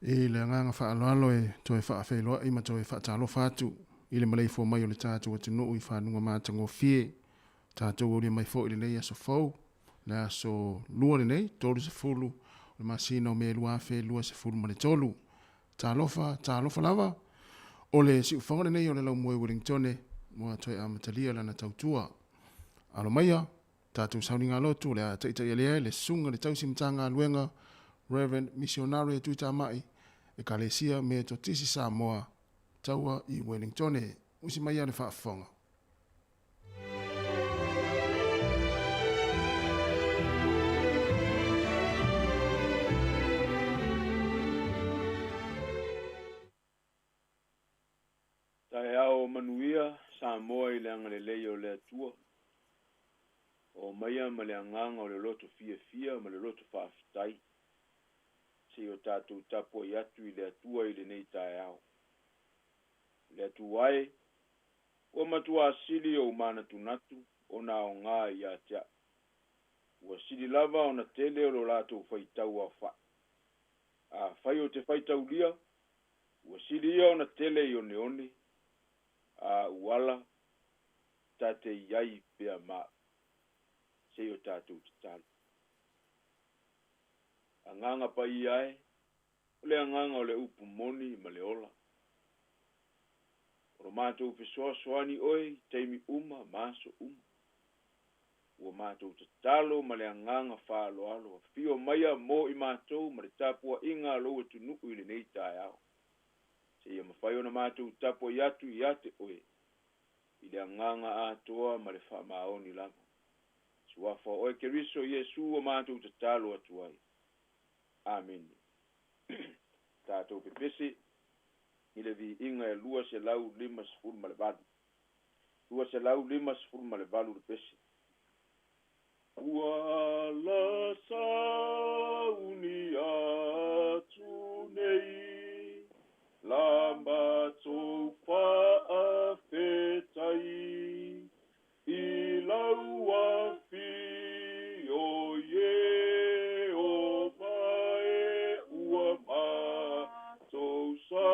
E le nganga whaaloalo e toi whaawheloa i ma toi whaatalo whātu. I le malei fo mai o le tātou atu no i whanunga mātango fie. Tātou o le mai fo i le nei aso fau. Le aso lua le nei, tolu se fulu. Le masina o me lua whe lua se fulu ma le tolu. Tālofa lava. O le si uwhanga le nei o le lau moe Wellingtone. Moa toi amatalia lana tautua. Alo maia, tātou sauninga lotu le a taitai alea le sunga le tausimtanga luenga. Reverend Missionary Tuita Mai. E kalesia me to tisi Samoa. Taua i Wellington e. Usi mai ale whaafonga. Tai ao manuia Samoa i le angalelei o le atua. O maia ma le anganga o le loto fia ma le loto whaafitai. Se o tātou tapo i atu i le atua i le nei tai ao. Le atuai, o matua asili o umana tunatu, o na o ngā i atia. Ua sili lava o na tele o lo lato whaitau a wha. A whai o te whaitau lia, ua sili ia o na tele i o neone, a uala, tate iai pia maa. Se o tātou te talo. Anganga pa iai, o le anganga o le upu moni ma le ola. O mātou pesoa soani oi, teimi uma, maso uma. Ua mātou te talo ma le anganga whaalo alo. Fio maia mo i mātou ma le tapua inga alo e tunuku i le nei tae ao. Se ia mawhai ona mātou tapua i atu i ate oi. I le anganga atoa ma le whamaoni lama. Suafa oi ke riso Yesu o mātou te talo atu ai. Amen. Tātou pepesi. I le vi inga e lua se lau lima sifuru ma le valu. Lua se lau lima sifuru ma le valu le pesi. Ua la sauni atu nei, la matou whaafetai, i lau afi o ye o mae ua matou sa.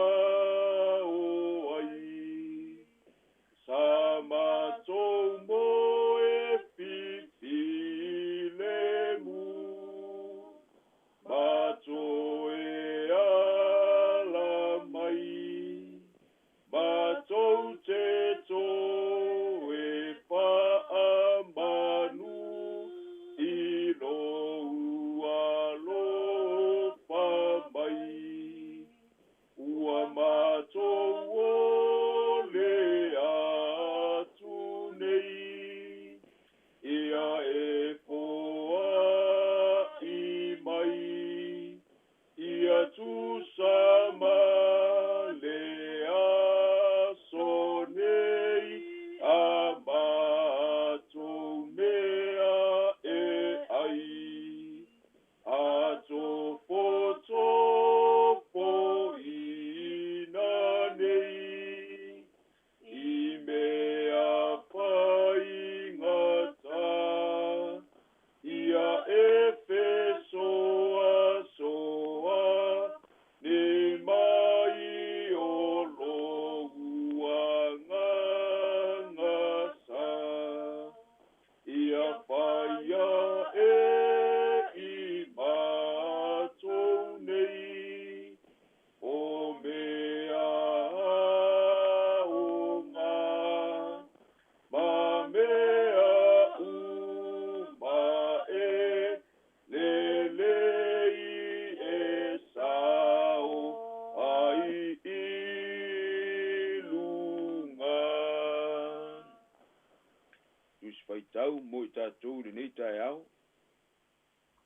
Tau mo i tātou le nei tae au.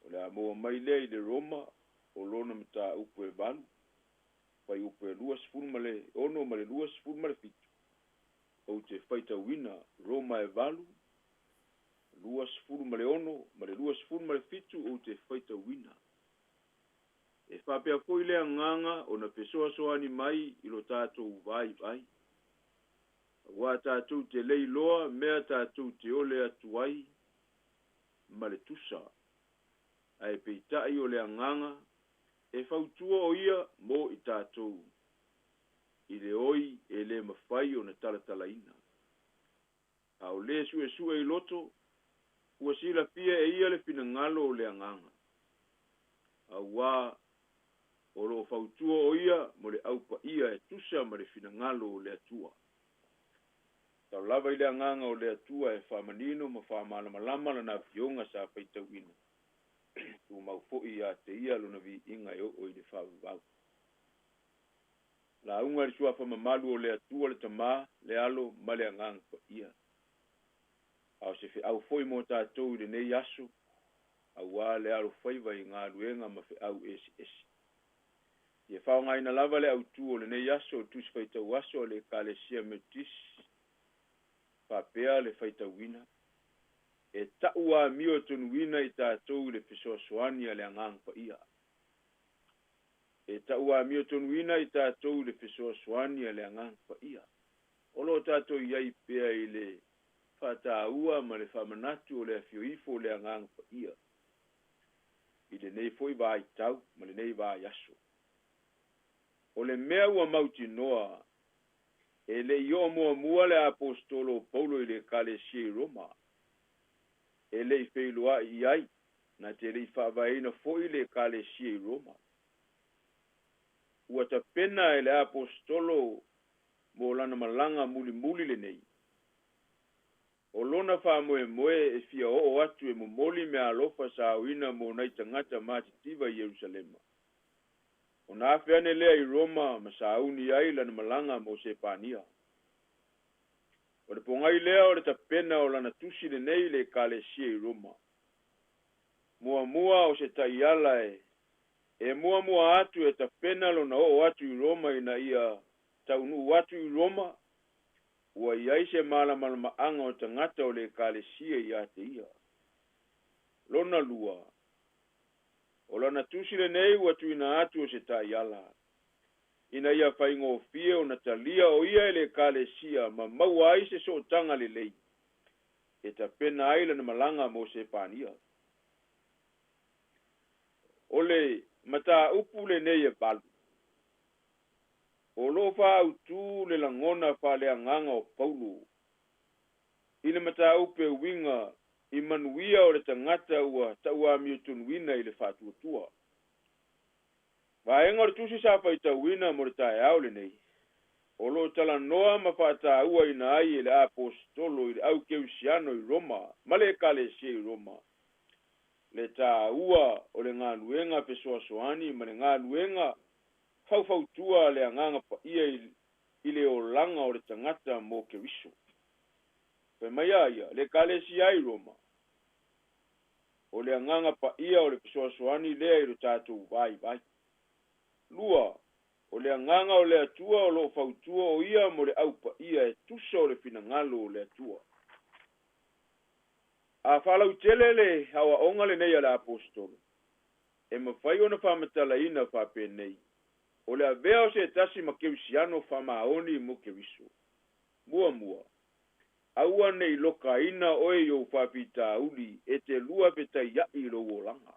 O le a moa mai lea i le Roma, o lona me tā upu e valu. Pai upu e lua sifuru ma le ono ma le lua sifuru ma le fitu. O te whaita wina, Roma e valu. Lua sifuru ma le ono, ma le lua sifuru ma le fitu, o te whaita wina. E whapea koi lea nganga, o na pesoa soani mai, ilo tātou vai vai. Wa tātou te lei loa, mea tātou te ole atu ai, ma le tusa. Ai peitai o le anganga, e fautua o ia mo i tātou. I le oi e le mawhai o na talatalaina. A o le sue i loto, ua sila pia e ia le pinangalo o le anganga. A wā o lo fautua o ia mo le aupa ia e tusa ma le finangalo o le atua. Tau lava i le anganga o le atua e whamanino ma whamalamalama na fionga sa paitawina. Tu mau fo'i a te ia luna vi inga e o i le whawau. La unga li sua whamamalu o le atua le tamā, le alo ma le anganga pa ia. Au se fe au fo'i mo tātou i le nei aso, au wā le alo whaiva i ngā ruenga ma fe au esi. Ie whao ngai na lava le au tu o le nei aso, tu se whaitau aso le kalesia metis, whapea le whaitau wina. E taua mio tonu wina i tātou le fesoasoani a le angang pa ia. E taua mio tonu wina i tātou le fesoasoani a le angang pa ia. Olo tātou iai pea i le whataua ma le whamanatu o le afioifo o le angang pa ia. I le nei foi vai tau, ma le nei vai aso. O le mea ua mauti noa, e le io mua le apostolo Paulo i le kalesia i Roma. E le i wheilua i ai, na te le i whaavaina foi le kalesia i Roma. Ua ta pena e le apostolo mo lana malanga muli le nei. O lona whamoe e fia o atu e momoli me alofa sa awina mo nai tangata matitiva i Jerusalema. O na awhiane lea i Roma ma sa auni ai lana malanga mo se pania. O le pongai lea o le tapena o lana tusi le nei le kalesia i Roma. Mua o se taiala e mua atu e tapena lo na o atu i Roma ina ia taunu atu i Roma. Ua iai se malama anga o tangata o le kalesia i ate ia. Lona lua. O lana tusi le nei ua tuina atu o se taiala. Ina ia whaingo fie o natalia o ia le kalesia ma maua ai se so tanga le lei. E ta pena aila na malanga mo se pania. O le mata upu le nei e balu. O lo wha au tu le langona wha le anganga o Paulo. I le mata upe winga i manuia o le tangata ua taua miutunuina i le whatuatua. Vaenga o le tusi sa whaitauina mo le tae au le nei. O lo tala noa ma whata ua ina ai i le apostolo i le au keusiano i Roma, ma le kalesia i Roma. Le ta ua o le ngā nuenga pesoasoani ma le ngā nuenga fautua le anganga pa ia i le o langa o le tangata mo keriso. Pe mai aia, le kalesia i Roma. O le anganga pa ia o le pesoasoani lea i lo tātou vai. Lua, o le anganga o le atua o lo fautua o ia mo le au pa ia e tusa o le finangalo o le atua. A whalau tele le hawa onga le nei ala apostolo. E mawhai ona whamatalaina whape nei. O le avea o se tasi ma keusiano whamaoni mo keriso. Mua. Aua nei loka ina oe yo whapita uli e te lua pe tai iai lo wolanga.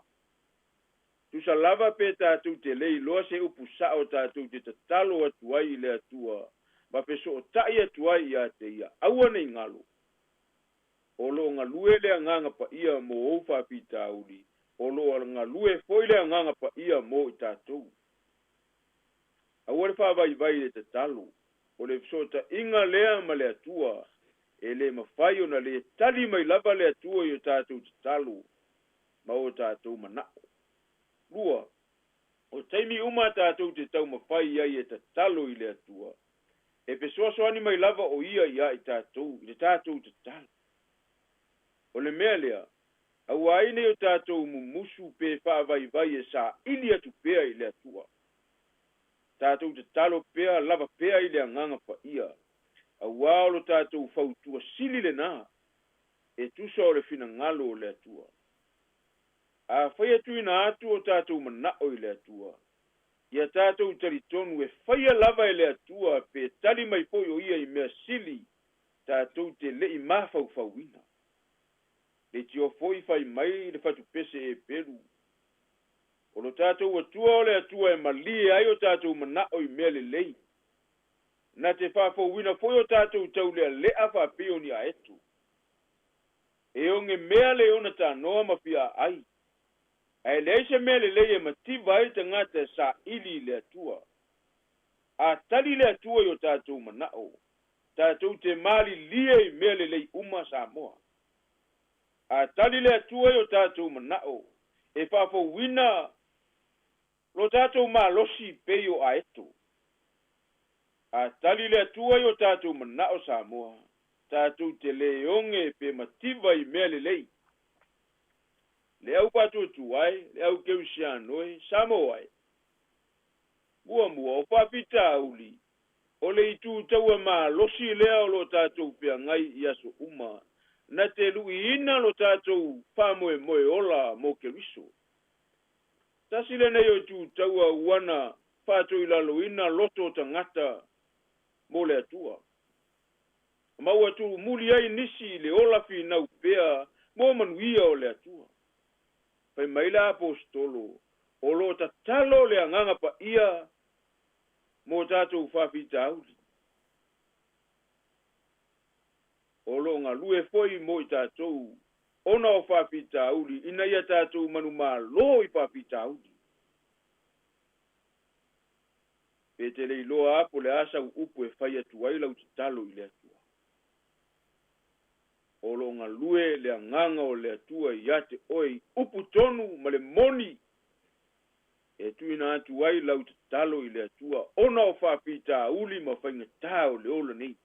Tusa lava pe tātou te lei loa se upusa o tātou te tatalo atuai le atua. Ma peso o tai atuai ia te ia. Aua nei ngalo. O lo ngalue le anganga pa ia mo o whapita uli. O lo ngalue foi le anganga pa ia mo i tātou. Aua le whawai le tatalo. O le fsota inga lea ma le atua. E le mawhai o na le tali mai lava le atua i o tātou tatalo. Ma o tātou manao. Lua, o taimi uma tātou te tau mawhai ai e tatalo i le atua. E pesoasoani mai lava o ia i tātou, i le tātou tatalo. O le mea lea, au aine o tātou mumusu pe whaavai e sa ili atu pea i le atua. Tātou tatalo pea, lava pea i le anganga pa ia. Au aolo tātou fautua sili le nā, e tusa o le finangalo o le atua. A whaia tuina atu o tātou manao i le atua. Ia tātou taritonu e whaia lava i le atua pe tali mai poi o ia i mea sili tātou te lei mawhauwhauina. Le tio foi fai mai le whatu pese e peru. O lo tātou atua o le atua e mali ai o tātou manao I mea le lei. Na te whāwhauina foi o tātou tau lea lea whāpio ni a etu. E o nge mea le ona tā noa mawhia ai. Ai le se mea le lei e mativa ai te ngata sa ili le atua. A tali le atua I o tātou manao. Tātou te mali lie I mea le lei uma Samoa. A tali le atua I o tātou manao. E whāwhauina lo tātou malosi peio a etu. A tali le atua I o tātou manao Samoa. Tātou te leonge pe mativa I mea le lei. Le au patu tuai, le au keu sianoe, Samoa. Mua o whapita auli. O le itu taua malosi lea o lo tātou pia ngai I aso uma. Na te lui ina lo tātou whamoe moe ola mo ke riso. Tasile nei o tu taua uana whātou I lalo ina loto tangata mo le atua. Mau atu muli ai nisi le olafi nau pea mo manuia o le atua. Pai maila apostolo o lo tatalo le anganga pa ia mo tātou whawhita auli. O lo ngā lue foi mo I tātou ona o whawhita auli ina ia tātou manu mā lo I whawhita auli. E te lei loa apo le asa upu e whai atu ai lau tatalo I le atua. O lo ngā lue le anganga o le atua I ate oi upu tonu ma le moni. E tuina atu ai lau tatalo I le atua. Ona o whapita uli ma whainga tau le ola nei.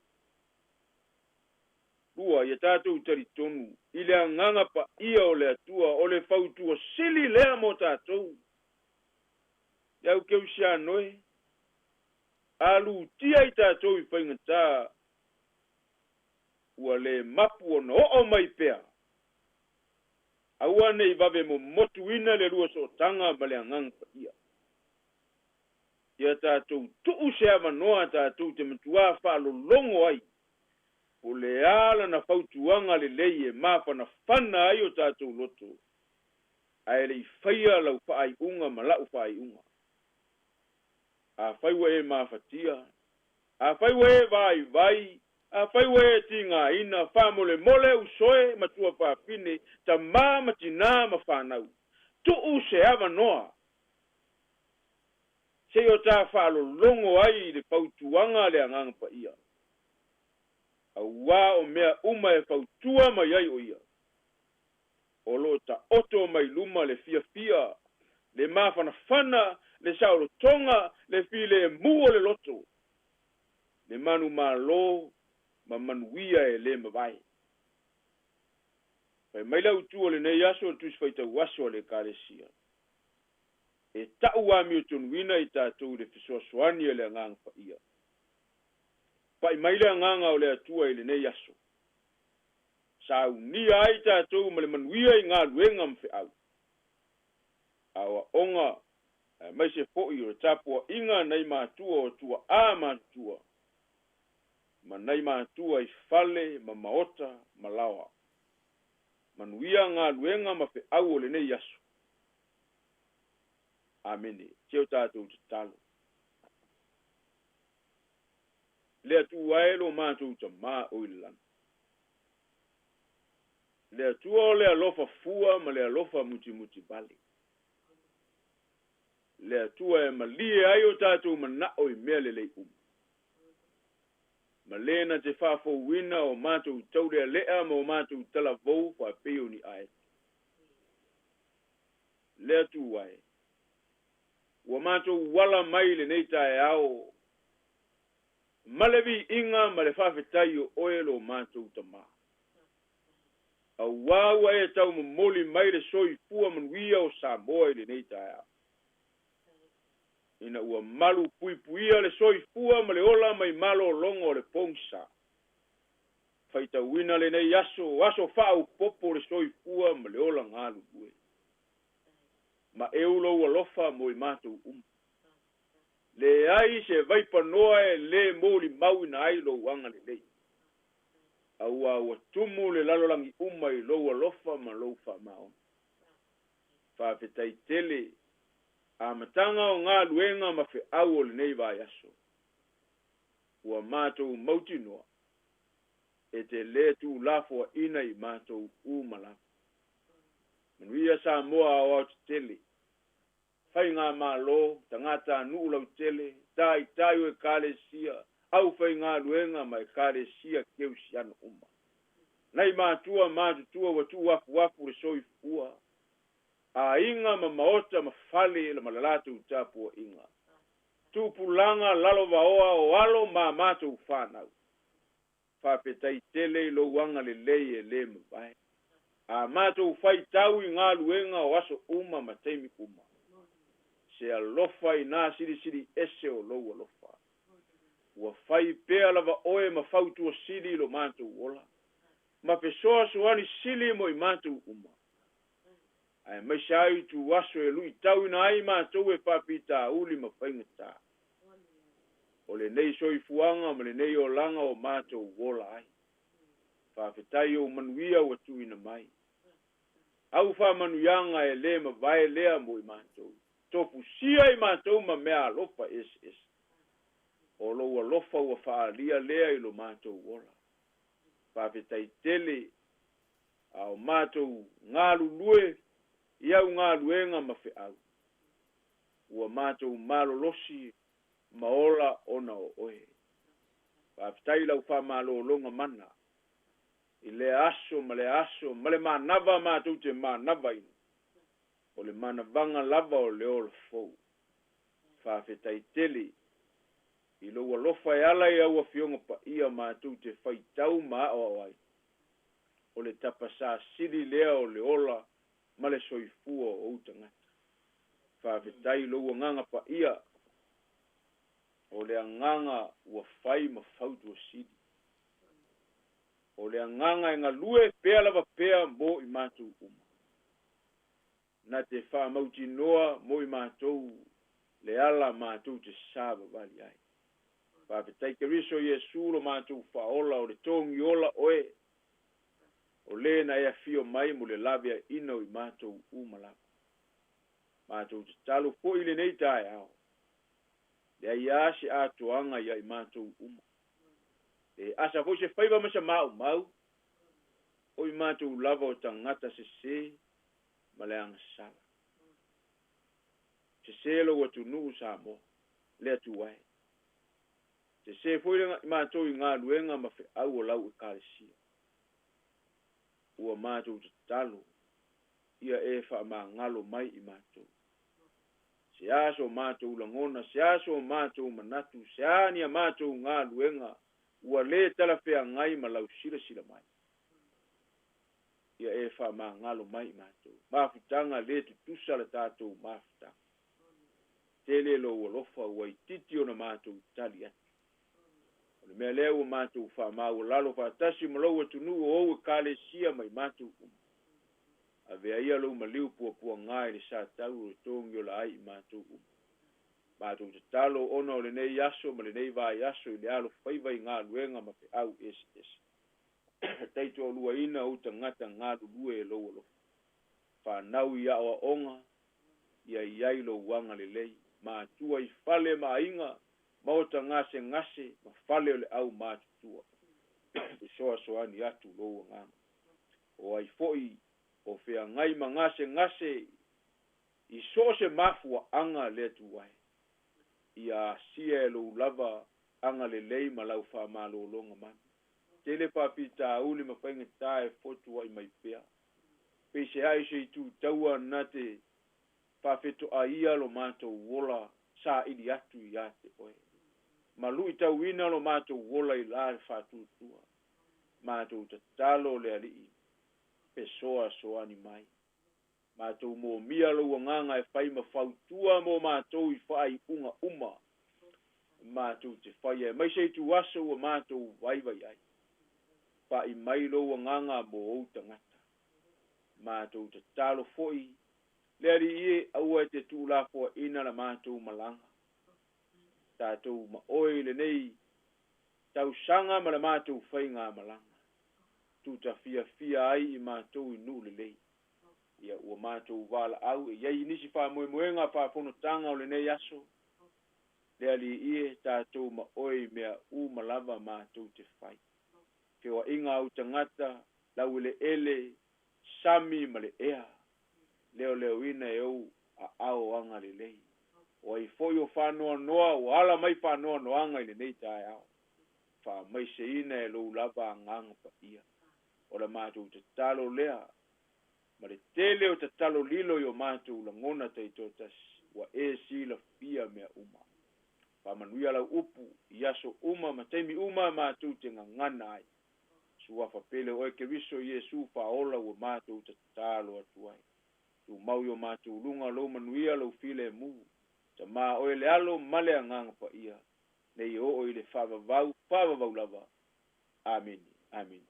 Lua ia tātou tari tonu. I le anganga pa ia o le atua o le whautua sili lea mo tātou. Iau keu sia noe. Alu tia I tātou I whainga tau. Ua le mapu ona o mai pea. Aua nei vave mo motuina le lua so tanga ma le angang pa ia. Ia tātou tuu se ama noa tātou te matua whaalo longo ai. O le ala na whautuanga le lei e mapa na whana ai o tātou loto. Ai le I whaia lau whaai unga ma lau whaai unga. A whaiwa e mawhatia. A whaiwa e vai. A whaiwe ti ngā ina whamole mole usoe matua whapine ta mati nā ma whanau. Tuu se awa noa. Se o tā whalo longo ai le pautuanga le anganga pa ia. A wā o mea uma e pautua mai ai o ia. O lo ta oto mai luma le fia. Le mawhana whana, le sauro tonga, le file e mua le loto. Le manu mā lo. Ma manuia e le mawai. Pai maila utu o le nei aso o tusi whaita waso le kāresia. E tau ami o tonuina I tātou le fisoasoani e le anganga pa ia. Pai maila anganga o le atua I le nei aso. Sa unia ai tātou ma le manuia I ngā luenga mwhi au. Awa onga, mai se poi o tapua inga nei mātua o tua a mātua. Ma nei mātua I fale, ma maota, ma lawa. Manuia ngā luenga ma fe au o le nei yaso. Amene, teo tātou te talo. Le atu waelo mātou ta mā o ilan. Le atu o le alofa fua ma le alofa muti bali. Le atu e ma lie ai o tātou manao I mea le lei Ma lena te whafo wina o mātou taurea lea ma o mātou tala vou wha peo ni ae. Lea tu wae. Wa mātou wala mai le nei tae ao. Malevi inga ma le whawhetai o oelo mātou tama. A wawa e tau mamoli mai le soi fua manuia o Samoa le nei tae ao. Ina ua malu puipuia le soi fua ma le ola mai malo longo le pongsa. Faita wina le nei aso whau popo le soi fua ma le ola ngalu bue. Ma eulo ua lofa mo I mātou Le ai se vaipa noa e le moli mau ina ai lo wanga le lei. Aua ua tumu le lalolangi I lo ua lofa ma lo fa mao. Whawhetai tele a matanga o ngā luenga ma fe au o le nei vai aso. Ua mātou mauti noa, e te le tu lafo ina I mātou umalafu. Manuia Samoa o au tele, fai ngā malo, tangata nuu lau tele, tai o e kale sia, au fai ngā luenga ma e kale sia keu siano uma. Nei mātua mātutua watu wapu le soifua, a inga ma maota ma fale la malalatu utapu inga. Tupulanga lalo vaoa o alo ma mātou whanau. Whapetai tele lo wanga le lei e le mawai. A mātou whai tau I ngā luenga o aso uma ma teimi uma. Se alofa I nā siri ese o lo alofa. Ua whai pea lava oe ma fautua siri lo mātou ola. Ma pesoa suani sili mo I mātou uma. Ai mai sai tu waso e lui tau na ai mātou e papita uli ma whaingata. O le nei soifuanga ma le nei o langa o mātou wola ai. Whawhetai o manuia o tuina mai. Au wha manuyanga e le ma vai lea mo I mātou. Topu sia I mātou ma mea alofa es. O lo alofa ua whaalia lea I lo mātou wola. Whawhetai tele au mātou ngālu lue iau ngā luenga ma fe au. Ua mātou malolosi maola ona o oe. Whawhetai lau wha malolonga mana. I le aso, ma le manava mātou te manava ina. O le manavanga lava o le ola fou. Whawhetai tele. I lo alofa e ala I aua fionga pa ia mātou te whaitau maa o ai. O le tapasa siri lea o le ola ma le soifua o utangata. Whawhetai lo nganga pa ia. O le anganga ua whai ma fautua siri. O le anganga e ngā lue pea lava pea mo I mātou uma. Na te wha mauti noa mo I mātou le ala mātou te sāba wali ai. Whawhetai ke riso Iesu lo mātou whaola o le tongi ola oe. O le na ea fio mai mo le lavia ina I mātou umalapa. Mātou te talo po I le nei tae ao. Le ai ase atoanga ia I mātou uma. E asa fo se whaiva masa mau. O I mātou lava o tangata se ma le angasala. Se lo watu nuu Samoa. Le atu wai. Se fo I mātou I ngā luenga ma fe au o lau I kālesia. Ua mātou te talo. Ia e wha ma ngalo mai I mātou. Se aso mātou langona, se aso mātou manatu, se ania mātou ngā luenga. Ua le tala fea ngai ma lau sila mai. Ia e wha ma ngalo mai mātou. Mafutanga le tutusa le tātou mafutanga. Tele lo walofa ua I titi o na mātou tali atu. O le mea leo mātou wha ma ua lalo wha tasi ma lau atunu o au e kāle sia mai mātou uma. A vea ia lau ma liu pua ngai le sa tau o tongi o la ai mātou uma. Mātou te talo ona o le nei aso ma le nei vai aso I le alo whaiva I ngā luenga ma pe au es. Teito o lua ina o tangata ngā lue e lau alo. Whanau I awa onga, ia iai lo wanga le lei. Mātua I fale ma inga, mauta ngase, ma fale o le au mātutua. Soa soani atu lo ngama. O ai foi, o fea ngai ma ngase, I so se mafua anga le tuwai. Ia sia e lo lava anga le lei ma lau wha malo longa man. Tele papita uli ma whainga tae fotua I mai pea. Pe se hai se tu taua nate pafeto a ia lo mato wola sa ili atu I ate oe. Ma lui tau ina lo mato wola I la fatu tua. Mato tatalo le alii. Pe soa soani mai. Mātou mō mia lo nganga e whai ma whautua mō mātou I whai unga uma. Mātou te whai e mai sei tu aso o mātou waiwai ai. Pa I mai lo nganga mō o tangata. Mātou te talo foi. Leari ie aua e te tūla fua ina la mātou malanga. Tātou ma oe le nei. Tau sanga ma la mātou whai ngā malanga. Tu ta fia ai I mātou I nū le lei. ia ua mātou wala au e iai nisi whamoemoenga whafonotanga o le nei aso le ali ie tātou ma oi mea malava mātou te whai ke wa inga au tangata lau le ele sami ma le ea leo ina e au a ao anga le lei o i foi o whanoa noa o ala mai whanoa noanga i le nei tae ao wha mai se ina e lou lava ngang pa ia o la mātou te talo lea ma le tele o te talo lilo i o mātou la ngona te itotas wa e si la fia mea uma wha manuia lau upu i aso uma ma teimi uma mātou te ngangana ai sua whapele o e ke riso Iesu wha ola ua mātou te talo atuai tu mau yo mātou lunga lo manuia lau file mu ta mā oe le alo male anganga pa ia nei o i le whavavau lava amen amen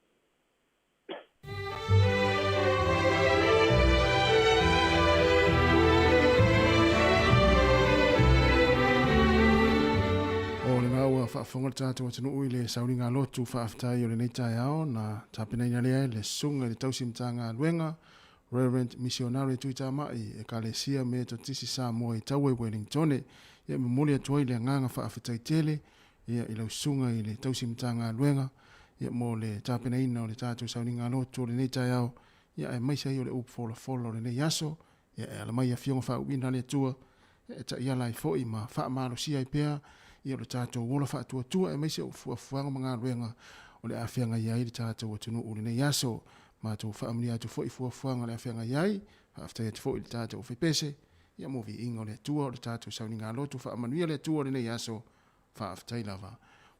O le ngā ua whaafonga tātou atinu ui le sauringa lotu whaaftai o le nei tai ao na tāpina ina lea le sunga le tausimtanga luenga Reverend Missionary Tuita Mai e Kalesia me to tisi Samoa i taue Wellingtone ia memoli atuai le nganga whaafitai tele ia i lau sunga i le tausimtanga luenga ia mo le tāpina ina o le tātou sauringa lotu o le nei tai ao ia e maisa i o le upo fola o le nei aso ia e alamai a fionga whaauina le tua e ta ia lai foi ma whaamaro sia i pea ia le tātou wola whaatua e maisa o fuafuanga mga luenga o le awhianga iai le tātou atunu o le nei aso mātou whaamini atu foi fuafuanga le awhianga iai haftai atu foi le tātou whipese ia mo vi inga o le atua o le tātou sauni ngā lotu whaamanuia le atua o le nei aso whaaftai lava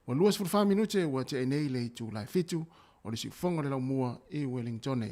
wa luas furu 5 minute wa te e nei le tu lai fitu o le si fonga le lau mua i Wellingtone.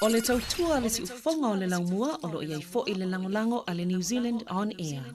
O le tautua le si ufonga o le laumua o lo iai fo i le langolango a le New Zealand On Air.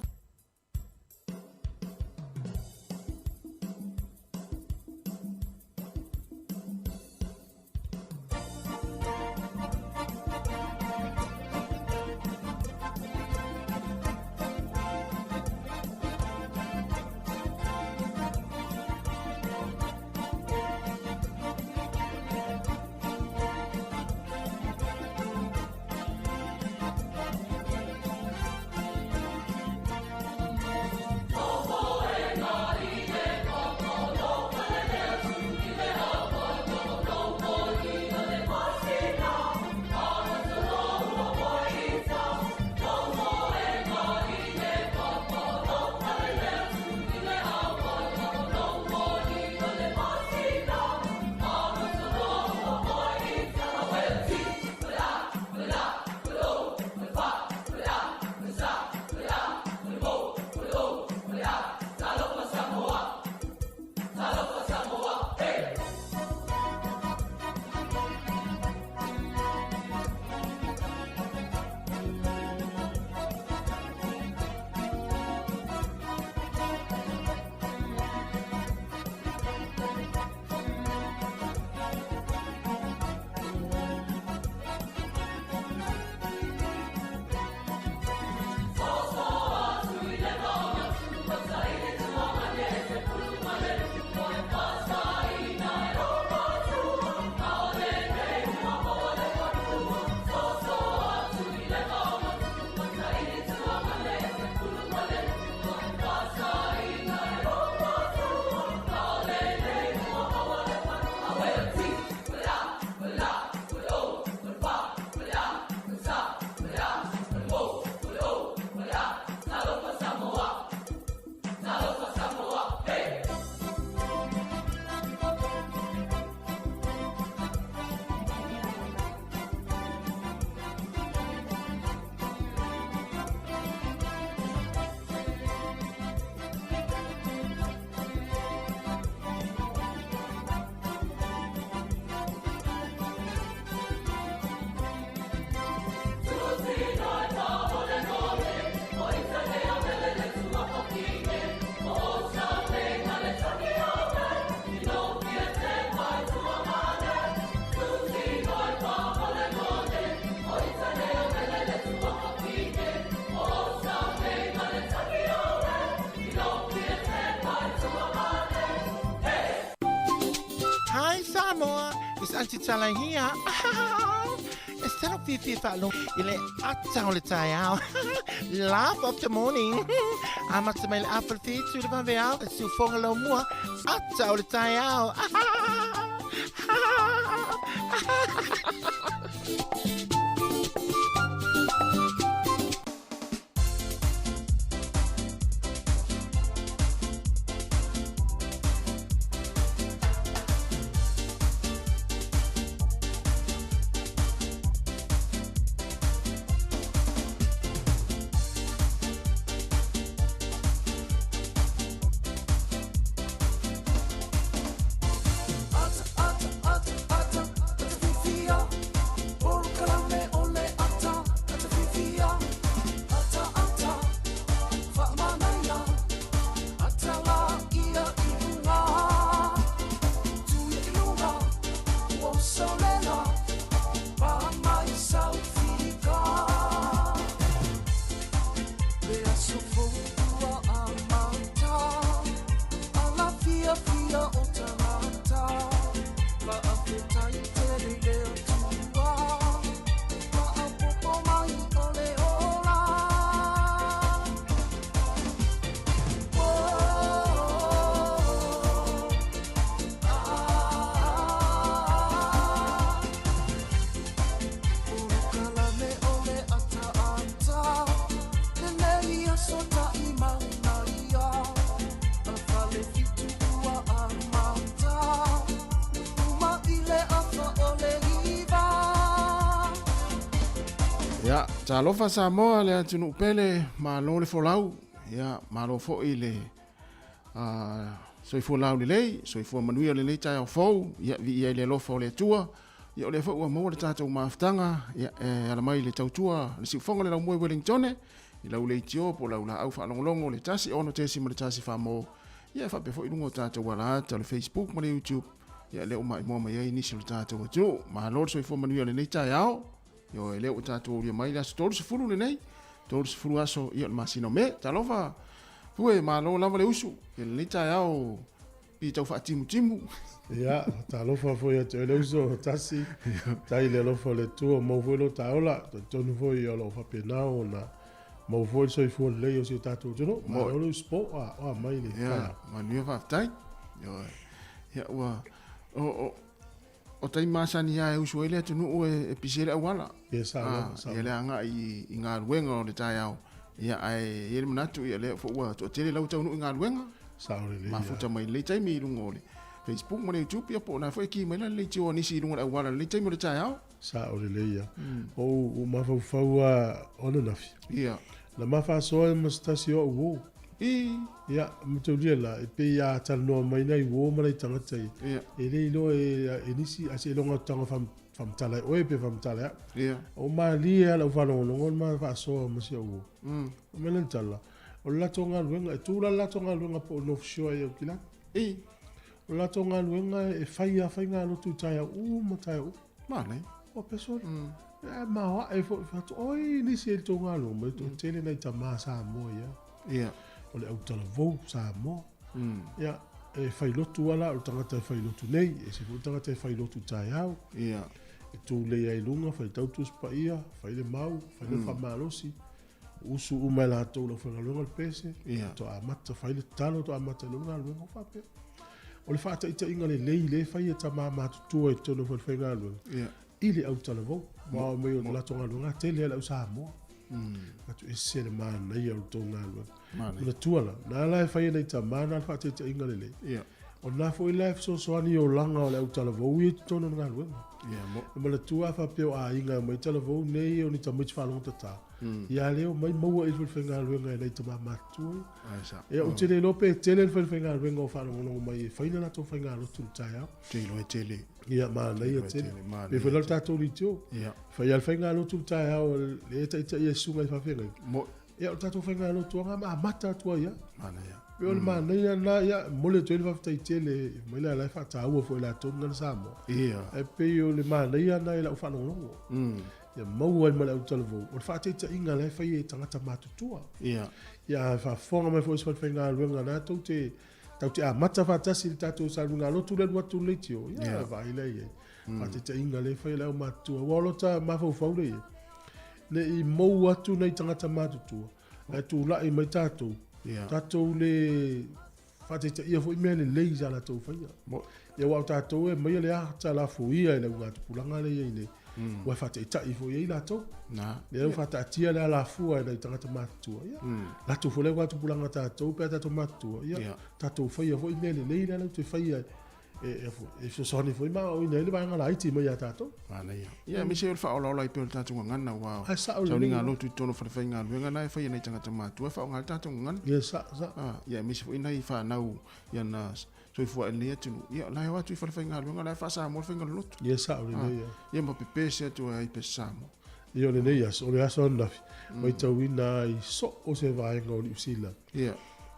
Samoa, it's Auntie Tala here. Instead of Fifi Falo, ile atau le tayao. Laugh of the morning. I'm at the mail apple feet to the Baviao, and so fong a little more. Atau le tayao. Ya, talofa Samoa le atunu pele malo le folau. Ya, malo fo ile soi folau le lei, soi fo manuia le lei tai au fou, ya vi ia le lofo le tua. Ya le fo ua mo le tatou maftanga, ya ala mai le tautua, le sifonga le mo Wellington. I lau le tio po lau la au fa longo le tasi ono tesi mo le tasi fa mo. Ya fa pe fo ilungo tatou wala ta le Facebook mo le YouTube. Ya le o mai mo mai ai nisi le tatou tu. Malo soi fo manuia le lei tai au. Yo ele o tatou le mai la stol se fulu le nei. Tol se fulu aso ia masino me talofa. Fue malo lava le usu. Ele le tai au pi tau fa timu. Ya, talofa foi te le uso tasi. Tai le lofa le tu mo vuelo taola, tonu foi o lo fa penao na mo vuelo soi fu le o si tatou no. Mo lo spo a mai le. Ya, manu fa tai. Yo. Ya wa o tai masani ya e usu ele tunu e pisere wala. Yes, sa. Ele anga I nga ruenga o le tai au. Ya ai ele manatu ia le fo wa to tele lau tau nu nga ruenga. Sa le. Ma futa mai le tai mi lungo le. Facebook mo le YouTube ya po na fo ki mai le tio ni si lungo wala le tai mo le tai au. Sa le ya. O ma fa ono nafi. Ya. La ma fa so e mustasio wo. Ya, mutu dia la e pe ya tal no mai nei wo mai tanga tai. E le no e nisi ase longa tanga fam tala o e pe fam tala. O ma li ala fa no ma fa so mo se wo. O melen tala. O la tonga luenga e tu la tonga luenga po no show e o kila. O la tonga luenga e fai nga lo tu tai o ma tai o. Ma nei. O peso. Ma wa e fo oi nisi e tonga lo mo to tele nei tama sa mo ya. O le au tala vou sa mo. Ya, e fai lotu ala, o tangata e fai lotu nei, e se o tangata e fai lotu tai au. E tū lei ai lunga, fai tautus pa ia, fai le mau, fai le whamalosi. Usu umai la tau la whangalunga le pese. To a mata, fai le talo, to a mata lunga lunga whape. O le whaata ita inga le lei le, fai e ta maa matutua e tono fai whainga lunga. Ile au tala vou, mao mei o la tonga lunga, tele ala usa moa. Atu e se le maa nei au tonga lunga. Una tuala, na la fai nei ta mana fa te inga lele. O na fo life so ani o langa o le utala vo i tono nga lu. Mo le tua fa pe a inga mo tala vo nei o ni ta much fa long ta. Ya le o mai mo e fo nga lu nga nei ta ma tu. E o tele lope tele fo nga lu nga fa long mai fa ina na to fa nga lu tu ta ya. Tele. Ya ma nei e tele. Pe fo ta to li tu. Fa ya fa nga lu tu ta ya o le ta ia su mai fa fe nga. Ya o tatou whainga alo tuanga ma mata tua ia. Mana ia. Peo le mana ia na ia mole tuele whaftai tele mai la lai whata aua fo ila tonga na Samoa. E peo le mana ia na ila uwhanongongo. Ia mau ai male au talavou. O le whata ita inga lai whai e tangata matutua. Ia whafonga mai fo isi whainga aluenga na tau te tau te amata whatasi le tātou sarunga lotu le watu le tio. Ia, vai le ia. Pate te inga le whai leo matua. Walota mawhau le ia. Le i mou atu nei tangata matutua. E tu lai mai tātou. Tātou le whate te ia fo i mea le leisa la tau whaia. Ia wau tātou e mai le ahata la fuia e le ungatu pulanga le ia i le. Wai whate i tai fo i la tau. Le au whate atia le ala fua e nei tangata matutua. La tu fo le watu pulanga tātou pe tātou matutua. Tātou whaia fo i mea le leila lau te whaia e so soni foi ma o nei le vai ngala iti mai atato ana ia mi se fa ola i pe tatu ngana wa so ni ngalo tu tono fa fa ngalo ngana fa nei tanga tama fa ngal tatu ngana ia sa ia mi se foi nei fa nau ia na so fu ele tu ia la wa tu fa ngalo ngala fa sa mo fa ngalo ia sa o nei ia mo pepe se tu ai pe samo ia le nei o le aso na mai tau ina i so o se vai ngol usila ia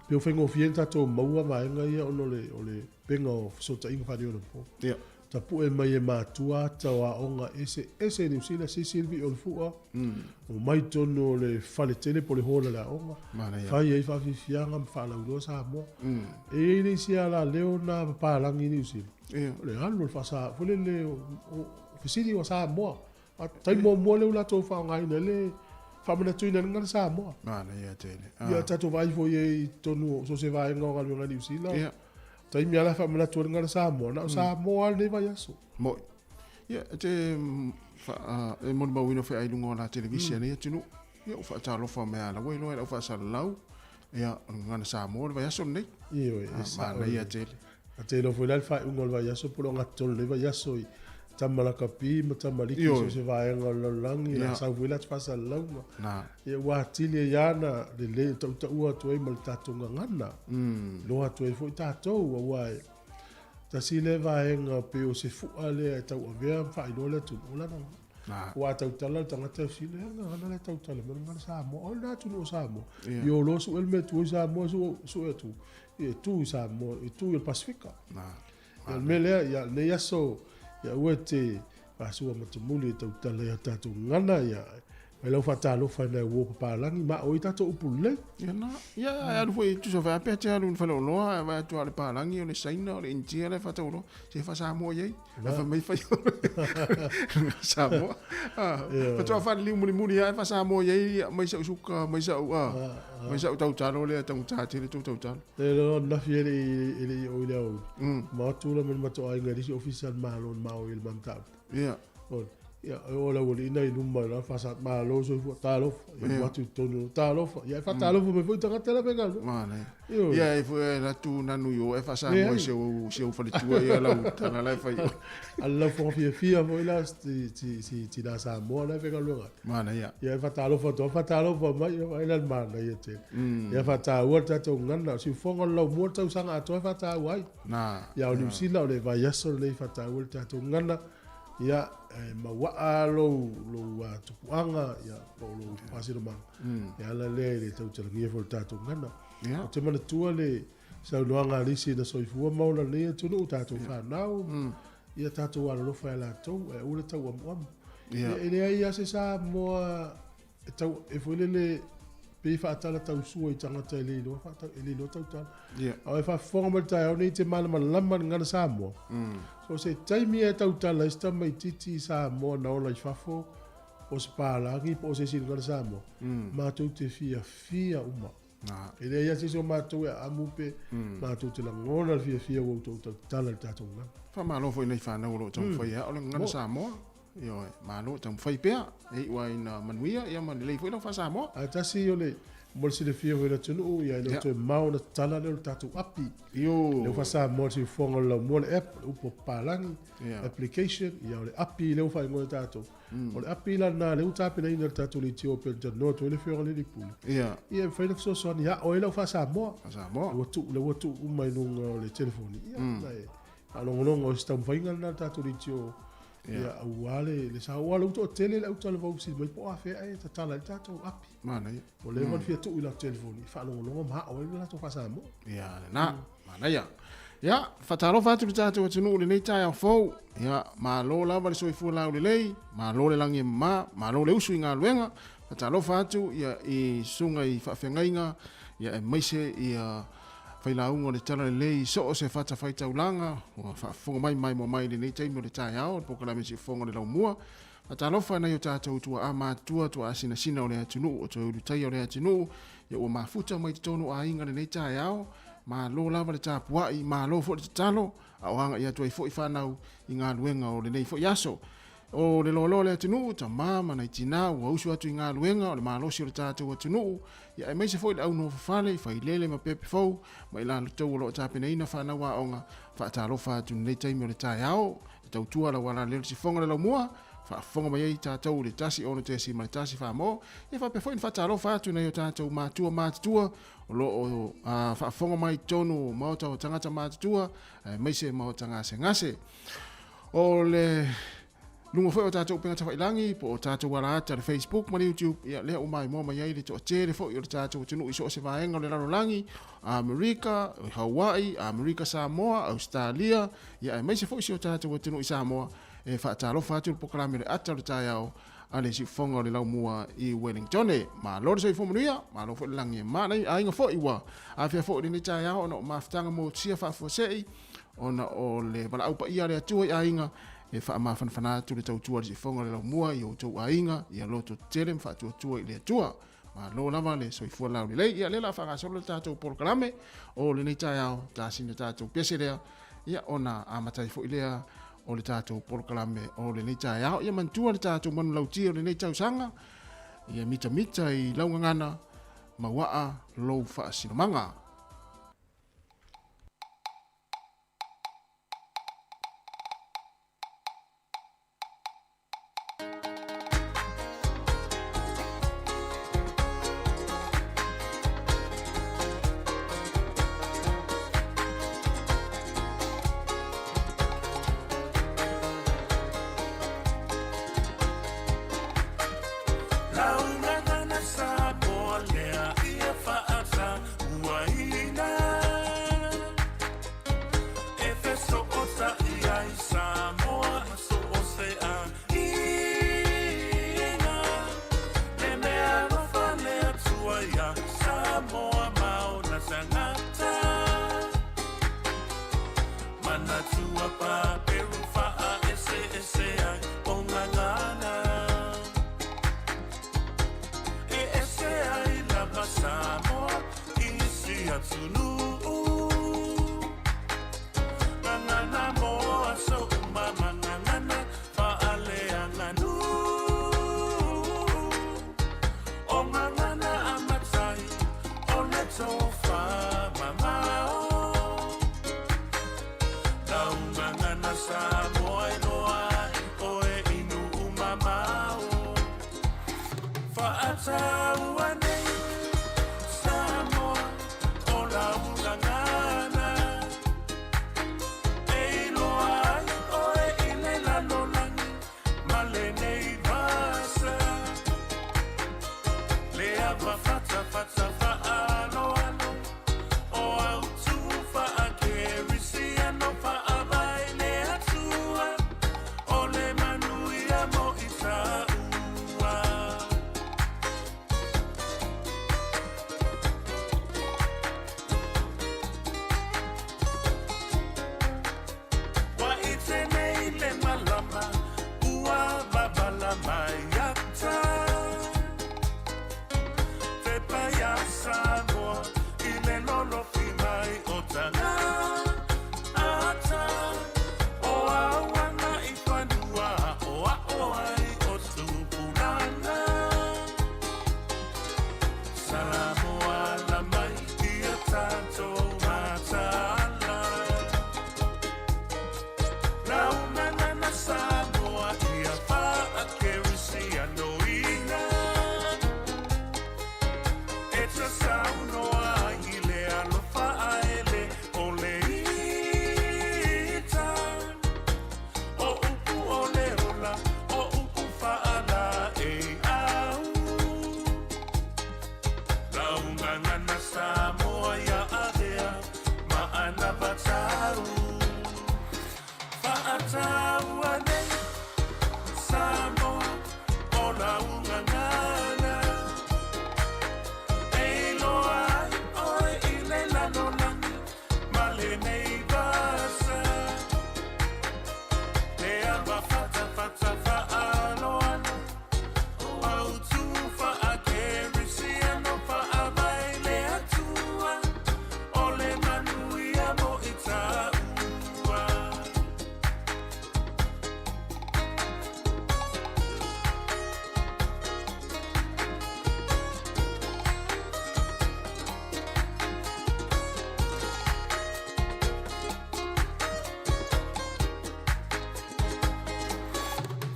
pe o fengo fienta to maua mai nga ia o le penga o so ta inga fadi o po ia ta pu e mai e matua ta wa onga ese ni usila si silvi o fua o mai tono le fale tele po le hola la onga fai e fa fianga fa la ulo sa mo e ni sia la leona pa langi ni usila ia le alo fa sa fole le o fisili o sa mo a tai mo le ula to fa ngai le famana tuina ngana sa mo ana ia tele ia tato vai fo ye tonu so se vai ngā ngā ni usila ia tai mi ala famana tuina ngana sa mo na sa mo al ne vai aso mo ia te e mo ba wino fe ai lungo la televisione ia tunu ia o fa talo fa me ala we no era fa sa lau ia ngana sa mo vai aso nei ia ana ia tele ate lo fo la fa un vai aso por nga tol ne vai aso tamala kapi matamali so se vai ngol langi la sa vila pasa lauma na e wa tili yana le tau ua tu e mal tatu ngana lo atu e foi tatu wa ta si le vai nga pe o se fu ale tau avea fa i le tu ola na wa tau tala tanga te si le nga le tau tala nga sa mo ola tu no sa mo yo lo su el me tu sa mo su e tu e tu sa mo e tu el pacifica na el mele ya ne yaso ya uete pasua matumuli tau tala ya tatu ngana ya mai lau fata lo fa na wo pa langi ma o tatu upule ya na ya lu foi tu so va pe te lu fa lo va tu ale pa langi o le saina o le intia le fata lo se fa sa mo ye la fa mai fa sa mo fa tu fa li muli ya fa sa mo ye mai sa suka mai sa tau talo le tau tatu le tau talo le lo na fiere ele o le o ma tu la ma to ai ngari official ma lo ma o il mam tap ya ya o la woli ina i lumba la fasa ma lo so fu talo ya watu tonu talo ya fa talo fu me fu tanga tela pega mana ya e fu la tu na nu yo e fasa mo se o fali tu ya la tana la fa alla fo fia vo la ti da sa mo la pega lo mana ya fa talo fo ma ya la mana ya te ya fa ta wa ta to ngana si fo ngol lo mo ta sanga to fa ta wai na ya o ni sila o le va ya so le fa ta wa ta to ngana ya ma wa lo tu anga ya lo pasiro ma ya la le tau tala ngia fo tatu ngana o te mana tua le sa no anga risi na soifua maula le tu no tatu fa nau ya tatu wa lo fa la to e ule tau am e le ai se sa mo tau e fo le pe fa tala tau su i tanga te le lo fa le lo tau tala o fa formal ta o ni te mana lama ngana sa mo so se taimi e tau tala sta mai titi sa mo na ola i fafo o se pala ki po se sin ngana sa mo ma tu te fia uma e le ia se so ma tu a mupe ma tu te la ngona fia o tau tala tatu ngana fa ma lo foi nei fa na lo tau foi o le ngana sa mo yo ma lo tau foi pe e wa ina manuia ia man le foi no fa sa mo a tasi yo le mo se le fia vela tunu ia le to mau na tala le tatu api yo le fa sa mo si fonga lo mo le app upo palangi application ia le api le fa ngo tatu o le api la na le utapi na ina tatu li tio pe no to le fio le pulu ia fa le so so ia o le fa sa mo le wotu mai no le telefoni ia alo ngo sta mfainga na tatu li tio ia auale le sa wala uto tele la uto le vausi mai po afe ai ta tala tatu api mana o le mon fia tu ila telefoni fa lo ma o le to fa sa mo ia na mana ia fatalo fatu tatu tunu le nei tai fo ia ma lo la vale soi fu la le lei ma lo le langi ma lo le usu nga luenga fatalo fatu ia i sunga i fa fengainga ia e maise ia whailaunga o le tala le lei so o se whata whaitaulanga, o whafonga mai mo mai le nei taimi o le tai ao, poka la mesi whonga le lau mua. A talofa na yo tātou tua a mātua tua a sina sina o le atunu, o tō uru tai o le atunu, ia ua mafuta mai te tonu a inga le nei tai ao, ma lo lava le tāpuai, ma lo fo le talo, a oanga ia tua i fo i whanau i ngā luenga o le nei fo i aso. O le lolo le atunu, ta mama na i tina, ua usu atu i ngā luenga, o le malosi o le tātou atunu, ia e meise fo i le au no fafale, whai lele ma pepe fau, ma i la lutau o lo tāpena ina whanau a onga, whaatalofa atu nei taimi o le tai ao, tau tua la wala lelo si fonga le lau mua, whaafonga mai ei tātou le tasi o le tesi ma le tasi whaamo, e whapefo in whaatalofa atu nei o tātou mātua mātua, o lo o whaafonga mai tonu maota o tangata mātua, meise mao tangase ngase. O le lungo fo o tātou penga tawhailangi, po o tātou wala ata le Facebook, ma le YouTube, ia lea o mai mua mai ei le to atere fo i o le tātou tunu iso o se vaenga o le rarolangi, Amerika, Hawaii, Amerika Samoa, Australia, ia e meise fo isi o tātou tunu i Samoa, e whaatalofa atu le pokalame le ata o le tai au, a le si fonga o le lau mua i Wellington, ma lore soi fomanuia, ma lo fo le langi e mana a inga fo iwa, a fia fo le tai au, ona o maftanga mo tia whaafuasei, ona o le wala aupa ia le atua i a inga, e wha ma whanawhana atu le tautua si whonga le lau mua i o tau a inga, i a loto tere mwha atua i le atua. Ma lo lava le soifua lau ni lei, ia le la whangasolo le tātou polokalame, o le nei tai au, tā sine tātou pese lea, ia ona amatai fo i lea, o le tātou polokalame, o le nei tai au, ia mantua le tātou manu lau tia o le nei tau sanga, ia mitamita i laungangana, mawaa lou wha sinomanga.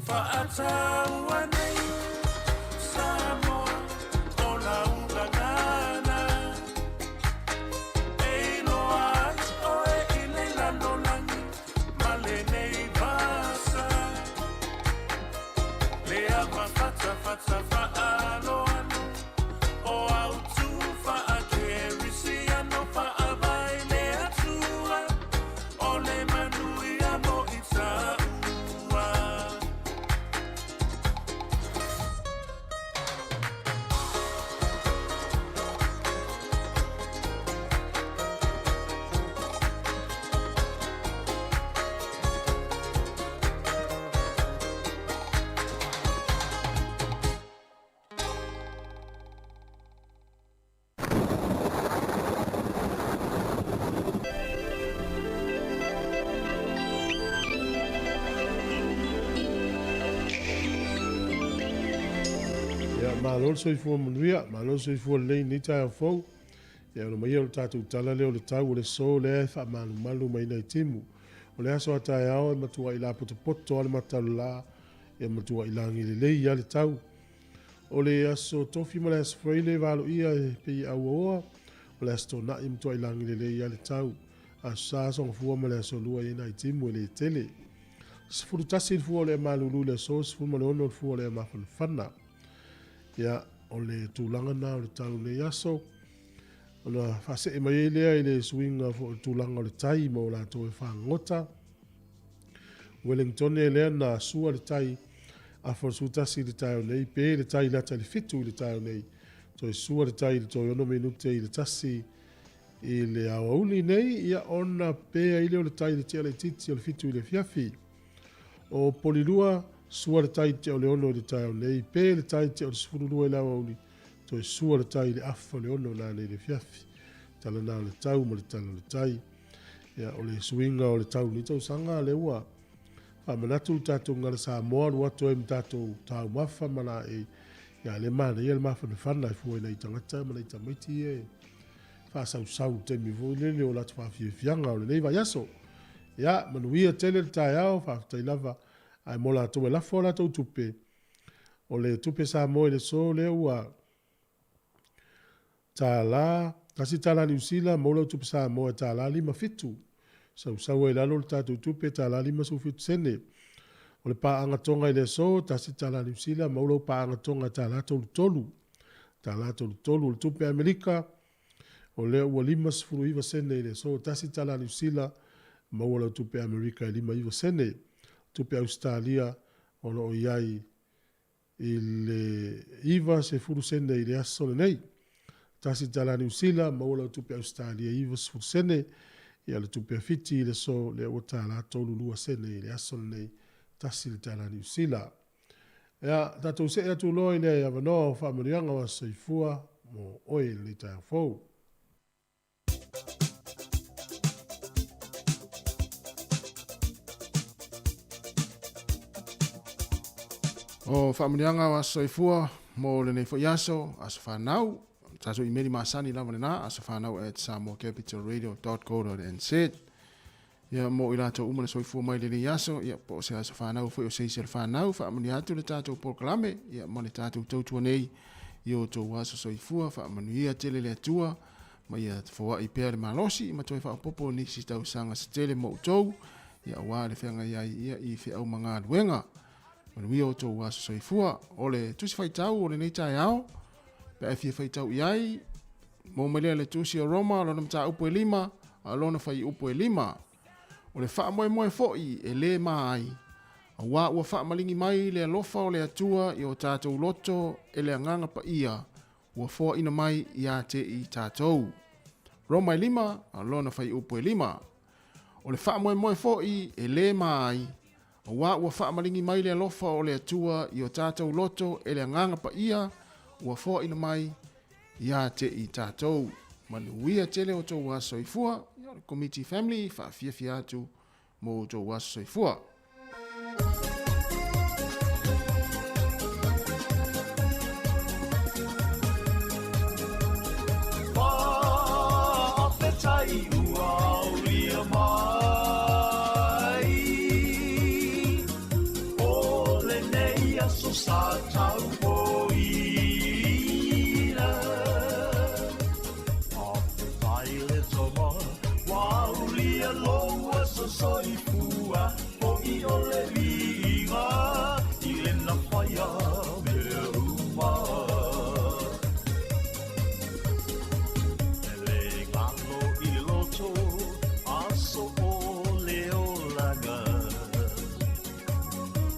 Fa'ataua nei Samoa o na gagana. E loa o e ile lanolangi ma le nei vasa. Lea mafata fata fa'aloano o autu fa'akerisiano fa'avai le atua o le manuia mo itaua. Malol soi fua manuia, malol soi fua lei ni tai fou. Ya no mai o tatu tala le o le tau o le so le fa malu mai nei timu. O le aso atai ao e matua i la poto ale matalu la e matua i langi le lei ya le tau. O le aso tofi ma le aso freile valo ia e pei au oa. O le aso tona i matua i langi le lei ya le tau. Aso sa song fua ma le aso lua i nei timu e le tele. Sifuru tasi fua o le malulu le so, sifuru ma le ono fua o le mafana. Ya o le tūlanga na o le tau le yaso. O na whase e mai lea i le swinga fo o tūlanga o le tai ma o la tō e whangota. Wellington e lea na sua le tai a whasutasi le tai o nei, pe le tai lata le fitu i le tai o nei. Tō e sua le tai le tō ono minute i le tasi i le awauli nei, ia ona pe i le o le tai le tia le titi o le fitu i le fiafi. O polilua, sua le tai te o le ono le tai o nei, pe le tai te o le sifurulua i la wauli, to e sua le tai le afa le ono la le fiafi, tala na le tau ma le tala le tai, ia o le swinga o le tau ni tau sanga le ua, fa manatu tatou ngara Samoa, lua to e mtatou tau mafa mana e, ia le mana ia le mafa ne whana e fuwa i nei tangata, ma nei tamaiti e, fa sau te mi vo le o latu whawhia fianga o le nei vai aso, ia manuia tele le tai au, fa tai lava, ai mola to la fola to tupe o le tupe Samoa le so le ua tala kasi tala New Zealand mola tupe Samoa tala lima fitu sau e lalo le tatu tupe tala lima su fitu sene o le paanga tonga i le so tasi tala New Zealand mola paanga tonga tala tolu le tupe Amerika o le ua lima sifuru iwa sene i le so tasi tala New Zealand mola tupe Amerika i lima iwa sene tupe Australia o lo iai i le iwa se furu sene i le aso le nei. Tasi tala New Zealand, maula tupe Australia iwa se furu sene, i ale tupe fiti i le so le o tala tolu lua sene i le aso le nei, tasi le tala New Zealand. Ea, tatou se ea tu loi le ia wanoa o whamarianga wa seifua mo oi le tai fou. O whaamurianga wa soifua mo le nei fo yaso as whanau. Taso i meri maasani lava le na as whanau at samoacapitalradio.co.nz. Ia mo i lato umana soifua mai le nei yaso. Ia po se as whanau fo i o seisi al whanau. Whaamuni atu le tato proklame. Ia mo le tato tautua nei. I o tō waso soifua. Whaamanuia tele le atua. Ma ia fwa i pēr le malosi. Ma toi whaapopo ni si tau sanga sa tele mo utou. Ia wā le whenga ia i whi au mga luenga. Manui o tō waso soifua, o le tusi whaitau o le nei tai ao, pe e fia whaitau iai, mō melea le tusi o Roma, lona mta upo e lima, a lona whai upo e lima. O le wha moe fo'i e le mai, a wā ua wha malingi mai le alofa o le atua i o tātou loto e le anganga pa ia, ua fōa ina mai i a te i tātou. Roma e lima, a lona whai upo e lima. O le wha moe fo'i e le mai, a wā ua wha malingi mai le alofa o le atua i o tātou loto e le anganga pa ia, ua fōa ina mai i a te i tātou. Manuia tele o tō waso soifua, i o le committee family, wha fia atu mo tō waso soifua. Ole aso sa tau poina. Ape taile toma, waulia loa so soifua, po I ole vinga, I lena whaia me uma. Ele ngano I loto, aso o leo langa.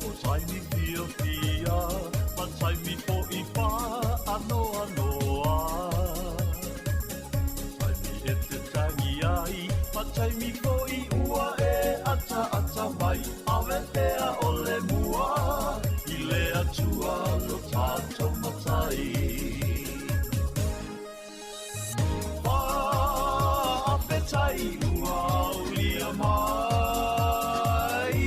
O taimi fia fia, ma taimi po I pa, ano anoa. Taimi e te tangi ai, ma taimi po I ua e ata ata mai, awe pea o le mua, I le atua lo tato matai. Pa apetai ua ulia mai,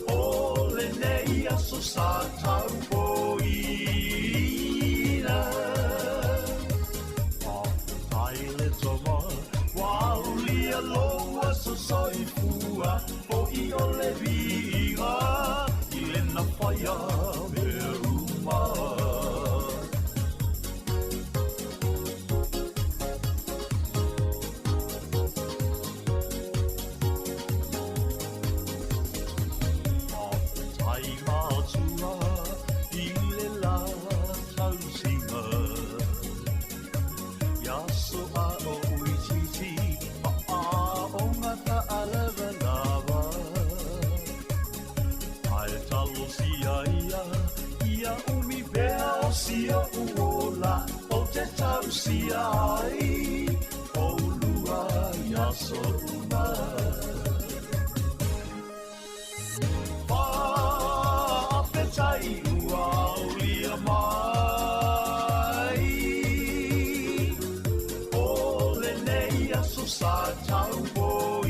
o le nei aso sa tau poina. Apetai le toma, waulia loa so soifua, po I ole vinga, I lena whaia me uma. Apetai mātua, I le la tausinga. Yaso a o uititi, a o ngata alawa lawa. Ai talo sia ia umi bea o sia uola, o te tau sia ai, o lua yaso uma. Pa apetai ua ulia mai, o le nei aso sa tau poina.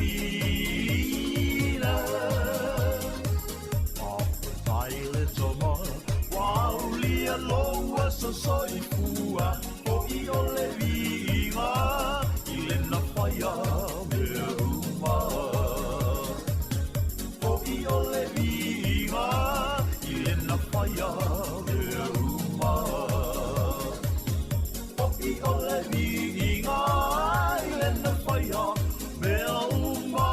Apetai le toma, waulia loa so soifua, po I ole vinga, I lena whaia me uma. Po I ole vinga, I lena whaia me uma. Po I ole vinga, I lena whaia me uma.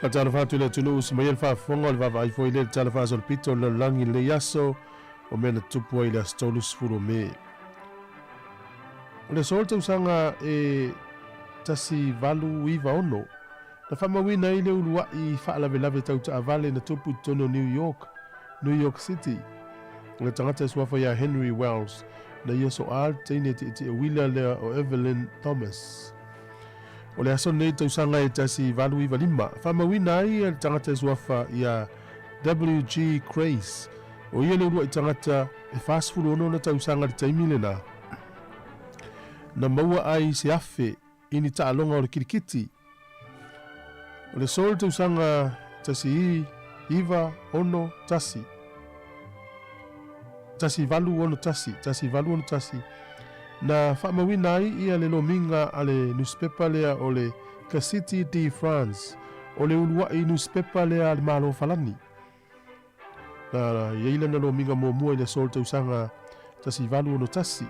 A tala fatu le tunu usi mai fa fonga le vava ifo ile tala fa sol pito le langi le yaso o mena tupu ile stolus furo me. Le solta usanga e tasi valu iva ono. Na fama wina ile ulua I fa la velave tauta avale na tupu tono New York City. Le tangata swafa ya Henry Wells na yeso al teine te wila le o Evelyn Thomas. O le aso nei tausanga e tasi valu iwa lima. Whamawina ai e tangata suafa ia W.G. Crace. O ia le urua I tangata e fastfuru ono na tausanga le taimile na. Na maua ai se afe ini taalonga o le kirikiti. O le sol tausanga tasi iwa ono tasi. Tasi valu ono tasi. Na whamawina ai ia le lominga a le newspaper lea o le City de France, o le ulua I newspaper lea le malo falani. Na yeila na lominga mua I le sol tausanga tasi valu ono tasi.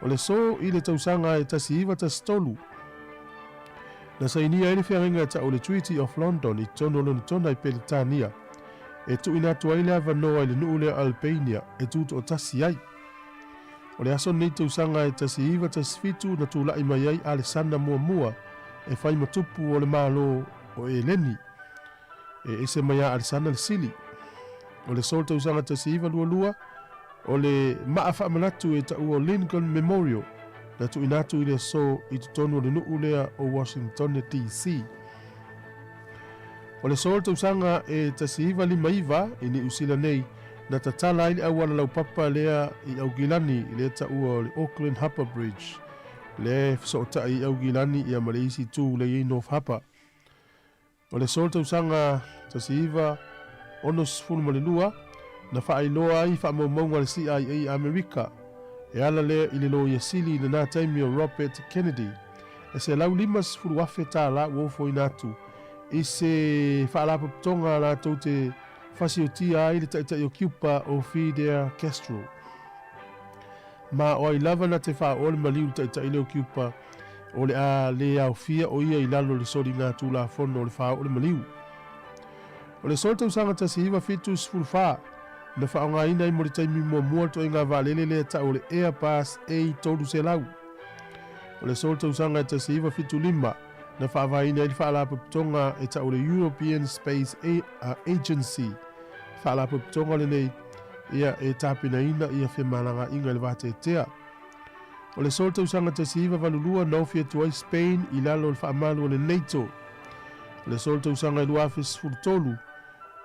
O le so I le tausanga e tasi iwa tasi tolu. Na sa inia ele whiarenga ta o le Treaty of London I tono lona tona I Peletania. E tu ina tua ile avanoa I le nuu le Albania e tuto o tasi ai. O le aso nei tausanga e tasi iwa tasi fitu na tūlai mai ai ale sana mua e whai matupu o le malo o e leni. E ese mai a ale sana le sili. O le sol tausanga tasi iwa lua o le maafa manatu e ta ua Lincoln Memorial na tu inatu I le so I tutonu le nuu lea o Washington DC. O le sol tausanga e tasi iwa lima iwa ini usila nei na tatala ile awala lau papa lea I au gilani I le ta ua o le Auckland Harbour Bridge le so tai au gilani ia Malaysia tu le no hapa o le solta usanga tasiva ono sfulu malelua na whaailoa ai whaamaunga le CIA Amerika e ala lea i le lo ia sili na nā taimi o Robert Kennedy e se lau 5 sfulu wafe tā la uofo inatu i se whaalapa putonga la tau te fasiotia ai le taitai o Cuba o Fidel Castro ma o ai lava na te whaole maliu taitai leo Cuba o le a le au fia o ia i lalo le sori ngā tū la fono o le whaole maliu o le solta usanga tasiva fitu sfulu wha na whaonga ina i mo le taimi mua to inga valele le ta o le Airbus A se lau o le solta usanga tasiva fitu 5 na whaavaina i whaalapa putonga e ta o le European Space Agency whaalapa putonga le nei ia e tāpina ina ia whemalanga inga le vate tea o le solta usanga tasiva valulua na ofia tuai Spain i lalo le whaamalu o le NATO o le solta usanga i luafis furtolu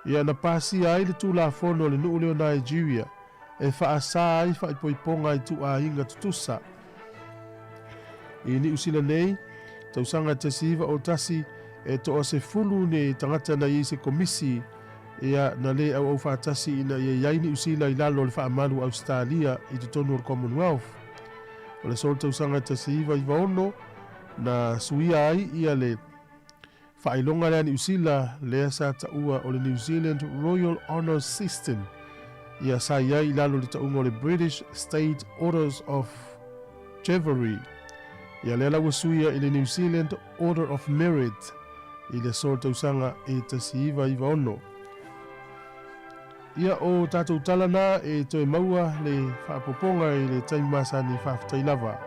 ia na pasi ai le tūla fono le nuu leo Nigeria e whaasa ai whaipoiponga i tu a inga tutusa i ni usila nei tausanga tasiva o tasi e toa se fulu ne tangata na i se komisi ia na le au whaatasi ina ia yaini usila i lalo le whaamalu Australia i te tonu o Commonwealth o le solta usanga tasiva i vaono na suia ai ia le whailonga lea ni usila lea sa taua o le New Zealand Royal Honours System ia sa iai i lalo le taunga o le British State Orders of Chivalry ia lea lau suia i le New Zealand Order of Merit i le solta usanga e tasiva i vaono ia o tātou talana e toe maua le whaapoponga i le taimasani whaafitai lava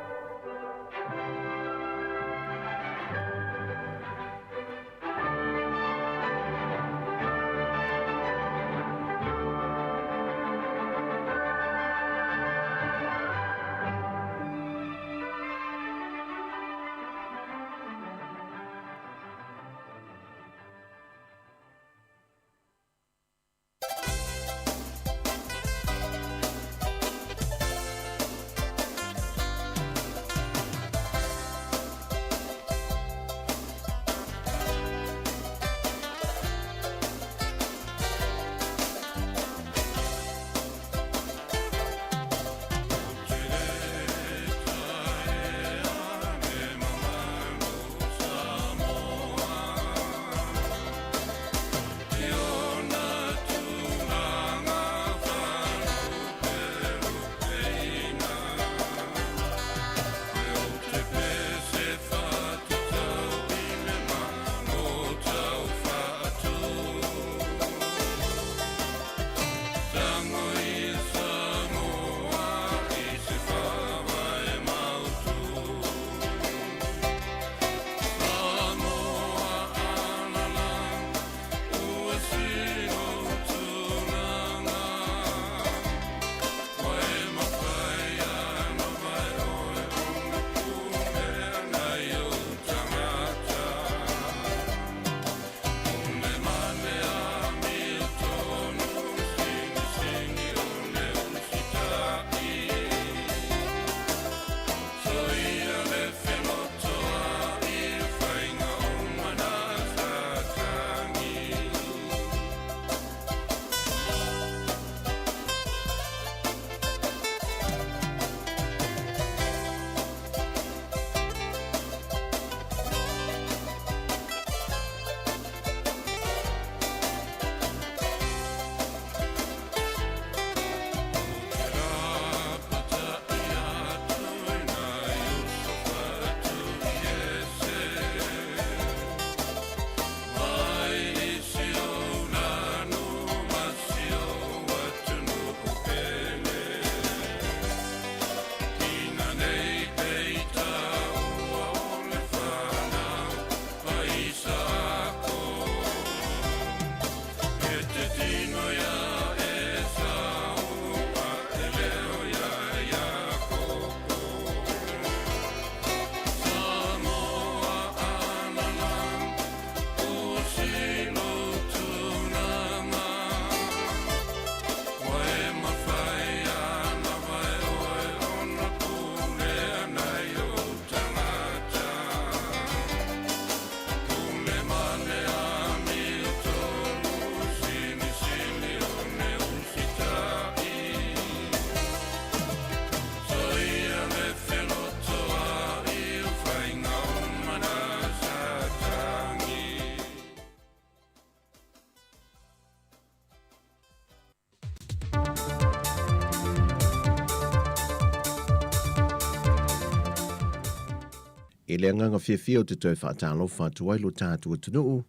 e le nganga whiawhia o te toi whaatalo whaatuai lo tātua tunuu,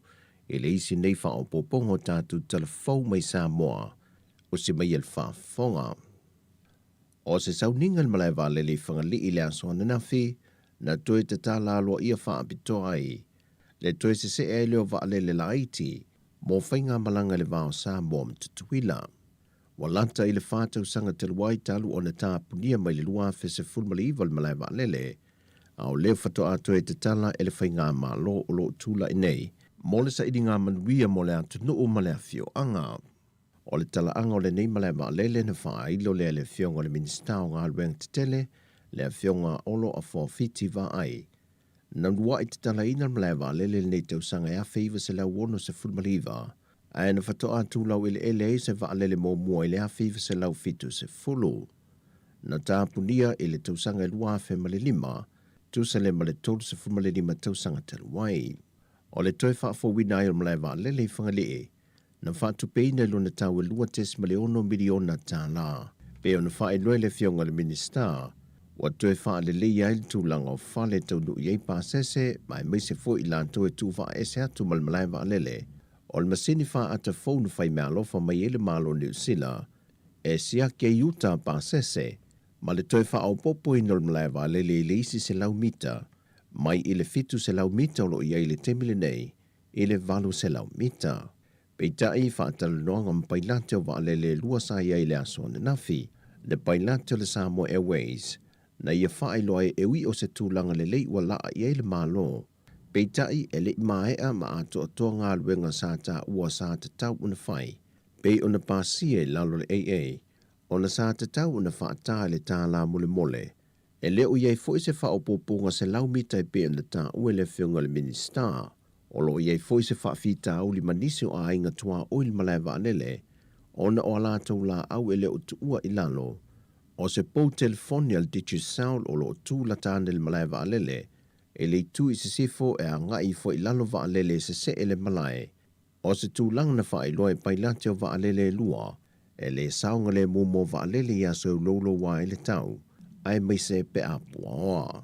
e le isi nei wha o popongo tātu talafau mai Samoa, o se mai el whaafonga. O se sauninga le malai wale le whangali i le asoana nawhi, na toi te tāla aloa ia whaapitoa ai, le toi se e leo wale le laiti, mō whainga malanga le wao Samoa mtutuila. Walanta i le whātau sanga te luai talu o na tāpunia mai le lua whese fulmali iwa le malai wale au leo whato atoe te tala e le whainga malo o lo tūla i nei, mō le sa idi ngā manuia mō le atu nuu ma le awhio anga. O le tala anga o le nei malai wale na wha ilo le whionga le minista o ngā lueng te tele, le whionga olo a whawhiti wa ai. Na lua i te tala ina malai wale le nei tau sanga e a whiwa se lau wono se fulmali iwa, ai na whato atu lau ele se wale le mō mua i le a whiwa se lau fitu se fulu. Na tāpunia i le tau sanga i lua whe male lima, tusa le male tolu se fumale lima tausanga taluai. O le toi whaafo wina i o malai wa lele i whangalee, na whaatu peina lo na tau e lua tes male ono miliona tā la. Pe o na whae loe le whionga le minista, wa toi wha le le ia il tūlanga o whale tau nu iei pāsese, mai meise fo i lanto e tū wha ese atu malai wa lele. O le masini wha ata fōnu whai mea lofa mai ele malo New Zealand, e sia ke Utah pāsese, ma le toi wha au popo i nol malai wa le isi se lau mita, mai i le fitu se lau mita o lo ia i le temile nei, i le valu se lau mita. Pei tai wha atala noanga mpailate o wa le lua sa ia i le asone nafi, le pailate o le Samoa Airways, na ia wha loa e ui o se tūlanga le lei wa laa i le malo. Pei tai e le maea ma ato atoa ngā luenga sa ta ua sa ta tau una whai, pei ona pāsia i lalo le AA, ona sa te tau na whaata le tā la mole mole. E leo iei fo se wha opopunga se lau mita i pe na tā ue le whiunga le minista. O lo iei fo se wha whita au li manisi o a inga tua o il malai wa anele, ona o la tau la au e leo tu ua ilalo. O se pou telefonia le ditu sound o lo tu la tāne le malai wa anele, e le tu i se sifo e a ngai fo ilalo wa anele se ele malai. O se tu lang na wha iloa pailate o wa anele lua, e le saunga le mumo wa lele ia so lolo wa i le tau, ai mai se pe apua oa.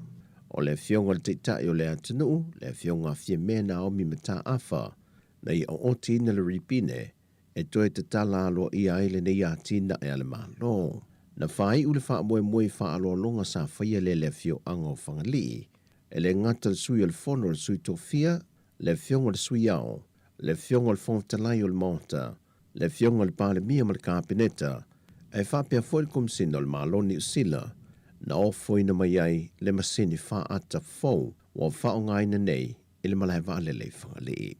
O le whionga le teitai o le atanu, le whionga fie mea na o mi mata afa, na i o oti na le ripine, e toi te tala alo i aile nei atina e ale malo. Na whai ule wha moe moe wha alo longa sa whaia le whio anga o whangali, e le ngata le sui o le fono le sui tofia, le whionga le sui ao, le whionga le fontalai o le mota, le whionga le pāle mia ma le kāpeneta, e whapea foi le kumsina o le maloni usila, na o foi na mai ai le masini wha ata fau, wa wha o ngaina nei, i le malai vale le whangali.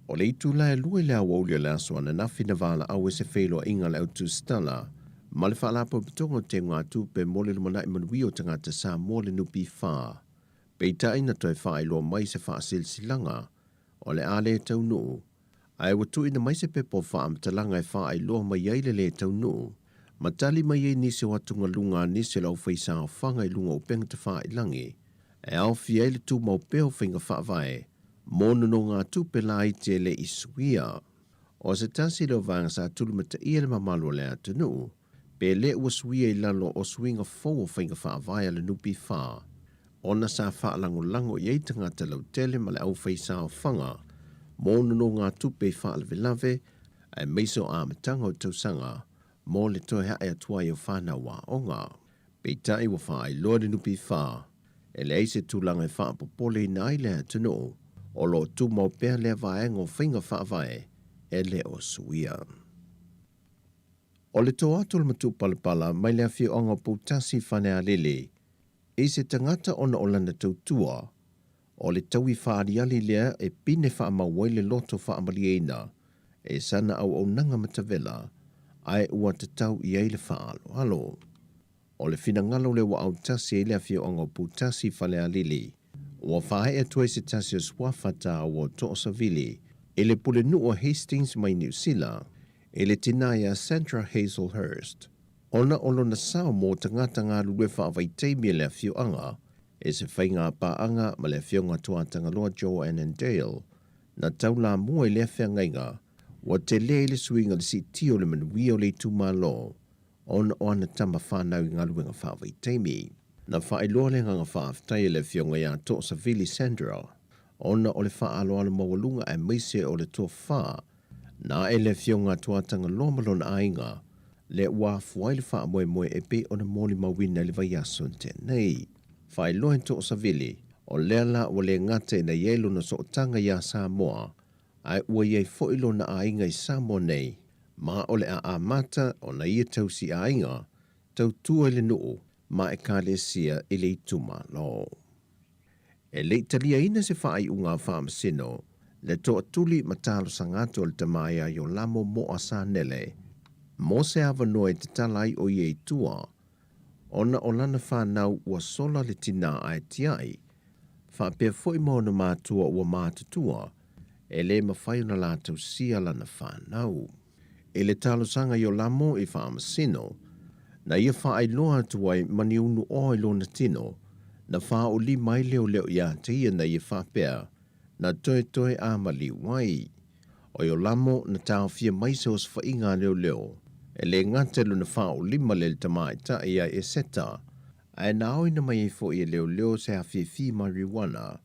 O le itu lai lue lea waulia le aswana na fina vala au e se wheloa inga le autu stala, ma le whaalapo pitongo te ngā tupe mole le mana i manui o tangata sa mole nupi wha. Peitai na toi wha iloa mai se wha silsilanga, o le ale tau nuu, ai watu ina mai se pepo wha amtalanga e wha ai loa mai eile le tau nuu, matali mai e nisi watunga lunga nisi lau whaisa o whanga i lunga o penga te wha i langi, e au fi eile tu mau peo whinga wha vai, mōna no ngā tupe la i te le isuia. O se tasi leo vanga sa tulumata ia le mamalo le atunu, pe le ua suia i lalo o swinga fau o whinga wha vai le nupi wha. Ona sa wha lango i eitanga te lau tele ma le au whaisa o whanga, mōna no ngā tupe wha lave, ai meiso a matanga o tausanga, mō le toi hae atua i o whana wā onga. Pei tai wa wha i loa le nupi wha, e le eise tūlanga i wha popole i nai le atunu, o lo tu mau pēr le vaenga o whinga whaavai, e le o suia. O le tō atul matu palapala, mai le awhi onga pūtasi whanea lele, e se tangata ona o lana tautua, o le taui whaariali lea e pine whaamawai le loto whaamaliena, e sana au au nanga matavela, ai ua te tau i eile whaalo halo. O le finangalo le wa au tasi e le awhi onga pūtasi whanea lele, ua whae atua se tasi o swafata o To'osavili, e le pule nu o Hastings mai New Zealand, e le tinaya Sandra Hazelhurst. Ona olo na sao mō tangata ngā lue whaavai teimi le whioanga, e se whainga paanga ma le whionga tuatanga loa Joanne and Dale, na taula mua i le whiangainga, wa te le le suinga le si tio le manuia o le tūmalo, ona o ana tama whanau i ngā luenga whaavai teimi. na whaeloa le nganga whaaftai le fionga ia to sa Vili Sandra. Ona o le whaaloa le mawalunga e meise o le tua wha, na e le fionga tuatanga lomalona ainga, le ua fuai le wha moe moe e pe o na moli mawina le vai asun tenei. Whaeloa to sa Vili, o leala o le ngate na yelo na sootanga ia Samoa, ai ua iei foilo na ainga I Samoa nei, ma o le a amata o na ia tausi ainga, tau tua le nuu, ma e kale sia I le ituma lo. E le italia ina se whaai unga whaamasino, le toa tuli matalo sangato o le tamaya yo lamo mo asa nele, mo se avanoe te talai o iei tua, ona o lana whanau ua sola le tina ai tiai, whapea foi mauna mātua ua mātutua, e le mawhai na lātou sia lana whanau. E le talo sanga yo lamo I whaamasino, na ia whaai loa tuai mani unu o I lona tino, na wha o li mai leo leo ia te ia na ia whapea, na toe toe a mali wai. O yo lamo na tau fia mai se os whainga leo leo, e le ngatelu na wha o lima le tamai ta ia e seta, ai na oi na mai fo ia leo leo se hawhi fi marijuana,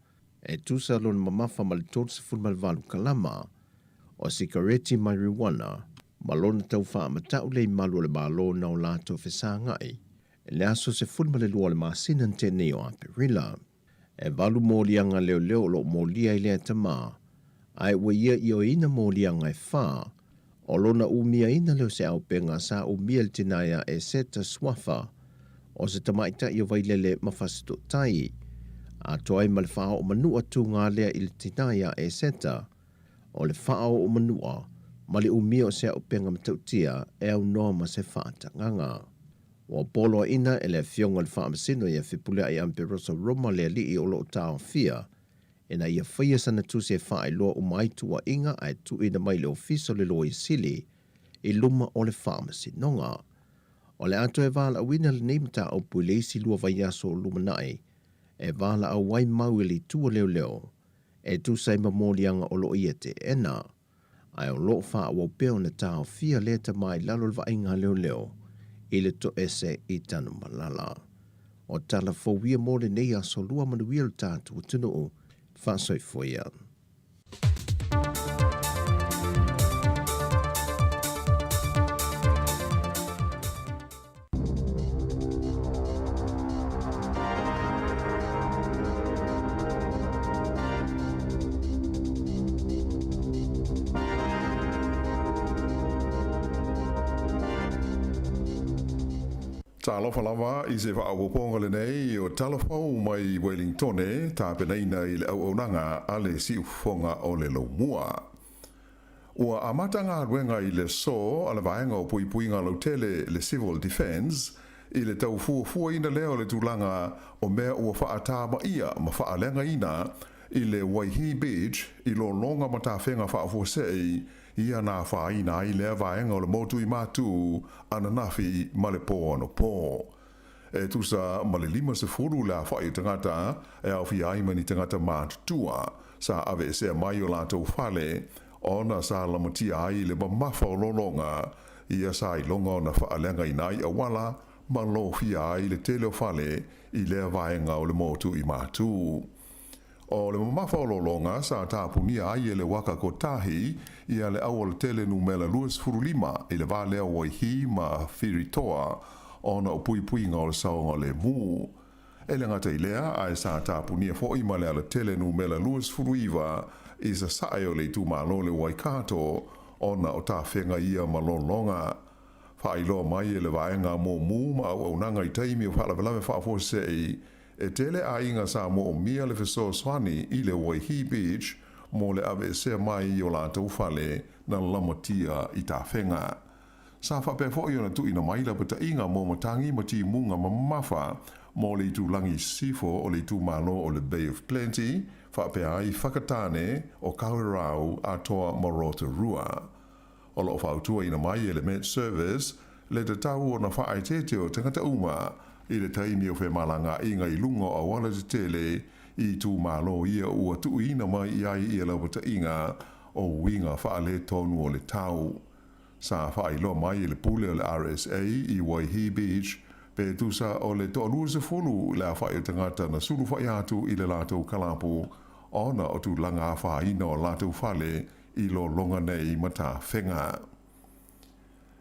e tusa lona mamafa mali totsa fulmalvalu kalama, o sikareti marijuana, malona tau wha matau le malu le malo na o lato whesa ngai, e le aso se fulmale lua le maasinan tene o aperila. E valu mōlianga leo leo lo mōlia I lea tama, ai ua ia I o ina mōlianga e wha, o lona umia ina leo se au penga sa umia le tinaya e seta swafa, o se tamaita I o vailele mawhasito tai, a toai ma le whao o manua tu ngā lea I le tinaya e seta, o le whao o manua, ma le umia o se au penga matautia e au noa ma se whaatanganga. O polo ina e le fionga le whaamasino ia whipulea I amperosa Roma le li o lo tau fia, e na ia whaia sana tu se whae loa o mai tua inga ai tu ina mai le ofiso le loa I sili, I luma o le whaamasinonga. O le ato e wala a wina le neimata au puleisi lua vaiaso o luma nai, e wala a wai mau li tua leo leo, e tu sai mamolianga o lo ia te ena, ai o lo wha o peo na tau fia leta mai lalo le vainga leo leo, I le to ese I tanu malala. O tala fōwia mō le nei a solua manuia le tātu o tunu o whasoi fōia. Talofa lava I se whaawaponga le nei o talafau mai Wellington tā penaina I le auaunanga a le siufonga o le laumua. Ua amata ngā ruenga I le so a le vaenga o puipuinga lautele le civil defense I le tau fuafua ina leo le tūlanga o mea ua whaatama ia ma whaalenga ina I le Waihi Beach I lo longa ma tā whenga whaafuasei ia nā whaina I lea vaenga o le motu I mātu ana nafi ma le pō ano pō. E tusa ma le 5 la whai tangata e au fi aimani tangata mātutua sa ave e sea mai o lātou whale ona sa lamatia ai le mamafa o lolonga ia sa I longa o na whaalenga I nai a wala ma lo fi ai le tele o whale I lea vaenga o le motu I mātu. O le mamafa o lolonga sa tāpunia ai e le waka ko tahi ia le au le tele numela 245 I le vale o Waihi ma Whiritoa ona o pui ngā o le saonga le mū. E le ngata I lea ai sa tāpunia fo I ma le tele numela 245 I sa sae o le tūmalo le Waikato ona o tā whenga ia ma lolonga. Whaailoa mai e le vaenga mō mū ma au nanga I taimi o whalawalawe whaafosei e tele a inga sa mo o mia le feso swani I le Waihi Beach mo le ave sea mai I o lātou whale na lamatia I tā whenga. Sa whape fo I ona tu ina maila pata inga mo matangi mati munga mamafa mo le tu langi sifo o le tu malo o le Bay of Plenty whape ai whakatane o Kawerau a toa Marotorua. O lo whautua ina mai e le Met Service le te tau o na whaaitete o tangata uma I le taimi o whemalanga inga I lunga o wala te tele I tū malo ia ua tu ina mai I ai I laupata inga o winga whaale tonu o le tau. Sa whailo mai I le pule o le RSA I Waihi Beach Pe tusa o le to alua se fulu le a whai o tangata na suru whai atu i le lātou kalapu ona o tu langa a whaina o lātou whale i lo longa nei mata whenga.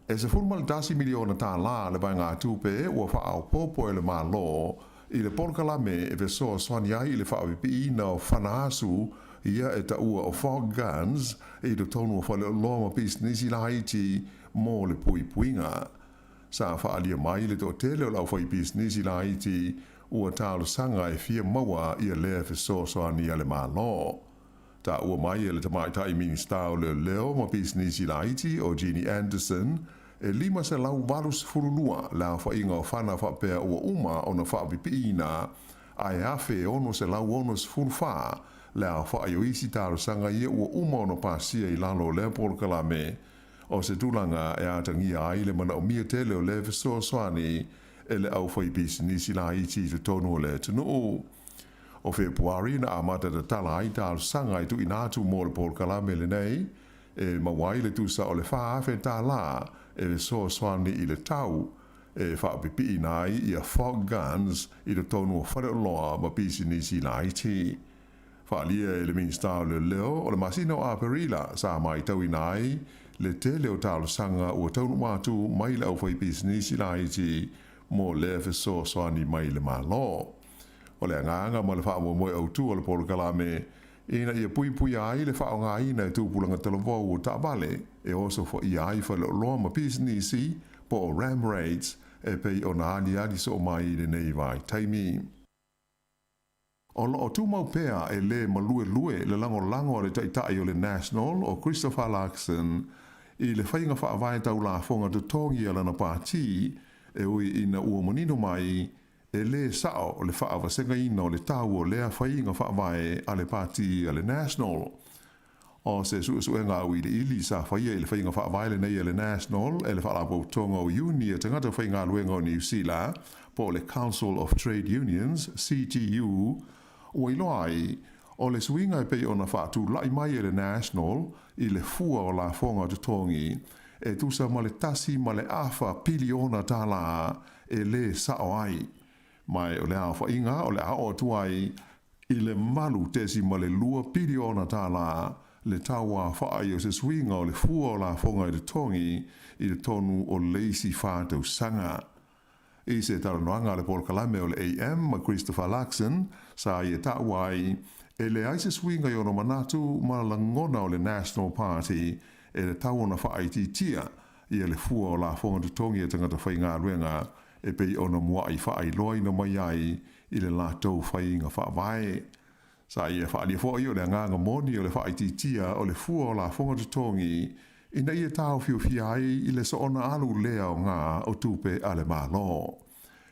E se fulu dasi miliona tā la le vai ngā tūpe ua whaau popo e le mā lo i le polkalame e ve soa swani ai i le whaawipi i na o whanaasu ia e ta ua o fog guns i do tonu o whale o loma business i la Haiti mō le pui puinga. Sa whaalia mai le to tele o lau whai business i la Haiti ua tālo sanga e fia maua i a lea fe soa swani a le mā lo. Ta ua mai e le tamaitai minista o le leo ma business i la Haiti o Jeannie Anderson e lima se lau valus furulua la whainga o whana whapea ua uma o na whaapipiina ai awhi ono se lau ono se furufaa la whaai o isi tāro sanga ia ua uma o na pasia i lalo lea polkalame o se tūlanga e atangia ai le mana o mia tele o lea fesoa swani e le au whai business i la iti te tonu o le tunu. O Februari na amata da tala ai tāro sanga i tu inatu mo le polkalame le nei e mawai le tusa o le wha awhi tā la e le soa swani i le tau e whaapipi nai i a fog guns i le tonu o whare o loa ma business i la iti. Whaalia e le minista o le leo o le masina o Aperila sa mai tau nai le tele o talo sanga ua taunu matu mai le au whai business i la iti mo le fe soa swani mai le malo. O le anganga ma le whaamua moe au tu o le polokalame ina ia pui pui ai le whao ngā ina e tūpulanga talavou o Tābale e oso fo i ai whale o loa ma business i po o ram rates e pei o na ali so mai le nei vai taimi. O lo o tūmau pea e le malue lue le lango le taitai o le National o Christopher Larkson i le whainga whaavai tau la fonga te tongi ala na pāti e ui ina ua monino mai e le sao o le whaava senga ina o le tau o lea whainga whaavai a le pāti a le National. O se suenga au i le ili sa whaia i le whainga whaavai le nei a le National e le whaalapo tonga o uni e tangata whainga luenga o New Zealand po le Council of Trade Unions, CTU, o iloai o le suinga e pei ona whaatu lai mai e le National i le fua o la fonga te tongi e tusa ma le tasi ma le awha piliona tala e le sao ai. Mai o le awha inga o le ao tuai i le malu tesi ma le lua piliona tala le taua whaai o se suinga o le fua o la fonga i le tongi i le tonu o leisi whātau sanga. I se taranoanga le polkalame o le AM ma Christopher Larkson sa i e tauai e le aise swinga i ono manatu ma la ngona o le National Party e le tau ona whaaitia i e le fua o la fonga te tongi e tangata whainga ruenga e pei ona mua i whaai loi na mai ai i le lātou whainga whaavai. Sa i e whaali fo i o le nganga moni o le whaaitia o le fua o la fonga te tongi ina ia tau fiu fiai i le soona alu lea o ngā o tupe ale malo.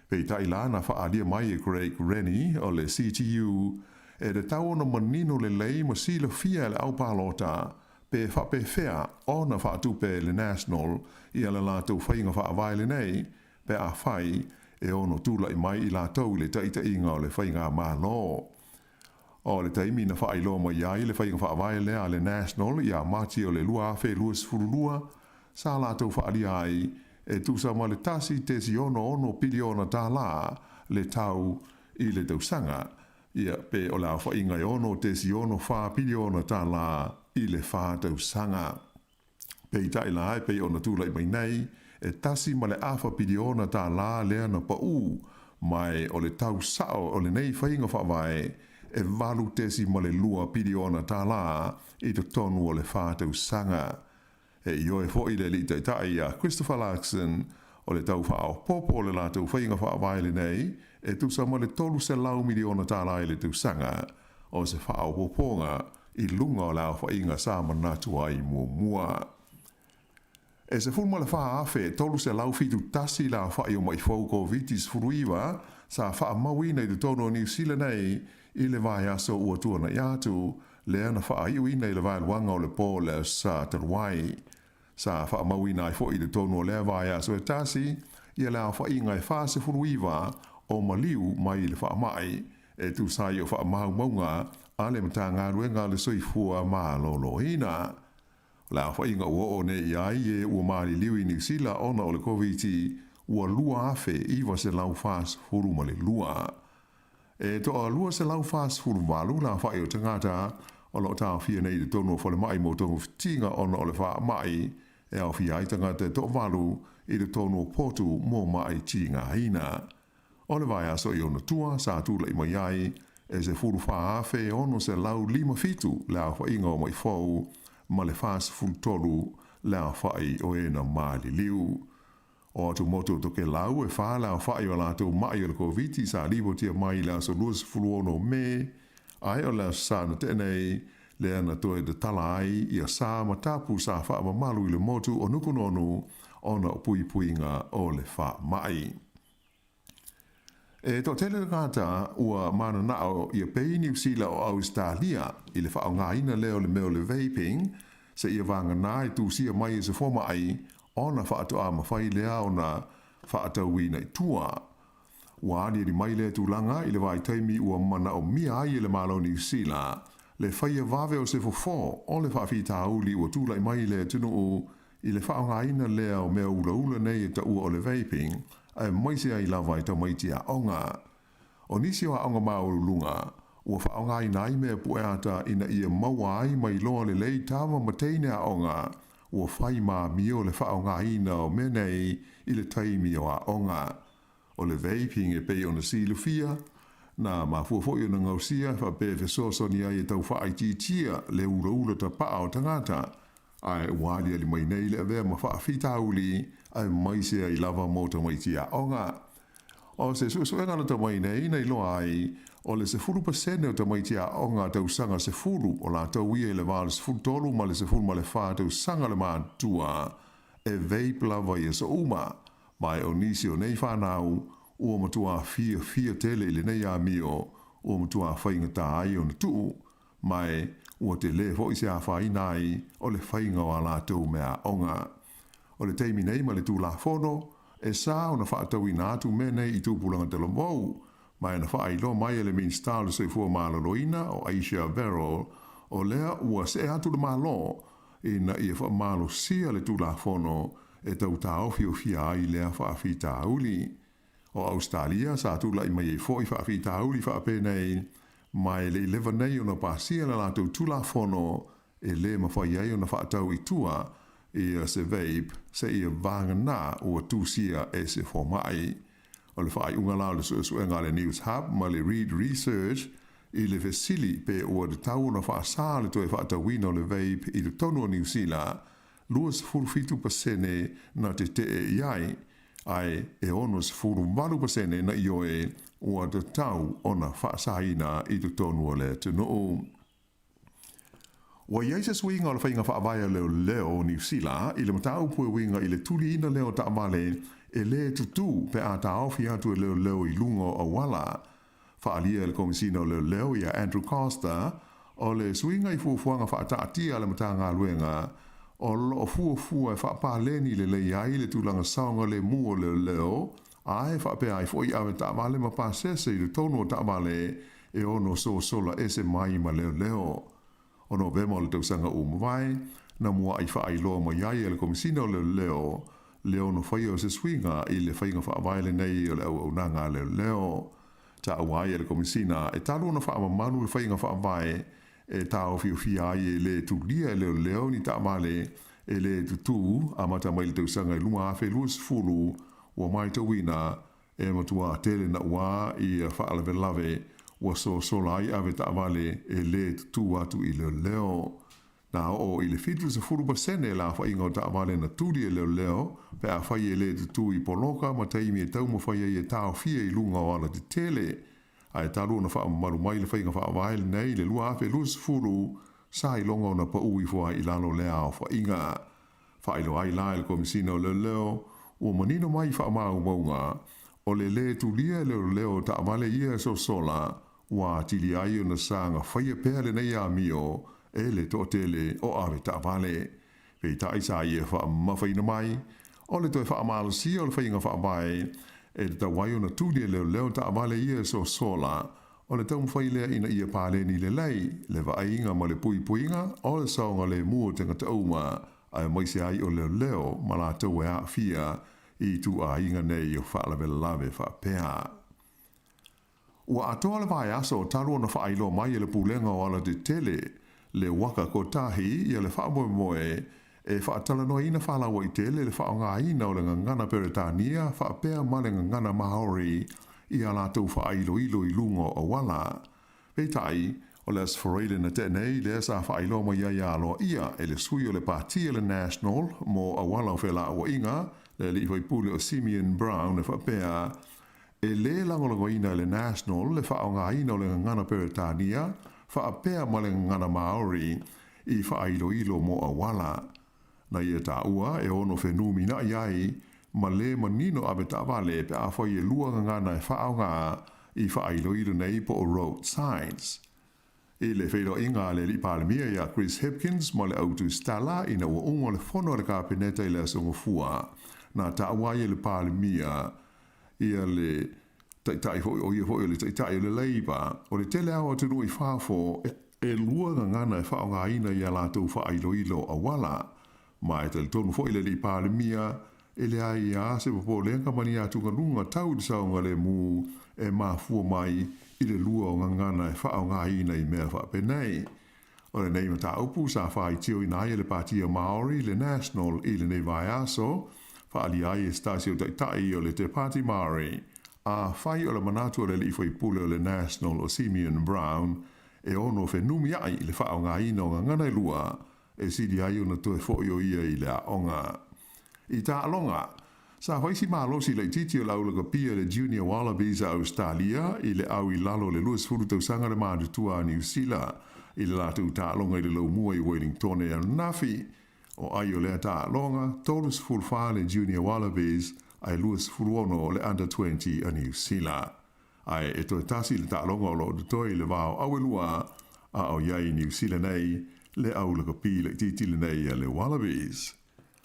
Pei tailana whaalia mai e Craig Rennie o le CTU e le tau ona manino le lei ma sila fia le au palota pe whape fea ona whaatupe le National i ala lātou whainga whaavai le nei pe a whai e ono tūla i mai i lātou le taita inga o le whainga malo. O le taimi na whailo mo iai le whainga whaavai lea le National i a mati o le lua awhe luas furulua sa lātou whaalia ai e tūsa ma le tasi te si ono piliona tā la le tau i le tausanga ia pe o la whainga i ono te si ono wha piliona tā la i le wha tausanga. Pe i tai la ai pe ona tūla i mai nei e tasi ma le awha piliona tā la lea na pa u mai o le tau sao o le nei whainga whaavai e valu tesi ma le lua piliona tā la i te tonu o le whātau sanga. E io e fo i le li tai a Christopher Larkson o le tau whaao popo o le lātou whainga whaavai le nei e tusa ma le tolu se lau miliona tā la i le tau sanga o se whaao poponga i lunga o lau whainga sa manatu ai mua. E se fulma le wha awhe tolu se lau fitu tasi la whai o mai fauko vitis furuiwa sa wha mawina i te tono o New Zealand nei i le vai aso ua tuana i atu le ana wha iu ina i le vai luanga o le pō le sa taruai. Sa wha mawina i fo i te tono o le vai aso e tasi i le a wha inga i wha se furuiwa o maliu mai i le wha mai e tu sai o wha mahu maunga a le mata ngā ruenga le soifua maa lolo hina. La wha inga ua o ne i ai e ua maari liu i New Zealand ona o le COVID ua lua afe iwa se lau fas furu ma le lua. E to a lua se lau fas furu walu la whai o tangata o lo tau fia nei de tono fo le mai mo tongu fitinga ono o le wha mai e au fia ai tangata to walu i de tono potu mo mai tinga hina. O le vai aso i ona tua sa tu le mai ai e se furu wha afe ono se lau lima fitu le au wha inga o mai fau ma le fas furu tolu le au whai o ena maali liu. O tu moto to ke lau e wha le au whai o la tu mai o le koviti sa libo tia mai le aso luas furu ono me ai o le sa na tenei le ana toe de tala ai ia sa ma tapu sa wha ma malu i le motu o nukunonu ona pui puinga o le wha mai. E to tele kata ua mana nao ia pei New Zealand o Australia i le wha ngā ina leo le meo le vaping se ia vanga nā i tu sia mai e se foma ai ona wha atu a mawhai lea ona wha atau i nei tua. Ua ani ri mai lea tūlanga i le vai taimi ua mana o mia ai e le malo New Zealand le whaia vave o se fofo o le wha whita uli ua tūlai mai lea tunu o i le wha ngā ina lea o mea ula ula nei e ta ua o le vaping ai maise ai lava i ta maiti a onga. O nisi o a onga maurulunga, ua whaonga i nai mea pueata ina ia maua ai mai loa le lei tama mateine a onga, ua whai maa mio le whaonga ina o menei i le taimi o a onga. O le vaping e pei o na silu fia, na ma fuafoi o na ngausia wha pewe sosoni ai e tau whaai titia le ura ura ta paa o tangata, ai wadi ali mai nei le avea ma wha whita uli, ai maise ai lava mota mai tia onga. O se suenga na ta mai nei loa ai, o le se 40% o ta mai tia onga tau sanga se furu, o la tau ia le vale se furu tolu ma le se furu ma le wha tau sanga le maa tua, e vape lava ia sa uma, mai o nisi o nei whanau, ua matua fia tele i le nei a mio, ua matua whainga ta ai o na tuu, mai ua te le fo i se a whainai, o le whainga o a la tau mea onga. O le teimi nei ma le tū la fono, e sa o na whaatau i nātu mene i tūpulanga te lamou, mai na whailo mai ele min style se fua mālaloina o Aisha Verrell, o lea ua se atu le mālo, i na ia wha mālo sia le tū la fono, e tau tāo fio fia ai lea whaafita uli. O Australia sa tū la i mai e fo i whaafita uli whaapenei, mai le lewa nei o na pāsia la lātou tū la fono, e le ma whaiai o na whaatau i tua, ia se vape, se ia vanga nā ua tūsia e se formai. O le whaai unga lao le suenga le News Hub, ma le Read Research, i le vesili pe ua de tau na whaasā le toi whaatawina o le vape i le tonu o New Zealand, luas 45% na te e iai, ai e onus 45% na ioe ua de tau o na whaasaina i le tonu o le tunu. Wa iai se swinga o le whainga whaavaya leo New Zealand, i le matau pue winga i le tuli ina leo ta amale, e le tutu pe a ta ofi atu e leo i lungo o wala. Whaalia le komisina o leo i a Andrew Costa, o le swinga i fuafuanga whaataatia le mata ngā luenga, o lo fuafua e whaapaleni le ai le tūlanga saonga le mua leo, ae whaapea ai foi awe ta amale ma pasese i le tono ta amale, e ono sola ese mai ma leo. O no vema o le tausanga o mwai, na mua ai wha ailoa ma iai e le komisina o leo no whaia o se swinga i le whainga wha availe nei o le au nanga leo. Ta awai e le komisina, e talo na wha amamanu le whainga wha avai, e tau fia ai e le tulia e leo ni ta amale, e le tutu, amata mai le tausanga i lunga afe luas fulu, ua mai tawina, e matua tele na ua i wha alave lave, ua sola ai ave ta avale e le tu atu i leo. Na o i le fitu se 40% la wha inga o ta avale na turi e leo, pe a whai e le tu i poloka, ma taimi e tau mo whai e tau fia i lunga o ala te tele. A e talu na wha maru mai le whainga wha availe nei le lua afe lus furu, sa i longa o na pa ui fua i lalo lea o wha inga. Wha ilo ai la e le komisina o leo, ua manino mai wha mau maunga, o le tu lia leo ta avale ia sola, wa tili ai o na sanga whaia pēle nei a mio e le tōtele o awe ta vale. Pei tai sa ia wha mawhaina mai, o le toi wha amalosi o le whainga wha vai, e le tawai o na tūlia leo ta vale ia sola, o le tau mwhailea ina ia pāle ni le lei, le wa ainga ma le puinga, o le saonga le mua tenga tauma, ai maise ai o leo ma la tau e a fia, I tu a inga nei o whaalawe lawe whaapea. Ua atoa le vai aso o talo na whaailo mai le pulenga o ala te tele le waka ko tahi ia le whaamoe moe e whaatala noa ina whaalawa I tele le whaonga ina o le ngana Peretania whaapea ma le ngana Maori I ala tau whaailo ilo I lungo o wala. Peitai o le asfareile na tenei le asa whaailo mai ia aloa ia e le sui o le partia le National mo a wala o whela o inga le li pule o Simeon Brown e whaapea e le langolongo ina le National le whaonga ina o le ngana Peretania whaapea ma le ngana Maori I whaailo ilo mo a wala. Na ia ta ua e ono whenumi na iai ma le manino abe ta wale pe a whai e lua ngana e whaonga I whaailo ilo nei po o road signs. E le whailo inga le li palemia ia Chris Hopkins ma le autu stala ina ua ungo le whono le kapeneta I le asongo fua. Na ta ua ia le palemia ia le taitai o ia hoi le taitai o le leiba o le tele awa tunu I whafo e lua ngana e whaonga ina ia lātou whaailo ilo a wala. Ma e tele tonu hoi le li palemia e le ai a se popo le nga mani atu ngalunga tau di saunga le mu e mafua mai I le lua o ngana e whaonga ina I mea whapenei. O le nei mata upu sa whai tio ina ai le partia Maori le National I le nei vai aso whaali ai e stasio taitai o le te Party Maori. A whai o le manatu o le li fwai pule o le National o Simeon Brown e ono whenumi ai le whaonga ina o ngana I lua e sidi ai o na toe fwoi o ia I le aonga. I ta alonga, sa waisi malosi le titi o laulaga pia le Junior Wallabies a Australia I le au I lalo le luas furu tau sanga le madutua a New Zealand I le latu ta alonga I le lau mua I Wellington e nafi o ai o le ta alonga tolus fulfa le Junior Wallabies ai luas furu ono le under 20 a New Zealand. Ai e toi tasi le ta alonga o lo de toi le vau awelua a o iai New Zealand nei le au laga pi le titi le nei a le Wallabies.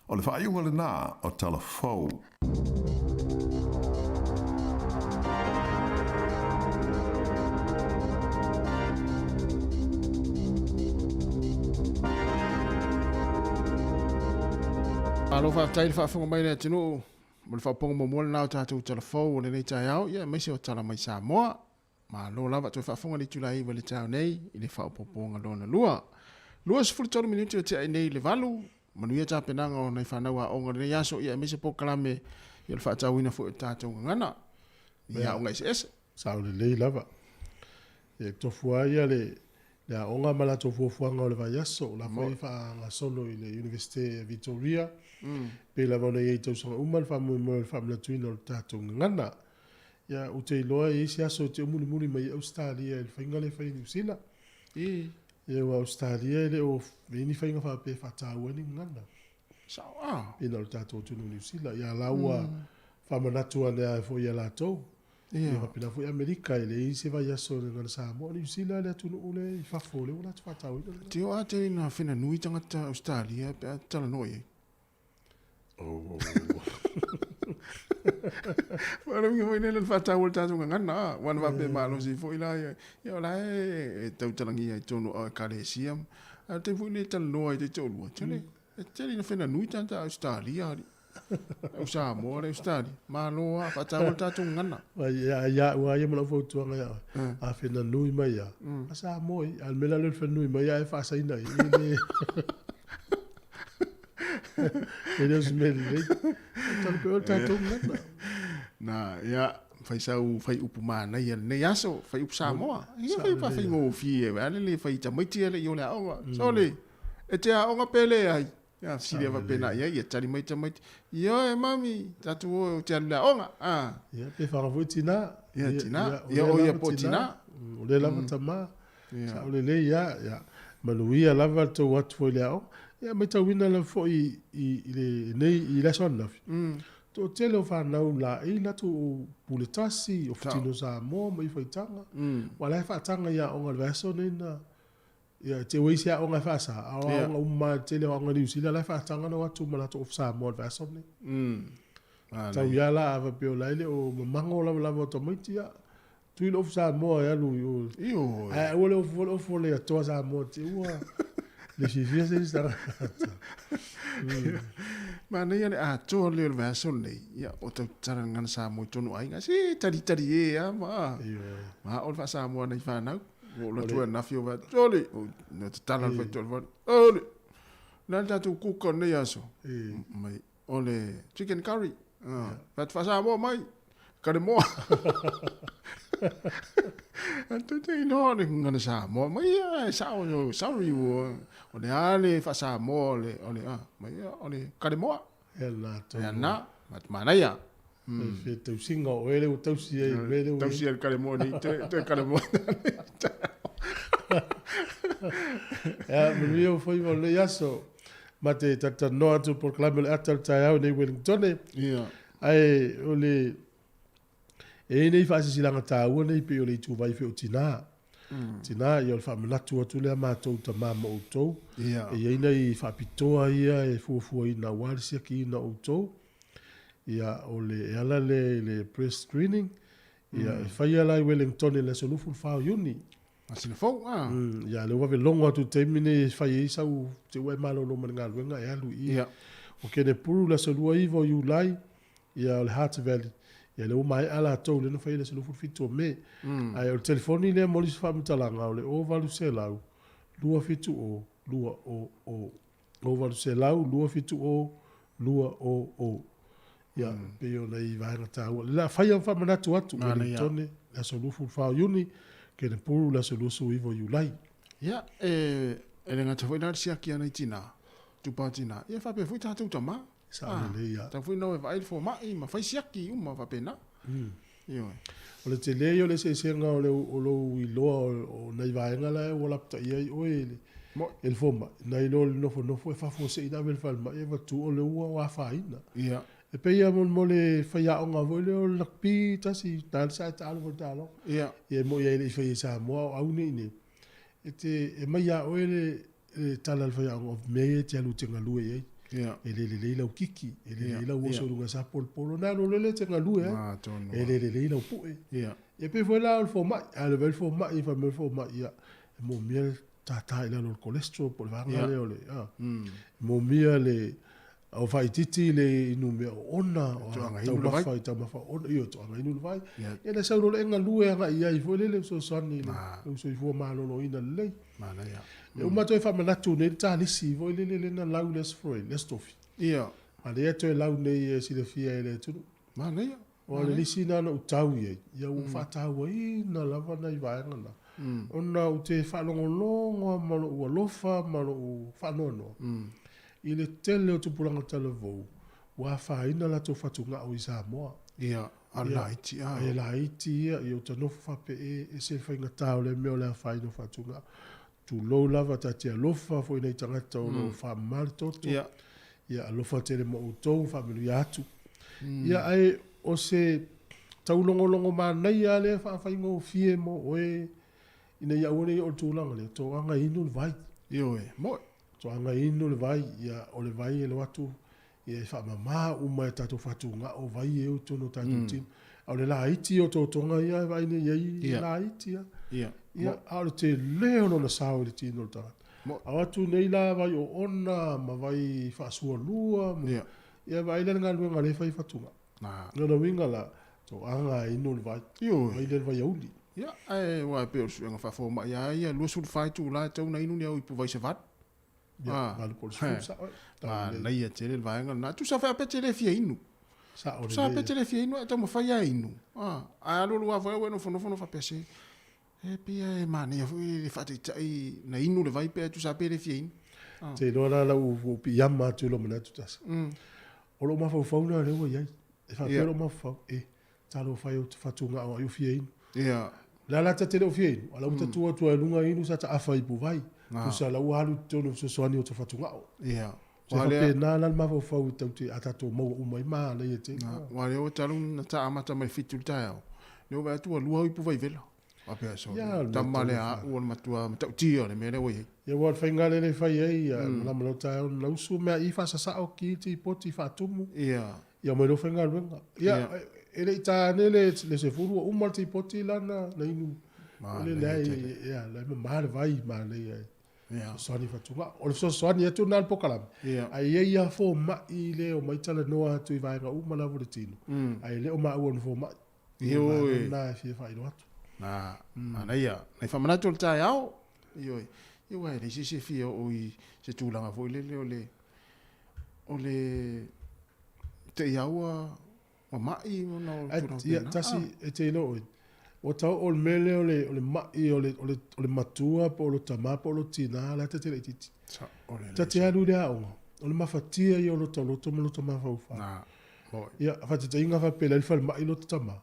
O le whaaiunga le nā o talafou. Alo whaatai le whaafunga mai le atinu mo le whaaponga mo mola nao tātou talafou o le nei tai au ia maise o tala mai Samoa ma lo lava toi whaafunga le tulai wa le tau nei I le whaapoponga lona lua. Lua sifuri tolu minuti o te ai nei le valu manuia ta penanga o nei whanau a onga le yaso ia mese po kalame ia le whaatau ina fo e tātou ngana ia o ngai se ese. Sao le lei lava. E tofua ia le a onga mala tofuafuanga o le vai yaso la foi fa nga solo I le University of Victoria. Pe la vona ia tau sanga umal fa mo le famla tuina o tātou ngana. Ia o te loa I isi aso te umuli muli mai Australia il whainga le whai New Zealand. Ia o Australia le o vini whainga wha pe whatau ani ngana. Sao Pena o tātou tunu New Zealand. Ia laua whamanatua nea e fo ia lātou. Ia whapena fo I Amerika I le isi vai aso le ngana Samoa New Zealand le atunu ule I whafo le o latu whatau ina. Te o a te ina whina nui tangata Australia pe a tala noi. Wala minga foi nele whatau o tātou ngana. Wana wape malo si fo ila ia ola e tau talangi ai tono o Kalesiam. A te fo ne tala noi te tolu. Tele te ina whina nui tangata Australia. O Samoa le Australia. Malo a whatau o tātou ngana. Ia ua ia mana fautuanga ia. A whina nui mai ia. A Samoa I al mela le whina nui mai ia e whasaina I ele os meus então eu tá tudo nada na ia fai sau fai upu mana ia nei aso fai upu Samoa ia fai pa fai ngo fie ale le fai ta mai tia le yo le awa sole e te a onga pele ai ia siria va pena ia tali mai ta mai ia e mami tatu o te le onga ia pe fa vo tina ia o ia potina o le lava tama sa o le ia maluia lava to what for le o ia mai tauina la fo I le nei I la sona to tele o whanau la I la tu puletasi o fitino Samoa mai whaitanga wala e whaatanga ia onga le vaso nina ia te weisi a onga whasa a onga umma tele o onga New Zealand la e whaatanga na watu malato o Samoa le vaso ni tau ia la ava peo laile o mamango lava o tomaiti ia tuilo o Samoa ia lu io ole o fole a toa Samoa te ua le xixia se está Mana ia le a to le va so le ia o te taranga sa mo tonu ai nga si tari e a ma ma o fa sa mo nei fa na o le tu na fio va toli no te tala va toli va ole na ta tu ku ko nei aso mai ole chicken curry va fa sa mo mai ka de mo anto te no le ngana sa mo mai sa o sorry o le ale fa sa mo le ole mai ole ka de mo ya na mana ya fe tau singa o ele o tau si e vele o tau si el kare mo ni te kare mo ya me vio foi o le yaso mate tata no atu por clame le atal tai nei Wellington ya ai o le e nei fa si langa ta o nei pe o le tu vai fe o tina ia le fa manatu atu le mato ta mama o to e ia nei fa pitoa ia e fu ina wal sia ki na o to ia o le ala le press screening ia e fa ia la Wellington le solufu fa uni asina fo ia le wa ve longo atu te mine fa ia sa u te wa malo no manga luenga e alu ia o ke ne puru la solua ivo you lai ia le Heart Valley ia le mai ala to le no fa ile solufu fito me ai o telefoni le mo fa mtalanga o le o valu se lau lua fitu o lua o valu se lau lua fitu o lua o ia pe o nei vai na tau la fa ia fa manatu atu le tone la solufu fa uni ke le puru la solusu ivo you lai ia ele ngata foi na sia ki ana tina tu pa tina ia fa pe foi ta tu tama sa le ia ta foi no vai fo ma ma fa sia ki uma fa pena io o le te le yo le se nga o lo i lo o nei vai ngala o la ta ia o ele el foma nei lo no fo fa fo se ina vel fal ma e va tu o le wa fa ina ia e pe ia mo le fa ia o nga vo le o la pi ta si tal sa ta lo ta lo ia e mo ia le fa sa mo au ni ni e te e mai ia o ele tala fa ia o me te alu te ngalu e le la kiki e le la wo so lunga sa pol na lo le te ngalu e le la pu e pe foi la o fo ma a le vel fo ma i fa me fo ma ia mo miel ta ila lo cholesterol por va le ole mo mia le o fai titi le inu me ona o ta ma fa ona io to anga inu vai e le sa lo le nga lue nga ia i foi le so sani le so i fo ma lo ina le mana ia e uma to fa ma tu ne ta ni si foi le na lau les froi les tofi ia ale to lau ne si le fia le tu mana ia o le lisi na no tau ye ia u fa ta wai na lava na i vai nga ona u te fa longo ma lo lofa ma lo fa no i le tele o tupulanga talevou wa fa ina la to fatunga o Samoa ia alaiti e laiti ia i o tano fa pe e se fa inga tau le meo le fa ina fatunga tu lo lava ta te alofa fo ina tangata o fa mal toto ia alofa te le mo to fa milu atu ia ai o se tau longo ma nei ale fa ingo fie mo oe ina ia ore o tulanga le to anga inu vai io mo so anga inu le vai ia o le vai e le watu ia fa mama uma tato fatunga o vai e o tono tato tin o le laiti o totonga ia vai ne ia laiti ia au te leo no na sao le tino ta a watu nei la vai o ona ma vai fa sua lua ia vai le nga le fai fatunga no winga la so anga inu le vai vai le vai uli ia ai wa pe o nga fa fo ma ia lu sul fai tu la tau na inu ne o pu vai se vat na ia tele vai nga na tu sa fa pe tele fia inu sa pe tele fia inu ta mo fa ia inu a lo lo va no fono fa pese e pia e mani e fa ti na inu le vai pe tu sa pe le fia inu te lo la u pijama tu lo mena tu tas o lo ma fa na le wo ia e fa pe lo ma fa e ta lo fa eu fa tu nga o eu fia inu ia la ta tele o fia inu ala uta tu e lunga inu sa ta afa i pu vai tu sa la walu tonu so soani o te fatunga o ia wale na na ma fo tau te atato mo o mai ma le te wale o talu na ta amata mai fitu tao no va tu lua i pu vai vela a pe so ta male a o ma tu ta ti o le mele o ia wa fainga le fai ai la mo ta na usu me i fa sa o ki ti poti fa tumu ia mo lo fainga luenga ia ele ta ne le se furu o multi poti la na inu le ia la ma vai ma le soani fatunga o le soani atu na pokalam ai ia fo ma i le o mai tala noa tu i vai ga uma na vole tino ai le o ma o fo ma na fi fa i atu na ana ia na fa mana tol tai au i wa le si fi o i se tulanga fo le o le te iaua o mai no ia tasi e te lo o tau o mele o le mai o le matua po lo tama po lo tina la te te titi ta te alu le au o le mafatia i o lo tolo to lo tama fa fa ia fa te inga fa pele fa mai lo tama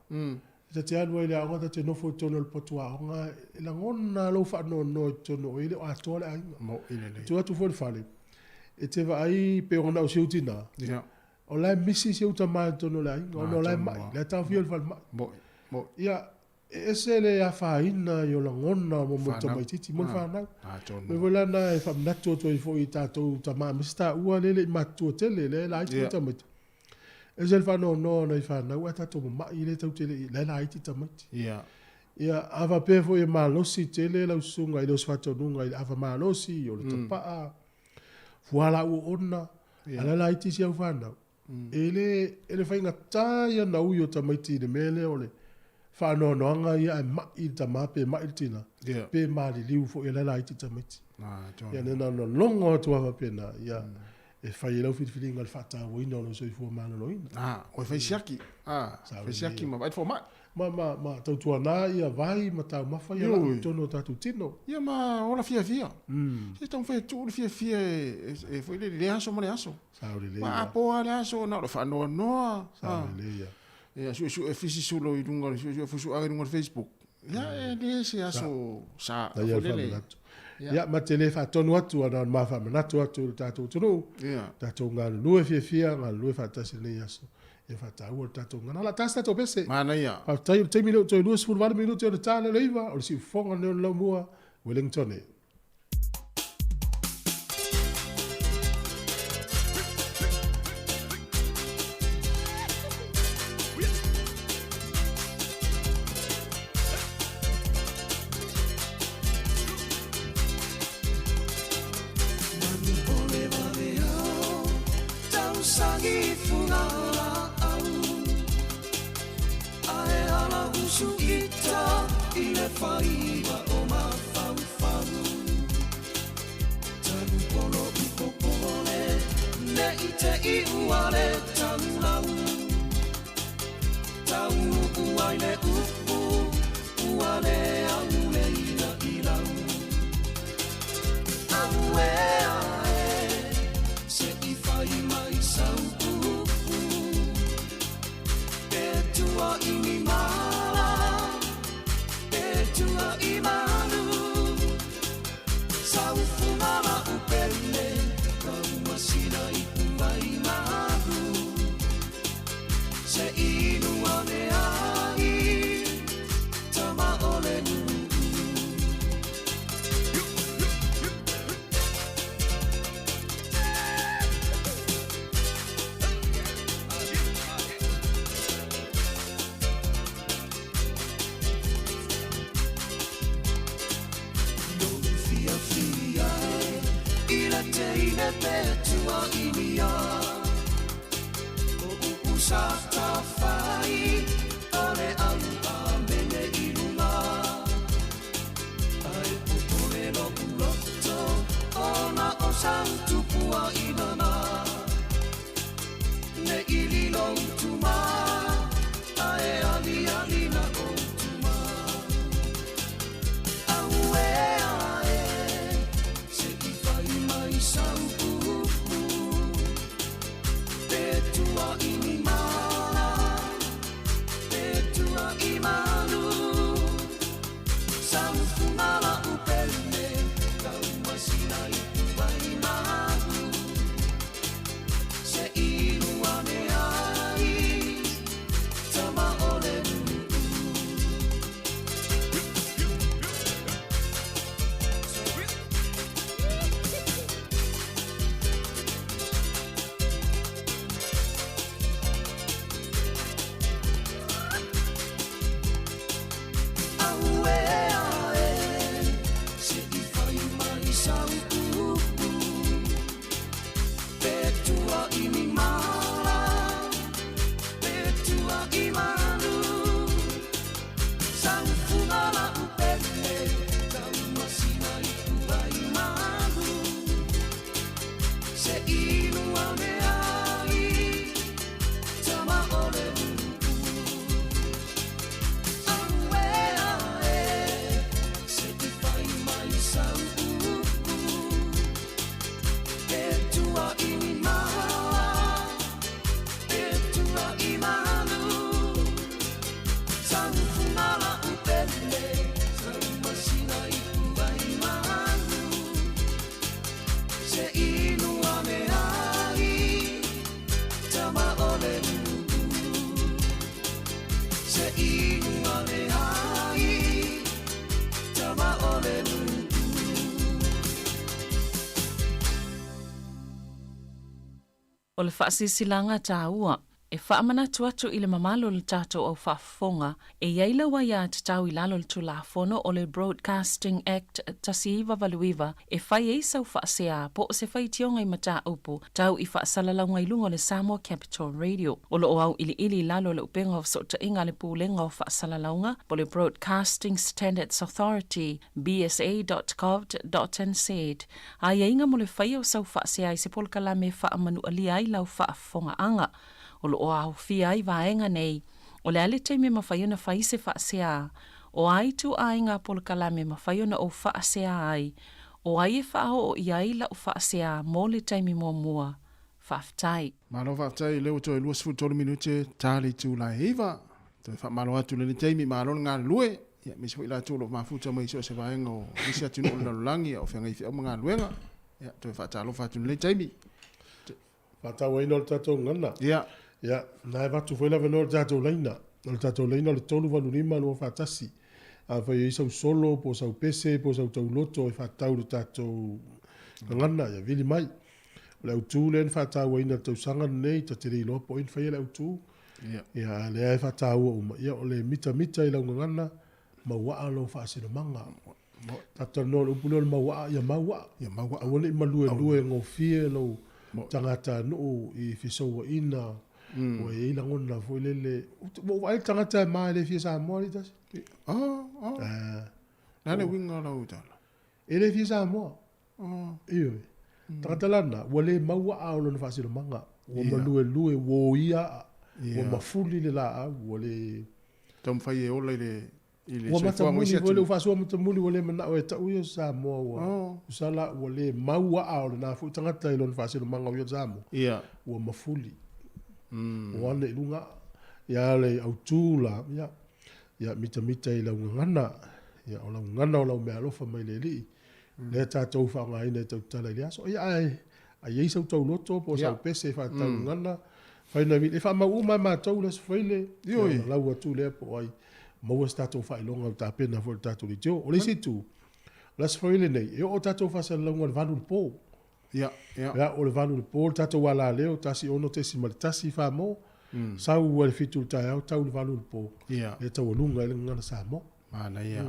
te alu le au ta te no fo tono le potua nga la ngona lo fa no tono ile o atole ai mo ile tu atu fo le fale e te va ai pe ona o siutina o la misi siutama tono la no la mai la ta fi o fa mo ia ese le a faina yo la ngona mo mo tama titi mo fa na me vola na e fa na to fo i ta to tama mista ua le ma to tele le la i tama ese fa no na i fa na ua ta to ma i le to tele le la i tama ia ava pe fo e malo si tele la usunga i lo sfa to nunga i ava malo si yo le tapa fuala u onna ala la i ti si au fa na ele fa inga ta ya na u yo tama ti de mele ole fa no anga ia ma i tama pe ma i tina pe ma li liu fo ia la i ti tama ti ia na no longo to ava pe na ia e fa ia lo fit feeling al fata o ino lo so i fo ma no ina o fa siaki fa siaki ma vai fo ma tau tua na ia vai ma tau ma fa ia tono tatu tino ia ma ola fia se tau fa tu fia e foi le aso ma le aso ma po ale aso na lo fa no ia su e fisi sulo i dunga su fusu aga dunga Facebook ia le se aso sa le ia ma tele fa tonu atu ana ma fa na tu atu tatu tunu tatu nga lu fia nga lu fa tasi le aso e fa tau tatu nga la tasta to pese mana ia fa tai te minuto to lu sul var minuto de tale leiva o si fonga ne lo mua Wellington Se inua me ai, tama ole nunu. Se inua me ai, tama ole nunu. O le whaasisilanga tā ua, e whaamana tuatu i le mamalo le tātou au whaafonga, e iaila wa ia te tau i lalo le tulafono o le Broadcasting Act tasiiwa valuiwa, e whai e sau whaasea po o se whai tionga i mata upu, tau i whaasalalau i lunga le Samoa Capital Radio. O lo au ili lalo le upenga o sota inga le pūlenga o whaasalaunga, po le Broadcasting Standards Authority, bsa.gov.nz. A inga mo le whai o sau whaasea i se polkala me whaamanu alia i lau whaafonga anga. O lo au fia ai vaenga nei, o le ale teime mawhaiona whaise whaasea, o ai tu ainga polkalame mawhaiona o whaasea ai, o ai e whao o iai la o whaasea mō le teime mua whaaftai. Malo whaaftai leo to e luas fu tolu minute tali tu la heiva, to e wha malo atu le teime malo ngā lue, ia misi fu ila tu lo mafuta mai so se vaenga o misi atu no la lulangi o whianga i whia mga luenga, ia to e whaatalo whaatu le teime. Whaatawa ino le tatou ngana. Ia. Ia, nai watu whaila wano le tatou leina. Le tatou leina le tolu wanu lima lua whaatasi. A whai e sau solo, po sau pese, po sau tau loto, e whaatau le tatou ngana, ia vili mai. Le au tū len whaatawa ina tau sanga nei, ta tere ilo po in whai le au tū. Ia, le ai whaatawa uma. Ia, o le mitamita i lau ngana, mawaa lo whaasina manga. Tata no le upuleo le mawaa, ia mawaa. Ia mawaa. Awane i malue ngofie lo tangata no i fisowa ina. O e ila ngona fo lele o ai tangata mai le fisa mo le tas na le winga la utala ele fisa mo iyo tangata lana wale maua au lo fasilo manga o malue wo ia o mafuli le la wale tom fai e ola ile o mata muli wale faso mata muli wale mana o ta uyo sa mo sala wale maua au na fu tangata lo fasilo manga o sa mo o mafuli Wane ilunga ya le au tula ya mitamita i lau ngana ya o lau ngana o lau mea alofa mai le li le tātou whaanga ina tau tala i aso ia ai ai sau tau loto po sau pese wha tau ngana whaina mi e wha mau umai maa tau les whaile lau atu lea po ai maua si tātou wha ilonga o tā pena fo tātou li teo o le si tu les whaile nei e o tātou wha sa launga le vanu le po Ya, o le vanu le pol tatou wala leo tasi ono te si mal tasi fa mo. Sau wale fitu tai au tau le vanu le pol. E tau lunga le ngana sa mo. Mana ia.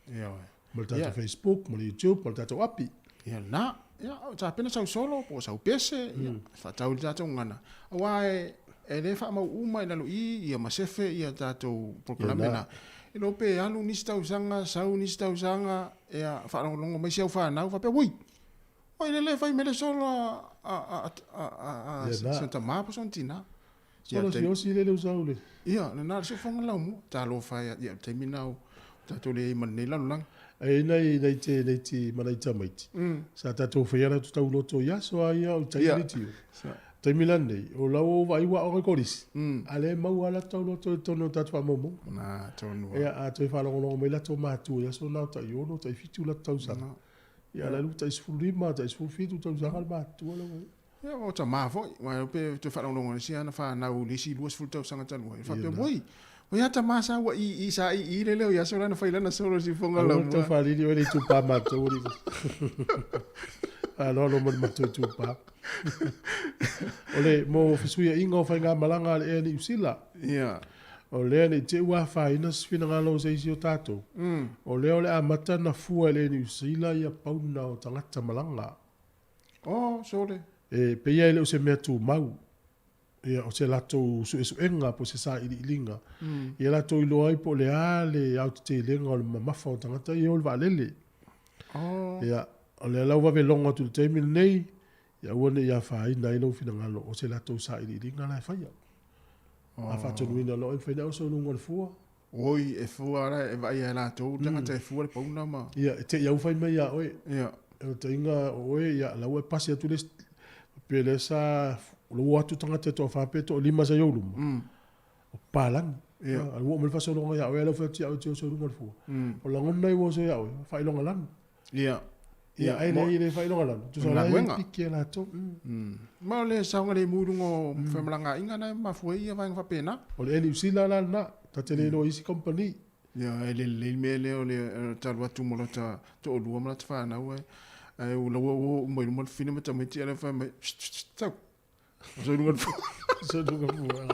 Ia. Mal tatou Facebook, mal YouTube, mal tatou api. Ia na. Ia, ta pena sau solo po sau pese. Ia, fa tau le tatou ngana. Awae e le fa mau uma ina lo ia masefe ia tatou proklamena. E lo pe alu nisi tau sanga, sau nisi tau sanga, ia fa longo mai siau fa nau fa pe wui. Oi le fai mele solo Santa Mapa son tina. Solo si osi le usau le. Ia, na se fonga la mo. Ta lo fai ia te minau. Ta to le manela lang. E nei te manaita maiti. Sa ta to fai ana tu tau loto ia so ia o tai liti. Te milane o lau vai wa o koris. Ale mau ala tau loto tono ta fa momo. Na tonu. Ia a to fa longo me la to matu ia so na ta yo no ta fitu la tau sa. Ia la luta is fulima, ta is fulfitu tau zangal batu ala. Ia o ta mafo, wa pe te fa longo si ana fa na u lisi luas fultau sanga tanu. Fa pe boy. O ia ta masa wa i sa i le leo ia so na fa ilana solo si fonga la. To fa li o le tu pa matu ri. Alo lo mo matu tu pa. Ole mo fisuia ingo fa nga malanga le ni usila. Ia. O lea ni te ua whaina sifina ngalo se isi o tātou. O lea o le amata na fua le ni usila ia pauna o tangata malanga. Oh, sole. E peia ele o se mea tu mau. Ia o se lato su esu enga po se sa ili ilinga. Ia lato ilo ai po le ale au te lenga o le mamafa o tangata ia o le valele. Ia o le lau wave longa tu le teimil nei. Ia uane ia whaina ilo fina ngalo o se lato sa ili ilinga lai whaia. A whatunuina lo e whaina o so nunga le fua. Oi, e fua ara, e vai e la tau, tangata e fua le pauna ma. Ia, te iau whai mai a oe. Ia. E te inga oe, ia, lau e pasi atu le pele sa, lo atu tangata to whapeto o lima sa ioluma. O pālang. Ia. A luo me whaso longa ia, oe lau whati au te o so nunga le fua. O langona i wo so ia oe, whai longa lang. Ia. Ia ai le fai longa lan. Tu sala piki la to. Ma le saunga le murungo femalanga inga na mafue ia vai pena. O le eli usila la na ta tele lo isi company. Ia le mele o le talu atu mo ta to lua mo ta fa na we. Ai o lo mo mo fina mo ta me ti ala fa me. Tau. So lu ngon. So lu ngon.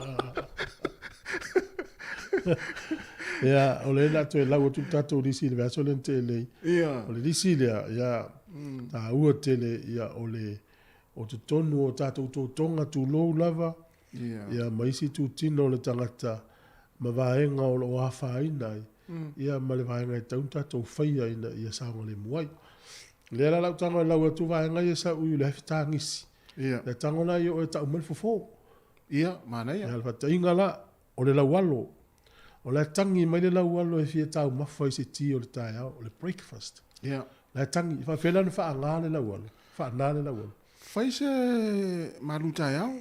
Ia o le na to la o tu tato disi le verso le tele. Ia o le disi le ia ta ua tele ia o le o te tonu o tato to tonga tu lo lava. Ia maisi tu tino le tangata ma vaenga o lo afa ina. Ia ma le vaenga e taun tato whaia ina ia saunga le muai. Le la lau tanga lau atu vaenga ia sa ui le hefitangisi. Le tangona ia o e tau malfofo. Ia, mana ia. Ia alfa tainga la o le lau alo. O le tangi mai le lau alo e fia tau mawhai se ti o le tai au, o le breakfast. Ia. Le tangi, fa whela na wha ngā le lau alo. Wha ngā le lau alo. Fai se malu tai au.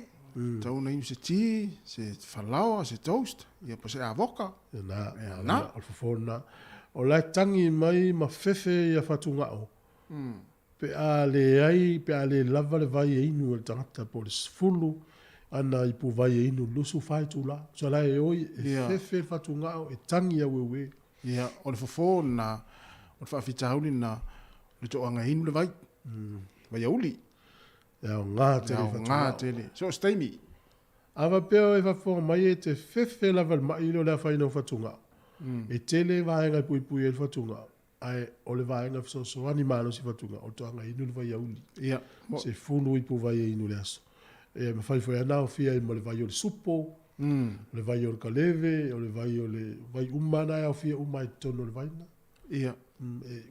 Tau na se ti, se whalao, se toast. Ia pa se avoka. Ia na, alfa na. O le tangi mai ma fefe ia whatunga o. Pe a le ai, pe a le lava le vai e inu le tangata po le sfulu. Ana i pu vai e inu lusu fai tu la. So la e oi, e fefe whatunga o, e tangi a wewe. Ia, o le fofo na, o le whaafitauli na, le to anga inu le vai. Vai auli. Ia o ngā tele whatunga o. Ngā tele. So, steimi. Awa peo e whafonga mai e te fefe lava le mailo le whaino whatunga. E tele vaenga pui pui e whatunga. Ai, o le vaenga so animalo si whatunga. O to anga inu le vai auli. Ia. Se fulu i pu vai e inu le aso. E ma fai foi ana o fia i mo le vai o le supo, le vai o le kaleve, o le vai o le vai umana e o fia umai tono le vaina. Ia.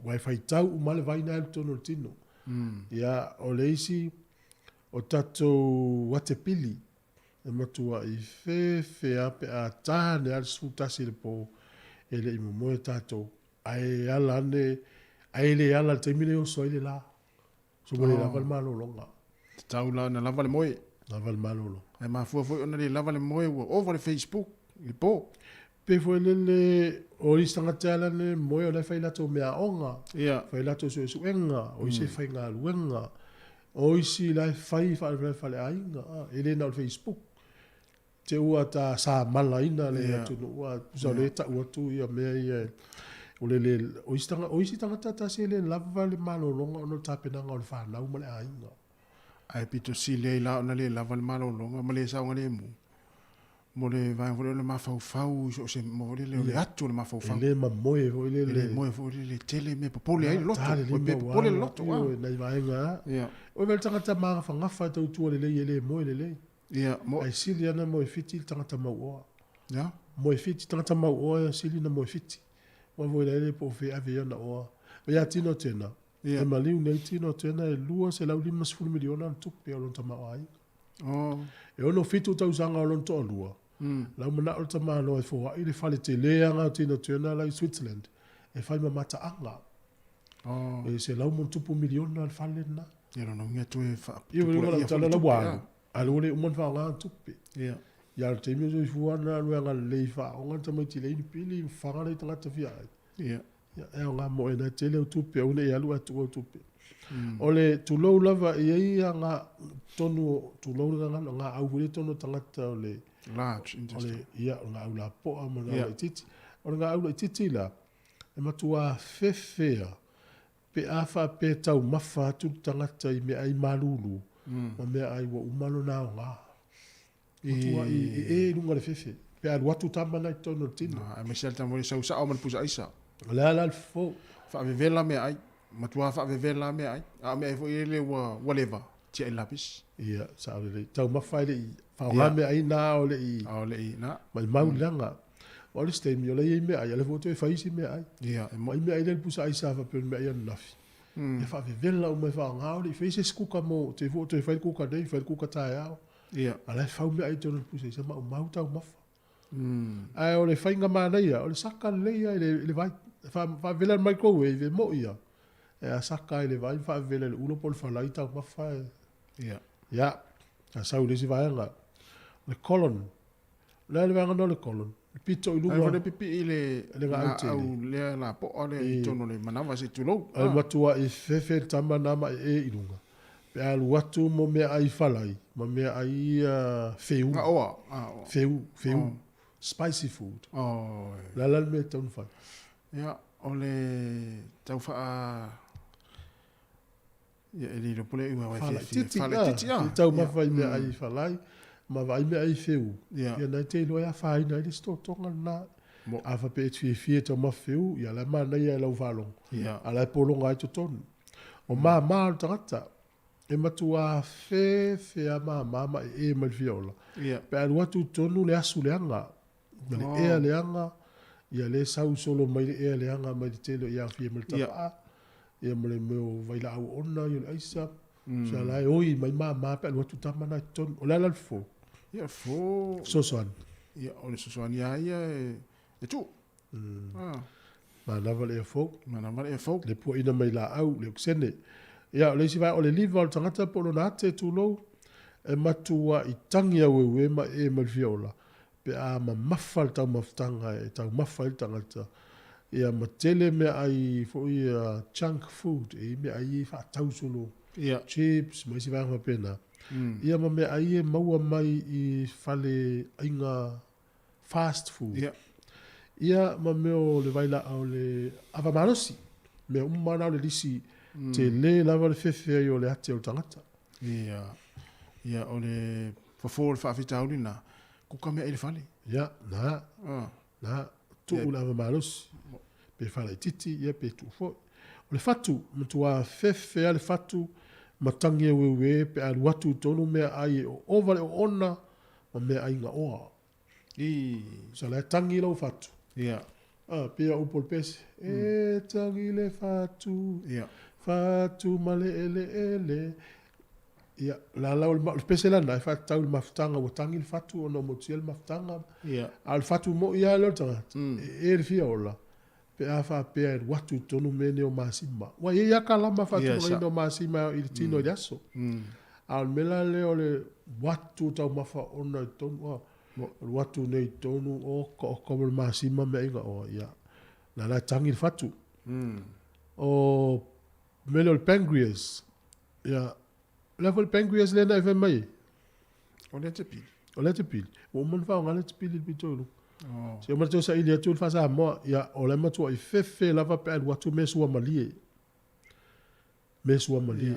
Wai fai tau uma le vaina e tono le tino. Ia o le isi o tato watepili e matua i fe ape a tāne al sutasi le po e le imo moe tato ai ala ane ai le ala te mine o soile la. So mo le lava le malo longa. Tau la na lava le moe. Lava le malolo. E mafua foi ona le lava le moe ua over le Facebook. I po. Pe foi le o istanga tala le moe o le fai lato mea onga. Ia. Fai lato so su enga. O ise fai ngā luenga. O isi lai fai fale ainga. Ele na o Facebook. Te ua ta sa mala ina le atu no ua. Usa le ta ua tu ia mea ia. O le o isi tanga tata se le lava le malolonga o no tapenanga o le whanau ma le ainga. Ai pito si le la ona le lava le malo longa ma le saunga le mu. Mo le vai fo le mafau fau so se mo le atu le mafau fau. Le ma moe fo le moe fo le tele me popole ai loto. Pe popole loto wa. Nei vai nga. Ia. O vel tanga ta manga fa ngafa to tu le moe le. Ia. Mo ai sili ana moe fiti tanga ta mau. Ja. Moe fiti tanga ta mau sili na moe fiti. Wa vo le po fe aviona o. Ya tino tena. E maliu nei tino tena e lua se lau 5 miliona an tupe o lon tama ai. E ono fitu tau sanga o lon toa lua. Lau mana o tama alo e fua i le fale te leanga o tino tena lau Switzerland. E fai mamata anga. E se lau mon tupu miliona al fale na. Ia no ngia tu e fa. Ia wala lau tala la wang. Alo le umon fa nga tupe. Ia. Ia te mi so fua na luanga le fa. O nganta mai ti le ni pili fanga le tangata fia. Ia. Ya e nga mo e na tele o tupe o ne alu atu o tupe. O le tulou lava i ai nga tonu tulou nga au le tonu tangata o le large industry. O le ia nga au la po a mana le titi. O nga au le titi la e matua fefea pe afa pe tau mafa tu tangata i me ai malulu. Ma me ai wa umalo na nga. Matua i lunga le fefe. Pe alu atu tamana i tonu tino. A me selta mo le sausa o man pusa aisa. La fo fa vela me ai matua fa vela me ai a me fo ile wa whatever ti lapis ia sa le tau mafai le fa me ai na o le na mai maulanga o le stay mi o le me ai le foto e faisi me ai ia mai me ai le pusa ai sa fa pe me ai nafi e fa vela o me fa nga o le faisi skuka mo te foto e fai kuka dei fai kuka tai ao ia ala fa me ai tonu pusa sa ma mau tau mafa ai o le fainga mana ia o le saka le ia le vai fa vela microwave mo ia e a saka le vai fa vela le ulo pol fa laita ma fa ia a sa ule si vai nga le colon le vanga no le colon Pito i Ai lunga. wale pipi i le ngā au le la po o le tono le manawa se tulou. Ai matua i fefe tama nama i lunga. Pe alu watu mo mea ai falai. Ma mea ai feu. Nga oa. Feu. Spicy food. Oh. Lalal me taun fai. Ia, o le tau faa... Ia, e li pule i wawe Falai fia. titi. Falai titi, ah. Tau mawhai mea ai falai. Ma vai mea ai feu. Ia. Ia nai te loa whai nai le sto tonga na. A fa pe fie tau mawheu. Ia la ma nei ai lau whalong. Ia. A lai polonga ai to tonu. O ma tangata. E matua fe a ma e mal fiola. Ia. Pe alu atu tonu le asu le anga. Ma le ea le anga. Ia le sau solo mai le ea le anga mai le telo ia fie mal tapa. Ia mele meo vaila au ona ia le aisa. Sa lai oi mai ma pe alu atu tamana i tonu. O le alal fo. Ia, fo... Sosoan. Ia, o le sosoan ia e tu. Ma lava le e fo. Manawa e fo. Le po ina mai la au le uksene. Ia, o le si vai o le liva o le tangata polo na ate tu lou. E matua i tangi au e ma e mal fiola. Pe a ma mafal tau maftanga e tau mafal tangata. Ia ma tele me ai fo i junk food e me ai fa tau solo. Ia. Chips, mai si vai ma pena. Ia ma me ai e maua mai i fale inga fast food. Ia. Ia ma meo le vaila au le avamalosi. Me umana le lisi te le lava le fefe ai o le ate o tangata. Ia. Ia, o le fafo le whaafitauri na. Kuka mea i le fale. Ia, na, tu lava malosi. Pe fale titi, ia pe tu fo. O le fatu, matua fefe a le fatu, matangi e wewe, pe alu watu tonu mea ai o ovale o ona, ma mea ai nga oa. Sa le tangi lau fatu. Ia. Pe a upol pese. E tangi le fatu. Ia. Fatu male ele. Ia, la le pese lana, e fatau le maftanga o tangi le fatu, o no motia le maftanga. Ia. Al fatu mo ia lo tanga. E le fia ola. Pe a fa pe a watu tonu mene o masima. Wa ia kalama fatu no masima i tino i aso. Al mela le o le watu tau mafa ona i tonu. Watu nei tonu o komo le masima me inga o ia. La tangi le fatu. O mele o le pancreas. Ia. Level pancreas le na e mai. O le te pili. O le te pili. O man fa ngale te pili pitolu. Se o mato sa ili atu fa sa mo ya o le mato I fefe lava pe al watu mesua malie. Mesua malie.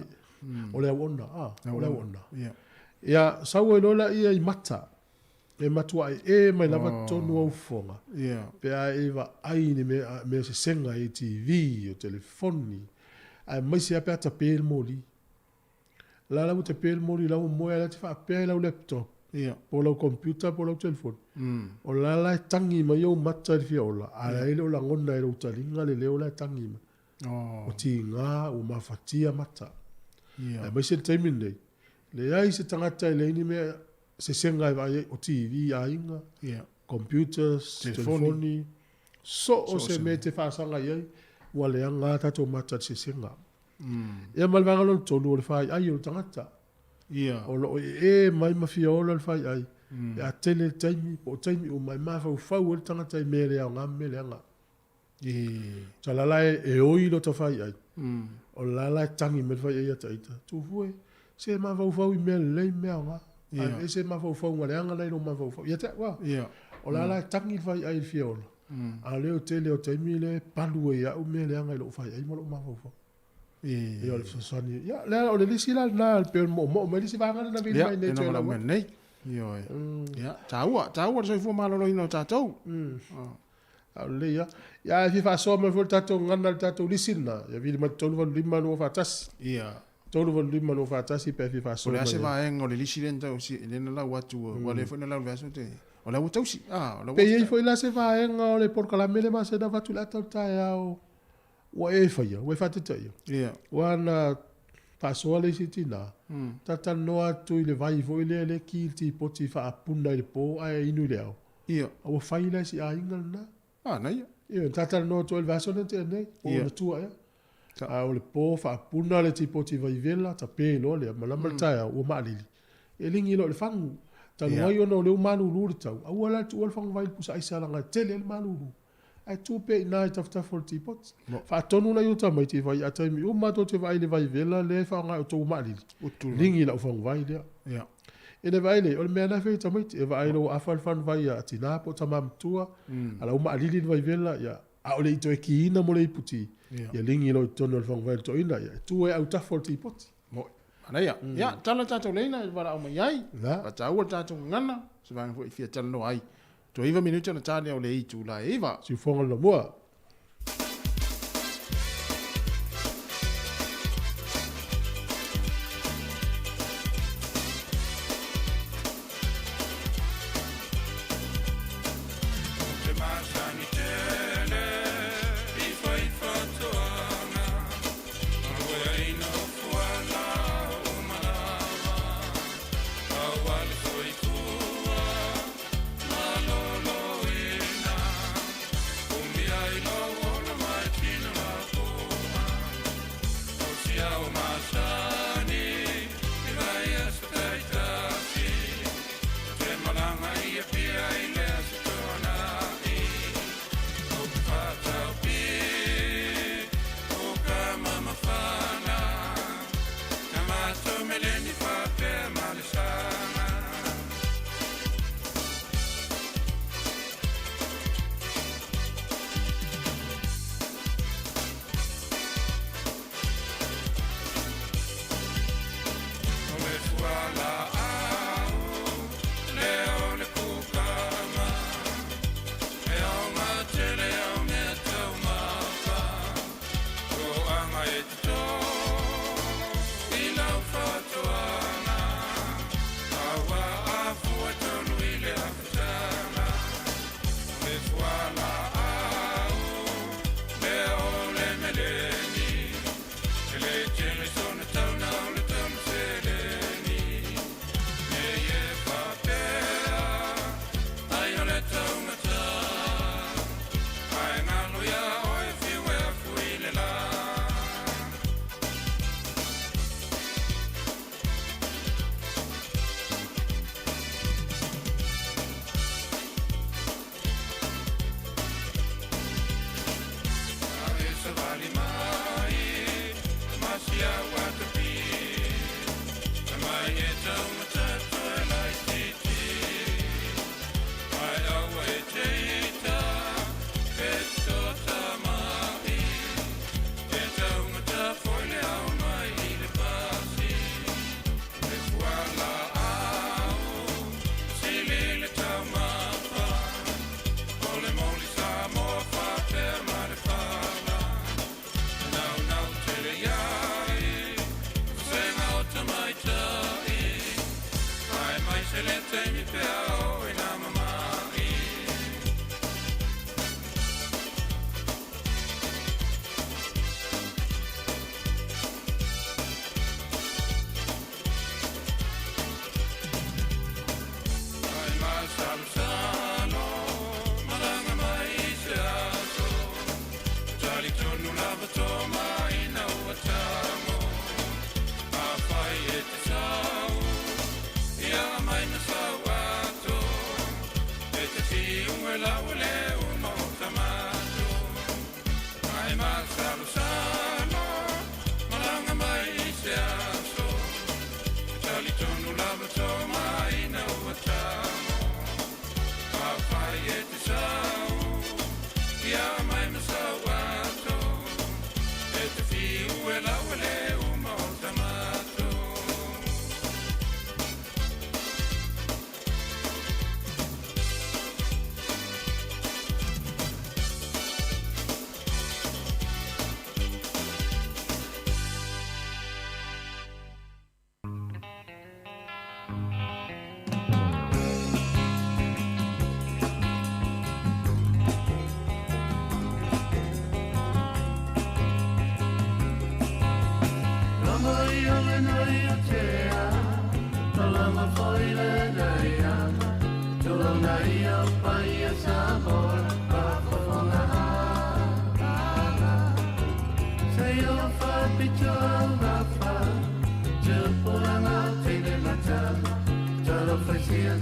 O le ona o le ona. Ia. Ya sa o lola ia I mata. E matua e mai lava tonu au fonga. Ia. Pe a eva ai ni me se senga I TV o telefoni. Ai mai se ape ata pe moli. La te pe moli la mo ya te fa pe la laptop. Ia. Po lau computer, po lau telefon. O la tangi ma yo mata fi ola. Ala ile o la ngona ile utalinga le leo la tangi ma. O ti nga o mafatia mata. Ia. Mai se taimin nei. Le ai se tangata ile ni me se senga vai o TV a inga. Ia. Computers, telefoni. So o se me te fa sanga ye. Wa le anga ta to mata se senga. Ia malvanga lon tolu o le fai ai o tangata. Ia. O lo e mai mafia o le fai ai. E a tele taimi, o taimi o mai mafa o fau o le tangata I mele au ngam mele anga. Ta lalai e oi lo ta fai ai. O lalai tangi me fai ai ata ita. Tu fue, se mafa o fau I mele lei mea nga. E se mafa o fau ngale anga nei lo mafa o fau. Ia te, wa. O lalai tangi fai ai le fia ola. A leo tele o taimi le palu e au mele anga I lo fai ai mo lo mafa o fau. E o le sosani. Ia, lea o le lisi la na al pe mo me lisi vanga na vini mai nei tue la wa. Nei. Ia. Ia. Taua le soifua malolo ino tātou. Au le ia. Ia, fi fa so me fol tātou ngana le tātou lisi na. Ia, vili ma tonu van lima no fa tasi. Ia. Tonu van lima no fa tasi pe fi fa so. O le ase vaenga o le lisi len tau si, lena lau atu, wa le fo na lau veaso te. O lau tausi. Pe iei fo ila se vaenga o le porkalamele ma se na vatu la tau tai au. Wa e faia, wa e whatetai. Ia. Wana pasoa le si tina. Tata noa tu I le vai vo ile le ki ti poti fa apuna I le po ai inu le au. Ia. Awa fai le si a ingal na. Na ia. Ia, tata noa tu il vaso na te nei. O na tua ia. A o le po fa apuna le ti poti vai vela ta pe lo le malama taia o maalili. E lingi lo le fangu. Talo ai ono leu manulu le tau. Au ala tu fang vai pusa ai salanga tele le manulu. Ai tu pe na taf for tipot. Fa tonu na yuta mai te vai atai mi uma to te vai le vai vela le fa nga to mali. Lingi la fang vai dia. Ya. Ene vai le ol mena fe tamai e vai lo afal fan vai a tina po tamam tua. Ala uma ali vai vela ya. A ole to ki ina mo le puti. Ya lingi lo tonu fang vai to ina ya. Tu e au taf for tipot. Ana ya. Ya, tala tato leina wala o mai ai. Pa tau tato ngana. Se vai foi fia tala no ai. To iva minuto na tale o le i tu la eva. Si fonga lo moa. Fazia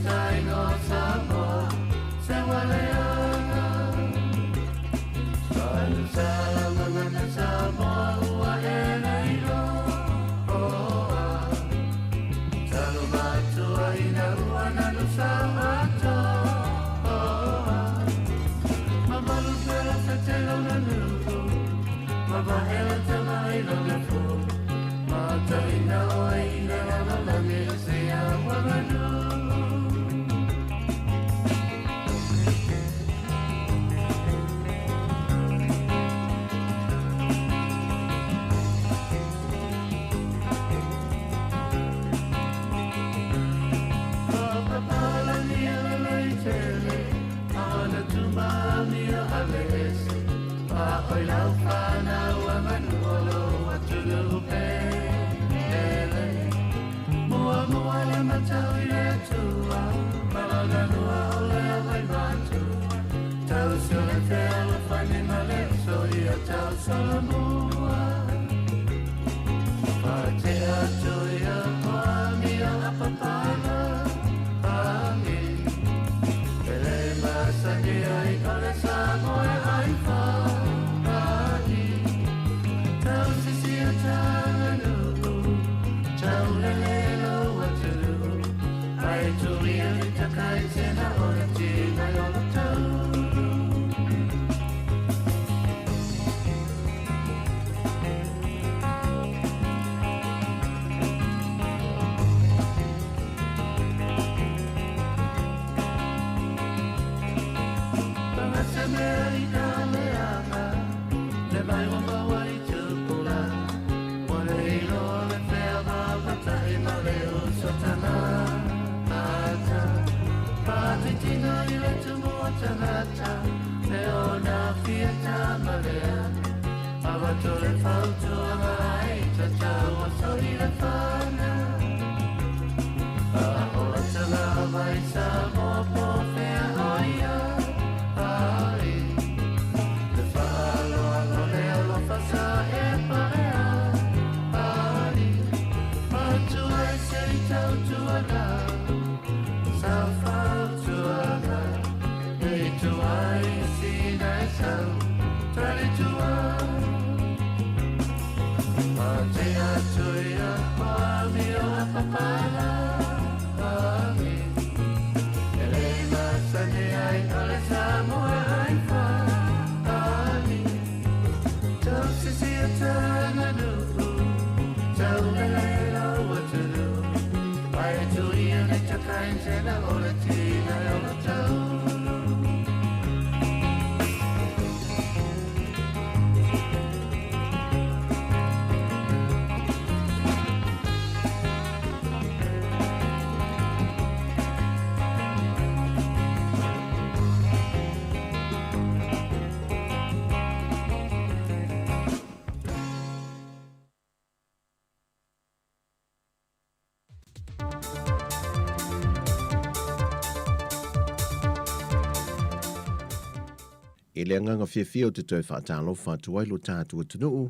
E le anganga whiawhia o te toi whaatalo whātua ilo tātu atunuu,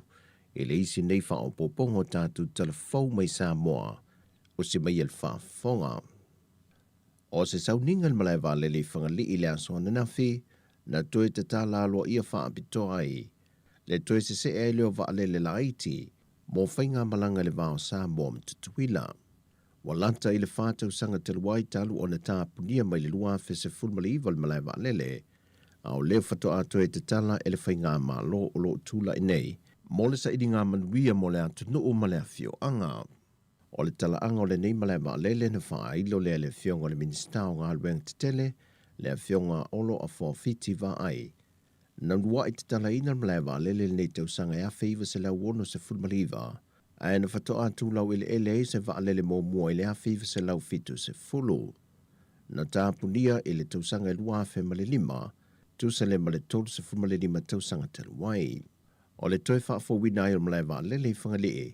e le isi nei wha o popongo tātu talafau mai Samoa, o se mai al whaafonga. O se sauninga le malai wale le whangali i le aso ananafi, na toi te tāla aloa ia whaapitoa ai, le toi se e leo wale le laiti, mō whainga malanga le wao Samoa mtutuila. Walanta i le whātau sanga te luai talu o na tāpunia mai le lua whese fulmali iwa le malai wale le, au leo whatoa ato e te tala e le whainga malo o lo tula i nei, mo le sa idi ngā manuia mo le atu nuu ma le awhio anga. O le tala anga o le nei ma le lele na wha ilo le le whionga le minista o ngā luenga te tele, le whionga olo a whawhiti wa ai. Na lua i te tala ina ma le lele nei tau sanga e a whiwa se lau wono se fulmaliva, a na whatoa atu lau ili ele se wa lele mo mua i le a whiwa se lau fitu se fulu. Na tāpunia i le tau sanga e lua whe ma le lima, tu se le male tolu se fumale ni matau sanga te wai. O le toi whaafo wina i o mlai wa lele i whangalee,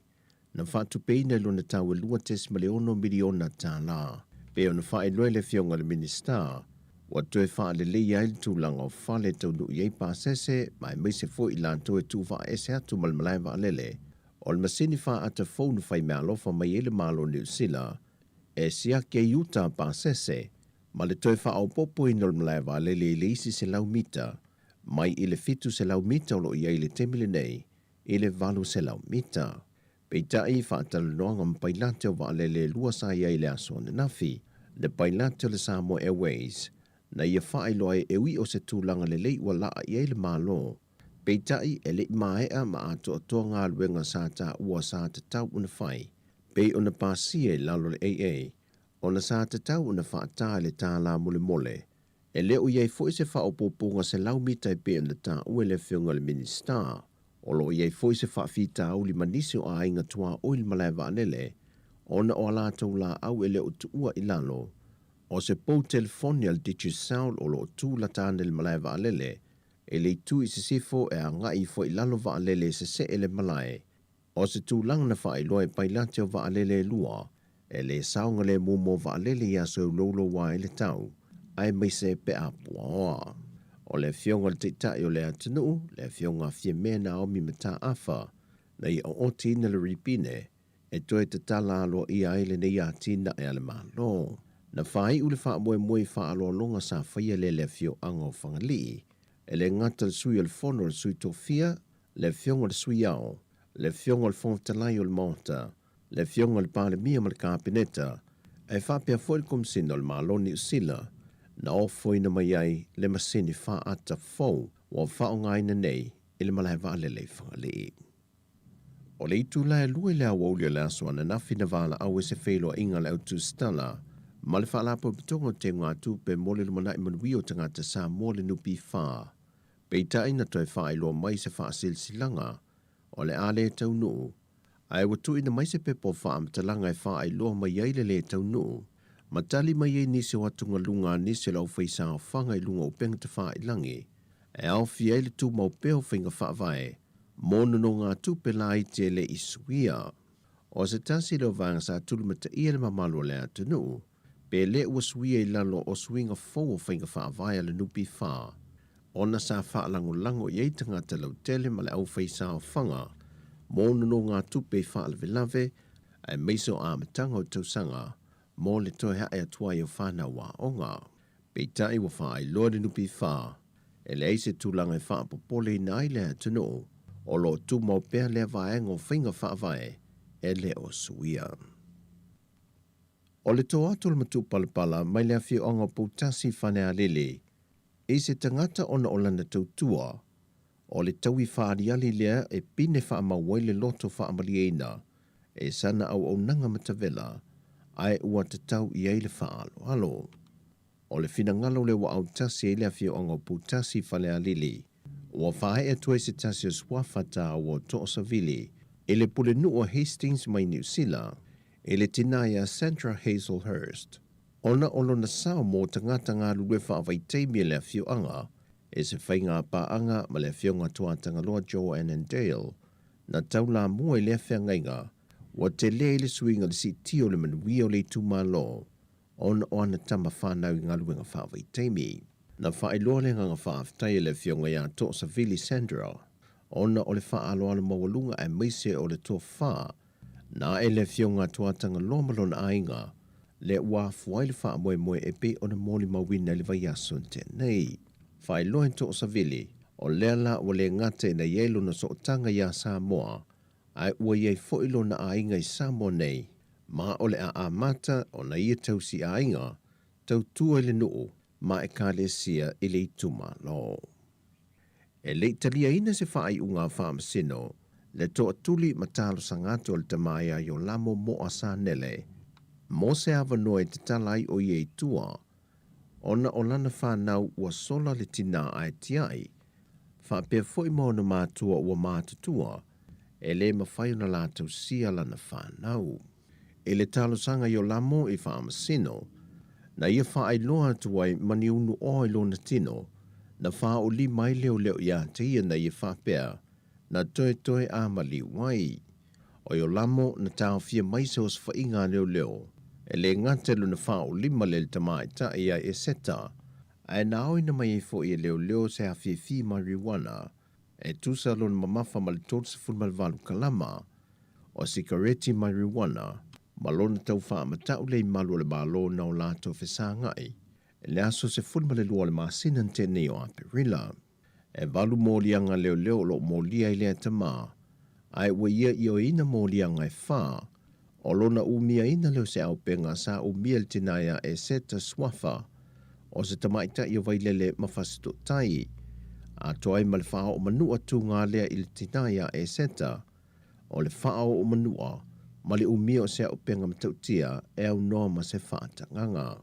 na whaatu peina lo na tau e lua tes male ono miliona tā la. Pe o na wha e loe le fionga le minister, wa toi wha le le ia il tūlanga o whale tau nu iei pāsese, mai mai se fo i lanto e tū wha ese atu mal mlai wa lele. O le masini wha ata fau na whai mea lofa mai ele malo New Zealand, e sia ke Utah pāsese, Ma le toi wha au popo i nol malai wa lele le isi se lau mita, mai i le fitu se lau mita o lo iai le temile nei, i le valu se lau mita. Peitai wha atalu noanga mpailate o wa lele lua sa iai le aso na nafi, le pailate o le Samoa Airways, na ia wha iloa e ui o se tūlanga le lei wa laa iai le malo. Peitai e le maea ma ato atoa ngā luenga sa ta ua sa ta tau una whai, pei ona pāsia i lalo le AA, ona sa te tau una whaata le tā la mole mole. E leo iei fo se wha o poponga se lau mitai pe ona tā ue le whiunga le minister. O lo iei fo se wha whita au li manisi o a inga tua o il malai wa anele, ona o la tau la au e leo tu ua i lalo. O se pou telefonia le dichu sound o lo tu la tāne le malai wa anele, e le tu i se sifo e a ngai fo i lalo wa anele se ele malai. O se tu lang na wha i loe pailate o wa anele lua, e le saunga le mumo wa alele ia so lolo wa ele tau, ai mai se pe apua oa. O le fionga le teitai o le atanu, le fionga fie mea na omi mata afa, na i o oti na le ripine, e toe te tala alo i aile ne ia tina e ale malo. Na whai ule wha moe moe wha alo longa sa whaia le fio anga o whangali, e le ngata le sui al fono le sui tofia, le fionga le sui ao, le fionga le fontalai o le mota, le fionga le pale mia ma le kapineta, e whapea foi komsina le maloni usila, na o foi na mai ai le masini wha ata fau, wa wha o ngaina nei, ile malai vale le whangali. O le itu lai lue lea waulia le aswa na nafi na vala au e se wheloa inga le autu stala, ma le wha lapo pitongo te ngā tupe mole le manai manui o tangata sa mole nupi wha. Peitai na toi wha iloa mai se wha silsilanga, o le ale tau nuu, ai watu ina mai se pepo wha amtalanga e wha ai loa mai eile le tau nuu. Matali mai e nisi watunga lunga nisi lau whaisa o whanga i lunga upenga te wha i langi. E au fi eile tu mau peo whinga wha vai. Mōna no ngā tupe la i te le isuia. O se tasi leo vanga sa tulumata ia le mamalo le atunu. Pe le ua suia i lalo o swinga fau o whinga wha vai le nupi wha. Ona sa wha lango lango i eitanga te lau tele ma le au whaisa o whanga. Mōna no ngā tupe wha lave ai meiso a matanga o tausanga, mō le toi hae atua i o whana wā onga. Peitai wa wha ai loa le nupi wha, e le eise tūlanga i wha popole i nai le atunu, o lo tu mau pēr le vaenga o whinga wha vai, e le o suia. O le tō atu le matu palapala, mai le awhi onga poutasi whane a lele, e se tangata ona o lana tautua, o le taui whaariali lea e pine wha mawai le loto wha amaliena, e sana au nanga matavela, ai ua te tau i eile wha alo alo. O le fina ngalo le wa au tasi e le awhi onga poutasi whane a lele, ua whae atua se tasi o swafata o to savili, e le pule nua Hastings mai New Zealand, e le tinaya Sandra Hazelhurst. Ona olo na sao mō tangata ngā lue whaavai teimi le awhi anga, e se whainga paanga ma le whionga tuatanga loa Joanne and Dale, na taula mua i le whiangainga, wa te lea le suinga le si tio le manuia o le tuma lo, on o ana tama whanau i ngā luenga whaavai teimi. Na whaeloa le nganga whaaftai le whionga ia to sa Vili Sandra, ona o le whaaloa le mawalunga e meise o le tō wha, na e le whionga tuatanga loa malona ainga, le ua fuai le wha moe moe e pe o na mōli mawina le vai asun tēnei. Whai loen tō sa vili, o leala o le ngate na ielo na sootanga ia Samoa, ai ua iei foilo na ainga i Samoa nei, ma o le a amata o na ia tau si ainga, tau tua le nuu, ma e ka le sia i le ituma lo. E le italia ina se whai unga whaamasino, le tō atuli matalo sangato le tamaya yo lamo mo asa nele, mo se avanoe te talai o iei tua, ona o lana whanau ua sola le tina ai tiai, whapea foi mauna mātua ua mātutua, e le mawhai na lātou sia lana whanau. E le talo sanga yo lamo i whaamasino, na ia whaai loa tuai mani unu o i lona tino, na wha o li mai leo leo ia te ia na ia whapea, na toe toe a mali wai. O yo lamo na tau fia maise os whainga leo leo, e le ngatelu na wha o lima le tamai ta ia e seta, ai na au ina mai e fo i leo leo se a fia fi marijuana, e tusa lona mamafa mali tōtsa fulmalvalu kalama, o sikareti marijuana, malona tau wha matau le malu le malo na o lato whesa ngai, Le aso se fulma le lua le masina te neo a perila. E valu mōlianga leo lo mōlia I lea tama. Ai ua ia I o ina mōlianga e wha. O lona umia ina leo se au penga sa umia le tinaya e seta swafa. O se tamaita I o vailele mawhasito tai. A toai ma le whao o manua tu ngā lea I le tinaya e seta. O le whao o manua, ma le umia o se au penga matautia e au noa ma se whaata nganga.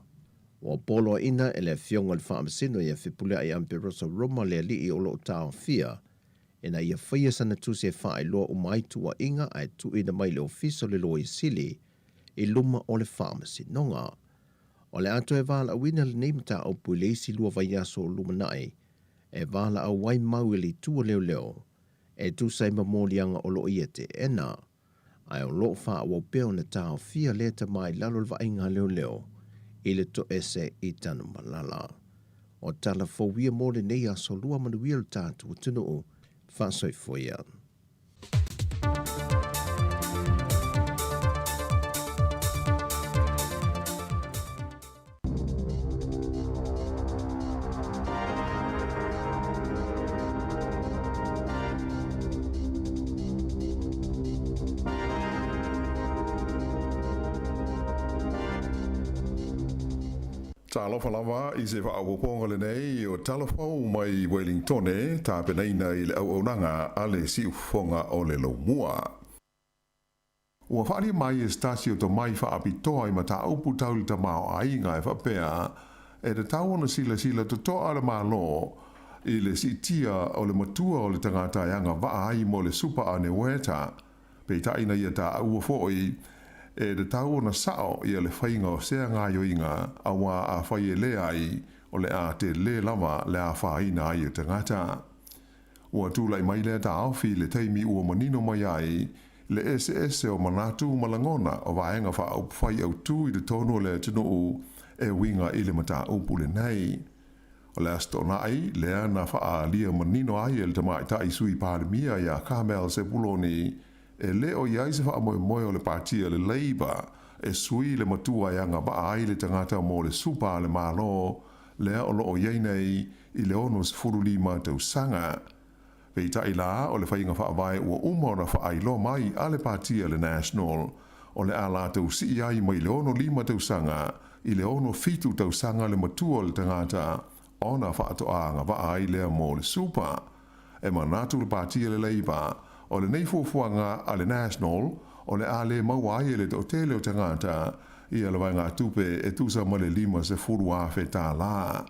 O polo ina e le fionga le wha masino ia whipulea I amperosa Roma le li o lo tau fia. E na ia whaia sana tu se wha I loa umaitua inga ai tu ina mai le ofiso le loa I sili I luma o le wha masinonga. O le ato e wala awina le neimata au puleisi lua vaiaso o luma nai. E wala au wai mau li tua leo. E tu sai mamolianga o lo iete ena. Ai o lo wha o peo na tau fia leta mai lalo le vainga leo. Ile to ese I tanu malala. O tala fowia mo le nei aso lua manuia le tātu tunu fa soifoia. Talofa lava I se whaawaponga le nei o talofau mai Wellington tā penaina I le auaunanga a le siufonga o le laumua. Ua whaari mai e stasio to mai whaapitoa I mata upu tauli ta mao ainga e whapea e te tauana sila to toa le malo I le sitia o le matua o le tangata yanga waa ai mo le supa ane weta pe taina ia ta ua foi e te tauana sao I le whainga o sea ngā yoinga a wā a whai e le ai o le a te le lava le a whaina ai o tangata. Ua tūlai mai le ta awhi le teimi ua manino mai ai le SS o manatu malangona o vaenga wha au whai au tū I te tono le tunu e winga I le mata upu le nei. O le asto nai le ana wha a lia manino ai e le tamai tai sui pārimia ia Carmel Sepuloni e leo iai se wha moe o le partia le Labour e sui le matua ianga ba ai le tangata mo le supa le malo lea o loo iei nei I le ono se furulima tau sanga. Pei la o le whainga wha vai ua umora wha ai lo mai a le partia le National o le ala tau si iai mai le ono lima tau sanga I le ono fitu tau sanga le matua le tangata ona wha ato anga ba ai lea mo le supa. E manatu le partia le Labour o le nei fuafuanga a le National o le ale mawai e le o tele o tangata I le wanga tupe e tusa ma le lima se furu a feta la.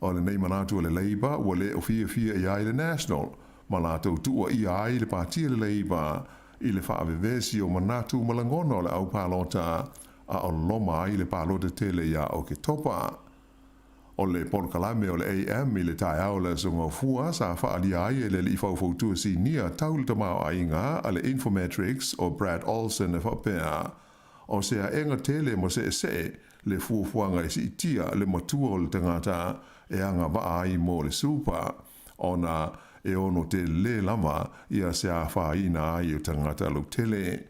O le nei manatu le Labour o le o fia I ai le National ma la tau tua I ai le partia le Labour I le whaavevesi o manatu malangona o le au palota a o loma I le palota tele ia o ke topa. O le polkalame o le AM I le tai au le zonga fua sa whaali ai e le li fautu si nia taul tamau ainga a le Infometrics o Brad Olsen e whapea. O sea enga tele mo se le fuafuanga I si tia le matua o le tangata e anga wa ai mo le supa. Ona e ono te le lama ia sea whaina ai o tangata lo tele.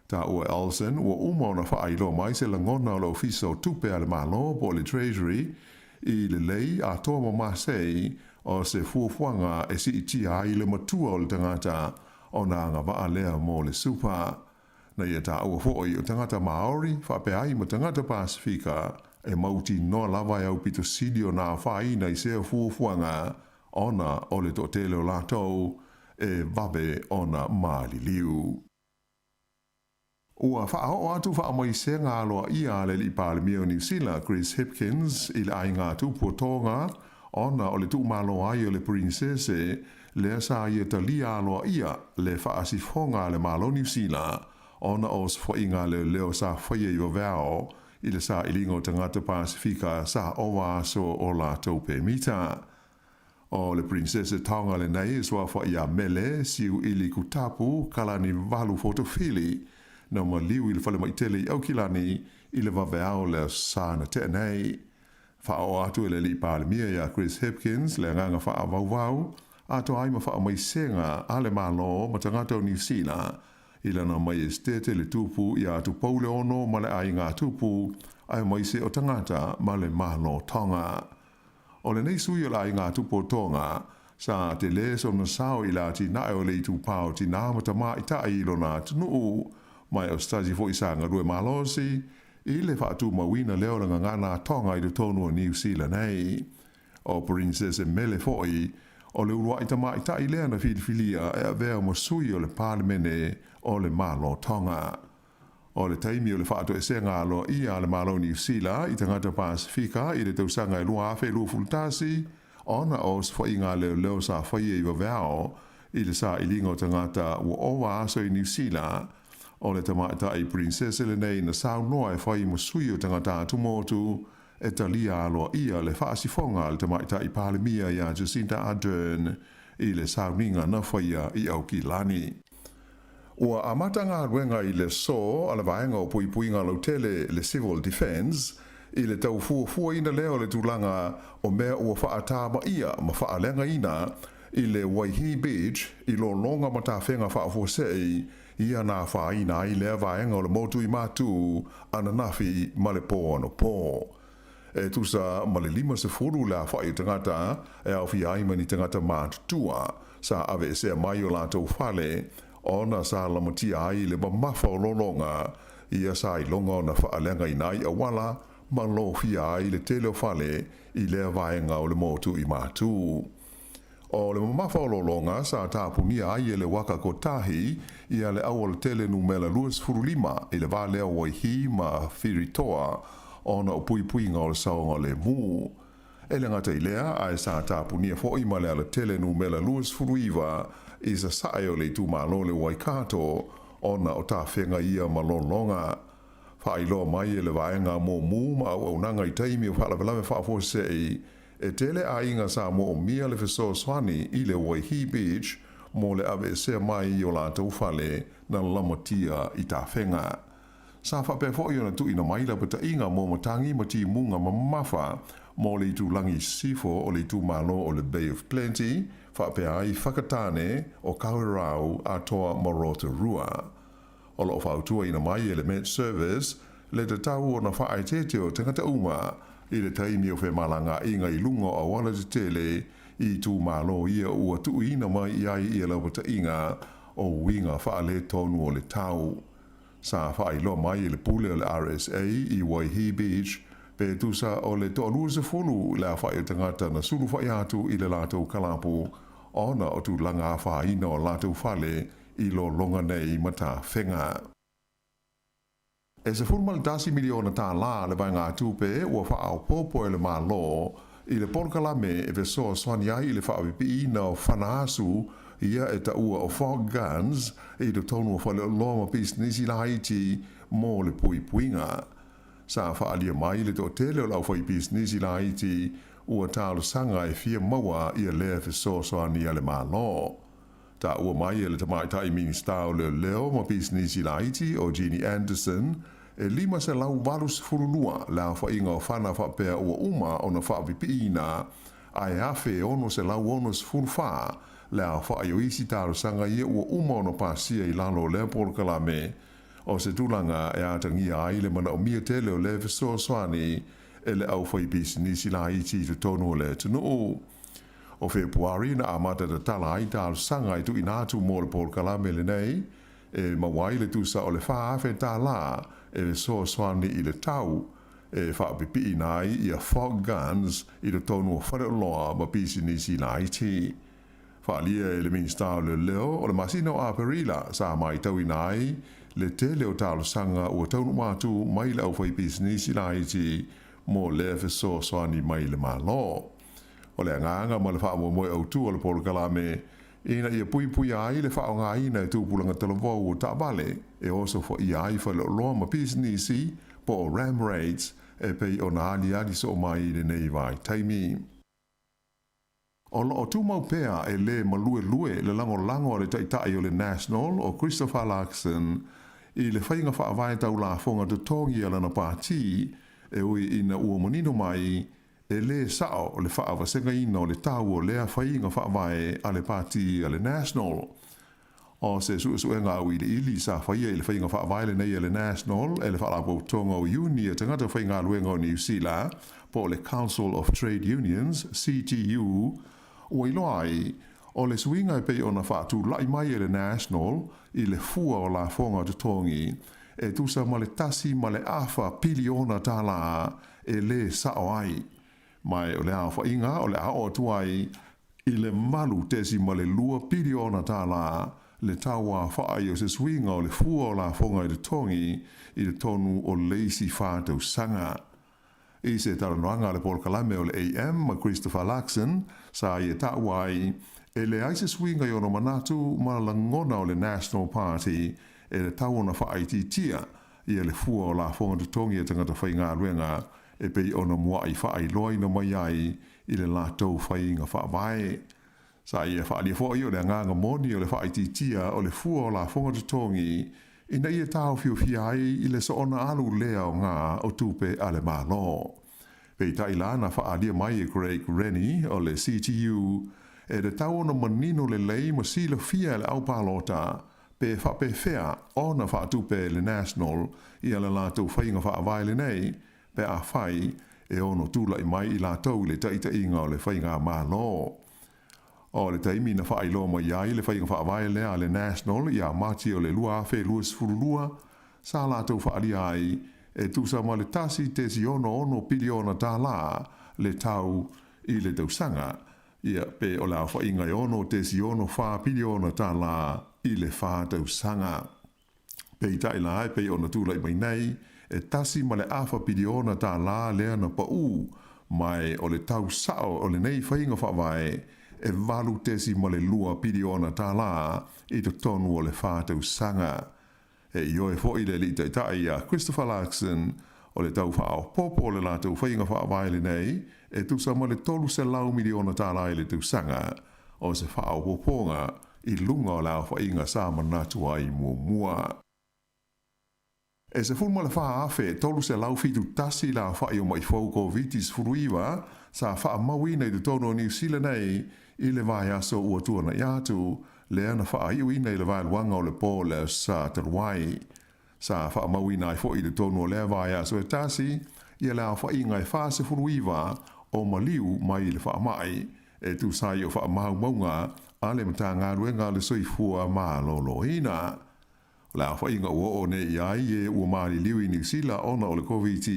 Ta ua Olsen ua umona whailo mai se langona o le ofiso tupe ale malo po le Treasury I le lei a toa masei o se fuafuanga e si itia ai le matua o le tangata o na anga waa lea mo le supa. Na ia ta ua fo'i o tangata Maori whape ai mo tangata Pasifika e mauti no lava au pito sidio na whaina I se fuafuanga ona o le to tele o latou e vabe ona maali liu. Ua whaao atu wha mai se ngā loa ia le li pālemia o New Zealand Chris Hipkins I le ai ngā tūpo tōnga ona o le tū malo ai o le princese le sa ia talia loa ia le whaasifonga le malo New Zealand ona o sfoinga le leo sa whaia I o veo I le sa ilingo tangata Pasifika sa owa so o la taupe mita. O le princese taonga le nei swa whaia mele siu ili kutapu kalani valu fotofili na ma liu I le whale mai tele I au kilani I le waweao le sāna te nei. Whao atu le li pālemia ia Chris Hipkins le nganga wha vau ato ai ma wha mai senga a le malo ma tangata o New Zealand I lana mai estete le tupu I atu paule ono ma le ai ngā tupu ai mai se o tangata ma le malo tonga. O le nei sui o la i ngā tupo tonga, sa te le so na sao i la ti na o le i tu pao ti nā matama i ta i lona tunu mai o staji fo i sa ngā rue malosi, i le whaatu mawina leo la ngana tonga i le tonu o New Zealand nei. O Princess Mele foi, o le urua i tama i ta i lea na filifilia e a vea mo sui o le parlemene o le malo tonga. O le taimi o le whaatu e se ngā loa i a le malo New Zealand i tangata Pasifika i le tausanga i lua awhi lua fultasi, ona o sfai ngā leo sa whai e iwa veao i le sa i lingo tangata ua owa aso i New Zealand. O le tamaita i Princess Elenei na sao noa e whai mo sui o tangata tumotu e talia aloa ia le whaasifonga le tamaita i Palemia i a Jacinda Ardern i le sao ninga na whaia i au ki lani. Ua amata ngā ruenga i le so ala vaenga o pui ngā lautele le Civil Defence i le tau fua ina leo le tūlanga o mea ua whaatama ia ma whaalenga ina i le Waihi Beach i lo longa matawhenga whaafosei ia nā whaina i lea vaenga o le motu i mātu ana nafi ma le pō ano pō. E tusa ma le 5 la whai tangata e au fi aimani tangata mātutua sa ave se mai o lātou whale ona sa lamatia ai le mamafa o lolonga ia sa i longa o na whaalenga i nai awala ma lo fi ai le tele o whale i lea vaenga o le motu i mātu. O le mamafa o lolonga sa tāpunia ai e le waka kotahi ia le au o le tele numela 205 i le vālea Waihi ma Whiritoa ona o pui ngā o le saonga le mū. E le ngata i lea ai sa tāpunia fo i ma le ala tele numela 205 i sa sae o le tu malo le Waikato ona o tāwhenga ia ma lolonga. Whaailoa mai e le vaenga mō mū ma au nanga i taimi o whalawelawe whaafosei e tele a inga sa mo o mia le feso swani i le Waihi Beach mo le ave se mai o la tau fale na lamatia i ta whenga. Sa whape fo i ona tu ina mai la pata inga mo matangi mati munga mamafa mo le tu langi sifo o le tu malo o le Bay of Plenty whape ai whakatane o Kawerau a toa Morotorua. O lo whautua ina mai e le Met Service le te tau o na whaetete o tangata uma i le taimi o whemalanga inga i lunga o wala te tele i tu malo ia ua tu ina mai i ai i lawata inga o winga whaale tonu o le tau. Sa whailo mai i le pule o le RSA i Waihi Beach pe tusa o le toa se fulu la whae tangata na sulu whae atu i le lātou kalapu ona o tu langa whaina o lātou whale i lo longa nei mata whenga. E se fulmalitasi miliona tā la le vai ngā tūpe ua whaau pōpo e le mā lo i le porkalame e vesoa swani ai i le whaawipi na o whanaasu ia e ta ua o fog guns i le tonu o whale o loma business i la Haiti mō le puinga. Sa whaalia mai le to tele o lau whai business i la Haiti ua tālo sanga e fia maua i a lea vesoa swani a le mā lo. Ta ua mai e le tamaitai minista o leo ma business i la Haiti o Jeannie Anderson e 5 se lau valus furulua la whainga o whana whapea ua uma o na whaawipiina ai awhi ono se lau onus furufaa la whaio isi tāro sanga ia ua uma o na pasia i lalo lea porkalame o se tūlanga e atangia ai le mana o mia tele o le vesoa swani e le au whai business i la Haiti tu tonu o le tunu. O Februari na amata da tala ai tālo sanga i tu inatu mō le porkalame le nei e mawai le tusa o le whaafe tā la e so swani i le tau e whaapipi nai i a fog guns i le tonu o whare loa ma business i la Haiti. Whaalia e le minsta o le leo o le masino a perila sa mai tau i nai le tele o tālo sanga ua taunu mātu mai le au whai business i la Haiti mo le so swani mai le malo. O le anganga ma le whaamua moe au tu o le porkalame ina ia pui ai le whaonga ina e tūpulanga talavau o tāwale e oso fo i ai whale o loa ma businessi po o ram rates e pei o na ali so mai le nei vai taimi. O lo o tūmau pea e le malue le lango le taitai o le National o Christopher Larkson i le whainga whaavai tau la fonga te tongi ala na pāti e ui ina ua manino mai e le sao o le whaawasenga ina o le tau o lea whainga whaavae a le pāti a le National. o se su ngā ui le ili sa whaia i le whainga whaavaile nei le National, e le whaalapo tonga o uni e tangata whainga luenga o New Zealand, po le Council of Trade Unions, CTU, o iloai, o le suinga e pei ona whaatu lai mai e le National, i le fua o la whonga te tongi, e tusa ma le tasi ma le awha piliona tala e le sao ai. Mai o le a whainga, o le a o tuai, i le malu tesi ma le lua piliona tala, le tawa whaai o se swinga o le fua o la whonga i le tongi i le tonu o leisi whātau sanga. I se taranoanga le Paul Kalame o le AM ma Christopher Luxon sa i e tawai e le aise swinga i ono manatu ma la ngona o le National Party e le tawana whaai titia i le fua o la whonga te tongi e tangata whainga ruenga e pei ono mua i whaai loina mai ai i le lātou whainga whaavai. Sa ia whaalia fo i o le nganga moni o le whaititia o le fua o la whonga te tongi ina ia tau fiu fiai i le soona alu lea o ngā o tupe ale malo. Pei tailana whaalia mai e Craig Rennie o le CTU e le tau ona manino le lei ma sila fia le au palota pe whape fea o na whaatupe le National i ala lātou whainga whaavaile nei pe a whai e ono tūla i mai i lātou le taita inga o le whainga malo. O le taimi na whailo mai iai le whainga whaavai lea le National i a mati o le lua awhe luas furulua sa lātou whaali ai e tūsa ma le tasi te si ono piliona tā la le tau i le tausanga ia pe o la whainga i ono te si ono wha piliona tā la i le wha tausanga. Pei taila ai pe ona tūlai mai nei e tasi ma le awha piliona tā la lea na pa u mai o le tau sao o le nei whainga whaavai e valu tesi ma le lua piliona tā la i te tonu o le whātau sanga. E i oe fo i le li taitai a Christopher Luxon o le tau whao popo o le lātou whainga whaavaile nei e tusa ma le tolu se lau miliona tā la i le tau sanga o se whao poponga i lunga o lau whainga sa manatua i mua. E se fulma le wha afe tolu se lau fitu tasi la whai o mai fauko vitis furuiwa sa wha mawina i te tono New Zealand nei i le vai aso ua tuana i atu, le ana wha iu ina i le vai luanga o le pō le sa taruai. Sa wha mawina i fo i le tono le vai aso e tasi, i le a wha inga i wha se furuiwa o maliu mai i le wha mai, e tu sai o wha mahu maunga, a le mata ngā ruenga le soifua maa lolo ina. La wha inga ua o ne i ai e ua maari liu i New Zealand ona o le COVID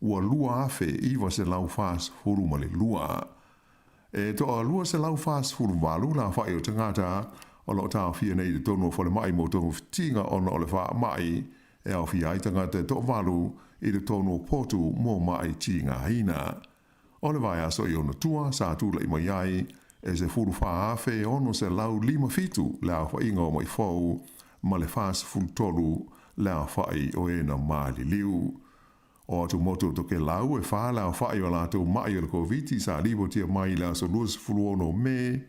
ua lua afe iwa se lau whas furu ma le lua. E to a lua se lau fast food walu la whai o tangata o lo tau fia nei de tono fo le mai mo tongo fitinga ona o le wha mai e au fia i tangata to walu i de tono potu mo mai tinga hina. O le vai aso i ona tua sa tula i mai ai e se furu wha afe ono se lau lima fitu la wha inga o mai fau ma le fast food tolu la whai o ena maali liu. O tu moto to ke lau e wha la whai o la tau mai o le COVID sa libo tia mai la so luas fuluono me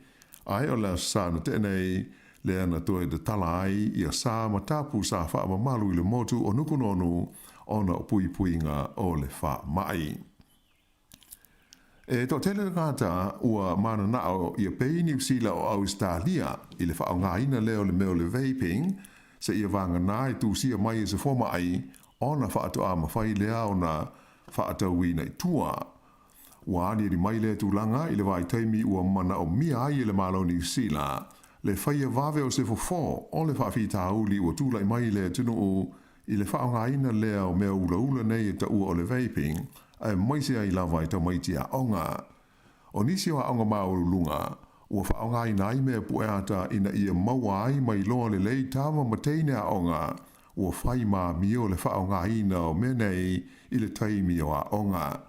ai o la sa na tenei le ana toe de talai i a sa matapu sa wha ma malu i le motu o nukunonu ona o pui puinga o le wha mai. E to tele ngata ua mana nao i a pei New Zealand o Australia i le wha o ngā ina leo le meo le vaping se i a wanga nai tu sia mai e se foma ai ona whaatu a mawhai lea o na whaatau i nei tua. Wāni ri mai lea tūlanga i le vai taimi ua mana o mia ai le malo New Zealand. Le whaia vave o se fofo o le whawhi tāuli ua tūlai mai lea tunu o i le whaonga ina lea o mea ula ula nei e ta ua o le vaping ai maise ai lava i ta maiti a onga. O nisi o a onga mauru lunga ua whaonga ina ai mea pueata ina ia maua ai mai loa le lei tama mateine a onga ua whai maa mio le whaonga ina o menei i le taimi o a onga.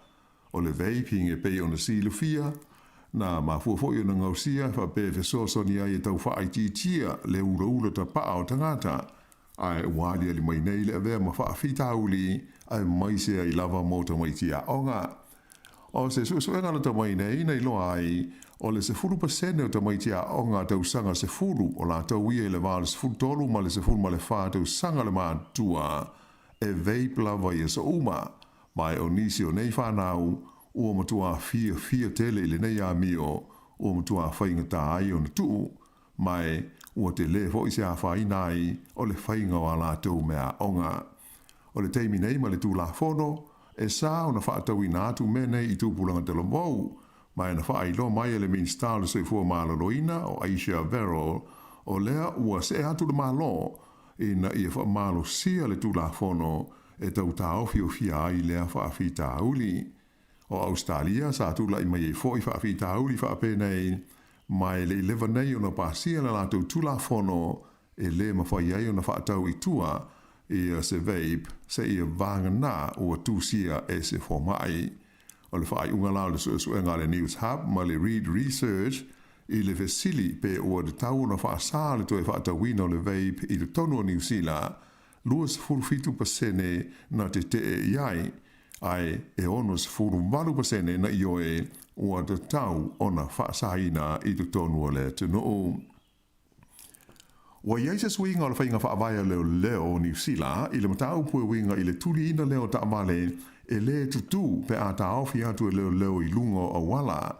O le vaping e pei o na silufia, na ma fuafoi o na ngausia wha pe fesosoni ai e tau whaai titia le ura ura ta paa o tangata. Ai wāli ali mai nei le avea ma wha whitauli ai maise ai lava mota mai tia onga. O se suenga na ta mai nei nei loa ai o le se furu pasene o ta mai tia onga tau sanga se furu o la tau ia le vāle se furu tolu ma le se furu ma le wha tau sanga le maa tua e vape lava i so uma. Mai o nisi o nei whanau ua matua fia tele i le nei a mio ua matua whainga tā ai o na tuu mai ua te le fo i se a whai nai o le whainga o la tau mea onga. O le teimi nei ma le tū la fono, e sā o na whaatau i nātu mene i tūpulanga te lo mou, mai na wha lo mai le min style se fua maloloina o Aisha Verrell, o lea ua se atu le malo, ina ia wha malo sia le tū la fono, e tau tau fio fia i lea wha fita uli. O Australia, sa tūla i mai e fo i wha fita uli wha penei, mai le lewa nei o na pasia la lātou tū la fono, e le ma whai ai o na whaatau i tua, ia se vape, se ia vanga nā ua tūsia e se formai. O le whaai unga lao le suenga le News Hub, ma le Read Research, i le vesili pe ua de tau na whaasā le toi whaatawina o le vape i le tonu o New Zealand, luas fulfitu pasene na te e iai, ai e onos furu malu pasene na ioe ua de tau o na whaasaina i te tonu o le tunu. Wa iai se swinga o le whainga whaavaya leo New Zealand, i le matau pue winga i le tuli ina leo ta amale, e le tutu pe a ta awhi atu e leo i lungo o wala.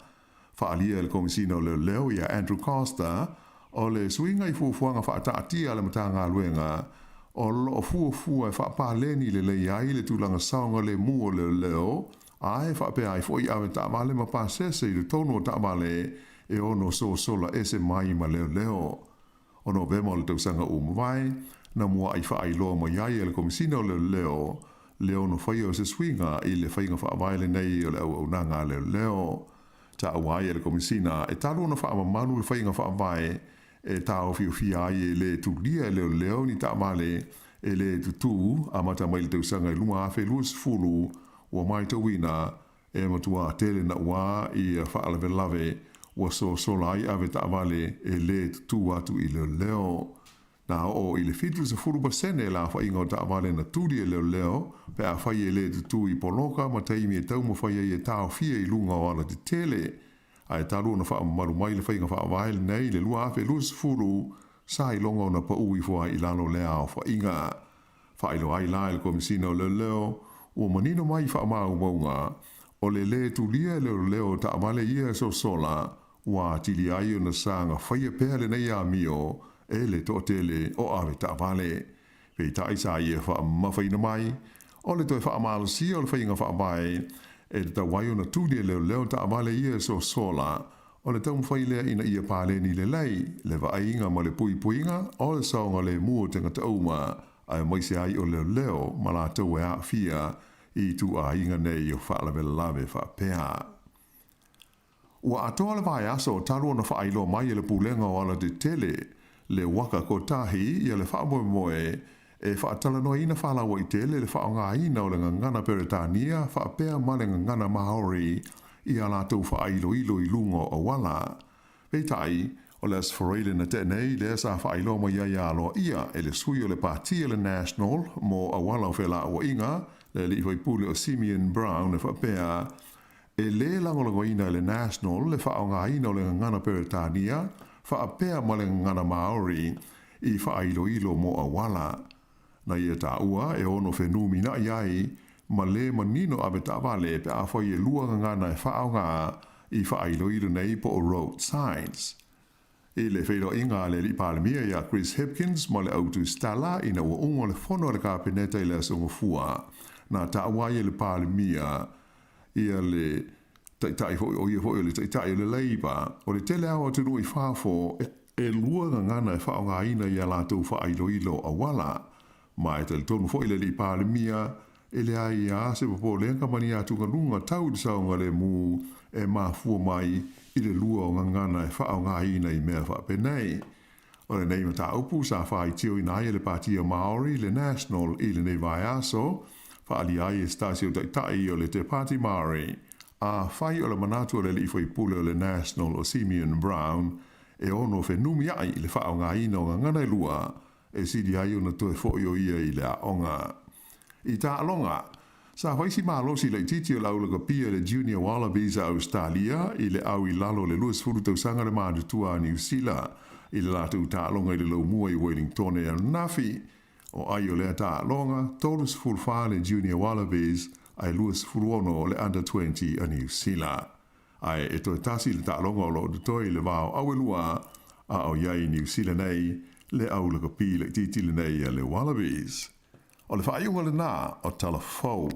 Whaalia le komisina o leo i a Andrew Costa, o le swinga i fuafuanga whaataatia le matanga luenga, o lo fuafua e whaapaleni le iai le tūlanga saonga le mua leo, ae whaapea i fwoi awe ta amale ma pasese i le tono ta amale, e ono sola ese mai ma leo. O Novema o le tausanga umawai, na mua ai wha ai loa ma iai e le komisina o leo no whai o se swinga i le whainga wha amaile nei o le au nanga leo. Ta awai e le komisina, e talo na wha amamanu le whainga wha amai, e tau fia ai e le tulia leo ni ta amale, e le tutu, amata mai le tausanga i lunga afe luas fulu, ua mai tawina, e matua tele na ua i wha alave lave, ua solai ave ta amale e le tutu atu i leo. Na o i le fitu se furu basene la wha inga o ta amale na turi e leo, pe a whai e le tutu i poloka, ma taimi e tau mo whai e tau fia i lunga o ala te tele. Ai taru na wha maru mai le whainga wha availe nei le lua afe lus furu, sa i longa o na pa ui fua i lalo lea o wha inga. Wha ilo ai la il komisina o leo, ua manino mai wha mau maunga, o le tulia leo ta amale ia sola, ua tili ai o na sanga whaia pēle nei a mio, e le tōtele o awe ta amale. Pei tai sa ia wha mawhaina mai, o le toi wha amalo si o le whainga wha amai, e te tawai o na tūlia leo ta amale ia sola, o le tau mwhailea ina ia pāle ni le lei, le wa ainga ma le puinga, o le saonga le mua tenga tauma, ai maise ai o leo ma la tau e a fia, i tu a inga nei o whaalawe lawe wha pēha. Ua atoa le vai aso taru na wha ailo mai le pulenga o ala te tele, le waka ko tahi ia le wha moe, e whaatala noa ina whalawa i tele le whaonga ina o le ngana Peretania, whaapea ma le ngana Maori i a lātou whailo i lungo o wala. Peitai, o le asfareile na tenei, le sa whailo ma ia aloa ia, e le sui o le pātia le National, mo a wala o whela o inga, le li hoi pule o Simeon Brown e whaapea, e le langolango ina le National, le whaonga ina o le ngana Peretania, whaapea ma le ngana Maori, i whailo mo a wala. Na ia tā ua e ono whenumi na iai, ma le manino abe tā wale pe a whai e lua ngana e whaonga i whailo nei po o road signs. E le whailo inga le li palemia ia Chris Hopkins ma le autu stala ina ua ungo le whono le kāpeneta i le asongo fua. Na tā ua i le palemia ia le taitai o ia hoi le taitai le leiba o le tele awa tunu i whafo e lua ngana e whaonga ina i a lātou whailo a wala. Mai te le tonu fo ile li palemia e le ai a se popo le nga mani atu lunga tau di saunga le mu e mafua mai i le lua o ngana e whaonga ina i mea whapenei. O le nei mata upu sa whai tio ina ai le patia Maori le National i le nei vai aso whaali ai e stasio taitai o le te pati Maori a whai o le manatu o le li fwai pule o le National o Simeon Brown e ono whenumi ai le whaonga ina o ngana i lua e sidi ai ona toe fo'io ia i le aonga. I tā alonga, sa waisi mālosi le titi o laulaka pia le Junior Wallabies a Australia i le au i lalo le luas furu tausanga le mātutua a New Zealand i le lātou tā alonga i le lau mua i Wellington e Nafi o ai o le tā alonga tolus furu wha le Junior Wallabies ai luas furu ono le Under 20 a New Zealand. Ai e toi tasi le tā alonga o lo de toi le vāo awelua a o iai New Zealand nei, le au le kapi le titile nei le Wallabies. O le whaaiunga le nā o talafou.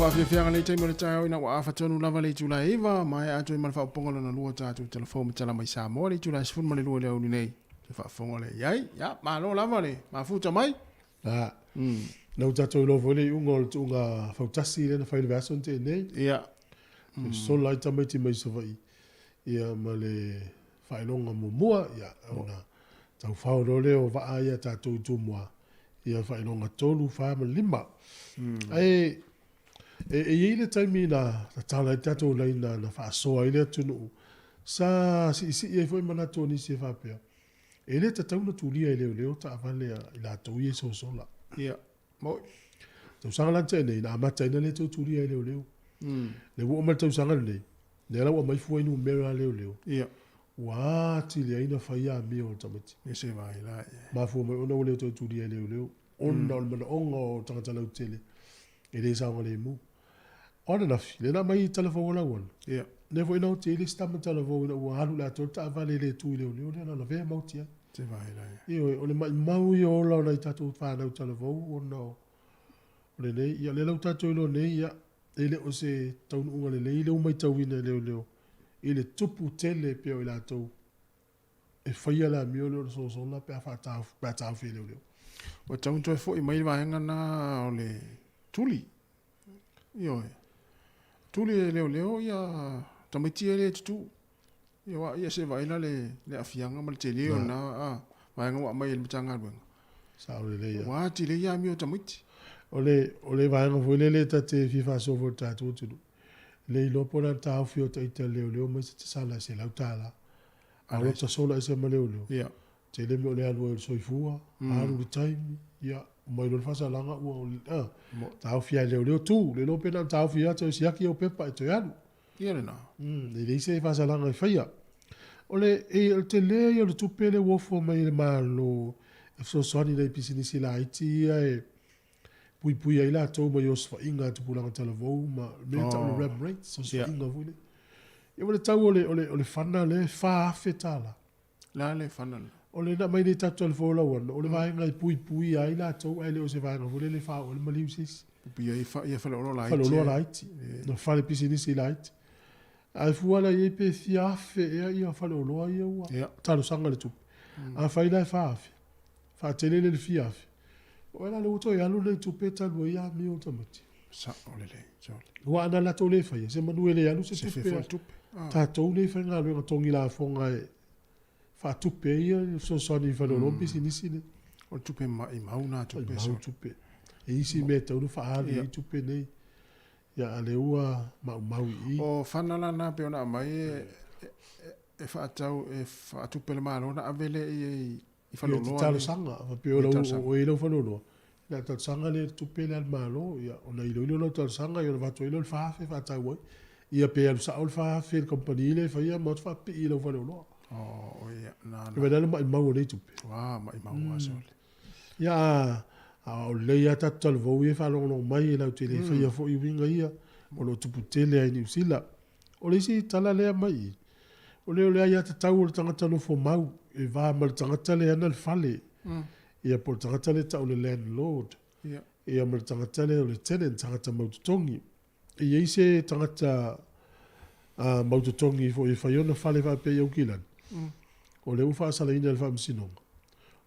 Whawhiawhianga nei taimore tai ina wa awhatonu lava le tula iwa, mai ato i malwha upongola na lua tātou telefon matala mai Samoa le tula sifun male lua leo ni nei. Te whaafonga le iai, ya, malo lava le, mafuta mai. Nau tātou lo vole unga o tunga whautasi le na whaile vason te nei. Ia. So lai tamai ti mai savai. Ia ma le whailonga mumua, ia, ona. Tau whauro leo wa aia tātou tumua. Ia whailonga tolu whaama lima. Ai, E le taimi na tala tato lai na whaasoa ile tunu. Sa si e foi mana toni se whapea. E le tatau na tulia e leo ta avale i la tau i e sola. Ia. Mo. Tau sanga lanta e nei, na amata ina le tau tulia e leo. Le wo mal tau sanga nei. Le la wa mai fuai nu mera leo. Ia. Wa ti le ina whaia mi o tamati. E se vai la. Ma fu mai ona leo tau tulia e leo. Ona o mana onga o tangata lau tele. E le sa le mu. Ona nafi, le na mai telefona wana. Ia. Ne foi no te le stama telefona wa halu la torta avale le tu leo le na ve mauti. Se vai la. Io o le mai mau i o la na tatu fa na telefona o no. Le nei ia le lau tatu lo nei ia ele o se tau unga le mai tau ina leo. Ele tupu tele pe o la tau. E faia la mio le so la pe fa ta fe leo. O tau toi fo i mai vaenga na o le tuli. Io. Tuli leo ia tamiti ele tu. Io ia se vai la le afianga mal te leo na vaenga wa mai le tanga ben. Sa o le ia. Wa ti le ia mio tamiti. O le vaenga foi le tate FIFA so for tatu tu. Le lo pona ta fio te leo mai se sala se la tala. Alo ta sola se ma leo. Ia. Te le mo le alu so fua, alu le time, ia mai lo fasa langa o ta fia leo tu, le lo pena ta fia te sia ki o pepa te alu. Ia na. Le se fasa langa fia. Ole te le o le tupele wo fo mai le malo. E so soni le pisini sila iti e pui ai la to mai os fa inga tu pulanga televo ma me ta le rap rate so inga vule. E vole tau ole fana le fa fetala. La le fana. Ole na mai le tatu al fola wan. Ole vai ngai pui ai la to ai le o se vai vole le fa ole maliu sis. Pui ai fa ia fa lo la. Fa lo la iti. No fa le pisini sila iti. Ai fuala ye pe fiafe e ia fa lo ia wa. Talo sanga le tu. A fa ila fa. Fa tele le fiafe. Ola le uto ya lule tu peta lo ya mi o tamati. Sa ole le. Wa ana la to le fa se manuele ya lu se tu. Ta to le fa nga lo tongi la fonga e fa tu pe ia so so ni fa lo bi sinisine. O tu pe mai mauna tu pe so. Tu pe. E isi me to lu fa ali tu pe nei. Ya ale ua mau i. O fana la na pe ona mai e fa tau e fa tu pe malo na avele i fa lo lo. Talo sanga fa pe o i lo fa lo. La talo sanga le tu pe le malo ya ona i lo talo sanga yo va to i lo fa fa tau. Ia pe al sa ol fa fe compagnie le fa ia mo fa pe i lo fa lo. Oh ia na. Ve dale mai mau le tu pe. Wa mai mau so. Ya o le ia tatal vo e fa lo mai la te le fa ia fo i winga ia o lo tupu tele ai ni sila o le si tala le mai o le ia tatau o tangata no fo mau e va mal tangata le ana fale ia por tangata le tau le landlord ia mal tangata le o le tenant tangata mau tongi e ia se tangata mau tongi fo e fa iona fale va pe ia kilan o le ufa sala ina le fa msinonga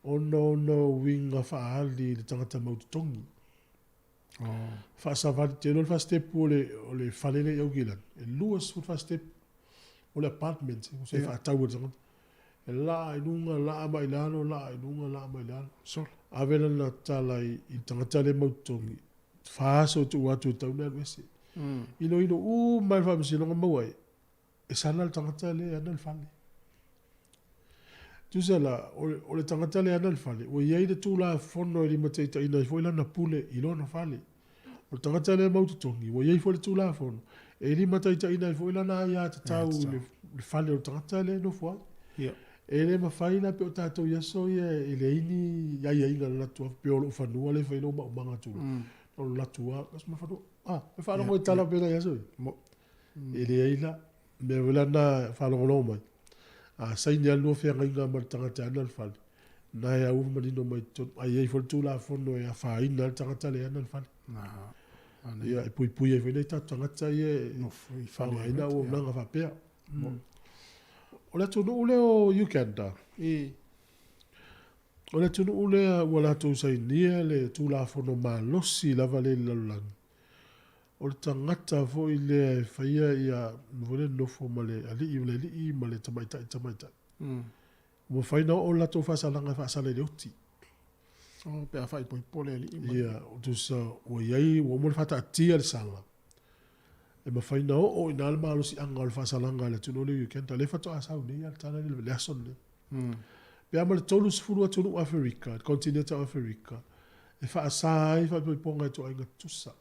o no winga fa ali le tangata mau tongi. Fa sa va te no fa step o le falele o gilan. E luas fa step o le apartment o se fa tau o e la inunga la bailano la inunga la bailano. So avela na tala i tangata le mau tongi. Fa so tu watu tau na wese. Ino mai fa msinonga mawai. E sana le tangata le ana fale. Tu sei la o le tangata le ana fale o ia i tu la fono i mate ta ina foi la na pule i lona fale o tangata le mau tongi o ia i foi tu la fono e ri mate ta ina foi la na ia ta tau le fale o tangata le no foi e le ma fai na pe o tato ia so ia e le ini ia inga la tu pe o fanu le fai no manga tu o la tua as ma fado me fa no tala pe la ia so e le ila me vela na fa lo mai sai ni alu fe nga ma tangata ana fal na ya u mani no mai to ai fo tu la fo no ya fa ina tangata le ana fal ya pui e vele ta tangata ye no fa ina o nga fa pe o la tu no le o Uganda o la tu no le wala tu sai ni le tu la fo no ma lo si la vale la lan o tangata fo ile faia ia vole no fo male ali i male tamaita mo fai no o la to fa salanga fa sale de oti o pe fa poi pole ali ia o tu sa o iai o mo fa ta tia sala e mawhaina o ina le malo si anga o le whasalanga le tunu le weekend, le fato asau ni, al tala le ason ni. Pe ama le tolu sifuru atunu Afrika, kontinenta Afrika, e wha asai, wha ponga to ainga tusa.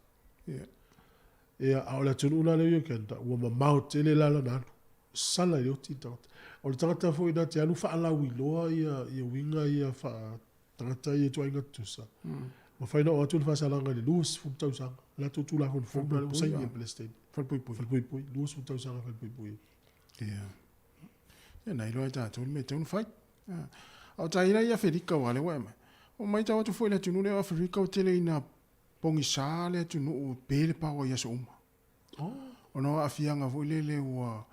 E a o le tunu una le weekend, ua mamau te le lala nanu, sala i oti tangata. O le tangata fo ina te anu wha ala wiloa ia winga ia wha tangata ia to ainga tusa. Ma whaina o atu le whasalanga le luas futausanga. La tutu la hon fomba le usai ia Palestine. Falpui. Luas futausanga falpui. Ia nei loa tātou me taunu whai. Au taira ia Afrika wale wema. O mai tau atu fwoi le tunu leo Afrika o tele ina pongi sā le tunu o pele pawa ia so uma. O no a fianga fwoi le ua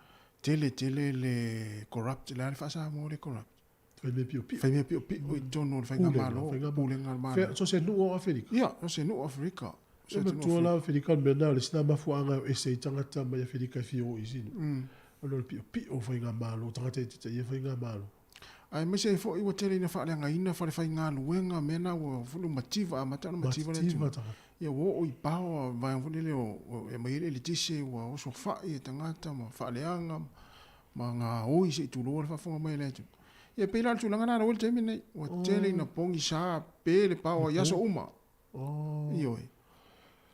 tele le corrupt. Le ale whasa mo le corrupt. Fai pio. O i tono le whainga malo. Pule ngal malo. So se nu o Afrika. Ia, so se nu o Afrika. Se me tua la Afrika mena le sina mafuanga e se tangata mai Afrika fio i sinu. Ono le pio whainga malo. Tangata e tita ia whainga malo. Ai me se fo i wa tele ina whaale ina whaale whainga luenga mena o fulu mativa a matana mativa le tu. Ia wo o i pao vai fulu le o e mai le tise o so whae e tangata ma whaale anga ma ngā oi se tu loa le whafonga mai le tu. Ia pēla tu langa nara wale te mene o tele ina pongi sā pēle pao ia so uma. Ioi.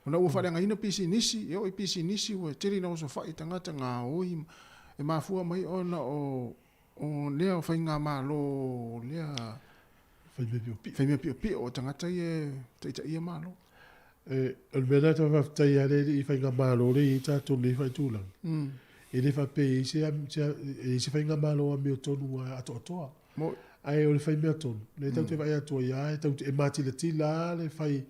Ona ua whaale ina pisi nisi, ia o i pisi nisi o tele ina o so whae tangata ngā oi e mafua mai ona o lea o whainga malo, lea... Whaimea pio o tangata e teita ia malo. El mena ta whaftai ane i whainga malo le i tātou nei whai tūlang. E le whape i se whainga malo a meo tonu a ato atoa. Ai o le whaimea tonu. Le tau te whai atua ia, e tau te mati le tila le whai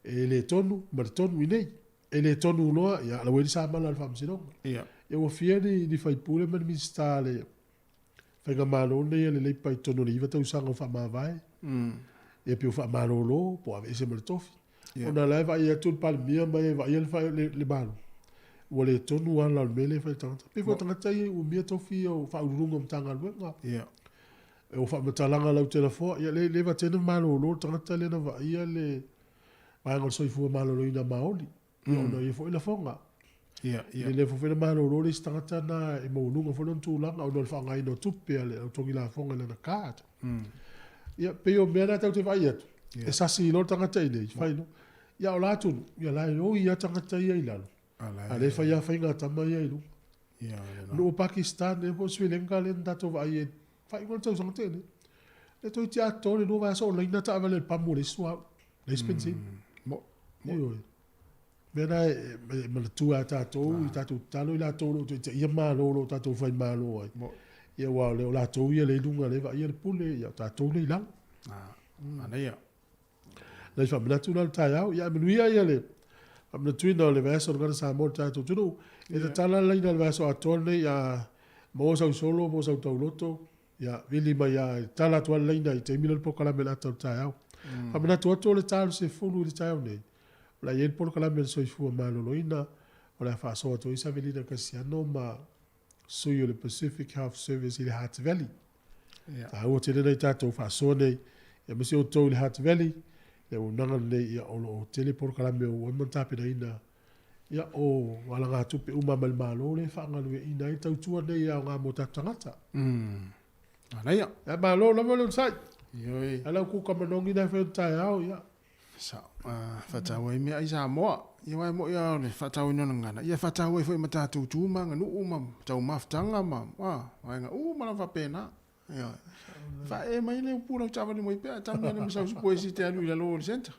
e le tonu, ma le tonu i nei. E le tonu loa, ia la weni sa mana le whamsinonga. Ia. E o fia ni whai pule mani minsta le... Whainga malo nei le leipa i tono le iwa tau sanga o wha mawai. E pio wha malo lo, po ave ese male tofi. Ona lai wa ia tun pal mia mai wa ia le malo. Ua le tonu ala le mele whai tangata. Pe wha tangata i u mia tofi o wha urunga mtanga luenga. E o wha matalanga lau tena fua. Ia le wa tena malo lo tangata le na wa ia le... Wainga soifua malo lo ina maoli. Ia ona ia fo ina fonga. Le fofena malo lo le stangata na e maununga fo non tūlanga o nol whaangai no tupe ale o tongi la fonga le na kāta. Ia peo mea na tau te vai atu. E sasi ilo tangata i nei, whaino. Ia o lātunu, ia lai o ia tangata ia i lalo. A le whai a whainga tama ia i lu. No Pakistan e po Sri Lanka le ndato vai e whai ngona tau sanga tene. Le toi ti ato le no vai so leina ta avale le pamu le sua. Le spensi. Ioi. Mena me le tua tātou, i tātou talo i lātou lo, ia mālo lo, tātou whai mālo ai. Ia wā leo lātou ia le lunga le wa ia le pule, ia tātou nei lang. Ana ia. Nei whaminatu nal tai au, ia menuia ia le. Whaminatu ina le vēso ngana Samoa tātou tunu. E te tala leina le vēso atoa nei a mo sau solo, mo sau tau loto. Ia vili mai a tala tua leina i te mila le pokala me lātou tai au. Whaminatu ato le tālu se funu i le tai au nei. La yen por kala men soifua maloloina o la fa so to isa velina kasiano ma suyo le Pacific Health Service i le Hart Valley. Ta o te nei tato fa so nei e mesi o to le Hart Valley e o nanga nei ia o tele por kala me o monta pe ina ia o wala nga tupe uma mal malo le fa nga le ina i tau tua nei ia nga mo tangata. Ana ia. E malo la mo sai. Ioi. Ala ku kamanongi na fe tai au ia. Sa whatau e mea i Samoa. Ia wai mo ia le whatau ino ngana. Ia whatau e fwoi ma tātou tūma ngā nuu ma tau maftanga ma. Wai ngā mana whapena. Ia. Wha e mai le upura utawani mo i pēr. Tamia ne misau supo e si te alu i la loo le senta.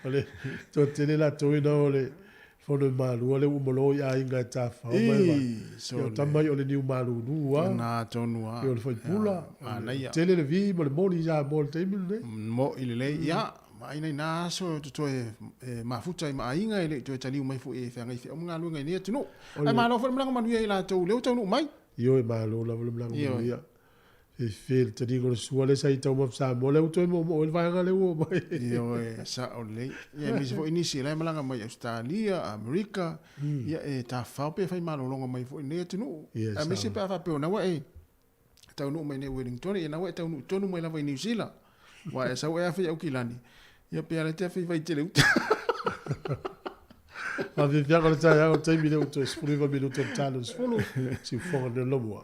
Ole, tō tene la tōina o le whono malu. Ole umolo i a inga e tāwha. Ia tamai o le niu malu nua. Nā tōnua. Ia o le whai pula. Ia. Tele le vi, mo le mori ia mo le teimil ne. Mo i le lei. Ia. Ma ina ina so to e mafuta i ma inga ile to taliu mai fu e fa ngai fe o nga lu ngai ne tunu ai ma lo fo mlanga manu ia la to le to nu mai io e ma lo la mlanga manu ia e fel te digo su le sai to mo sa mo le to mo el va nga le o mai io e sa o le ia mi fo inisi le mlanga mai Australia America ia e ta fa pe fa ma lo longa mai fu ne tunu a mi se pa fa pe na wa e ta nu mai ne Wellington e na wa ta nu to nu mai la vai New Zealand wa e sa wa fa au kilani. Ia pe ale te fai vai te leu. A vi fianga le tai au tai mine uto esfuriva minuto talo sfulu si fonga de lomua.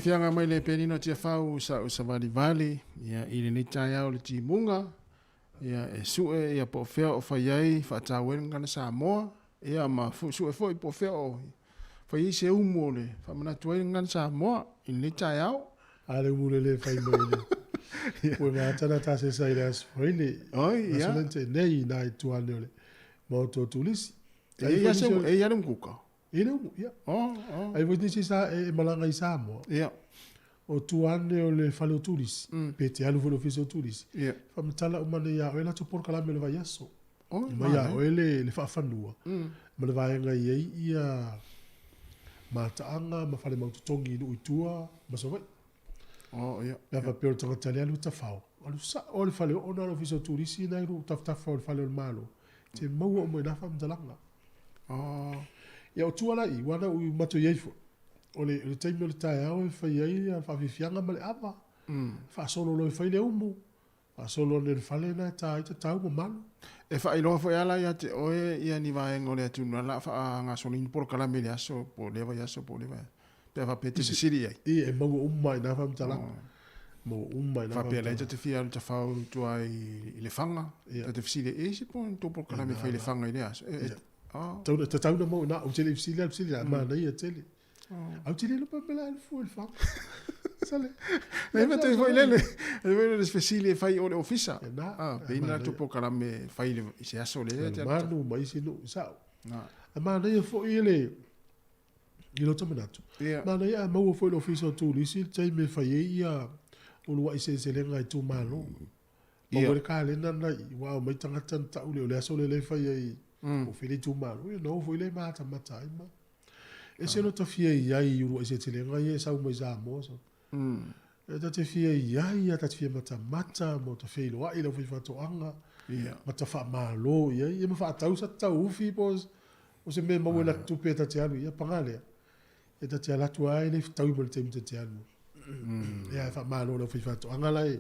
Fianga mai le penino tia fau sa vali ia ile ni tai au le timunga ia e sue ia po fea o faiai fa tawen ngana Samoa ia ma fu sue foi po fea o fai se umole fa mana tuai ngana Samoa in ni tai au ale mule le fai mai o na tana ta se sai das foi oi ia solente nei nai tu ale mo to tulis ia se ia nem kuka ia ai voi nisi sa e malanga i Samoa ia o tuane o le fale o tulis pe te alu fo fiso tulis ia fa mtala o mane ya o la tu por kala me le vai aso oh mai ya o le fa fanua ma le vai nga ia mataanga ma fale mautotongi no itua ma so vai oh ia ya fa per tanga tale alu tafao alu sa o le fale o na lo fiso tulis na ru taftafa o le fale o malo te mau o mo na fa mtalanga ia o tuala i wana u mato yeifo o le taimi o le tae au e whai ai fa fifianga ma le awa fa solo lo e whai le umu fa solo le whale na ta i ta tau ma malu e whai loa fo ala ia te oe ia ni vaenga o le atunu la fa nga solini por kala me le aso po le vai aso po le vai pe fa pete se siri ai i e mau umma i na fa mtala mo umma i na fa pe le te fia te fa tu ai le fanga te fisi le e si po to por kala me fai le fanga i le aso te tau na mo na o tele fisi le ma na ia tele au tele lo pa pela il fu il fa sale me mete foi lele e vero le speciale fai o ofisa pe ina tu po kala me fai le se aso le te manu mai si no sa ma na ia fo ile i lo tomenato ma na ia mo fo le ofisa tu li si te me fai ia o lo se se le ngai tu malo mo le ka le na wa mai tanga tanta o le aso le fai ai o fili tu malo no fo ile mata ma e se no ta fia ai o se te le ngai sa mo za mo so e ta te fia ia ta te fia mata mo ta fia lo ai lo fi fato anga mata fa malo ia ma fa tau sa tau fi pos o se me mo la tu pe ta te alu ia pangale e ta te ala tu ai le tau mo te te alu ia fa malo lo fi fato anga lai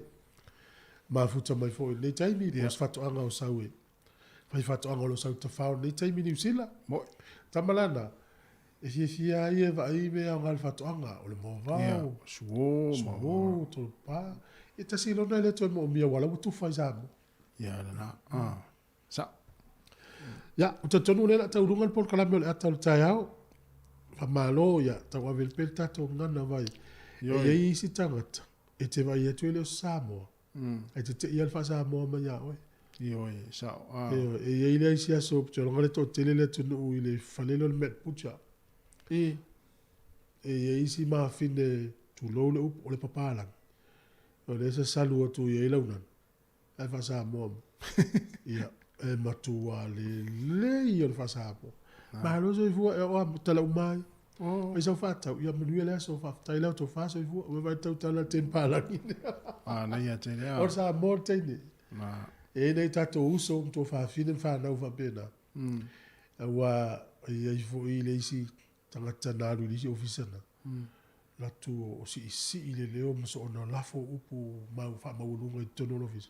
ma futa mai fo le taimi pos fato anga o saue fa fato anga lo sau ta fa le taimi ni usila mo tamalana e fia ia va ai me anga fato anga o le mo va suo to pa e ta si lo na le to mo mia wala tu fa zamo ia na sa ya o te tonu le ta urunga por kala me ata o taiao fa malo ya ta wa vel pel ta to ngana vai e i si tangata e te vai e tu le Samoa e te ia fa Samoa ma ya oi io sa e ile si aso te lo ngale to tele le tonu ile falelo le met pucha e isi ma fine tu lo le o le papala o le sa salu tu ye la una e fa sa mo ia e ma tu ale io fa sa mo ma lo so fu o tala mai e so fa ta ia me le so fa ta ile to fa so fu o va ta tala ten pala na ia te le o sa mo te ni e nei ta to uso to fa fine fa na va pena wa ia fu ile isi tangata naru lisi ofisana la tu o si ile leo mo so na lafo upu ma fa ma ulunga i tono office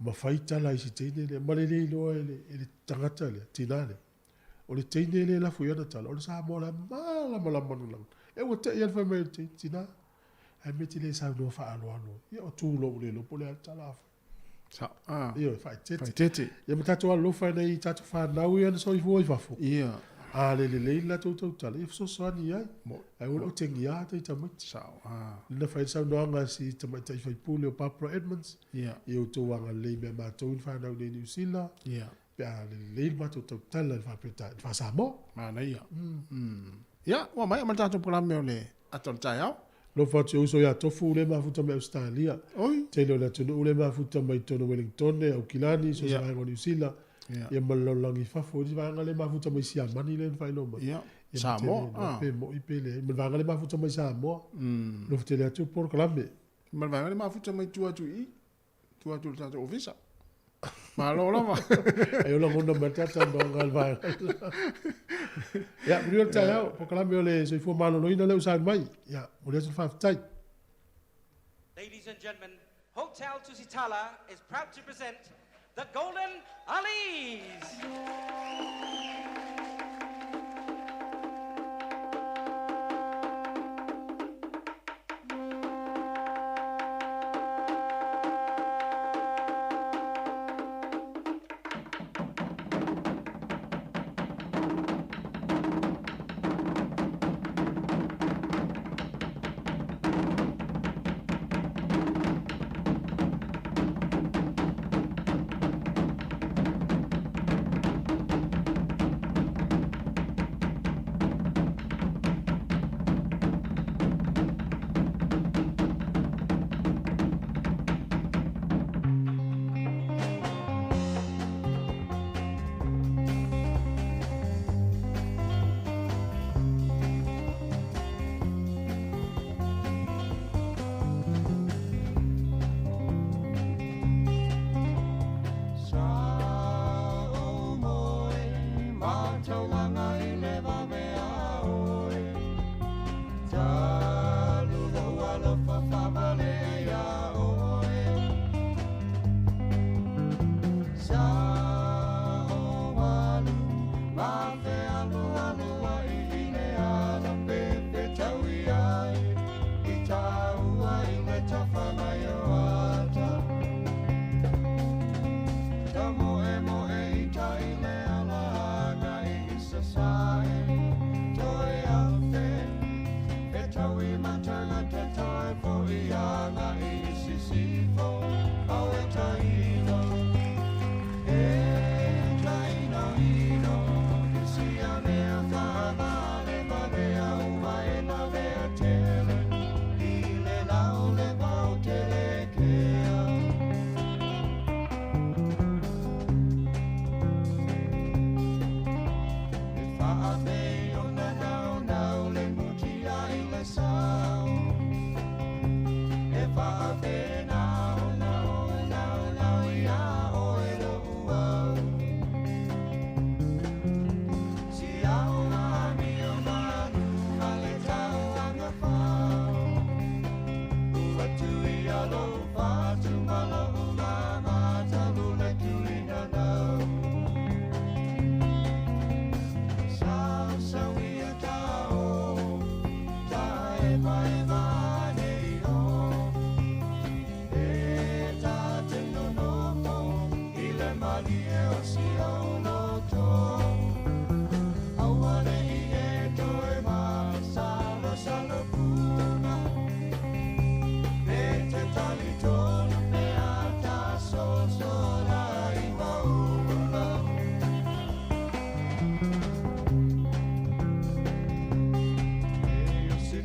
ma faita la isi tene le ma le lo ele tangata le tinale o le teine le la fuiana tala o le Samoa la mala lang e o te ia fa me tina ai me tile sa no fa alo ia o tu lo le lo pole tala Sa ia fa tete Fai tete. ia me tatu alo fa nei tatu fa na ia so i foi fa fu Ia. le la tu tala ia so ani ai ai o tengi ia te tama Sa le fa sa no anga si tama tai fa pule o Papua Edmonds Ia. ia o tu anga le me ma tu fa na le New Zealand Ia. pe le ma tu tala fa peta fa Samoa Mana ia. Ia, wa mai ma tatu programe o le atol tai au. lo fa tu so ya tofu le ma futa me Australia Oi. te lo la tu le ma futa mai tono Wellington e o Kilani so Ia. sa ngo New Zealand Ia. ia malo langi fa fo di vanga le ma futa mai sia mani le fa lo ma Ia. Samoa. pe mo i pele me vanga le ma futa mai Samoa lo futa le tu por klame Ma vai ngale mafuta mai tu i. Tu atu tatu ofisa. Ma lo la ma. ai lo ngono ma tata ndo ngal va ya brio ta ya por klame le so fo malo no ina le usa mai ya mo le fa tai Ladies and gentlemen, Hotel Tusitala is proud to present the Golden Alis.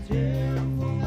Careful.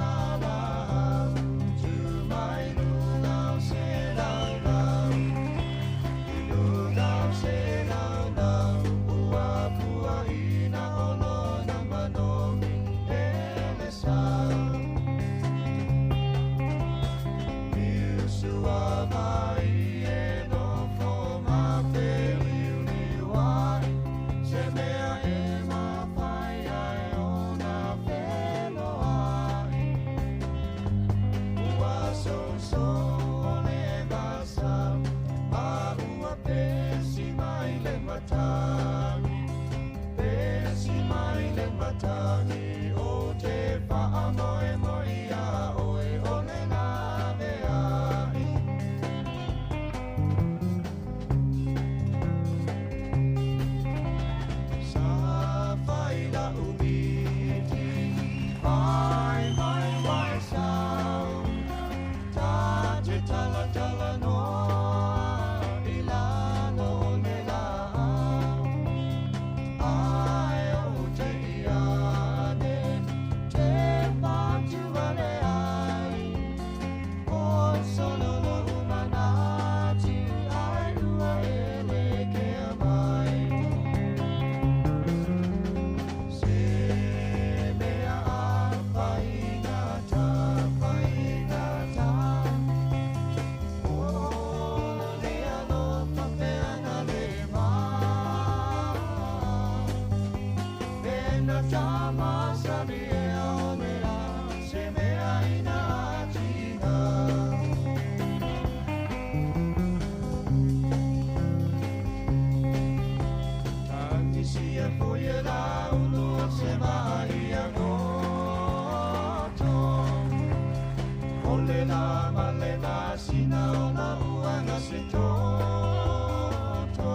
na male na sina o na ua na se toto.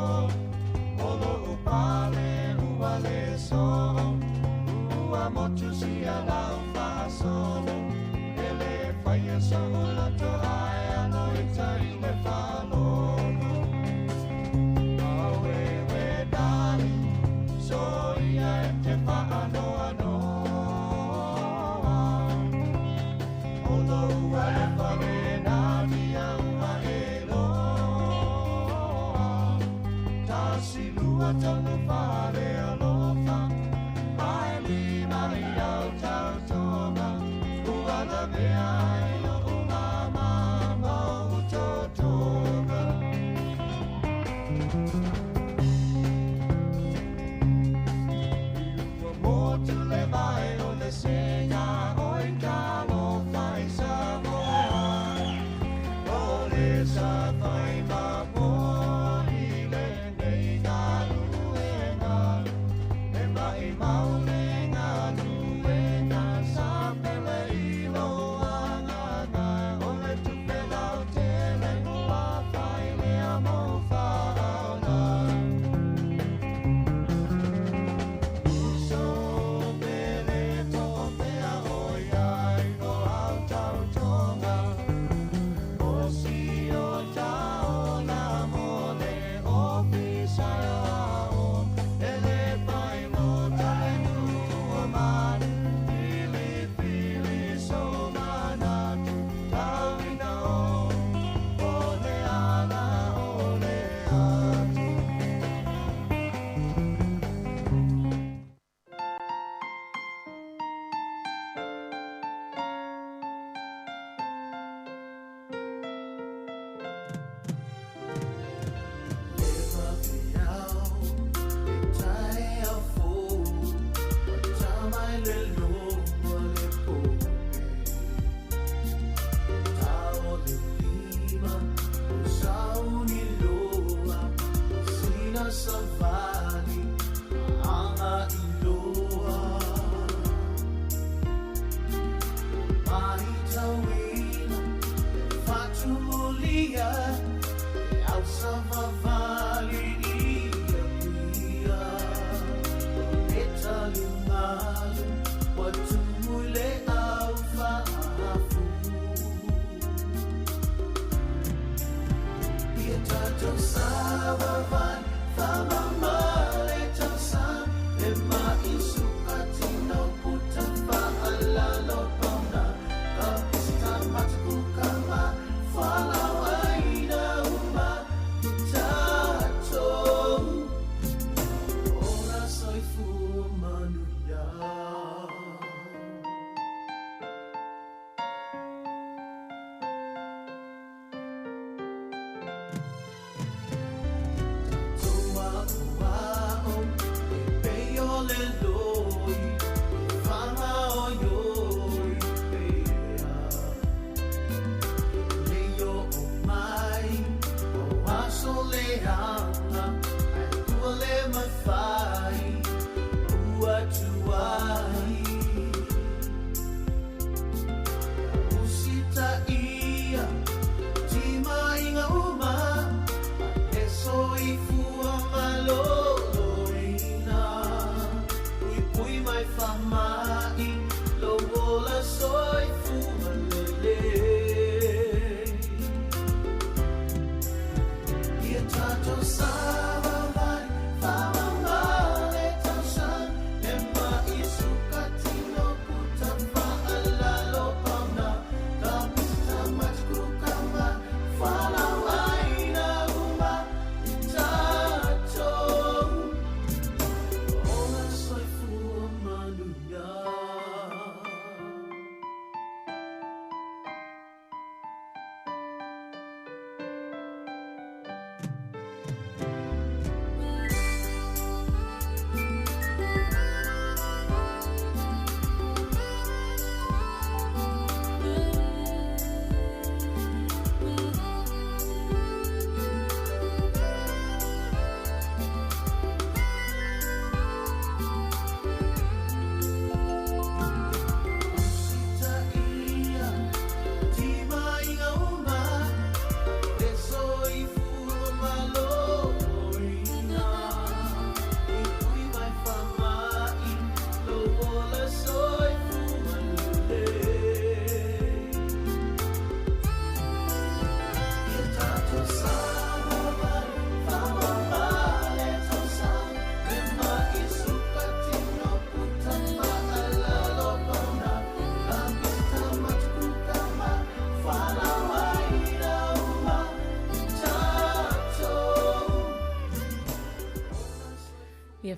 Olo upale ua le so. Ua motu si ala ufa solo. Ele whaia sa ula to ai ano i tai le whalono. Awe we dali, so ia e te whaano anoa. Olo ua e whare na dia ua e loa.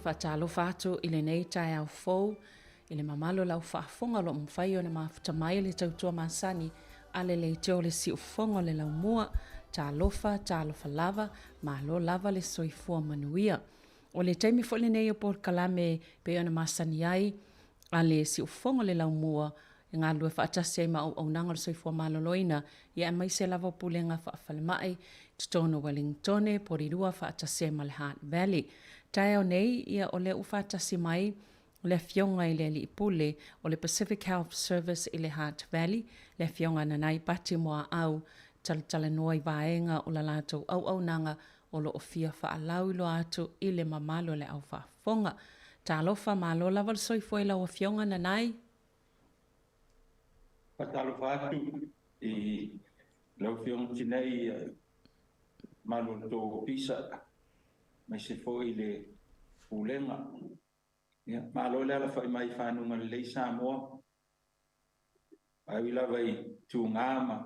whaatalofa atu i le nei tae au fou, i le mamalo lau whaafonga lo mwhai o na mafuta mai le tautua masani, ale le teo le si ufonga le lau mua, talofa lava, malo lava le soifua manuia. O le taimi fo le nei o por kalame pe o na masani ai, ale si ufonga le lau mua, ngā lua whaatasi ai ma au nanga le soifua maloloina, ia mai se lava pulenga whaafale Totono Wellingtone, porirua whaatasi ai ma le Hutt Valley. Tae o nei, ia o le uwhaatasi mai, le fionga i le li pule, o le Pacific Health Service i le Hutt Valley, le fionga na nai pati moa au, tala noa i vaenga o la lato au nanga, o lo ofia whaalau ilo atu i le mamalo le au whaafonga. Ta alofa malo lava le soifua i lau o fionga na nai? Patalofa atu i lau fionga tinei malo to pisa mai se foi le pulenga ia malo le ala fai mai fanunga le Samoa ai la vai tu ngama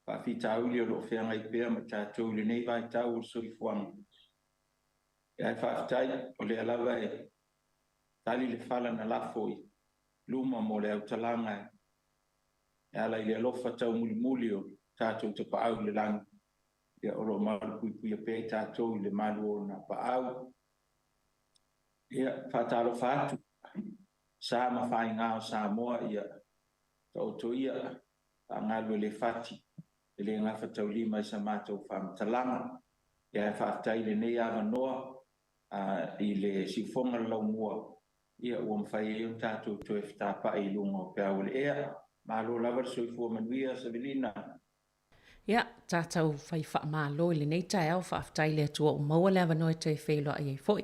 pa fitau le lo fianga i pe ma tatou le nei vai tau soifuang ia fa tai o le ala vai tali le fala na la foi luma mo le autalanga ala ile lofa tau muli o tatou te pa au le lang ia oro malu kui pe tatou le malu na pa au ia fatalo fatu sa ma fai ngao Samoa ia to ia ngalo le fati le nga fatau lima sa matou fam talanga ia fatai le nei ava noa i le sifonga lau mua ia o mfai e tatou to efta pa i lungo pe au le ia malo lava soifua manuia savilina. Ia, tātou whai whaamalo i le nei tae au whaaftai le atua o maua le avanoe te whaeloa ai ei foi.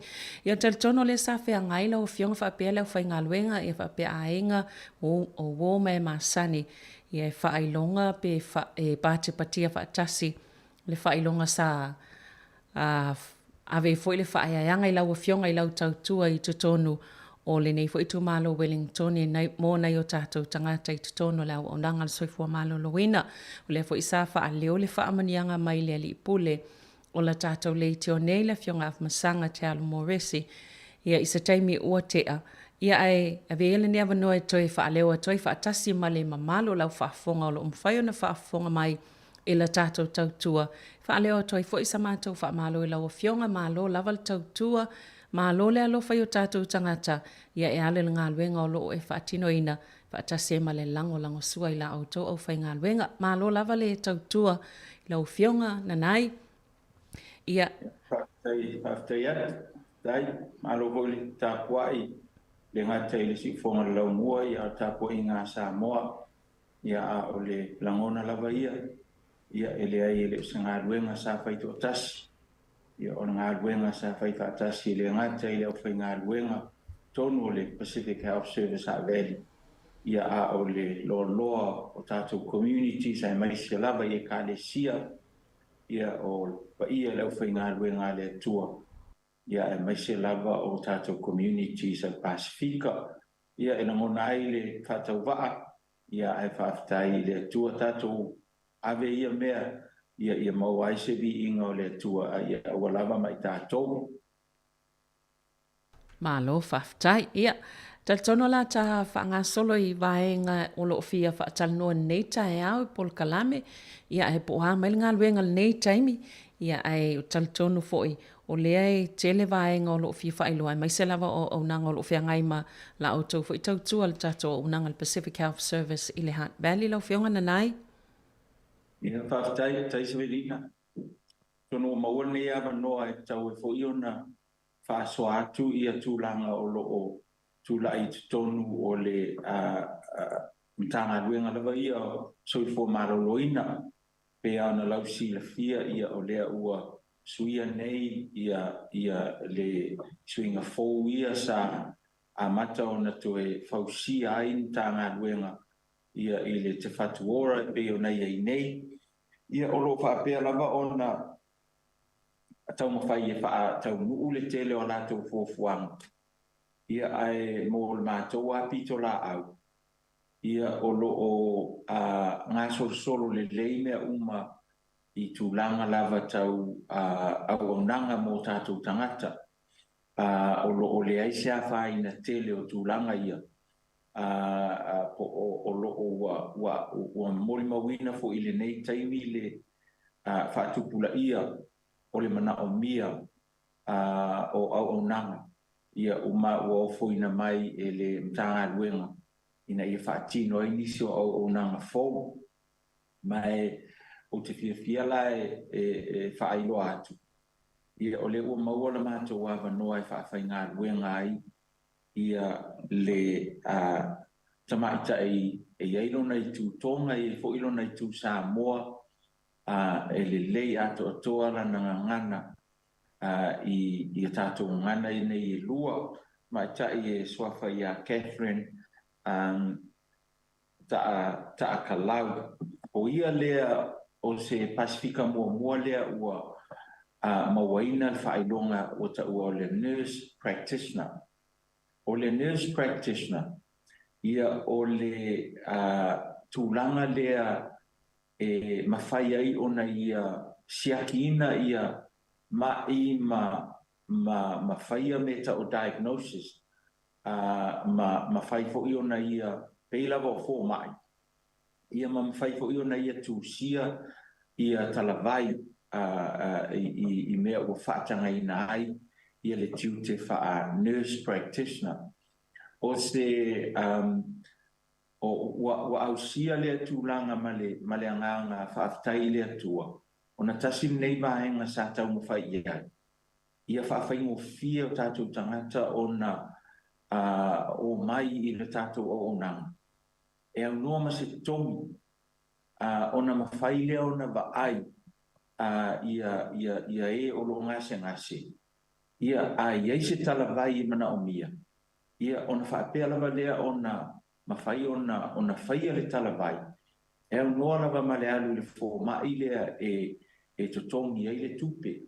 Ia talitono le sa whea ngaila o fionga whaapea leo whai ngā luenga ia whaapea aenga o wōma e māsani ia e whaeilonga pe e pāte patia whaatasi le whaeilonga sa ave foi le whaeaianga i lau o fionga i lau tautua i tutonu o le nei foi tu malo Wellington e nei mo nei o tātou tangata i tutono lau o nanga le soifua malo loina o le foi sa wha leo le wha amanianga mai le li pule o la tātou le te o nei le fionga af masanga te alu moresi ia isa taimi ua tea ia ai ave ele ni ava noe toi wha leo a toi wha atasi ma le mamalo lau wha fonga o lo umwhaio na wha fonga mai e la tātou tautua wha leo a toi foi sa mātou wha malo i lau o fionga malo lava le tautua ma lo le alo fai o tātou tangata ia e ale ngā luenga o loo e whaatino ina whaatase ma le lango sua i la auto au fai ngā luenga ma lo lava le tautua i lau fionga na nai ia Whaftai atu tai ma lo holi tāpuai le ngatai le si fonga lau mua ia tāpuai ngā Samoa ia o le langona lava ia ele ai ele ngā luenga sa fai to tasi ia o ngā luenga sa whai whaatasi le ngata i leo whai ngā luenga tonu o le Pacific Health Service Hutt Valley ia a o le loa o tātou community sa mai se lava i e ka le sia ia o pa ia leo whai ngā luenga le tua ia e mai se lava o tātou community sa Pasifika ia e ngona ai le whatau waa ia e whaftai le tua tātou ave ia mea ia mau ai se vi inga o le tua ia walava mai tātou. Malo whaftai, ia. Talitono la ta whaanga solo i vaenga o lo fia whaatalanoa nei tae au i pol kalame, ia e poa mai ngā luenga nei taimi, ia e talitono foi o lea e tele vaenga o lo fia whailoa, mai se lava o nanga o lo fia ngaima la autou foi tautua le tato o nanga le Pacific Health Service i le Hutt Valley lau fionga na nai. Ia whaftai, tai se velina. Tono maua nei ava noa e tau e fo iona whaasoa atu ia tūlanga o lo o tūlai tonu o le mitanga luenga lava ia o soifo maroloina pe ana lau si la fia ia o lea ua suia nei ia le suinga fou ia sa amata o na toe fausia ai mitanga luenga ia i le te fatuora pe o nei ai nei ia o lo whaapea lava o na tau mawhai e wha tau nuu le tele o lātou fōfuanga. Ia ai mō le mātou a pito la au. Ia o lo o ngā solo le leimea uma i tūlanga lava tau au nanga mō tātou tangata. o le ai se whaina tele o tūlanga ia. O mori mawina fo ile nei taimi le whaatupula ia o le mana o mia o nanga. Ia ua foina mai e le mtanga luenga ina ia whaatino ai nisi o nanga fōu. Mai o te fia la e whaailoa atu. Ia o le ua maua la mātou wa wanoa e whaafai ngā luenga ai. Ia le tamaita e ailona i tū tonga e fo ilona i tū Samoa e le lei ato atoa la nga ngana i tātou ngana i nei e lua. Maita e swafa i a Catherine ta kalau. O ia lea o se Pasifika mua lea ua mawaina le whailonga o ta ua o le nurse practitioner. O le nurse practitioner, ia o le tūlanga lea e mawhai ai ona ia siakiina ia mawhaia meta o diagnosis, mawhai fo i ona ia peilawa o fō mai. Ia mawhai fo i ona ia tūsia ia talawai i mea ua whaatanga ina ai ia le tiu te wha nurse practitioner. O se wa ausia lea tūlanga male anganga whaafitai lea tua. O na tasi nei vaenga sa tau mawhai iai. Ia whaafai ngofia o tātou tangata o na o mai i le tātou o onanga. E au noa ma se tongi o na mawhai lea o na vaai ia e o lo ngase. Ia iai se talawai i mana o mia. Ia ona whaapea lava lea ona mawhai ona whaia le talawai. E au noa lava male alu le fō mai lea e totongi ai le tupe.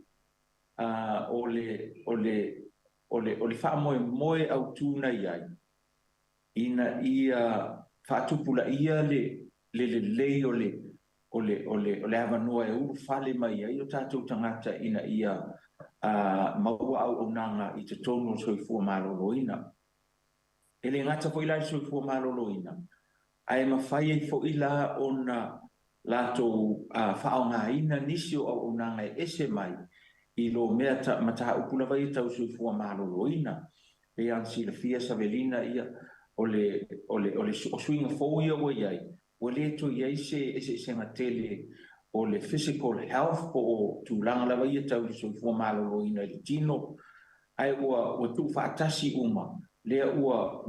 O le wha moe au tūna iai. Ina ia whaatupula ia le lei o le awanua e uru whale mai ai o tātou tangata ina ia maua au nanga i te tonu o soifua maloloina. E le ngata fo ila i soifua maloloina. Ai mawhai ei fo ila o na lātou whaonga ina nisi o au nanga e ese mai i lo mea mataha upula vai tau soifua maloloina. Pe ansi le fia savelina ia o swinga fo ia o iai. O le to iai se matele o le physical health po o tūlanga lawa ia tau soifua maloloina i tino. Ai ua tu whaatasi uma. Lea ua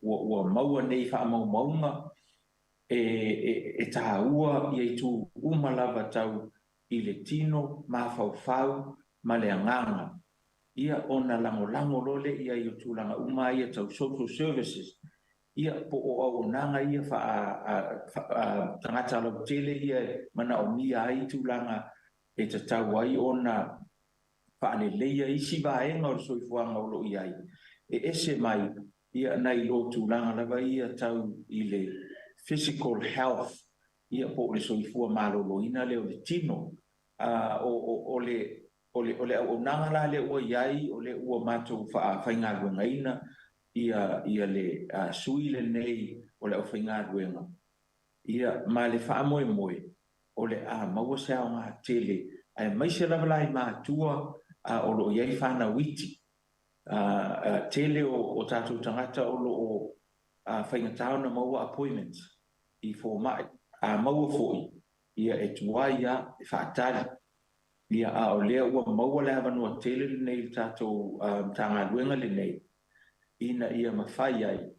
maua nei wha maunga e taha ua i tu uma lava tau i le tino mawhau ma le anganga. Ia ona lango lole ia i o tūlanga uma ia tau social services. Ia po o au nanga ia tangata lau tele ia mana o mia ai tūlanga e ta tau ai ona whaane leia isi vaenga o soifuanga o lo iai. E ese mai ia nai lo tūlanga lava ia tau i le physical health ia po le soifua maloloina leo le tino. O le au nanga la le ua iai o le ua matou whainga luengaina ia le sui le nei o le au whainga luenga. Ia ma le wha moe o le maua sea o ngā tele ai mai se lavalai mātua o lo iai whana witi. Tele o tātou tangata o lo whaingatau na maua appointments i fō mai. Maua fōi ia e tuai ia e whaatari. Ia o lea ua maua le awanua tele le nei tātou tanga luenga le nei. Ina ia mawhai ai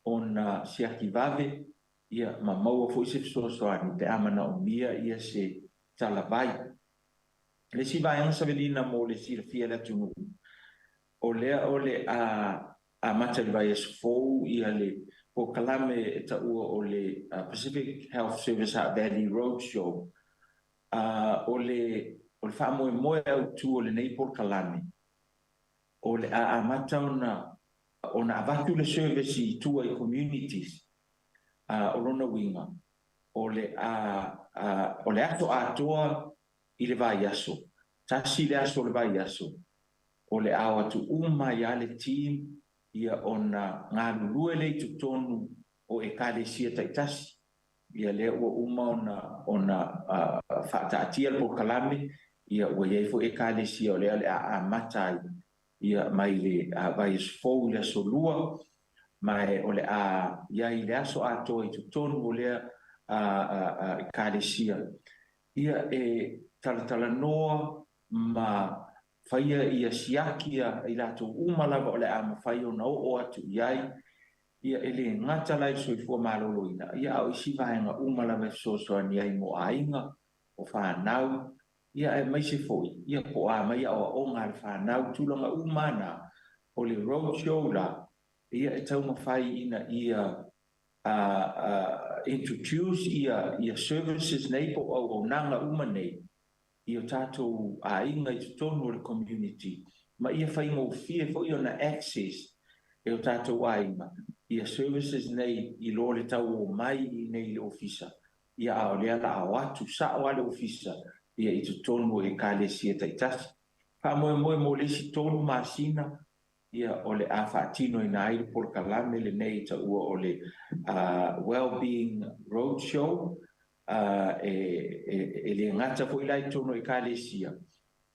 o na siaki vave ia ma maua fōi se fisoasoani te amana o mia ia se talawai. Le si vai ang savelina mo le si rafia le tunu. O lea o le a matari vai es fōu ia le po kalame e ta ua o le Pacific Health Service at Valley Roadshow. O le wha moe au tu o le nei por kalame. O le a mata o na avatu le service i tua i communities. O rona winga. O le ato atoa i le vai aso. Tasi le aso le vai aso. o le awa tu uma ia le team ia ona ngā lulue le tu tonu o e kalesia taitasi. Ia lea ua uma ona whaataatia le po kalame ia ua iei fo e kalesia o lea le a matai ia mai le vai esfou le solua mai o le a iai le aso ato i tu tonu o lea kalesia. Ia e talatala noa ma whaia ia siaki i lato uma lava o le a mawhai o na o atu iai ia ele ngata lai soifua maloloina ia au isi vaenga uma lava sosoani ai mo ainga o whanau ia e maise foi ia po a mai o ngā le whanau tulanga umana o le roadshow la ia e tau mawhai ina ia introduce ia services nei po au nanga uma nei ia tātou ainga i tonu o le community ma ia whaingo fie fo ia na access e o tātou ainga ia services nei i lo le tau o mai i nei le ofisa ia ao lea la ao atu sa o ale ofisa ia i tonu e ka le sia taitasi pa moe mo le si tonu masina ia o le a whaatino i nai por kalame le nei ta ua o le well-being roadshow e le ngata fo ilai tonu e ka le sia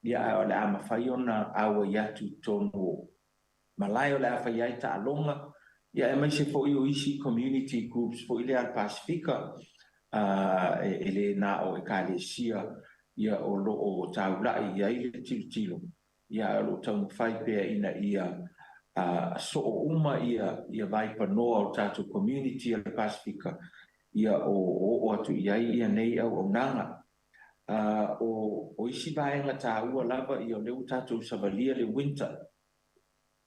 ia o le a mawhai ona awa iatu tonu malai o le a whai ai ta alonga ia e mai se fo i o isi community groups fo i le al Pasifika e le na o e ka le sia ia o lo o taulai ia i le tilo ia lo tau whai pia ina ia so o uma ia vai panoa o tātou community al Pasifika ia o atu ia nei au nanga o isi vaenga tā ua lava ia o leu tātou savalia le winter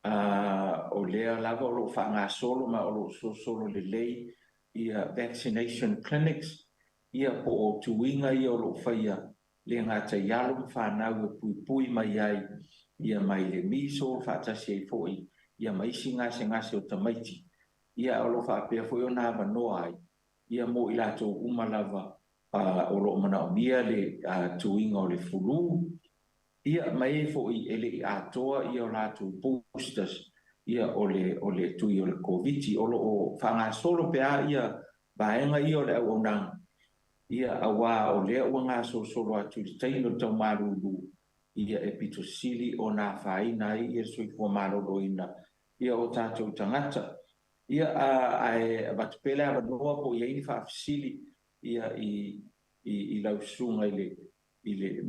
o lea lava o lo whaanga solo ma o lo solo le lei ia vaccination clinics ia po o tuinga ia o lo whaia le ngata ialo whanau e pui mai ai ia mai le miso whaatasi e foi ia mai si ngase o tamaiti ia o lo whaapea foi o nā wanoa ai ia mo i lato umalava o lo mana o mia le tuinga o le fulu ia mai e foi ele i atoa ia o lato boosters ia o le tui o le COVID o lo o whanga solo pea ia baenga ia o le au nang ia awa o lea ua ngā solo atu i teino tau marulu ia e pito sili o nā whaina ia soifua maroloina ia o tātou tangata ia ai vatupele a wanoa po ia ini whaafisili ia i lausunga i le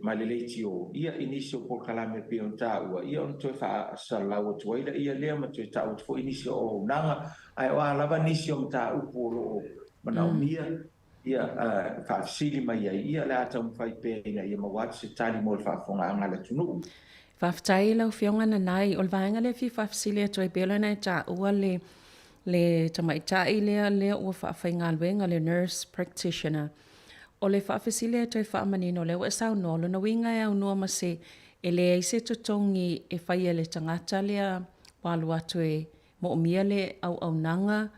male leiti o ia inisio po kalame pia on tāua ia on toi wha salau o tuaila ia lea ma toi tāua tufo inisio o nanga ai o alava nisio ma tā upo o manaumia ia whaafisili mai ia le atau mwhai pia ina ia mawatu se tali mo le whaafonga angala tunu. Whaftai lau whionga na nai, o le vaenga le fi whafisili atoi belo nei tā ua le tamaitai lea ua whaafai ngā luenga le nurse practitioner. O le whaafisili atoi whaamanino le ua sau nolo na winga e au nua mase e le eise tutongi e whaia le tangata lea walu atu e mo umia le au nanga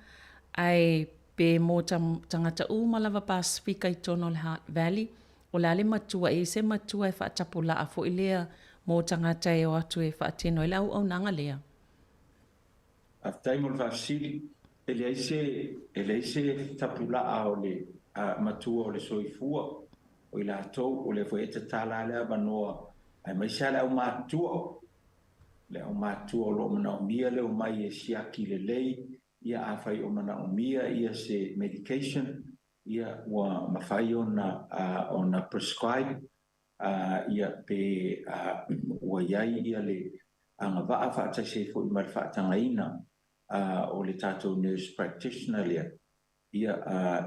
ai pe mo tangata malava Pasifika i tono le Heart Valley o le ale matua e se matua e whaatapula a fo ilea mo tangata e o atu e whaatino i le au nanga lea. Aftai mo le whaafisili ele eise tapula a o le matua o le soifua o i lātou o le whaeta tāla lea manoa ai mai sa le au mātua o lo mana o mia le o mai e siaki le lei ia a whai o mana o mia ia se medication ia ua mawhai o na prescribe ia pe ua iai ia le anga waa whaatai se fo i mara whaatanga ina o le tātou nurse practitioner lea ia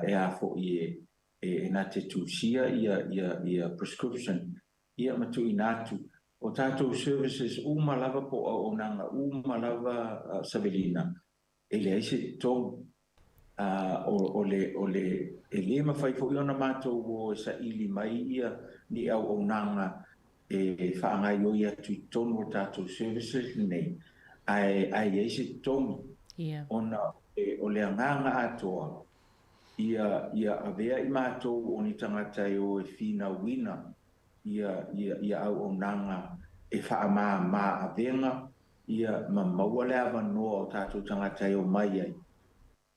e a fo i e nā te tūsia ia prescription ia matu i nātu o tātou services umalava po o nanga umalava savelina e le aise tō o le e le mawhai fo i ona mātou o sa ili mai ia ni au o nanga e whaangai o ia tui tonu o tātou services nei ai aise tō ona o le anganga atoa ia avea i mātou o ni tangata e o e whina wina ia au o nanga e wha a venga ia maua le avanoa o tātou tangata o mai ai.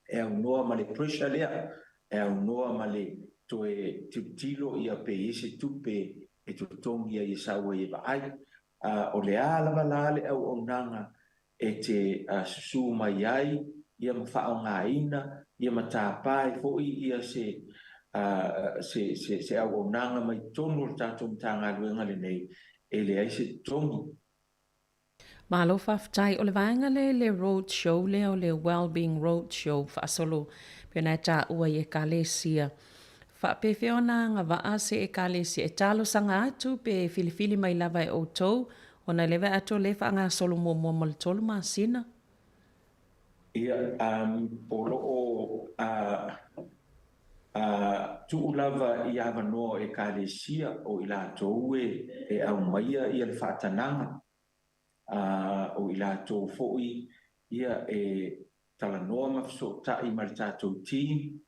E au noa ma le pressure lea, e au noa ma le toe tilo ia pe ese tupe e tutongi ia saua ia ai. O le alava la le au onanga e te susu mai ai, ia mawhao ngā ina, ia matāpai fo ia se au onanga mai tonu o tātou mtanga luenga le nei, e le ai se tongi. Malo whaftai o le vaenga le road show le o le Wellbeing Road Show whaasolo pena tā ua i e kalesia. Whapewhio nā ngā waa se e kalesia e talo sanga atu pe filifili mai lava e o tau o na lewe ato le wha ngā solo mua mole tolu maa sina. Ia, polo o tu lava i avanoa e kalesia o ila tau e au maia i al whaatananga. O i lātou fo'i ia e talanoa mawhiso tai ma le tātou tīm,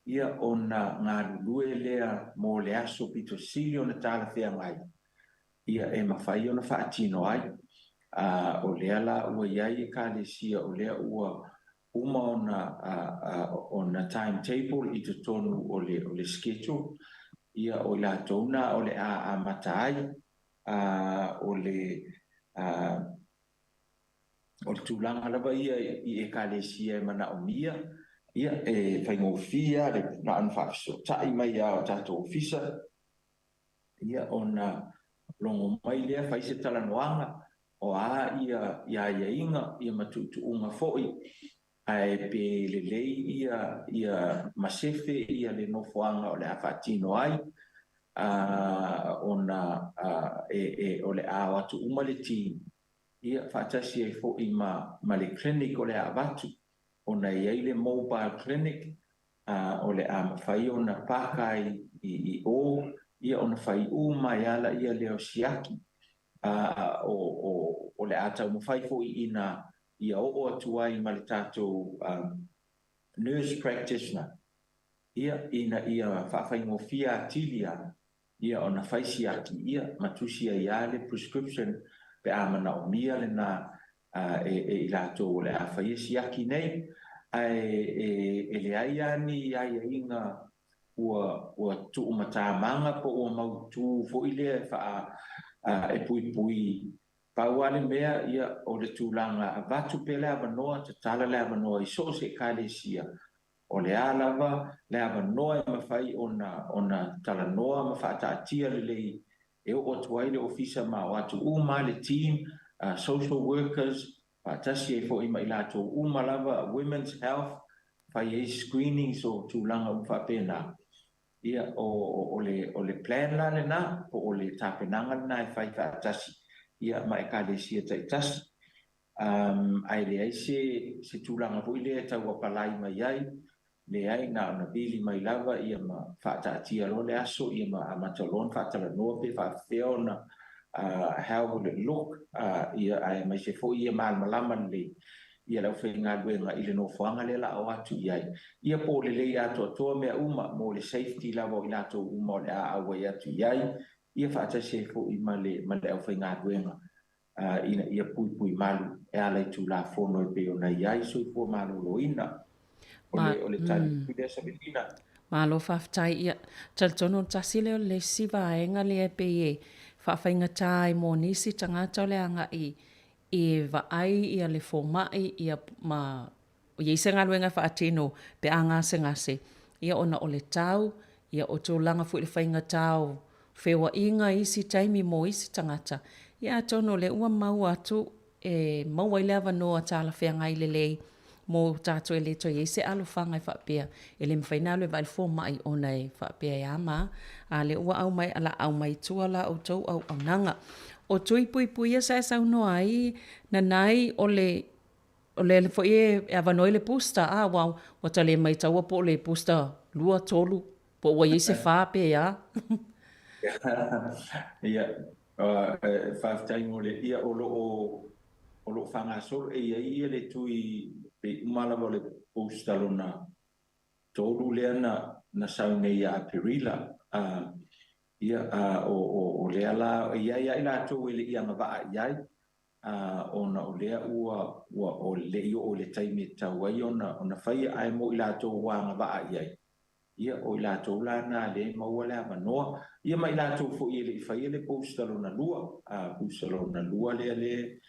ia o na ngā lulue lea mō le aso pito sili o na tāla whea ngai. Ia e mawhai o na whaatino ai, o lea la ua iai e kālesia o lea ua uma o na timetable i te tonu o le schedule, ia o lātou na o le a matai, o le o le tūlanga lava ia i e kalesia e mana o mia, ia e whaingofia, le na anu whaafiso tai mai a o tātou ofisa, ia o na longo mai lea whaise talanoanga, o ia inga, ia matutuunga foi, ai pe le lei ia masefe, ia le nofoanga o le awhatino ai, o na o le a watu umaleti, ia whaatasi e fo'i ma le clinic o le awatu, o na iai le mobile clinic, o le a mawhai o na pākai i o, ia o na whai mai ala ia leo siaki, o le atau mawhai fo'i ia o atu ai ma le tātou nurse practitioner, ia whaafai ngofia atilia, ia o na whai siaki, ia matusia ia le prescription, pe amana o mia le na e lātou le a whaia siaki nei, e le aiani inga ua tu matamanga po ua mautu fo ile e pui pauale mea ia o le tūlanga a vatu pe le avanoa, te tala le avanoa i so se kalesia, o le alava le avanoa e mawhai o na talanoa ma whaataatia le lei, e o tuai le ofisa ma o atu uma le team, social workers, tasi e fo ima i lātou uma lava, women's health, whai e screenings o tūlanga whapena. Ia o le plan la le na, o le tāpenanga le na e whai tasi, ia ma e kālesia tai tasi. Ai le ai se tūlanga po i le tau apalai mai ai, le ai na bili mai lava ia ma whaataatia lo le aso, ia ma amatalon whaatalanoa pe whaafeo na how will it look, ia ai mai se fo ia malama le ia lau whai ngā luenga i le no whanga le la o atu iai. Ia po le lei ato toa mea uma mo le safety lava o i lato uma o le a awai atu iai, ia whaatase fo i ma le au whai ngā luenga. Ia pui malu e alai tu la fono e peo na iai so i po malu loina. O le tali pide sabelina. Malo whaftai ia taltono tasile o le siva enga le e pe e whawhainga tai mo nisi tangata o le anga i vaai ia le fomai ia ma o ia se ngaluenga whaatino pe anga se ngase ia ona o le tau ia o tōlanga fu i le whainga tau whewa inga isi taimi mo isi tangata ia tono le ua mau atu e maua i lewa noa tāla whenga i le lei mo tātou e le toi e se alu whanga i whapea e le mwhainalo e vai fomai ona e whapea e ama a le ua au mai ala au mai tuala o tau au nanga o tui pui sa e sau noa ai na nai o le fo e avanoi le pusta wau wata le mai taua po le pusta lua tolu po ua i se whape ya ia whaftai mo le ia o lo whanga sol e ia le tui pe umalawa le pusta lona tolu lea na saunei a perila Ia o le ala ia ila to ile ia ngava ia ona o le ua o le io o le taimi tawai ona fai ai mo ila to wa ngava ia o ila to lana le maua le manoa ia mai ila to fo ile fai le postalo na lua postalo na lua le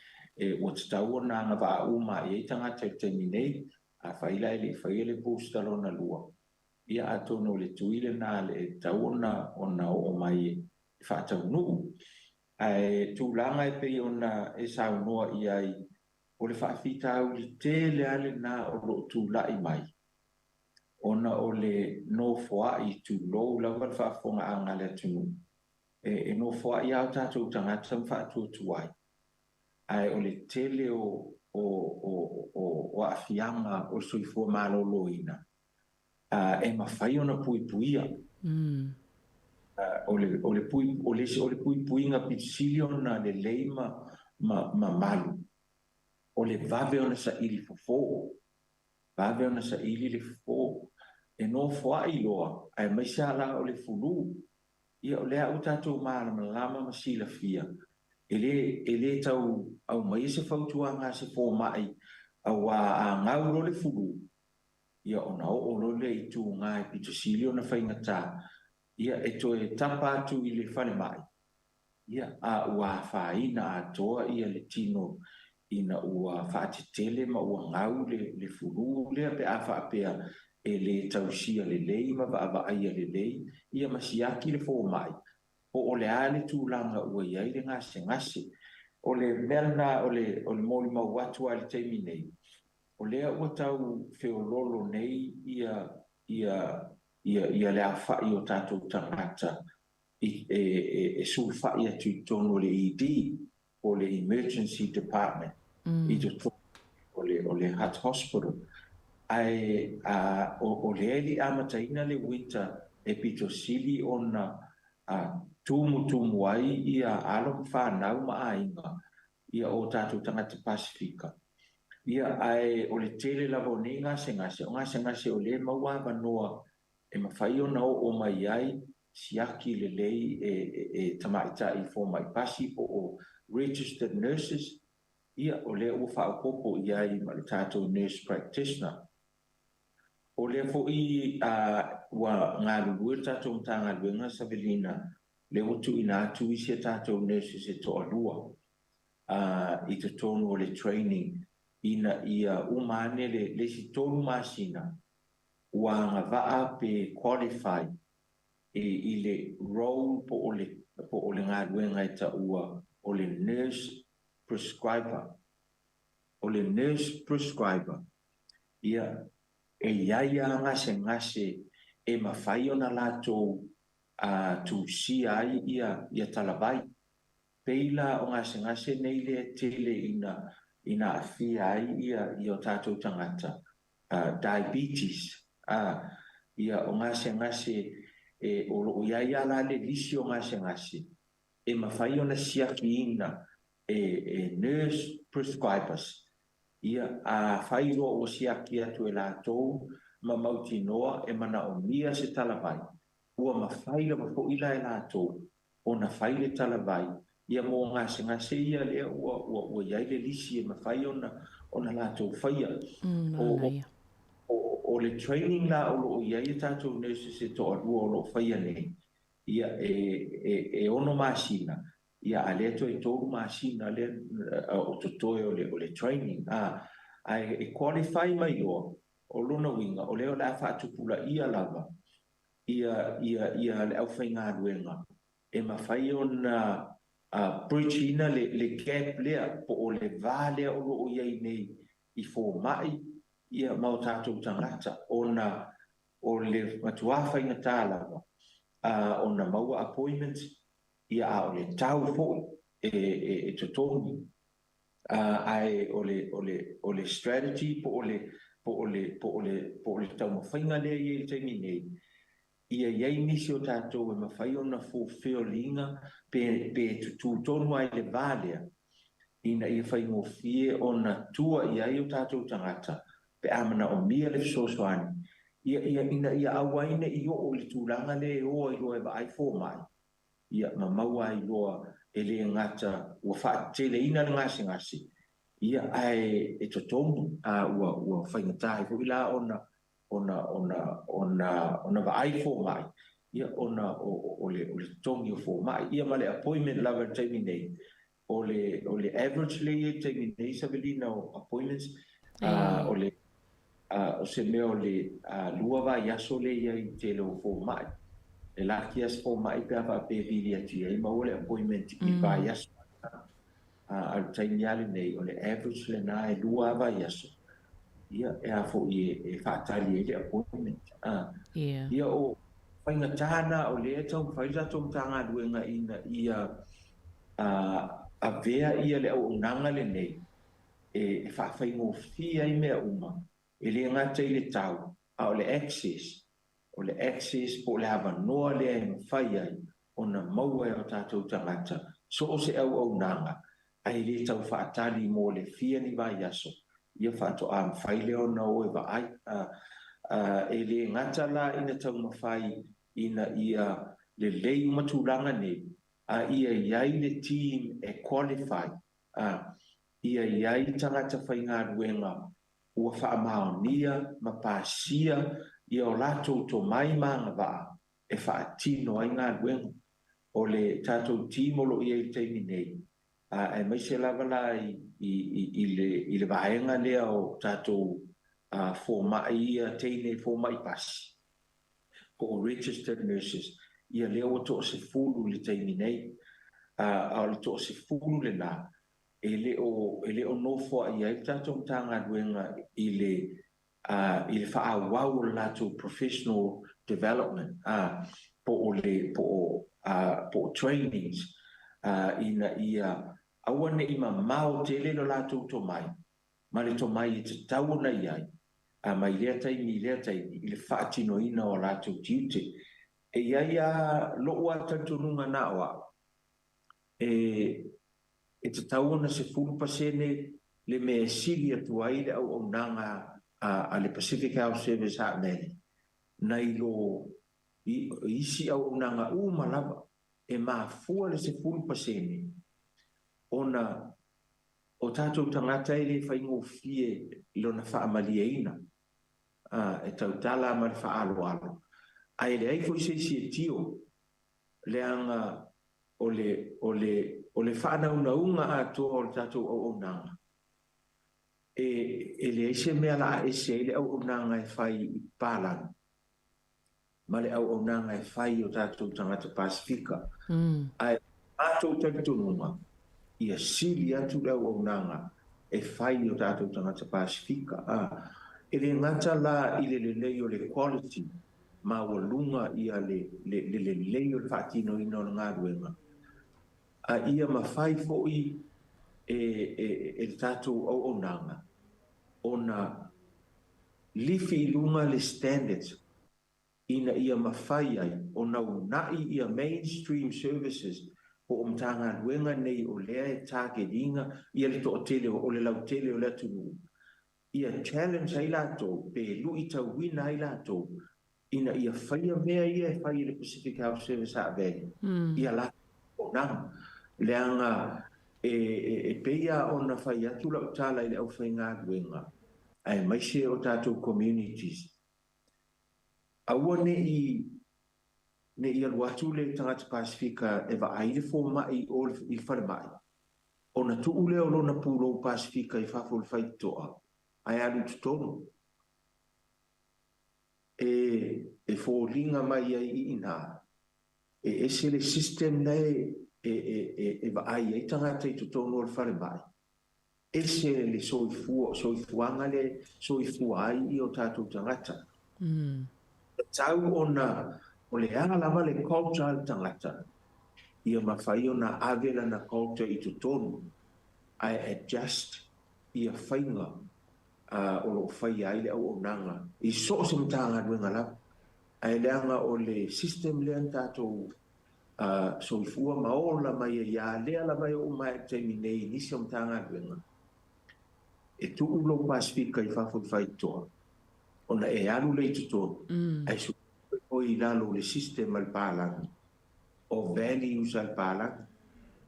o tau na ngava uma ia tanga te nei fai le postalo na lua ia ato no le tuile na le tauna ona o mai whaatau nuu. Ai tūlanga e pei ona e sau noa i ai o le whaafitau li tele ale na o lo tūlai mai. Ona o le no foa i tū lou lawa le whaafonga a ngale tunu. E no foa i au tātou tangata mwhaatua tuai. Ai o le tele o afianga o soifua malolo ina. E mawhai ona pui puia. O le pui puinga pisilio na le leima ma malu. O le vave ona sa ili fofo. Vave ona sa ili le fofo. E no foa i loa. Ai mai la o le fulu. Ia o le au tatou malama ma sila fia. E le tau au mai se fautua ngā se fō mai. Au a ngau le fulu. Ia ona o le i tū ngā e pitosilio na whaingatā. Ia e toe tapa atu i le whane mai. Ia a ua whaina a toa ia le tino ina ua whaatitele ma ua ngau le furu lea pe a whaapea e le tausia le lei ma wa aia le lei. Ia masiaki le fō mai. O le ale tūlanga ua iai le ngase. O le melna o le moli mau atu a le teimi nei. O lea ua tau whiololo nei ia le awhai o tātou tangata e sulwhai atu i tono le ED o le Emergency Department i to o le Heart Hospital. Ai o le eli amataina le winter e pito sili ona tumu ai ia alo whanau ma ainga ia o tātou tangata Pasifika. Ia ai o le tele lavo ni ngase o le maua manoa e mawhai o nao o mai ai siaki le lei e tamaita i fō mai pasi o registered nurses. Ia o le ua whaopopo i ai ma le tātou nurse practitioner. O le fo i wa ngā lulua tātou mtanga luenga Savelina le utu ina atu i sia tātou nurses e toa lua i te tonu o le training ina ia umane le si tonu masina ua ngavaa pe qualify i le role po o le ngā luenga e ta ua o le nurse prescriber. O le nurse prescriber ia e iaia ngase e mawhai o na lātou tu si ai ia talawai. Peila o ngase nei le tele ina afia ai ia o tātou tangata. Diabetes. Ia o ngase e o iaia la le lisi o ngase. E mawhai o na siaki ina e nurse prescribers. Ia a whairo o siaki atu e lātou ma mauti noa e mana o mia se talawai. Ua mawhaila ma fo ila e lātou o na whaile talawai. Ia mo ngase ia lea ua iai le lisi e mawhai o na lātou whaia. O le training la o iai e tātou nurses e toa rua o lo whaia nei. Ia e ono masina. Ia a lea to e tōru masina lea o totoe o le training. E qualify mai o lona winga o leo la whaatupula ia lava. Ia le au whainga ruenga. E mawhai o na bridgina le gap lea po o le vale o lo iai nei i fō mai ia mau tātou tangata o le matuafa inga tālava o na maua appointments ia o le tau fō e totoni ai o le strategy po o le tau mawhainga lea i te nei ia iai nisi o tātou e mawhai o na fulfillinga pe tūtonu ai le vālea ina ia whai ngofie o na tua iai o tātou tangata pe amana o mia le sosoani ia awaine i o le tūlanga le o i roe ba ai fō mai ia mamaua i loa e le ngata ua whaatele ina ngasi ia ai e totomu ua whaingatai fo ila ona vaai fo mai ia ona o le tongi o fo mai ia ma le appointment lava taimi nei o le average le ia taimi nei savelina o appointments o le o se mea o le lua vai aso le ia i te leo fo mai e la ki as fo mai pe ava pe vili ati ai ma o le appointment i vai aso al taimi ale nei o le average le na e lua vai aso ia e a fo i whaatali e le appointment ia o whaingatana o le tau whaila tau tanga luenga ina ia a vea ia le au nanga le nei e whaawhaingo fia i mea uma e le ngata i le tau a o le access po le hava noa le e mwhai ai o na maua e o tātou tangata so o se au nanga ai le tau whaatali mo le fia ni vai aso ia whaato a mwhai leo na o e va ai e le ngata la ina tau mawhai ina ia le lei matulanga nei ia iai le team e qualify ia iai tangata whainga ruenga ua whaamaonia ma pāsia ia o lato to mai manga vaa e whaatino ai ngā ruenga o le tātou tīmolo ia i teimi nei e mai se lava la i le vaenga lea o tātou fōmai ia teine fōmai pasi o registered nurses ia lea o to se fulu le teimi nei a le to se fulu le la e le o nofo ia i tātou tanga ruenga i le whaawau o lātou professional development po trainings ina ia awane ima mau te le no lātou to mai ma le to mai te tau na iai mai lea taimi i le whaatino ina o lātou tiute e iai lo ua tantununga na oa e te tau na se fulu pasene le me sili atu ai le au nanga a le Pacific Health Service ha mele na ilo isi au nanga malava e mafua le se fulu pasene ona o tātou tangata i le whaingo fie lo na whaamaliaina e tau tala ma le whaaloalo ai le aifo i se tio le anga o le whaanaunga a toa o le tātou au nanga e le eise mea la e se le au nanga e whai i pālanga ma le au nanga e whai o tātou tangata Pasifika ai tātou tantununga ia sili atu le au nanga e whai o tātou tangata Pasifika e le ngata la i le lei o le quality ma o lunga ia le lei o le whaatino ina o ngā ruenga ia ma whai fo i e tātou au nanga ona lifi lunga le standards ina ia ma whai ai ona unai ia mainstream services o mtanga ruenga nei o lea e targetinga ia le to tele o le lau tele o le tunu ia challenge ai lato pe lui tau wina ai lato ina ia whaia mea ia e whai le Pacific Health Service a vei ia la o nang leanga e peia ona whai atu lau tala i le au whai ngā ruenga ai mai se o tātou communities aua ne i aluatu le tangata Pasifika e wa aile fō mai o i whare mai ona tu ule o lona pūro Pasifika i whafo le whai toa ai alu tutono e fōlinga mai ai i ina e ese le system nei e wa ai ai tangata i tutono le whare mai ese le soifuanga le soifua ai i o tātou tangata tau ona o le ana lava le culture tangata ia mawhai ona avela na culture i tutono ai adjust ia whainga o lo whai ai le au nanga i so se mtanga ruenga la ai leanga o le system le tātou soifua maola mai ia lea la mai o mai taimi nei nisi o mtanga ruenga e tu ulo Pasifika i whafo whai toa ona e alu le tutono ai su o i lalo le system al pālanga o values al palang,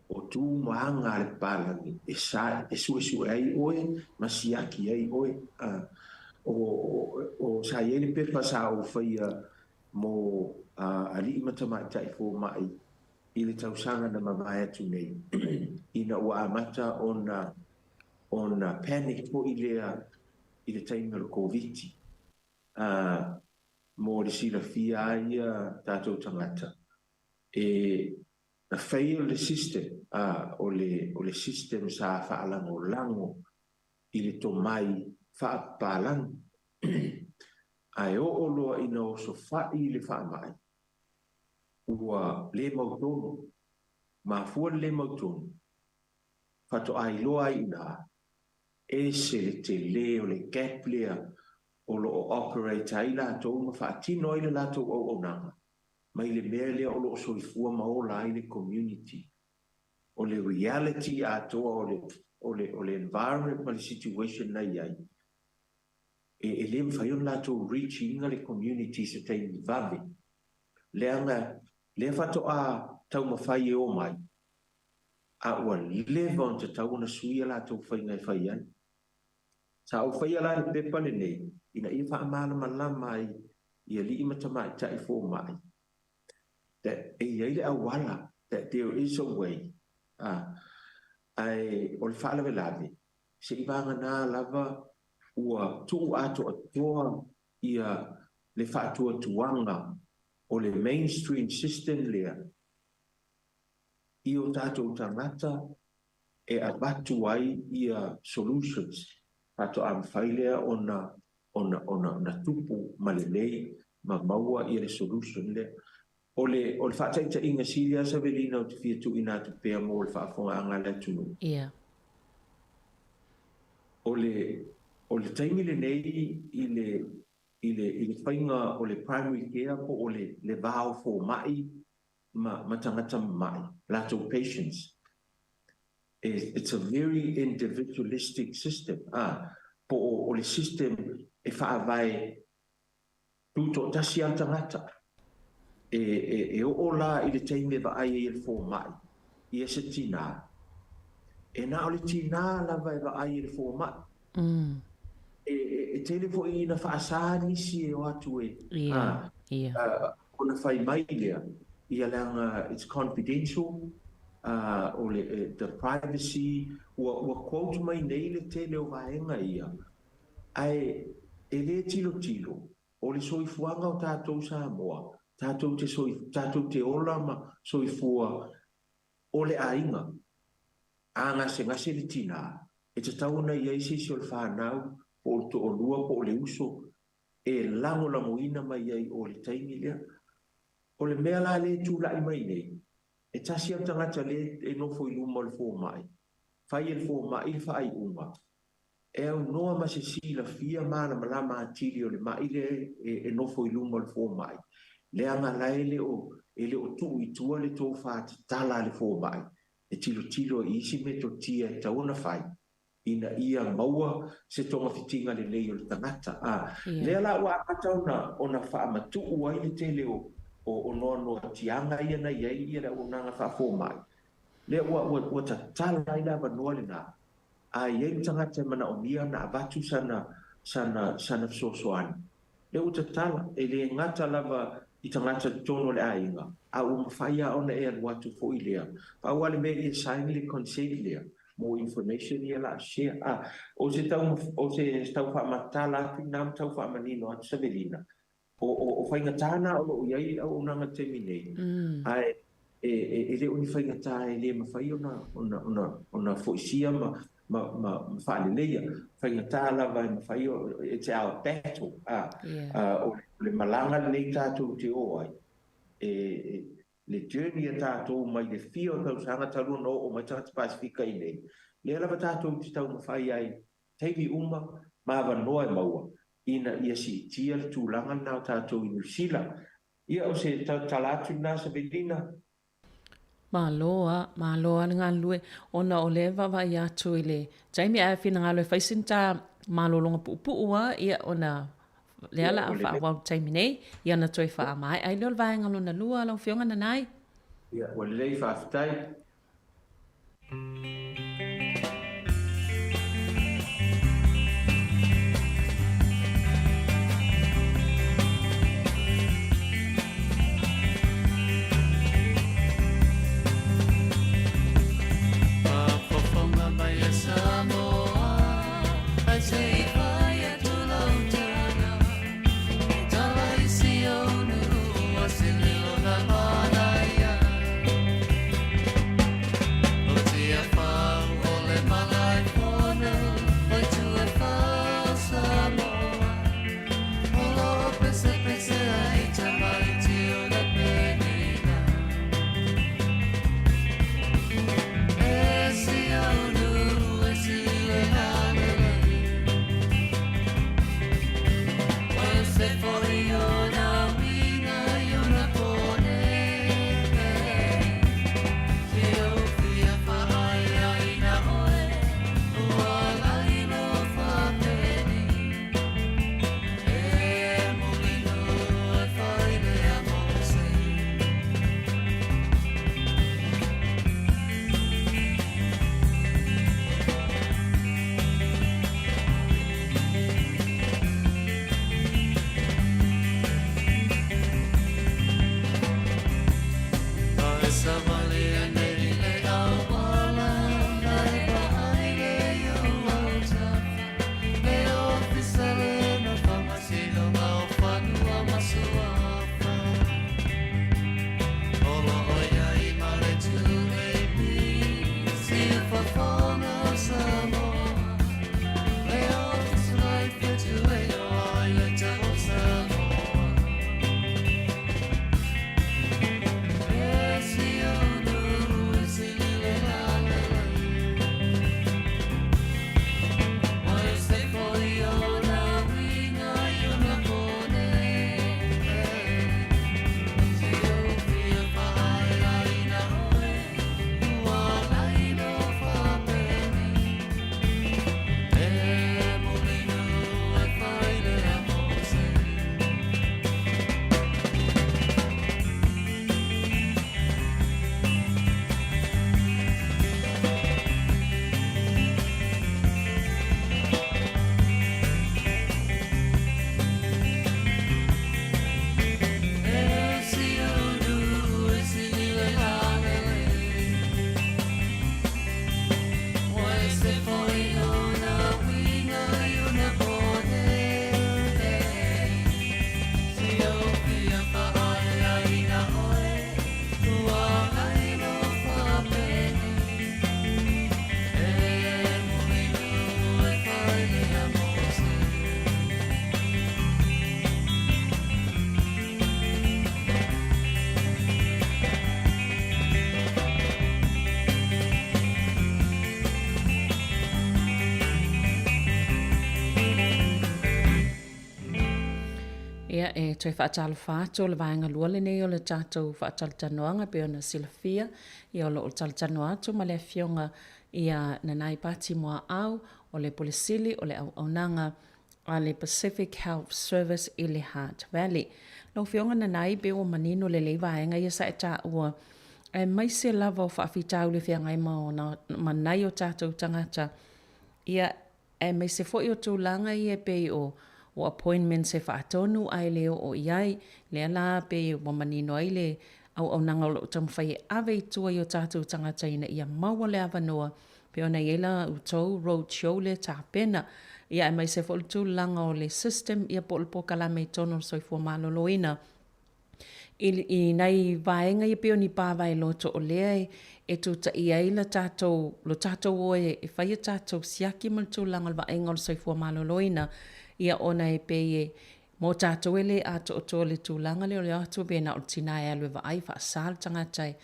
o tu maanga al palang, e su ai oe, masiaki ai oe, o sa yele pepa sa o whaia mo ali Mitamita i fō mai, i le tausanga na mawai atu nei. Ina ua amata ona panic po i le taimi o COVID. Mo le sila fia ia tātou tangata. Na whai o le system, o le system sa whaalango lango i le to mai whaapalang. Ai o loa ina o so whai le whaamai. Ua le mautonu, ma fua le mautonu, whato ai loa ina se le te le o le gap lea o lo operator i la tō ma whaatino i le la tō o nanga. Mai le mea lea o lo soifua maola i le community. O le reality a toa o le environment ma le situation na iai. E le mwhaion la tō reach inga le community se teimi vave. Le whato a tau mawhai e o mai. A ua leva on te tau na suia la tō whai ngai whai ai. Sa o whai ala le pepa le nei, ina i wha amana malama i a li Mitamita i fō mai. That e awala, that there is a way. Ai o le whaalawe lawe, se i wanga nā lava ua tu ato atoa ia le whaatua tuanga o le mainstream system lea. I o tātou tangata e abatu ai ia solutions. Pato am whailea ona tupu malelei ma maua i le solution lea. O le whaataita inga siria sa velina o te fia tu ina te pea mo le whaafonga anga le tunu. Yeah. O le taimi le nei i le whainga o le primary care po o le vau fo mai ma tangata mai, lato patients. It's a very individualistic system. Po o le system e whaavai tuto tasi al tangata. E o la i le teime va ai e le fō mai, i e se tina. E nā o le tina lava e va ai e le fō mai. E tele fo i na whaasā nisi e o atu e. O na whai mai lea, i a leanga, it's confidential, o le the privacy, ua quote mai nei le tele o vaenga ia. Ai, e le tilo, o le soifuanga o tātou Samoa, tātou te ola ma soifua o le ainga. A ngase le tina. E te tauna i eisi si o le whanau, po o to o lua, po o le uso, e lango la moina mai ai o le taimi lea. O le mea la le tūlai mai nei. E tasi am tangata le e nofo i luma le fō mai. Whai e le fō mai i whai unga. E au noa ma se sila fia mana malama atiri o le mai le e nofo i luma le fō mai. Le anga la ele o tu i tua le tō whāti tala le fō mai. E tilo i isi me to tia e tauna whai. Ina ia maua se tonga fitinga le lei o le tangata. Le ala ua akata ona whaamatu ua i le tele o noa tianga ia na iei ia le unanga wha fō mai. Le ua ta tala i lava noa le nā. A iei tangata mana o mia na avatu sana sosoani. Le ua ta tala e le ngata lava i tangata tono le ainga. A umawhaia ona e anuatu fo i lea. Pa wale me i sign le consent lea. More information ia la share. O se tau whaamatala atu nam tau whaamanino atu sa velina. O whaingatana o lo iai au unanga temi nei. Ai, e le uni whaingata e le mawhai ona foisia ma whaalileia. Whaingata lava e mawhai it's our battle. O le malanga nei tātou te o ai. Le journey a tātou mai le fia o tau sanga taru no o mai tangata Pasifika i nei. Le lava tātou te tau mawhai ai teimi uma ma wanoa e maua. Ina ia si tia le tūlanga nao tātou i New Zealand. Ia o se tau talatu nā sa velina. Maloa ngā lue. Ona o le wawa i atu i le. Jaime a whina ngā lue whaisinta malolonga puupua ia ona le ala a wha awau taimi nei. Ia na toi wha mai. Ai leo le vaenga luna lua lau whionga na nai. Ia, ua lelei whaafitai. Ia e toi whaatalo whātua le vaenga lua le nei o le tātou whaatalo tanoanga pe ona silafia i o lo talo tanoa atu ma le fionga ia nanai pati moa au o le polisili o le aunanga a le Pacific Health Service i le Heart Valley. Lau fionga nanai pe o manino le lei vaenga ia sa e tā ua e mai se lava o whaafitau le whianga i maona manai o tātou tangata ia e mai se fo i o tūlanga i e pe o appointment se whaatonu ai leo o iai, lea la pe o manino ai le au nanga o tamwhai ave i tua i o tātou tangata ina ia maua le avanoa, pe ona iela utou road show le tāpena, ia e mai se fo tu langa o le system ia po po kalame tono soifua maloloina. I nei vaenga i pe oni pāwai loto o lea e tu ta iai la tātou, lo tātou oe e whai tātou siaki mal tu langa le vaenga o soifua maloloina, ia ona e pe e mo tātou ele a to to le tūlanga le o le atu pe na o tina e alwe wa ai wha asal tangatai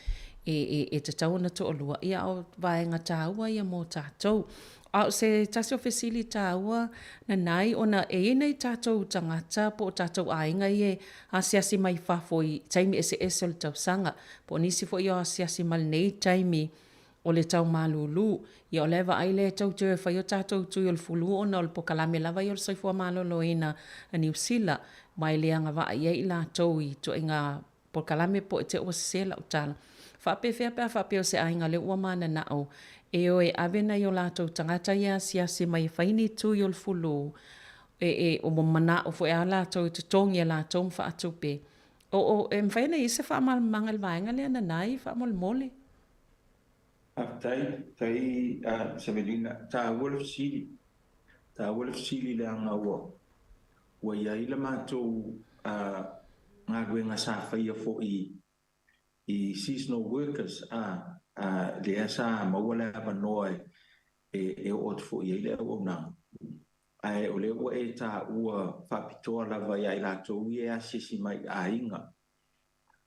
e te tau na to o lua ia o vaenga tāua ia mo tātou. Au se tasi o fesili tāua na nai ona e inei tātou tangata po tātou ainga i e asiasi mai whafo i taimi ese o le tau sanga po nisi fo i o asiasi mal nei taimi o le tau malulu, i o lewa ai le tau tue whai o tātou tui o le fulu o na o le pokalame lava i o le soifua maloloina a New Zealand, mai le anga wa ai e la tau i to inga pokalame po e te o sela o tala. Whapewhia pia whapeo se ainga le ua mana nao. E o e awena i o lātou tangata ia siasi mai whaini tu i o fulu. O mo mana o fo e a lātou te tongi a lātou mwha atupe. O e mwhaina i se whaamal mangal vaenga le ananai, whaamal mole. Tai Savelina, ta wolf sili le anga ua. Wa ia ila mātou ngā ruenga sa whaia fo i seasonal workers le asa mawala apa noa e o te fo i le au nang. Ai o le ua e ta ua whapitoa lava ia i lātou i e asisi mai a inga.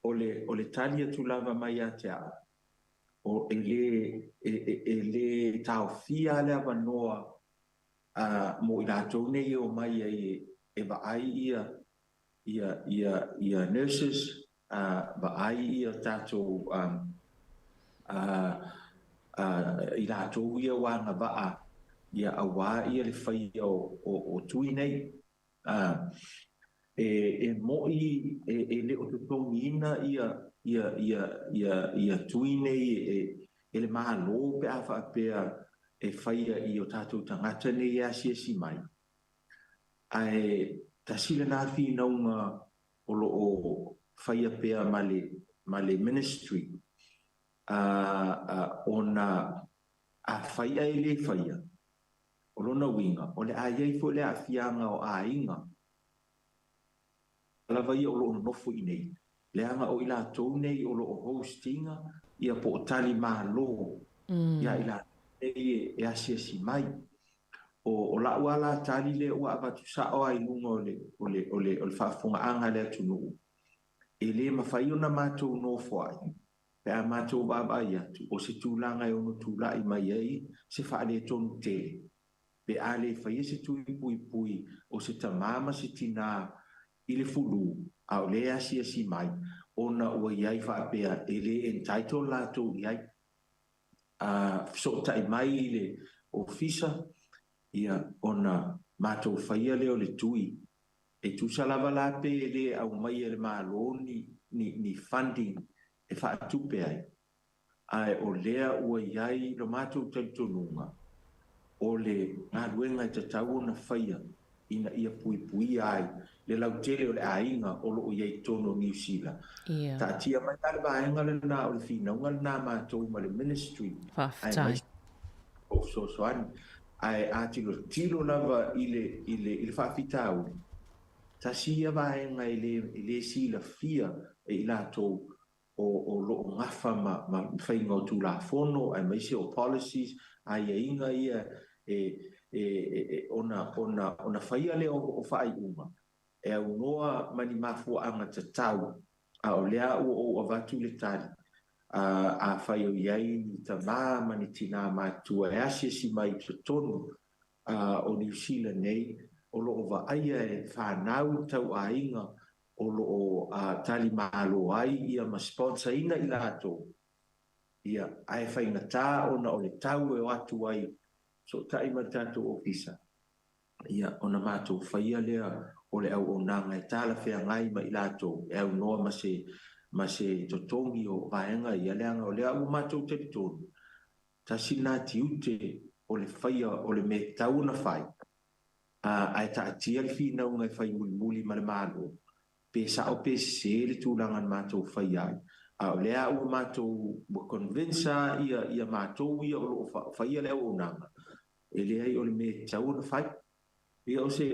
O le tali atu lava mai a te a. O e le tau fia le apa noa mo i lātou nei o mai e vaai ia nurses vaai ia tātou i lātou ia wanga vaa ia awa ia le whai o tui nei e moi e le o tutongi ina ia tui nei e le maha lo pe a whaapea e whaia i o tātou tangata nei a siasi mai ai tasila na fi naunga o lo o whaia pea male ministry ona a whaia e le whaia o lona winga o le a iei fo le a fianga o a inga ala vai o lo nofo i nei le anga o ila tou nei o lo hostinga ia po tali ma lo ia ila e asiasi mai o la wala tali le o avatu sa o ai lungo o le fafonga anga le tunu ele mafai ona matou no foi pe a matou baba ia o se tulanga e ono tula i mai ai se fa le tonu te pe ale fai se tu pui o se tamama se tina ile fulu au le asiasi mai ona o iai fa pe ele entitled la to iai so tai mai le ofisa ia ona matou faia leo le tui e tu salava la pe le au mai le maloni ni funding e fa tupe ai o lea ua iai lo matou tautonunga o le ngaruenga te tau na faia ina ia pui ai le lautele o le ainga o lo iai tono New Zealand ta tia mai tala vaenga le na o le finaunga le na matou ma le ministry ai mai o soani ai tilo lava ile whaafitau ta sia vaenga ile sila fia e ilatou o lo ngafa ma whainga o tu la fono ai mai se o policies ai inga ia ona whaia le o whai uma e au noa mani mafua anga te tau a o lea o avatu le tari a whai o iai ni ta mama ni tina matua e asiasi mai te tonu o New Zealand nei o lo o aia e whanau tau a inga o lo o tali malo ai ia ma sponsor ina i lato ia ai whainga tā ona o le tau e o atu ai so tai ma tātou ofisa ia ona mātou whaia lea o le au o nanga e tāla whea ngai ma i lato e au noa ma se totongi o vaenga ia leanga o lea au mātou te tonu ta sina ti ute o le whaia o le me tau na whai ai ta atia le whina o ngai whai muli ma le malo pe sa o pe se le tūlangan mātou whai ai o lea au mātou wa convinsa ia mātou ia o lo whaia lea o nanga e lea i o le me tau na whai ia o se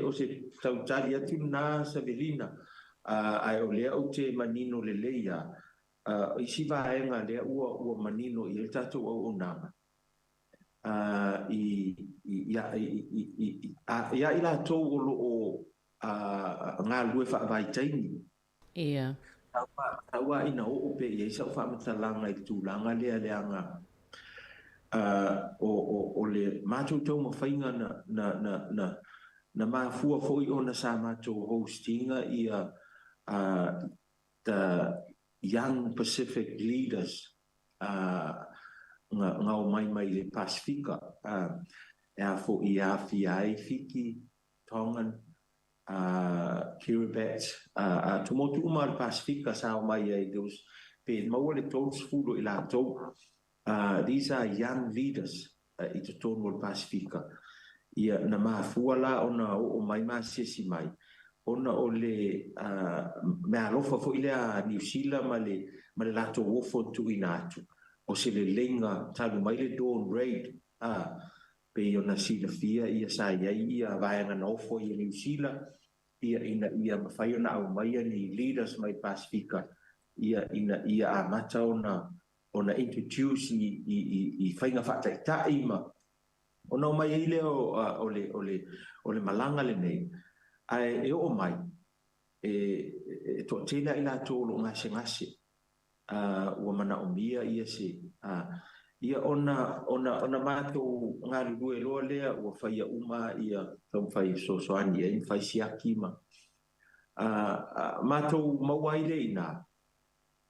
tau tali atu na Savelina ai o lea o te manino le leia i si vaenga lea ua manino i le tātou o nanga ia i lātou o lo o ngā lue whaavaitaini ia taua ina o pe ia isa o whaamatalanga i tūlanga lea leanga o le mātou tau mawhainga na mafua foi ona sa mātou hostinga ia the Young Pacific Leaders nga o mai le Pasifika e a fo i a fiai Fiki Tongan Kiribati tumotu uma le Pasifika sa o mai ai deus pe maua le tolu sefulu I lātou. These are young leaders I te tonu o le Pasifika. Ia na mafua la ona o mai masesi mai. Ona o le me alofa fo ile a New Zealand ma le lātou ofo tu inatu. O se le lenga talu mai le dawn raid. Pe ona sila fia ia sa ia vaenga na ofo ia New Zealand. Ia mawhai ona au mai ni leaders mai Pasifika. Ia amata ona introduce I whainga whakataitai ma. Ona mai I leo o le malanga le nei. Ai o mai. To tēnā I lātou lo ngase. Ua mana o mia ia se. Ia ona mātou ngā rurue loa lea ua whaia uma ia tau whai soani ia whai siaki ma. Mātou mawai le ina.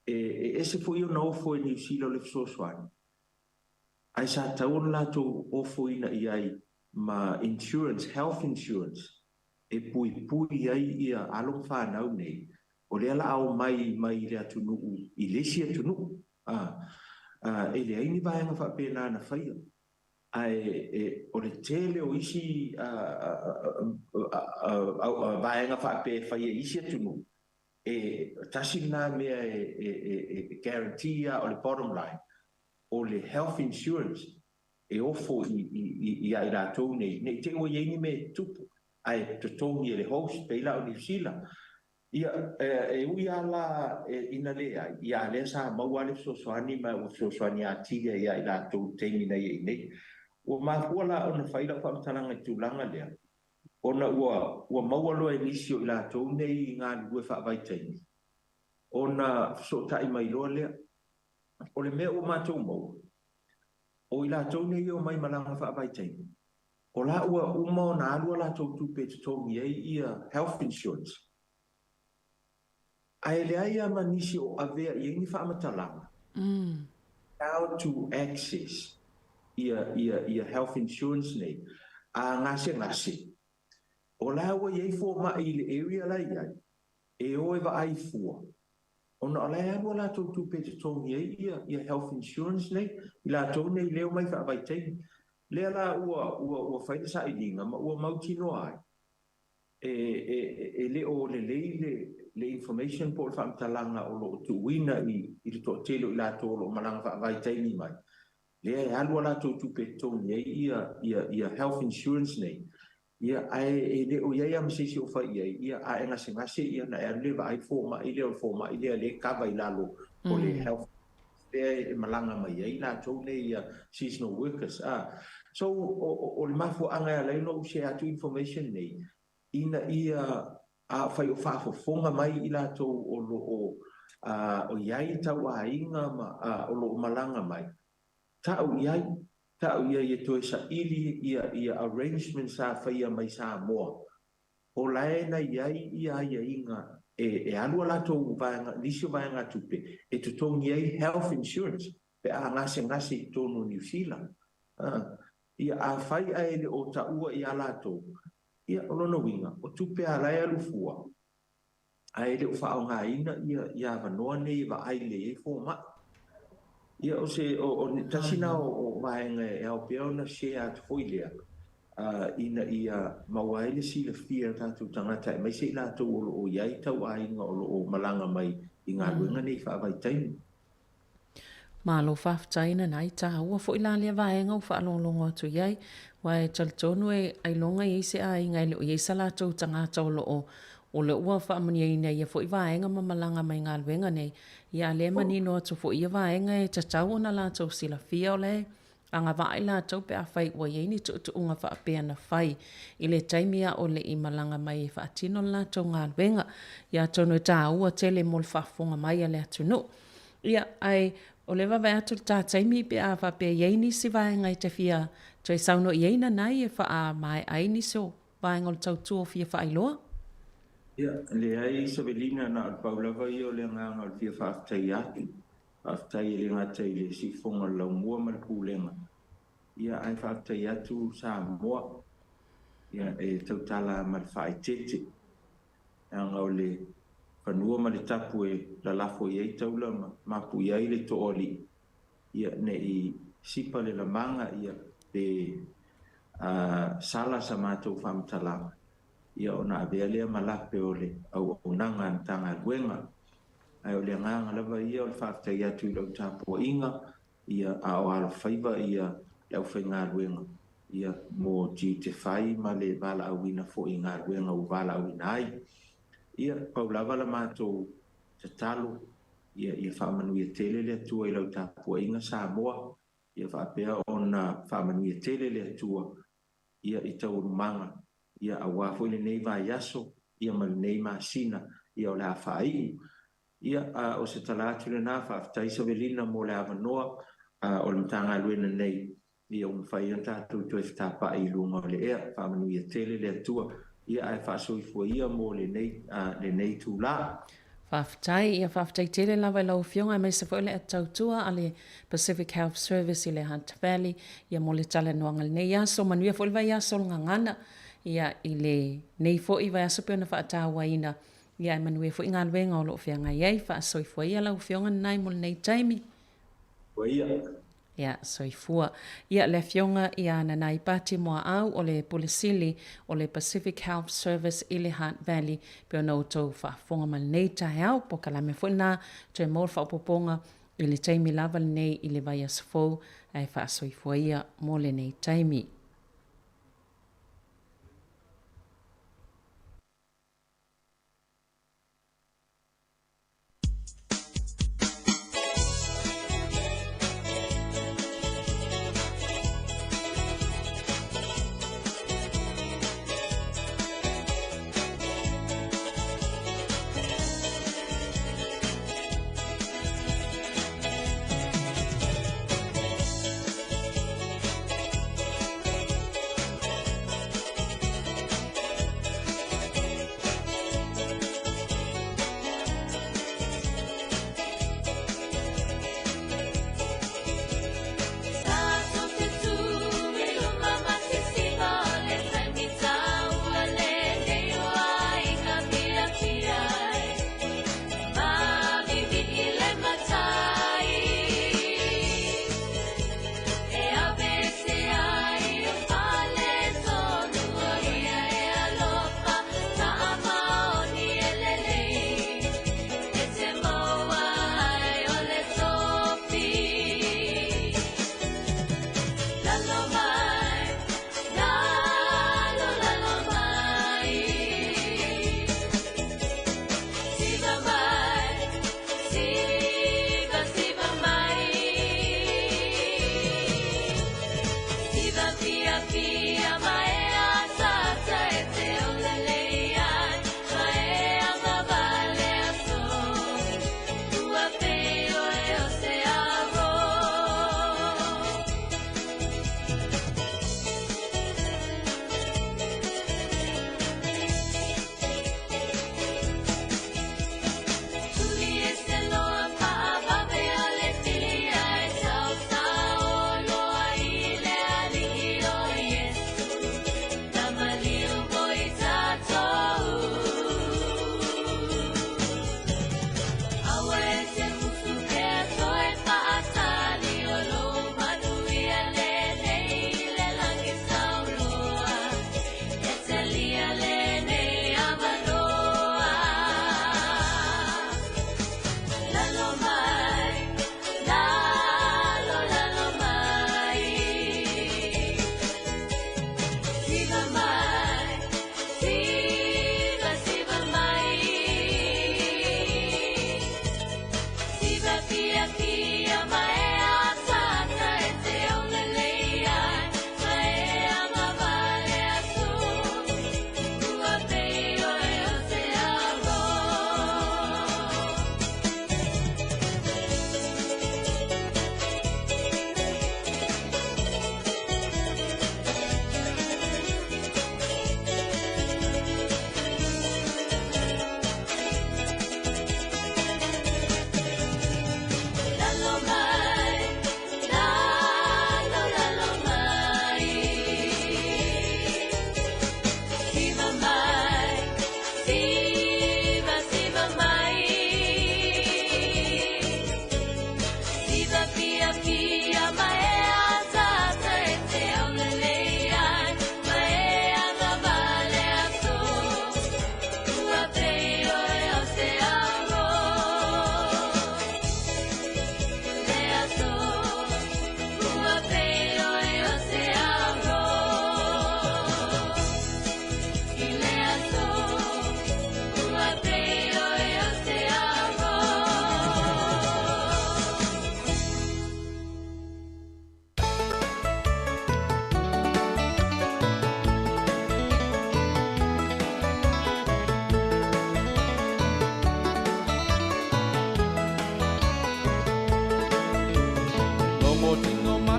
Se fo I ona ofo New Zealand le soani. Ai sa tau lātou ofo ina iai ma insurance, health insurance. Pui ai ia along whanau nei. O lea la au mai le atunuu, I lesi atunuu. Le aini vaenga whapena na whaia. O le tele o isi vaenga whape whaia isi atunuu. Tasi nā mea guarantee o le bottom line. O le health insurance. Ofo I ai rātou nei. Nei te o ieni me tupu. Ai totongi le host peila o New Zealand. Ia ui ala ina le ai. Ia le sa maua le sosoani ma o sosoani atia ia I rātou teimi nei nei. O mafua la ona whaila whamtalanga I tūlanga lea. Ona ua maua loa inisio I rātou nei ngā lue whaavaitaini. Ona so tai mai loa lea. O le mea o mātou maua. O I rātou nei o mai malanga whaavaitaini. O la ua uma o nā alua lātou tupe te tongi ei ia health insurance. Ai le ai ama nisi o avea I ingi whaamatalanga. How to access ia health insurance nei. Ngase. O la ua iei fo ma I le area la iai. O eva ai fua. Ona o la alua lātou tupe te tongi ei ia health insurance nei. I lātou nei leo mai whaavaitaini. Lea la ua whaida sa I linga, ma ua mauti noa ai. Le o le information po le whaamtalanga o lo tuwina I le to telo I lātou lo malanga whaavaitaini mai. Lea alua lātou tupe tongi ia health insurance nei. Ia le o iai amasisi o whai ia ngase ia na le va ai fōma I le o fōma I le kava I lalo o le health. Lea malanga mai ia I lātou nei seasonal workers. So o le mafu anga ya leino usia atu information nei. Ina ia whai o whafofonga mai I lātou o iai tau a inga o lo malanga mai. Tau iai e toe sa ili ia arrangement sa whaia mai Samoa. O laena iai ia inga alua lātou nisio vaenga tupe. Tutongi iai health insurance. Pe ngase I tonu New Zealand. Ia whai le o taua I alato. Ia olona winga. O tupe a lai alufua. Le o whao ngā ina ia wanoa nei wa ai le fōma. Ia o se o tasina o vaenga au peona se atu foilea. Ina ia mawaile sila fia tātou tangata. Mai se ilato o iai tau a inga o malanga mai I ngā luenga nei whaavaitaini. Malo whaftaina nai tā ua fo ilalia vaenga o whaalonglongo atu iai. Wai taltonu ai longa I se a inga le o iei salatou tangata o le ua whaamania ina ia fo I vaenga mamalanga mai ngā luenga nei. Ia le manino atu fo ia vaenga tatau ona lātou sila fia o le. Anga vai lātou pe a whai ua iei ni tu unga whaapea na whai. I le taimia o le I malanga mai whaatino lātou ngā luenga. Ia tonu tā ua tele mol whafonga mai a le atu no. Ia ai o le wawe atu tā taimi pe a whapea iei ni si vaenga I te fia. Toi sauno iei na nai e wha mai ai ni so vaenga o le tau tua fia wha ailoa. Ia, le ai Savelina na paulawa I o le nganga o fia whaaftai atu. Whaaftai le ngatai le sifonga lau mua malpulenga. Ia ai whaaftai atu Samoa. Ia tautala malwhae tete. Anga o le fanua ma le tapu e lalafo i ai taula mapu i ai le to'oli ia ne i sipa le lamanga ia pe sala sa mātou whamatalaga ia ona avea lea malape o le auaunaga na tagaluega ae o le agaga lava ia o le faafetai atu i lau tapuaʻiga ia a o alofaiva ia le ʻaufaigaluega ia mo tiutefai ma le valaauina foʻi galuega ua valaauina ai ia paulava la matou tatalo ia faamanuia tele le atua i lau tapuaʻiga Samoa ia faapea ona faamanuia tele le atua ia i taualumaga ia auā foʻi lenei vaiaso ia ma lenei masina ia o le a faaiʻu ia o se tala atu lenā faafetai savelina mo le avanoa o le matagaluena nei ia uma fai ona tatou toe fetapaʻi i luga o le ea faamanuia tele le atua ia ae faasoifua ia mo lenei tulā Whawhtai tele lawa i lau whionga mai se fwole a tautua a le Pacific Health Service i le Hunt Valley ia mo le tala noanga le nei aso manuia fwole vai aso le ngangana ia i le nei fo i vai aso peona whaatawa ina ia manuia fo i ngā luenga o lo whianga iei whaasoi ia lau whionga nai mo le nei taimi ia soifua ia le whionga ia nanai pati moa au o le Pulisili o le Pacific Health Service i le Hunt Valley peo nou tau whaafonga ma nei tae au po kalame fwina toe mor whaapoponga i le taimi lava le nei i le vai asfou ai whaasoifua ia mo le nei taimi.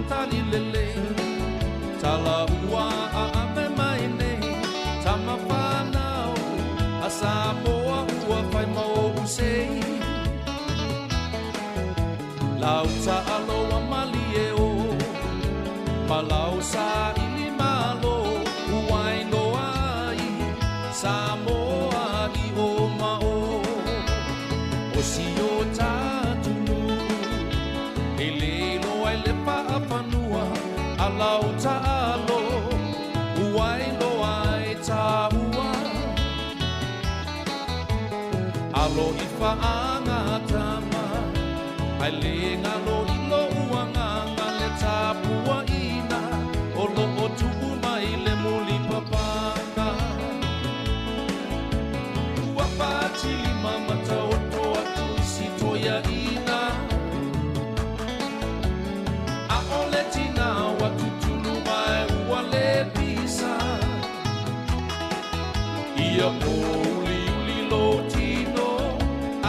matali lele tala ua a ame mai nei tama whanau a Samoa ua whai mau usei lau ta aloa mali e o malau sa ili malo uai no ai Samoa i o mao o si o tātunu e lelo ai le paapanua a lau ta alo uai no ai ta ua alo i whaanga tama ai le ngalo i lo uanga le tapua ina o lo o tuku mai le muli papanga ua pātili mamata o toa tuisi toia ina a ole tina wa tutulu mai ua le pisa ia mo uli uli lo tino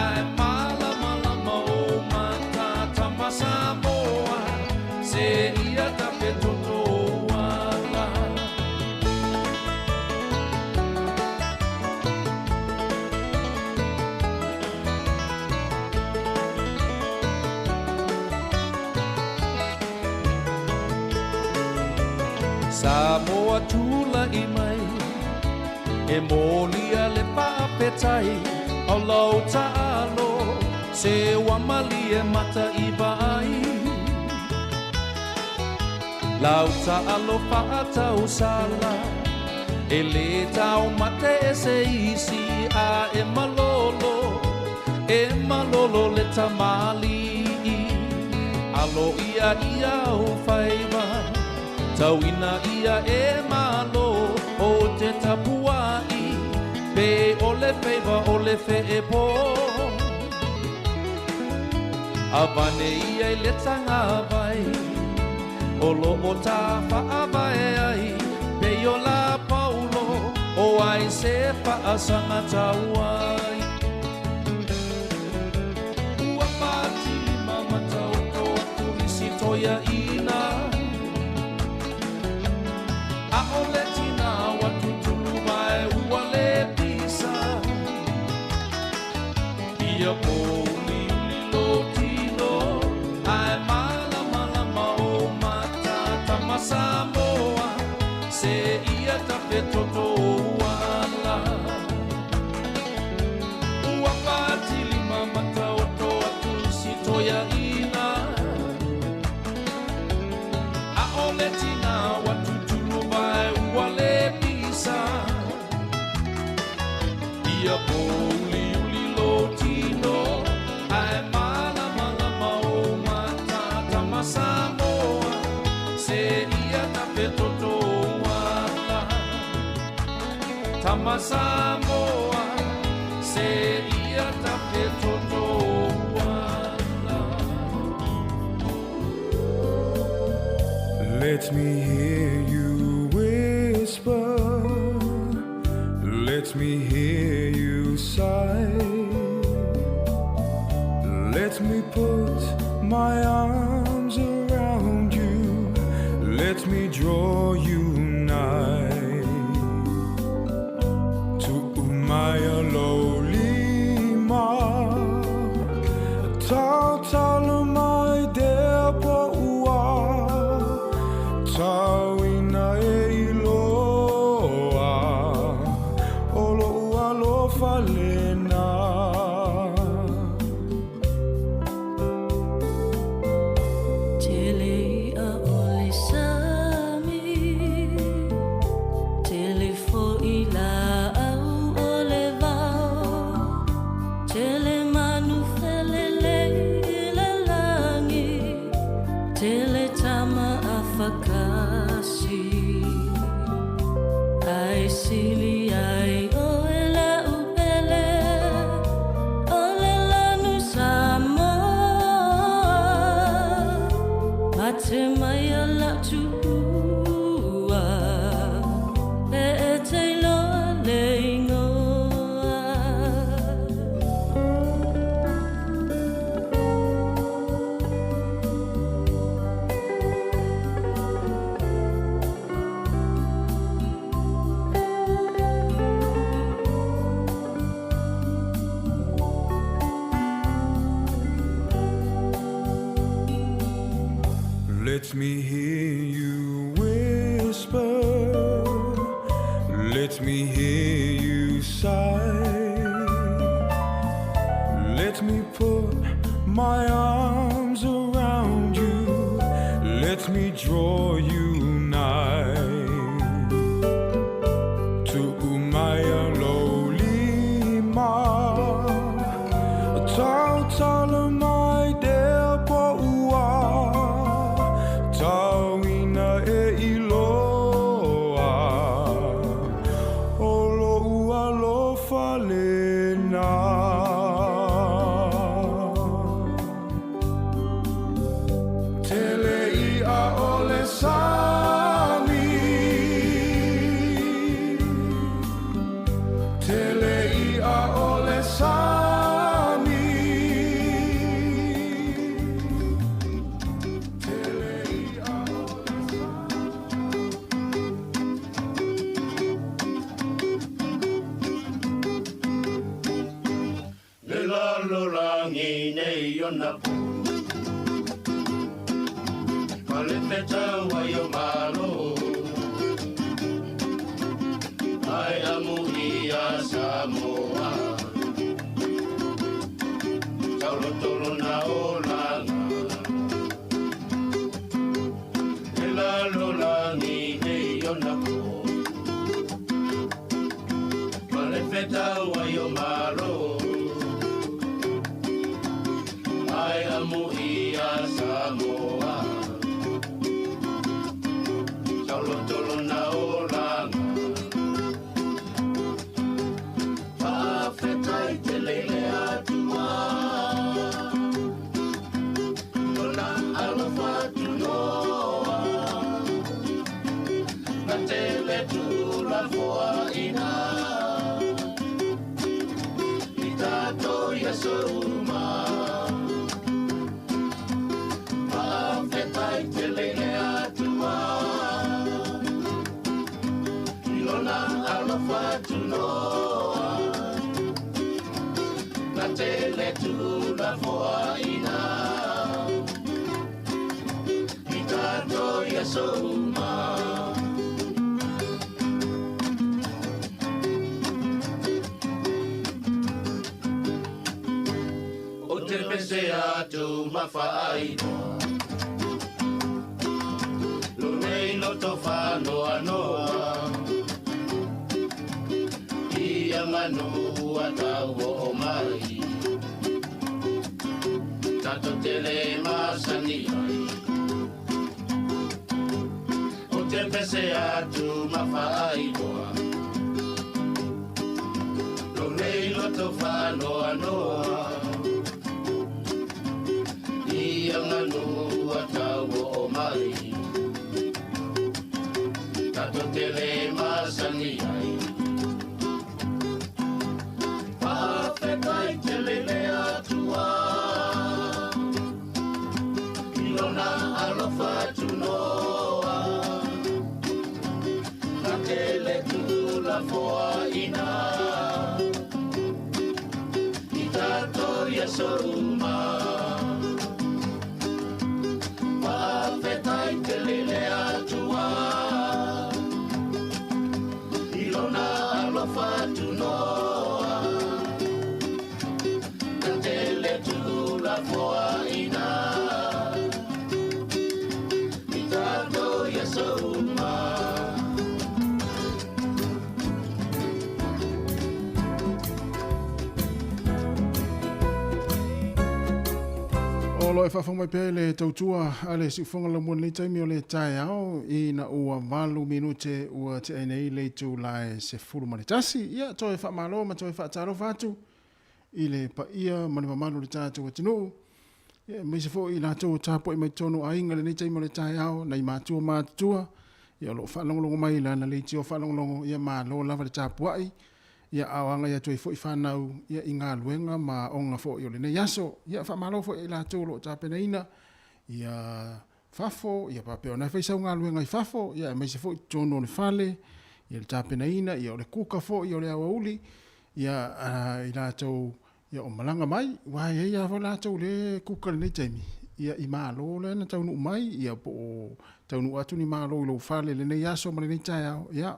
ai mala mala ma o mata tama Samoa se ia tape toto wala Samoa tula i mai e molia le papetai au lau ta'alo se wamali e mata i vai lau ta'alo whaatau sala e le tau mate e se isi a e malolo le tamali alo ia o whaiva tauina ia e malo o te tapuai pe ole feiva ole fe e po avane ia i le tanga vai olo o ta whaavae ai pe o la paulo o ai se whaasanga tauai ua pati mama tau toa turisi toia ina a ole tina wa tutulu mai ua le pisa ia po uli uli lo tino ai mala mala ma o mata tama Samoa se ia tape toto wala ua patili mama tau toa tusi toia ina a ole tina wa tutulu mai ua le pisa ia po uli uli lo tino ai mala mala ma o mata tama Samoa se ia tape toto wala tama Samoa se ia tape toto wala Let me hear you whisper, let me hear you sigh, let me put my arms around you, let me draw you nigh to Umaya Lolima, Tautala my dear Paua. Tauina e iloa olo ua lo falena Tele a ole sami Let me hear you whisper. Let me hear you sigh. Let me put my arms around you. Let me draw you nigh. To Umaya Lolima, Tau Talamai Del Poua, Tauina e Iloa, Olo Ua Lo Falena. Tele I a ole Sami, Tele I a ole Sami, Tele I a ole Le la lo la ngi nei yona po. Male feta wa yo malo. Ai amu ia Samoa. Taulo tolo na olanga. Le la lo la ngi nei yona po. Male feta wa yo malo. Ai amu ia Samoa. Taulo tolo na olanga. Pafetai te lele atua. Lola alofa tu noa. Na tele tu la foa ina. Itato ya souma. Pafetai te lele atua. Lola alofa tu noa. Na tele tu la foa ina. Itato ya souma. O te pese atu mawhaaina. Lo nei loto whanoa noa. Ia manu atau o mai. Tato tele masani ai. O te pese atu mawhaainoa. Lo nei loto whanoa noa. Ia manu atau o mai. Tato tele masani ai. Pafetai te lele atua. Ilona alofa tu noa. Na tele tu la foa ina. Itato ya soruma. Pafetai te lele atua. Ilona alofa tu noa. Na tele tu la foa ina. Itato ya soruma. O loe whawhong mai pēle tautua ale si whonga la mua nei taimi o le tae ao I na ua walu minute ua te ainei le tu lai se furu mani tasi. Ia toi whamalo ma toi whaataro whatu I le pa ia mani mamalu le tātou atinu. Ia mai se fo I lātou tāpo I mai tonu a inga le nei taimi o le tae ao na I mātua mātua. Ia lo whalongolongo mai la na le tio whalongolongo ia mā lo lava le tāpuai. Ia awanga ia toi foi whanau ia I ngā luenga ma onga fo I o le nei aso. Ia whamalo fo I lātou lo tāpena ina. Ia fafo, ia papeo na whaisau ngā luenga I fafo. Ia mai se fo I tono le whale. Ia le tāpena ina, ia o le kuka fo, ia o le awa uli. Ia I lātou, ia o malanga mai. Wai hei awa lātou le kuka le nei taimi. ia i malo le na taunu mai ia po taunu atu ni malo lo fale le nei aso ma le tai au ia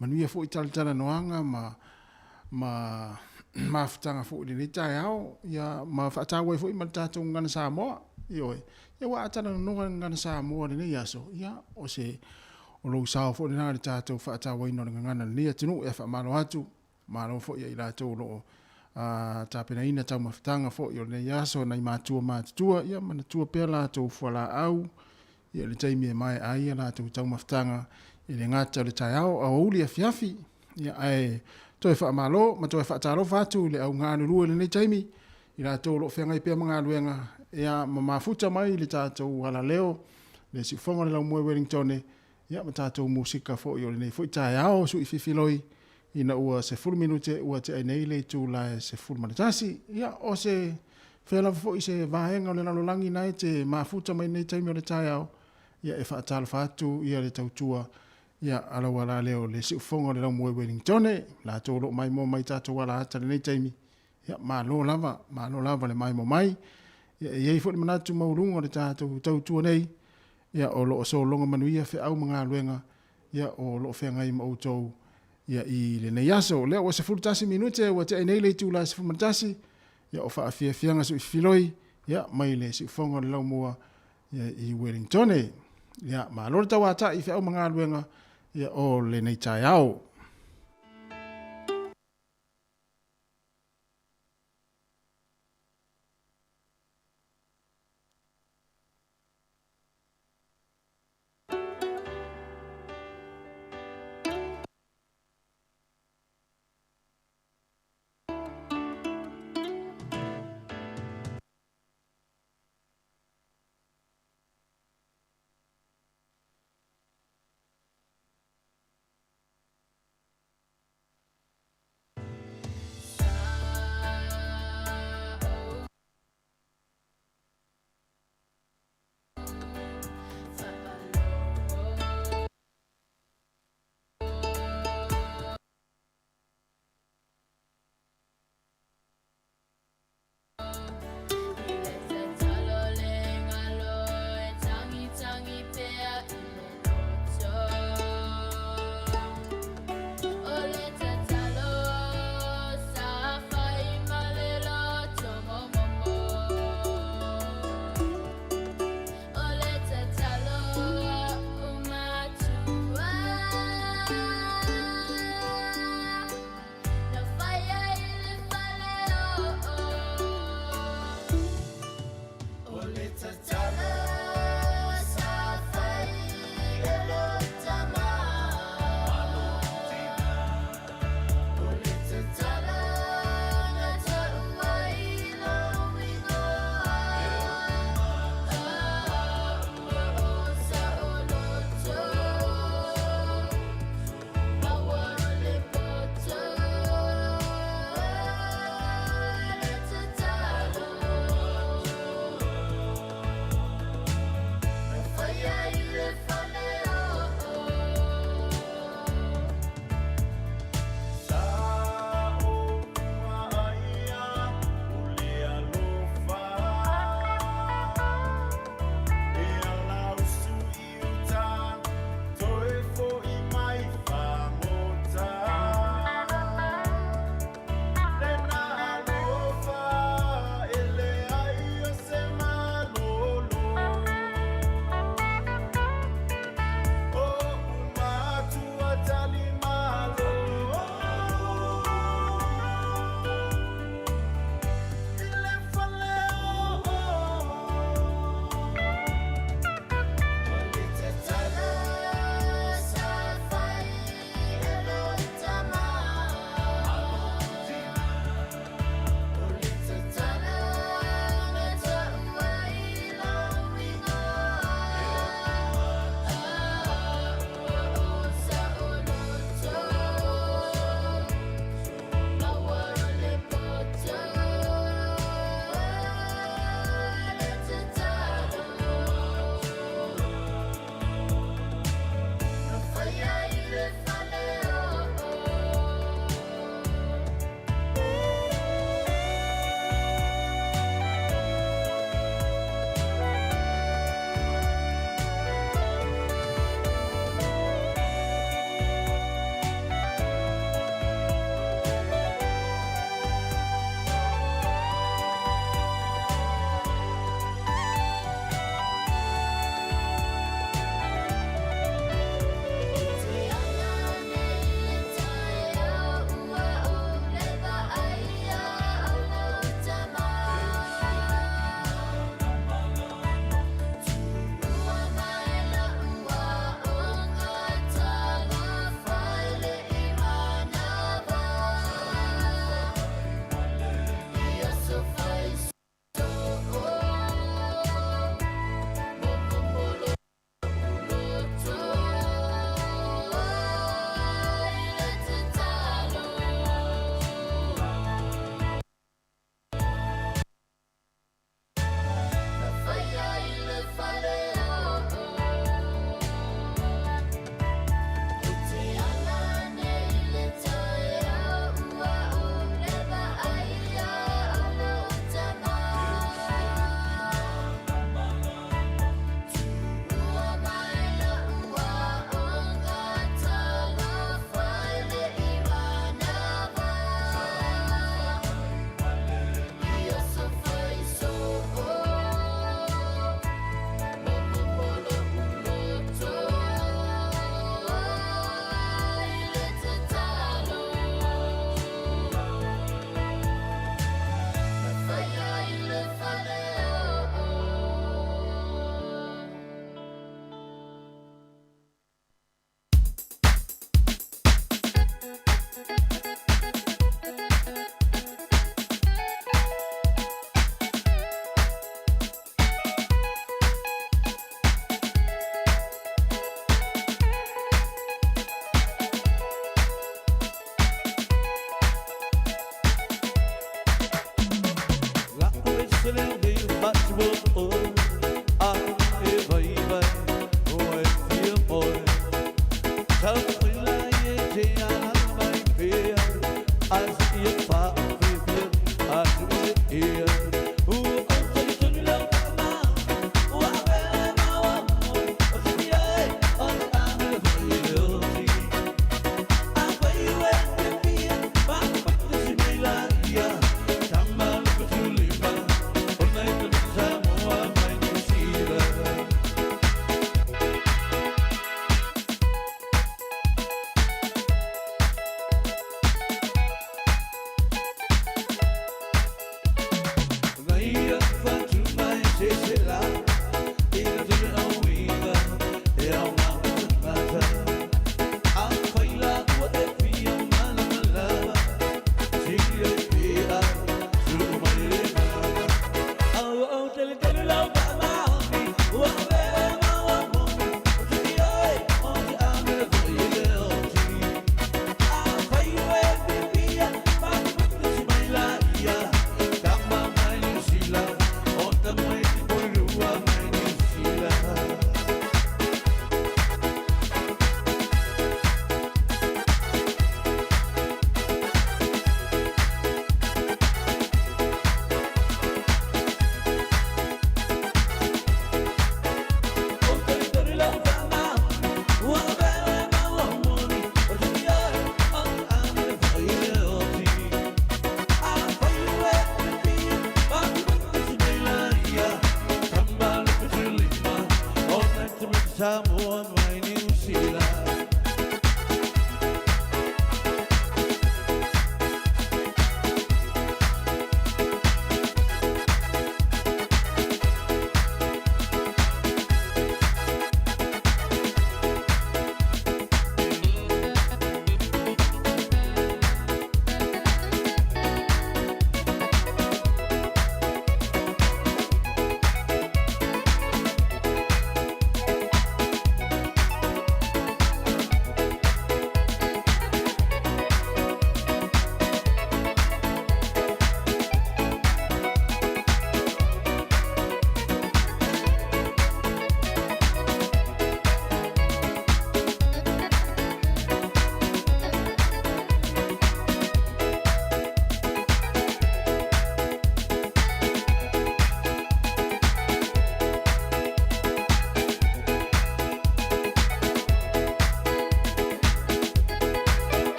manuia fo i tala noanga ma fatanga fo le nei tai au ia ma fatawa fo i matatu ngana Samoa io ia wa atana no ngana Samoa le nei aso ia o se o lo sao fo le na le tatu fatawa ino ngana le tunu e fa malo atu malo fo ia ila to lo ta pena ina tau mafatanga fo yo le yaso na matua ia mana tua pela to fola au ia le taimi mai ai la tau mafatanga i le ngata le tai au au uli afiafi ia ai to fa malo ma to fa talo fatu le au nganu lu le taimi i la to lo fenga i pe manga luenga ia mafuta mai le tatu wala leo le si fonga le mo Wellington ia ma tatu musika fo yo le fo tai au su i fifiloi ina ua se 10 minute ua te nei le tu la se 10 manatasi ia o se fela fo i se vaenga le lalo langi nai te mafuta mai nei taimi o le tai au ia e whaatala whatu ia le tautua ia ala wala leo le si ufonga le lau moe Wellington la tōlo mai mo mai tato wala ata le nei taimi ia ma lo lava le mai mo mai ia e iei fo le manatu maurunga le tato tautua nei ia o lo so longa manuia fe au mga luenga ia o lo fe ngai ma outou ia i le nei aso leo o se 10 minute ua te nei le tu la se 10 manatasi ia o faa fianga su i filoi ia mai le si ufonga le lau moa ia i Wellington ia ma lo tau ata i fe au mga luenga ia o le nei tai au. Samoa, my New Zealand.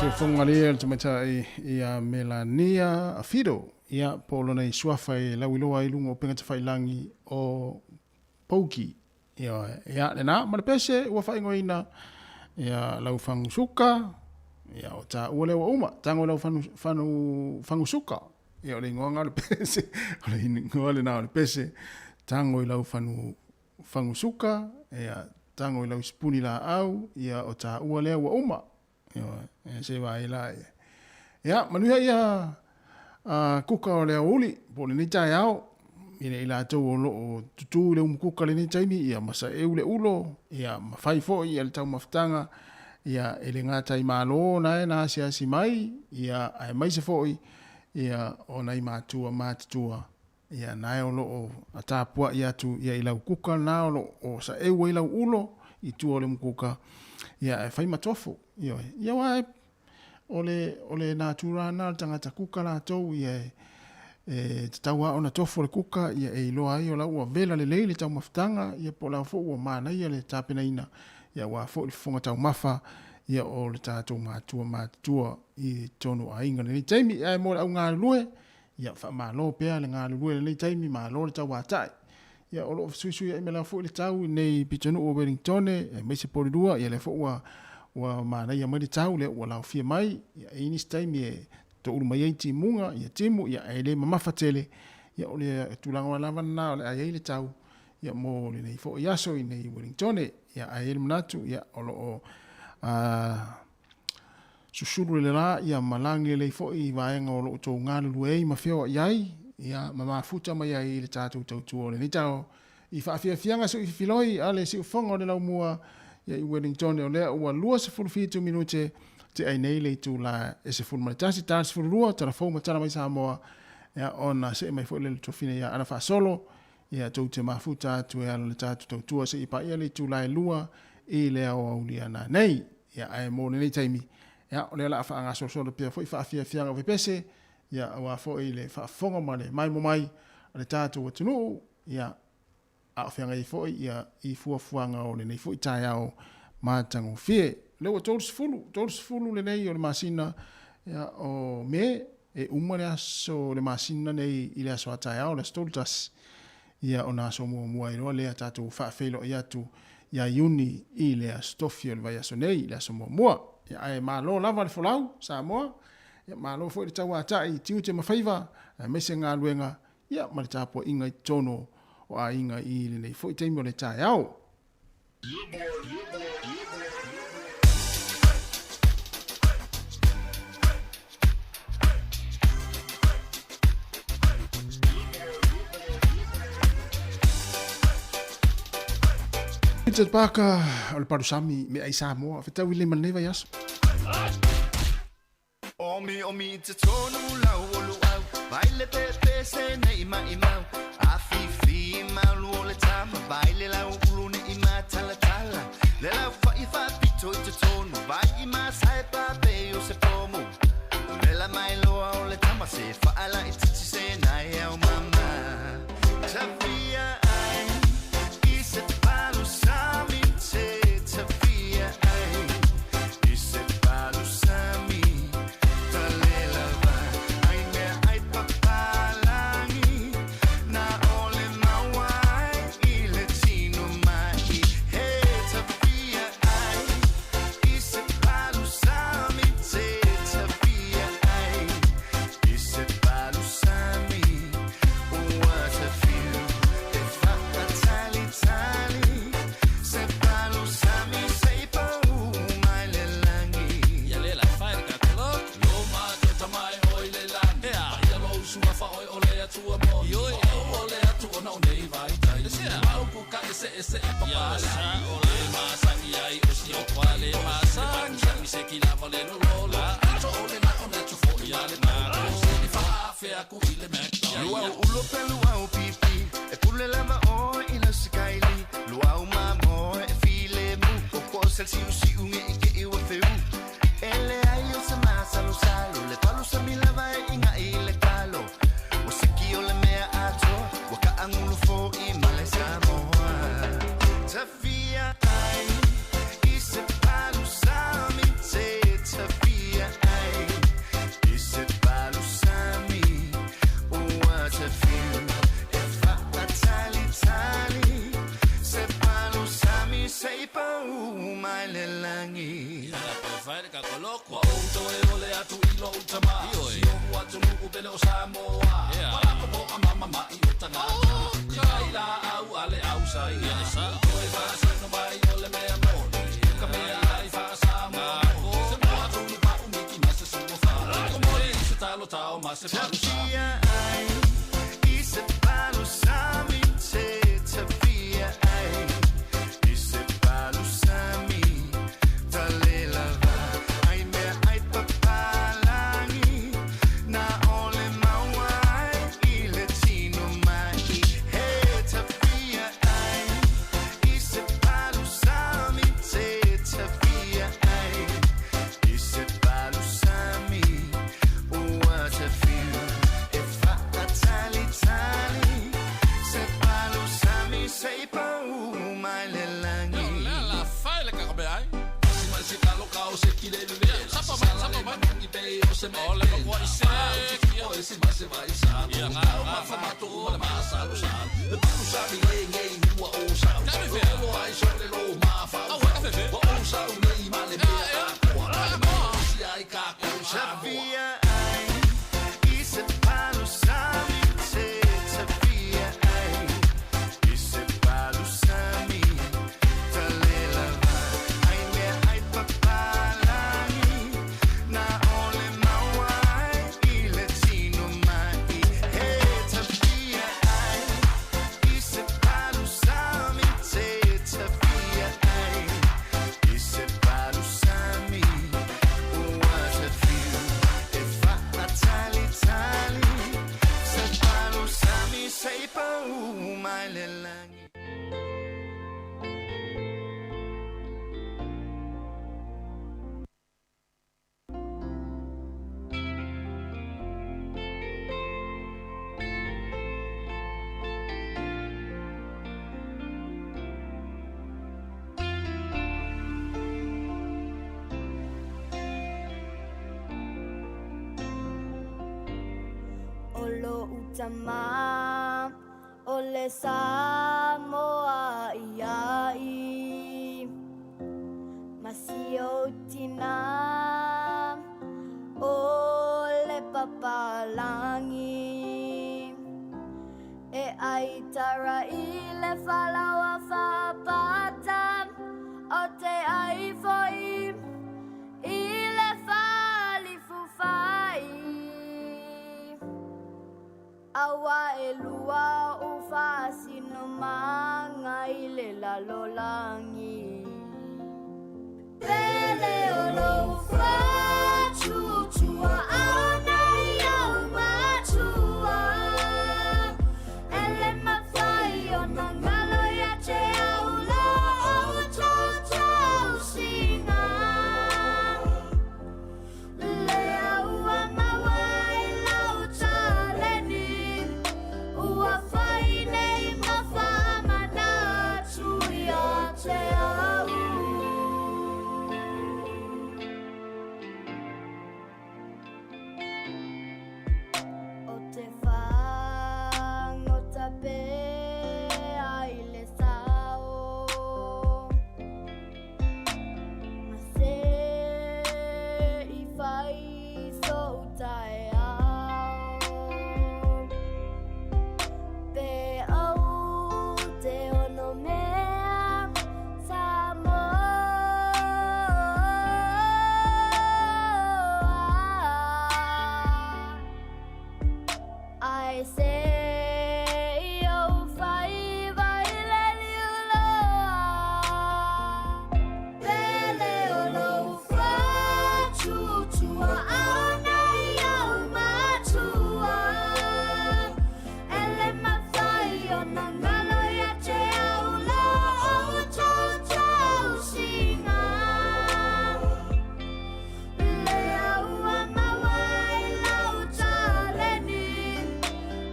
Se fonga lia te mata ia Melania Afido ia polo nei suafa e lawiloa i lungo penga te whailangi o Pouki. Ia lena mana pese ua whaingoina ia lau whangu suka ia o ta ua lewa uma tango lau whangu suka ia o le ingoanga le pese o le ingoa le nao le pese tango i lau whangu suka ia tango i lau spuni la au ia o ta ua lewa uma se vai la ya manuia ia kuka o le uli po le tai ao ile ila to o tutu le kuka le taimi ia masa e ule ulo ia mafai fo ia le tau maftanga ia ele ngata i malo na sia si mai ia ai mai se fo ia ona i matua ia na o lo atapua ia tu ia ila kuka na o sa e ila ulo i tu o le kuka ia fai matofo ia wa ole natura na tangata kuka la tau ia tawa ona tofo le kuka ia e loa ai o la ua vela le leile tau maftanga ia po la fo ua mana ia le tapena ina ia wa fo le fonga tau mafa ia o le tatou matua i tonu ainga le taimi ai mo au ngā lue ia fa malo pea le ngā lue le taimi malo le tau watai ia o lo suisu ia me la fo le tau nei pitonu o Wellington e me se polidua ia le fo wa mana ia mai tau le wa la fia mai ia ini taimi e to ulu mai ti munga ia timu ia ele mama fatele ia ole tulanga wala na ole ai le tau ia mo le nei fo ia so nei Wellington ia ai le manatu ia o susuru le la ia malangi le fo i vaenga o lo to ngalu e ma fio iai ia mama futa mai ai le tatu tu ole ni tau i fa fia fianga so i filoi ale si fongo le la mua ia i Wellington o lea ua lua se fulfitu minute te ai nei le tu la e se fulma tasi tasi fulua tala fau matala mai Samoa ia ona se mai fo le tofine ia ana fa solo ia tau te mafuta tu e ala le tatu tau tua se i pa ia le tu la e lua i lea o aulia na nei ia ai mo nei taimi Ya, o le la fa nga so le pia foi fa fia nga pese ya wa fo ile fa fonga male mai mo mai le tatu tunu ya a fia nga fo ya I fuanga o le nei fo tai au matango fie le o tolu fulu le nei o le masina ya o me e umare aso le masina nei ile aso tai au le stoltas ya ona so mo iro le tatu fa felo ya tu ya uni ile stofio le vai so nei le so mo ya ai malo lava le folau Samoa ya malo fo le tawa tai tiu te mafaiva me se nga luenga ya ma tapo inga tono o a inga I le nei fo te mo le tai au Peter Parker o le parusami me ai Samoa fetau I le maneva yaso Omi te tonu lau olu au Baile pepe se ne ima imau Afifi malu o le tama Baile lau ulu ne ima tala tala Le lau fa pito I te tonu Vai ima sai pape o se pomo Le la mai loa o le tama Se faala I titi se nai au mama Tafia ai I se palu sami te tafia ai I se palu sami Tama ole Samoa iai Masio tina ole papalangi E ai tara ile falawa fapata O te ai foi ile fali fufai Awa elua ufasi no manga ile lalolangi Pele olo ufa chuchua ana ya umachua Ele mafai ona ngalo ya che aula o cha usinga Lea ua mawai lau chaleni Ua fai nei mafama na tuia te au O te whango tape ai le sao Ma se I whai so utai au Pe au te ono mea Samoa I say oh fai vai le liuloa Pele olo fa chuchua ana iau matua Ele mawhai o na ngalo ya che aula o chau singa Lea ua mawai lau chaleni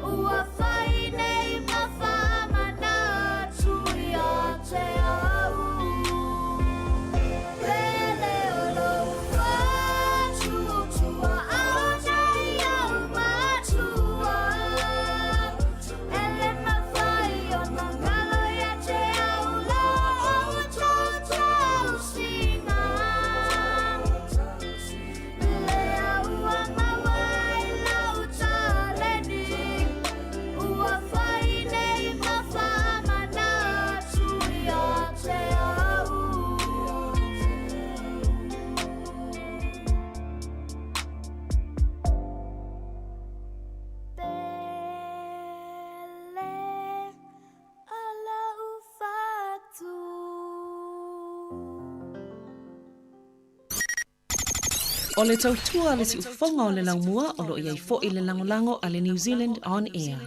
Ua fai nei mawhama na tuia te au Pele olo fa chuchua ana iau matua Ele mawhai o na ngalo ya te aula o chau singa Lea ua mawai lau chaleni Ua fai nei mawhama na tuia te au Pele ala ufatu O le tautua le si ufonga o le laumua o lo iai fo i le langolango a le New Zealand On Air.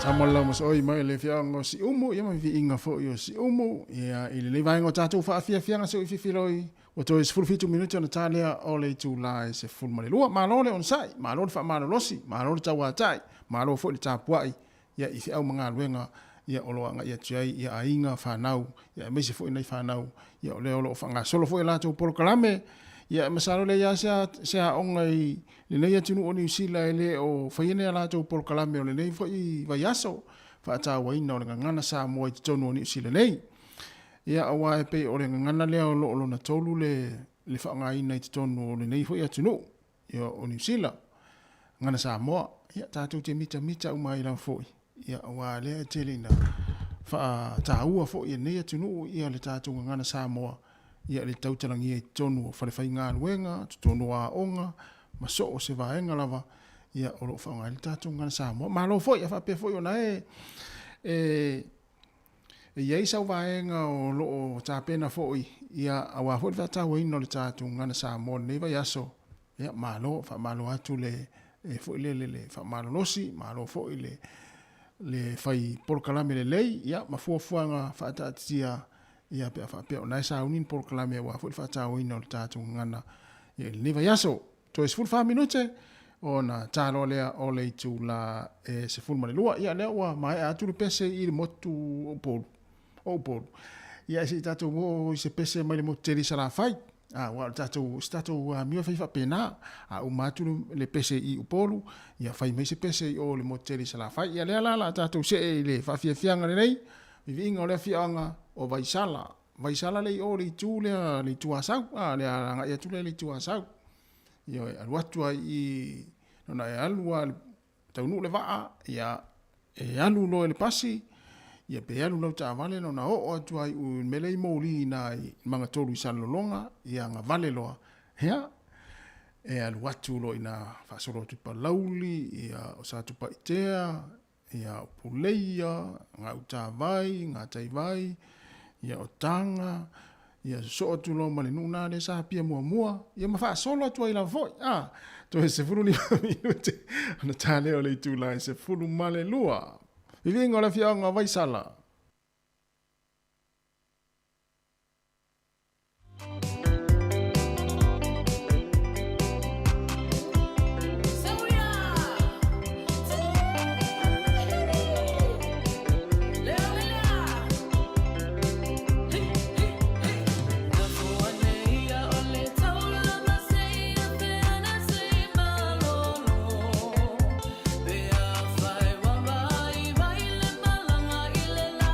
Tamala mas oi mai le fianga si umu ia mai inga fo yo si umu ia ile le vai ngo tatu fa fia fianga so ifi filoi o to is full fitu minuto na talia o le tu la se full male lua malole on sai malole fa malolosi malole tawa tai malo fo le tapuai ia ifi au manga luenga ia oloanga ia tiai ia ainga fa nau ia mesi fo nei fa nau ia ole olo fa solo fo la tu por kalame ia masalo le ia sa ongai le nei tunu oni sila ele o faine la tu por kalame ole nei fo I vai aso fa ta waina o ngana sa mo I tonu oni sila nei ia awa pe ole ngana le o lo na tolu le fa ngai nei tonu ole nei fo ia tunu ia oni sila ngana sa mo ia ta tu te mita umai la fo ia awa le telina fa ta ua fo ia nei tunu ia le ta tu ngana sa mo ia le tautalangi e tonu fa le fainga luenga tonu a onga ma so o se vaenga lava ia o lo whaunga le tātou ngana sa mo ma lo foi a fa pe foi ona ia sau vaenga o lo o tāpena foi ia awa foi fa tāua ino le tātou ngana sa mo nei vai aso ia ma lo atu le foi le fa ma lo losi ma lo foi le fai por kalame le lei ia ma fuafuanga fa tātia ia pe fa pe ona sa unin por kalame wa foi fa tāua ino le tātou ngana ia nei vai aso to is full 5 minutes ona talo lea o le tu la se full male lua ia lea wa mai atu le pese I le motu o pol ia se tatu mo se pese mai le moteri sala fai wa tatu mi fa pena o matu le pese I upolu ia fai mai se pese o le moteri sala fai ia lea la tatu se le fa fianga le nei vivinga o le fianga o vaisala le o le tu le tu asau le anga ia tu le tu asau ia aluatu I nona alua taunu le vaa ia alu lo le pasi ia pe alu lau ta vale nona o atu ai u melei moli na manga tolu I salolonga ia nga vale loa hea aluatu lo ina fasoro tupa lauli ia o sa tupa itea ia puleia nga uta vai nga tai vai ia o tanga ia so tu lo male nuna le sa pia mua ia ma fa solo tu ai la voi to se fulu ni minute ana tale o le tu la se fulu male lua vivinga la fianga vai sala Ile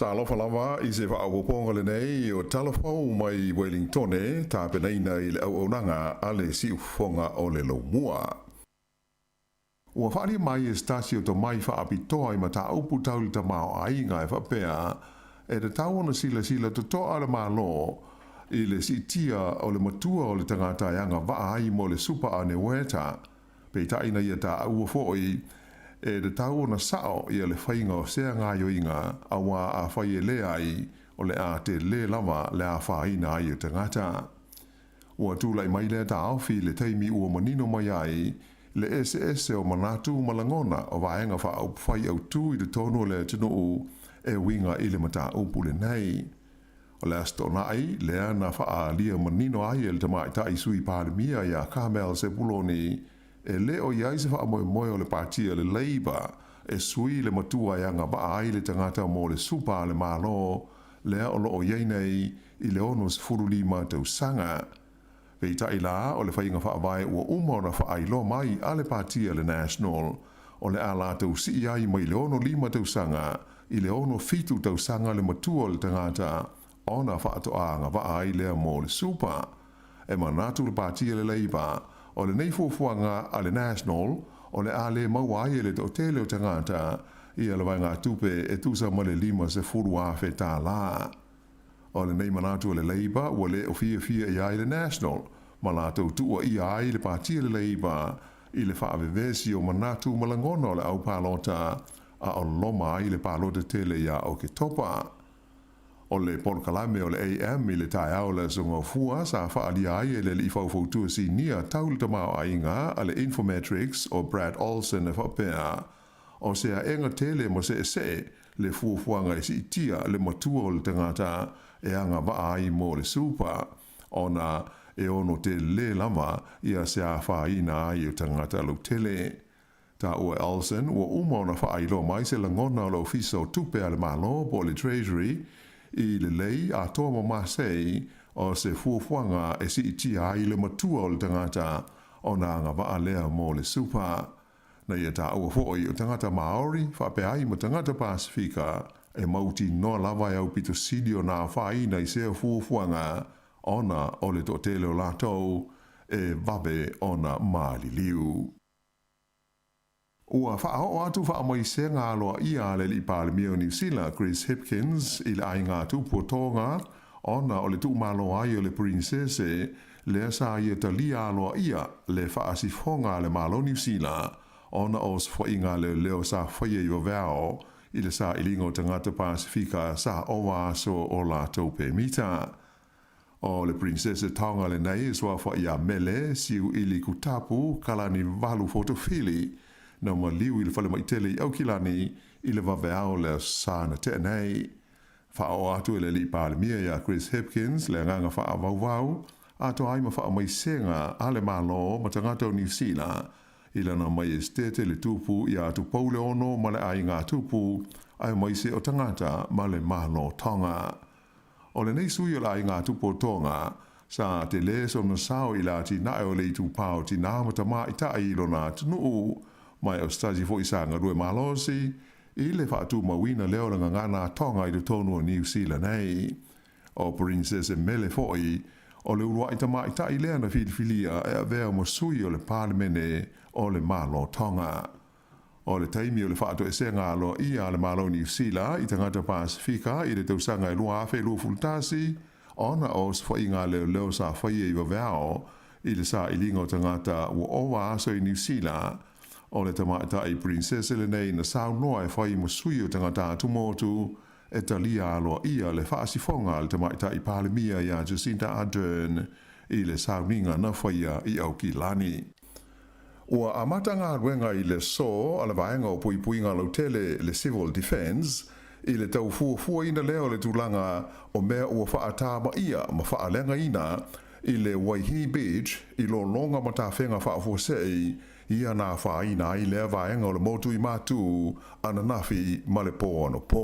Talofa lava I se whaawaponga le nei o talafau mai Wellington e tā penaina I le auaunanga a le siufonga o le laumua. Ua whaari mai e stasi o to mai whaapitoa I mata upu tau li ta mao ainga e whapea e te tau ona sila to toa le malo I le sitia o le matua o le tangata yanga waa ai mo le supa ane weta pe taina ia ta aua foi e te tau na sao I le whainga o sea ngā yoinga a wā a whai e le ai o le a te le lava le a whaina ai o te ngata. Ua tūlai mai le ta awhi le teimi ua manino mai ai le SS o manatu malangona o waenga wha au whai au tū I te tono le tino e winga I le mata upu le nei. O le astona ai le ana wha a lia manino ai e le tamai tai sui pārimia I a Carmel se puloni e le o iai se wha moe moe o le partia le Labour e sui le matua yanga ba ai le tangata mo le supa le malo lea o loo iei nei i le ono se furulima tau sanga. Pei tai la o le whainga whaavai ua umona whaailoa mai a le patia le National o le ala tau si iai mai le ono 5 tau sanga i le ono 7 tau sanga le matua le tangata ona whaatoanga wa ai lea mo le super. E manatu le patia le leiba o le neifuafuanga a le National o le ale mawai le to tele o tangata i le wanga tupe e tusa ma le 5 se furu afe tā la. O le nei manatu le leiba ua le o fia i ai le National ma la tau tua i ai le patia le leiba i le whaavevesi o manatu malangona o le au palota a o loma i le palota tele ia o ke topa. O le polkalame o le AM i le tae au le zonga fua sa whaali ai e le li faufutua si nia taul tamau ainga a le Infometrics o Brad Olsen e whapea. O sea enga tele mo se le fuafuanga si tia le matua o le tangata e anga wa ai mo le super. Ona e ono te le lama ia se a whaina ai o tangata lo tele. Ta ua Olsen ua umona whailo mai se langona o lo fiso tupe ale malo po le Treasury i le lei a toa mo masei o se fuafuanga e si itia ai le matua o le tangata o na anga wa lea mo le super. Na ia ta ua foi o tangata Maori whape ai mo tangata Pasifika e mauti no lava au pito sidio na whaina i se fuafuanga ona o le totele o lātou e vabe ona maali liu. Ua whaao atu whaamai se ngā loa ia le li pālemia o New Zealand Chris Hipkins i le ai ngā tupu tonga ona o le tu malo ai o le princese le sa ia talia loa ia le whaasifonga le malo New Zealand ona o sfoinga le leo sa whaia i wavao i le sa ilingo tangata Pasifika sa owa aso o lātou pe mita. O le princese taonga le nei e swa wha ia mele siu ili kutapu kalani valu fotofili na ma liu i le whale maitele i aukilani i le waweao le sana te nei. Wha o atu e le li pālemia ia Chris Hipkins le nganga wha vau ato ai ma wha mai senga ale malo ma tangata o New Zealand i lana mai estete le tupu i atu paule ono ma le ai ngā tupu ai mai se o tangata ma le malo tonga. O le nei sui o la i ngā tupo tonga, sa te le so na sao i la ti nae o le i tu pao ti nā matama i ta i lo nā tunu mai o staji fo i sanga rue malosi, i le whaatu mawina leo langa ngana tonga i le tonu o New Zealand nei. O princese mele fo i, o le urua i tama i ta i lea na filifilia e a vea mo sui o le parlemene o le malo tonga. O le taimi o le whaato e se ngā loa i a le malo New Zealand i tangata Pasifika i le tausanga i lua awhi lua fultasi, ona o sfa i ngā leo sa whaia i waweao i le sa i lingo tangata ua owa aso i New Zealand. O le tamaita i princese le nei na sao noa e whai mo sui o tangata atumotu e talia aloa i a le whaasifonga le tamaita i palemia i a Jacinta Ardern i le sao ninga na whaia i auki lani. Ua amata ngā ruenga i le so ala vaenga o pui ngā lautele le civil defense i le tau fua ina leo le tūlanga o mea ua whaatama ia ma whaalenga ina i le Waihi Beach i lo longa ma tā whenga whaafuasei ia nā whaina i lea vaenga o le motu i mātu ana nafi ma le pō ano pō.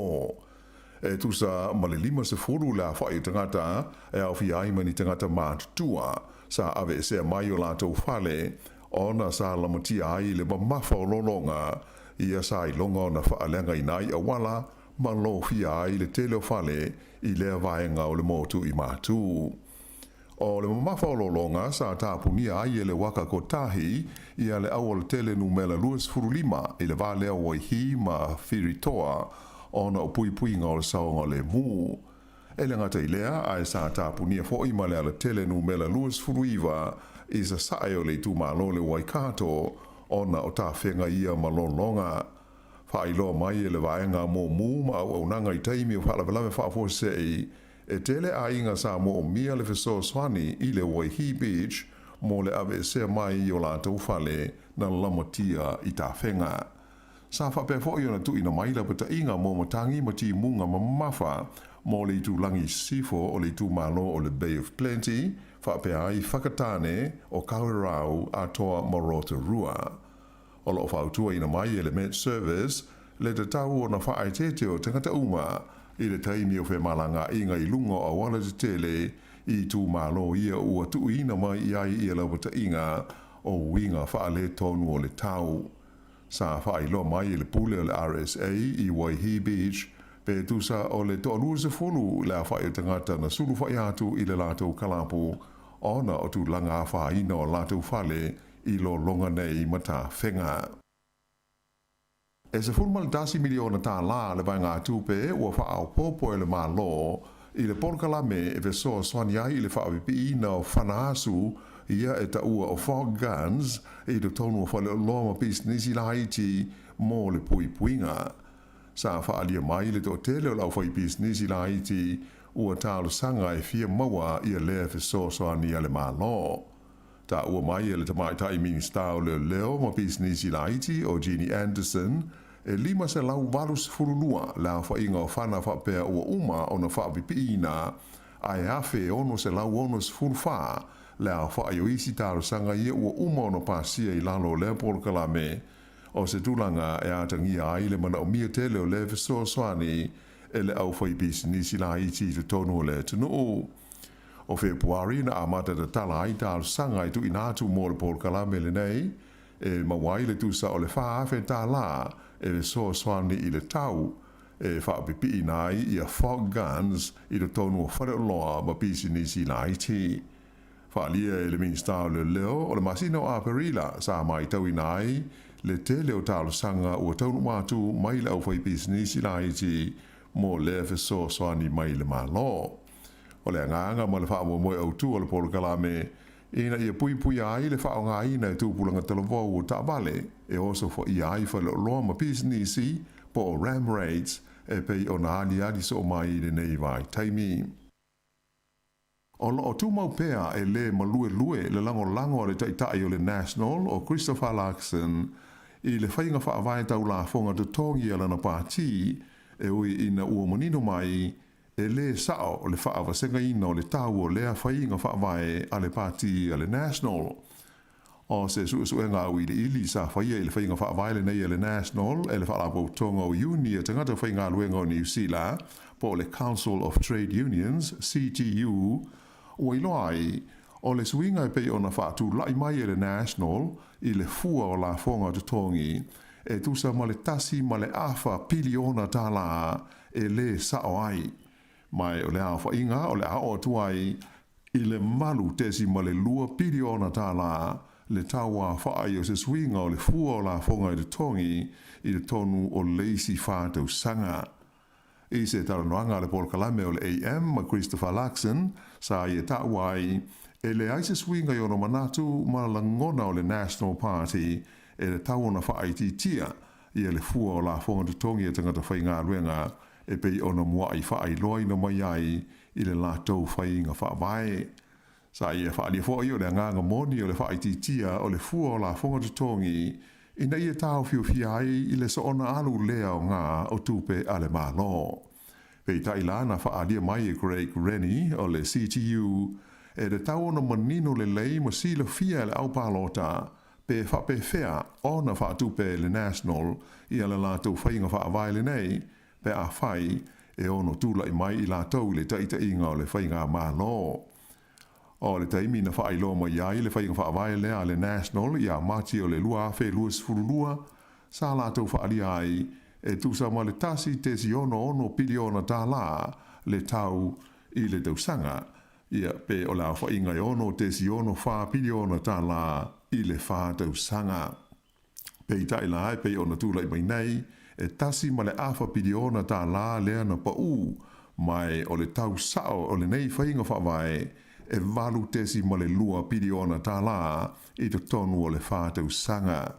E tusa ma le 5 se furu la whai tangata e au fi aimani tangata mātutua sa ave e sea mai o lātou whale ona sa lamatia ai le mamafa o lolonga ia sa i longa o na whaalenga i nai a wala ma lo fia ai le tele o whale i lea vaenga o le motu i mātu. O le mamafa o lolonga sa tāpunia ai e le waka ko tahi ia le au o le tele numela luas furulima i le vale o Waihi ma Whiritoa ona o pui ngā o le saonga le mu. E le ngata i lea ai sa tāpunia fo i ma le ala tele numela luas furuiva i sa sae o le tu malo le Waikato ona o tā whenga ia ma lolonga. Whaailoa mai e le vaenga mō mū ma au nanga i taimi o whalawalawe whaafosei e tele a inga sa mo o mia le feso swani i le Waihi Beach mo le ave se mai i o lātou whale na lamatia i tā whenga. Sa whape fo i ona tu ina maila pata inga mo matangi ma ti munga ma mafa mo le tu langi sifo o le tu malo o le Bay of Plenty whape ai whakatane o Kawerau a toa Morotorua. O lo whautua ina mai e le Met Service le te tau o na whaai tete o tangata uma I le taimi o fe malanga inga I lunga o wala te tele I tu malo ia ua tu ina mai ia lau ta inga o winga whaale tonu o le tau. Sa whailo mai le pule o le RSA I Waihi Beach pe tusa o le toa se fulu le whae tangata na sulu whae atu I le latou kalapo ona o tu langa whaina o latou whale I lo longa nei mata whenga. E se fulu maltasi miliona tā la le vai ngā tupe ua whaau popo e le malo I le porkalame e ve soa swani ai I le whaawipi na o whanaasu ia e ta ua o fog guns I le tonu o whale o loma business I la Haiti mō le pui puinga. Sa whaalia mai le to tele o lau whai business I la Haiti ua tālu sanga e fia maua ia lea ve soa swani a le malo. Ta ua mai e le tamaitai minista o le leo ma business I la Haiti o Jeannie Anderson e lima se lau valus furulua la whainga o whana whapea ua uma o na whaapipiina ai afe ono se lau ono se furufaa la whaio isi tāro sanga ia ua uma o na pasia I lalo lea porkalame o se tūlanga e atangia ai le mana o mia tele o le fesoa swani e le au whai business I la Haiti tu tonu o le tunu. O Februari na amata da tala ai tāro sanga I tu inatu mo le porkalame le nei e mawai le tusa o le whaafe tā la e le soa swani I le tau e whaapipi nai I a fog guns I le tonu o whare loa ma business I la Haiti. Whaalia e le minsta o le leo o le masino a perila sa mai tau nai le tele o talo sanga ua taunu matu mai le au whai business I la Haiti mo le fe soa swani mai le malo. O le anganga ma le wha moe au tu o le porkalame ina ia pui ai le whao ngā ina e tūpulanga talavau o tābale e oso fo ia ai whale o loa ma business po o ram rates e pei o na ali so mai le nei vai taimi. O lo o tūmau pea e le malue le lango le taitai o le National o Christopher Larkson I le whainga whaavai tau la fonga te tongi ala na pāti e ui ina ua manino mai e le sao o le whaava senga ina o le tau o lea whainga whaavai a le pāti a le National. O se su e ngā ui le ili sa whaia I le whainga whaavai le nei a le National e le whaapau tonga o uni a tangata whainga luenga o New Zealand po le Council of Trade Unions, CTU, o iloai o le suinga e pei o na whaatu lai mai e le National I le fua o la fonga te tongi e tusa ma le tasi ma le awha piliona tala e le sao ai. Mai o le awha inga o le ao tuai I le malu tesi ma le lua piliona tala le taua whaai o se suinga o le fua o la fonga te tongi I le tonu o leisi whātau sanga. I se taranoanga le porkalame o le AM ma Christopher Larkson sa I e tauai e le aise swinga I ono manatu ma langona o le National Party e le tau na whaititia I le fua o la fonga te tongi e tangata whainga ruenga e pei ono mua I whaai loi na mai ai I le lātou whainga whaavai. Sa I e whaalia fo I o le nganga moni o le whaititia o le fua o la fonga te tongi ina I e tau fiu fiai I le so ona alu lea o ngā o tupe ale malo. Pei tailana whaalia mai e Greg Rennie o le CTU e le tau ona manino le lei ma sila fia le au palota pe whape whea ona whaatupe le National I ala lātou whainga whaavai le nei pe a whai e ono tūla I mai I lātou le taita inga o le whainga malo. O le taimi na whailo ma iai le whainga whaavai lea le National I a mati o le lua whe luas furulua sa lātou whaalia ai e tūsa ma le tasi tesi ono piliona tā la le tau I le tausanga ia pe o la whainga ono tesi ono wha piliona tā la I le wha tausanga. Pei taila ai pe ona tūlai mai nei e tasi ma le awha piliona tā la lea na pa u mai o le tau sao o le nei whainga whaavai e walu tesi ma le lua piliona tā la I te tonu o le wha tausanga.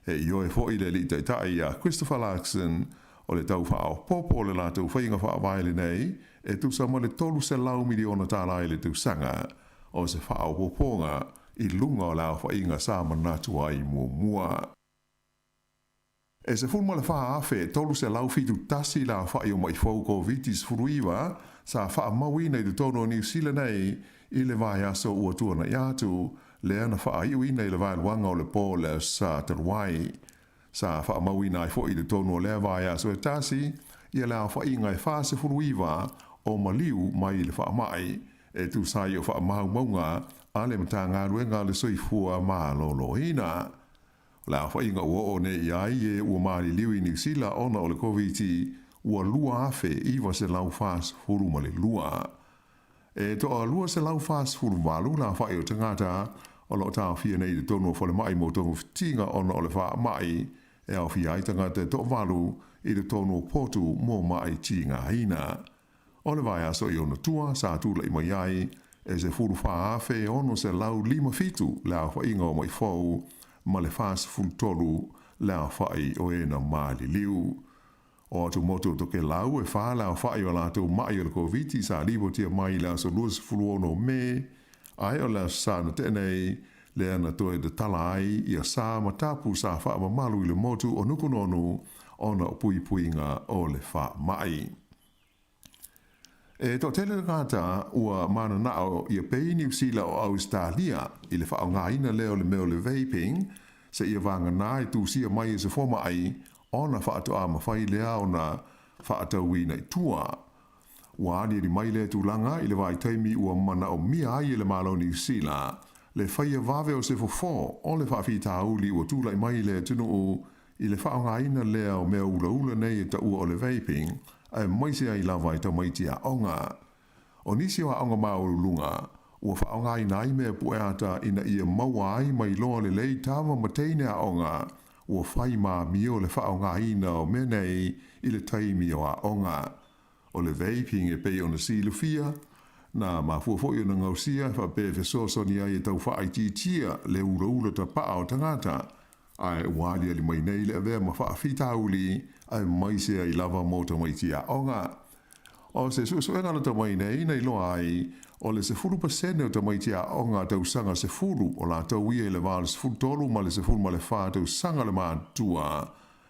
E io e fo I le li taitai a Christopher Larkson o le tau whao popo le lātou whainga whaavai le nei e tu sa ma le tolu se lau miliona tā la I le tausanga o se whao poponga I lunga o lau whainga sa manatu ai mua. E se fulma le wha afe tolu se lau fitu tasi la whai o mai fauko vitis furuiwa sa wha mawina I te tono New Zealand nei I le vai aso ua tuana iatu le ana wha ai uina I le vai luanga o le pō le sa taruai. Sa wha mawina I fo I te tono le vai aso e tasi ia le fa inga e fa se furuiva o maliu mai le fa mai e tu sai o fa mau maunga ale mtanga ruenga le soifua ma lolo ina la fa inga o ne ia e o mali liu i New Zealand ona o le COVID ua lua afe iwa se lau fas furu ma le lua e to a lua se lau fas furu valu la fa i o tangata o lo ta fia nei de tono fo le mai mo tongo fitinga ona o le fa mai e au fia i tangata to valu i de tono potu mo mai tinga ina o le vai aso i ona tua sa tu le mai ai e se furu fa afe ono se lau lima fitu la fa inga o mai fau ma le fas furu tolu la fa i o ena mali liu o tu moto to ke lau e fa la fa i o la tu mai o le COVID sa libo tia mai la so lus furu ono me ai o la sa no tenei le ana to e de talai ia sa matapu sa fa ma malu i le motu o nukunonu ona pui puinga o le fa mai. E to tele kata ua mana nao ia pei New Zealand o Australia i le wha ngā ina leo le meo le vaping se ia wanga nā i tū sia mai e se foma ai ona wha atu ama whai lea ona wha atau i nei tua. Ua ani ri mai lea tūlanga i le vai taimi ua mana o mia ai e le malo New Zealand le whaia vave o se fofo o le wha whita uli ua tūlai mai lea tunu o i le wha ngā ina lea o mea ula ula nei e ta ua o le vaping ai maise ai lava i tamaiti a onga. O nisi o a onga maurulunga, ua whaonga i nai mea pueata ina ia maua ai mai loa le lei tama mateine a onga, ua whai maa mio le whaonga ina o menei i le taimi o a onga. O le vaping e pei o na silu fia, na ma fuafoi o na ngausia wha pewe sosoni ai e tau whaai titia le ura ura ta paa o tangata, ai wadi ali mai nei le avea ma wha fita uli ai mai se ai lava mota mai tia onga. O se suenga na ta mai nei nei loa ai o le se 4% o ta mai tia onga tau sanga se furu o la tau ia le vale se furu tolu ma le se furu ma le wha tau sanga le maa tua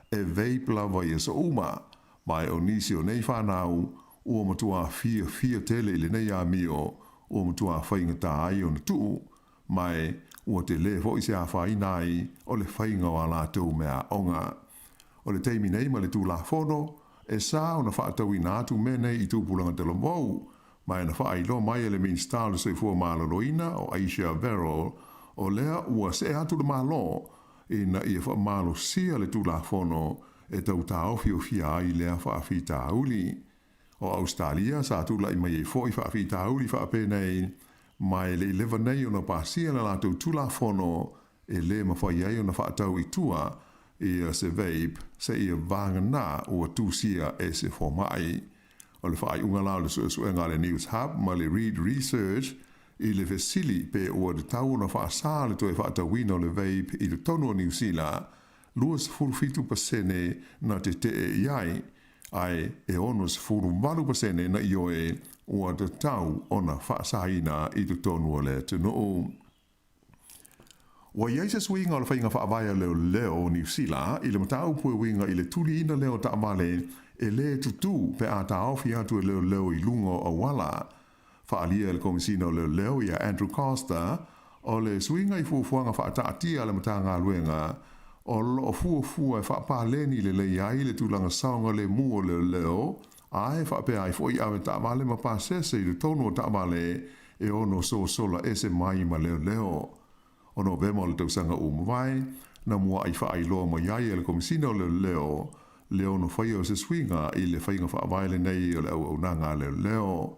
e vape lava ia sa uma mai o nisi o nei whanau ua matua fia tele i le nei a mio ua matua whainga ta ai o na tuu mai ua te le fo i se a whai nai o le whainga o a la tau mea onga. O le teimi nei ma le tū la fono, e sa o na whaatau i nātu mene i tūpulanga te lomou, mai na wha ailo mai ele min style se fua mālaloina o Aisha Verrell, o lea ua se atu le mālo, i na ia wha mālo sia le tū la fono, e tau tāo fio fia ai lea wha a whita uli. O Australia, sa tū la i mai e fo i wha a whita uli wha a penei, mai le lewa nei o na pāsia na lātou tū la fono, e le ma whai ai o na whaatau i tua, ia se vape, se ia vanga nā ua tūsia e se formai. O le whaai unga lau le suenga le News Hub, ma le Read Research, i le vesili pe ua de tau na whaasā le toi whaatawina o le vape i le tono New Zealand, luas 45% na te e iai, ai e onos 45% na ioe ua de tau o na whaasaina i le tono le tunu. Wa iai se swinga o le whainga whaavaya leo New Zealand, i le matau pue winga i le tuli ina leo ta amale, e le tutu pe a ta ofi atu e leo i lungo o wala. Whaalia le komisina o leo i a Andrew Costa, o le swinga i fuafuanga whaataatia le matanga luenga, o lo fuafua e whaapaleni le iai le tulanga saunga le mua leo, ae whaapea ai foi awe ta amale ma pasese i le tono ta amale, e ono sola ese mai ma leo. O Novema o le tausanga o mwai, na mua ai wha ailoa ma iai e le komisina o leo no whaia o se swinga i le whainga wha availe nei o le au nanga leo.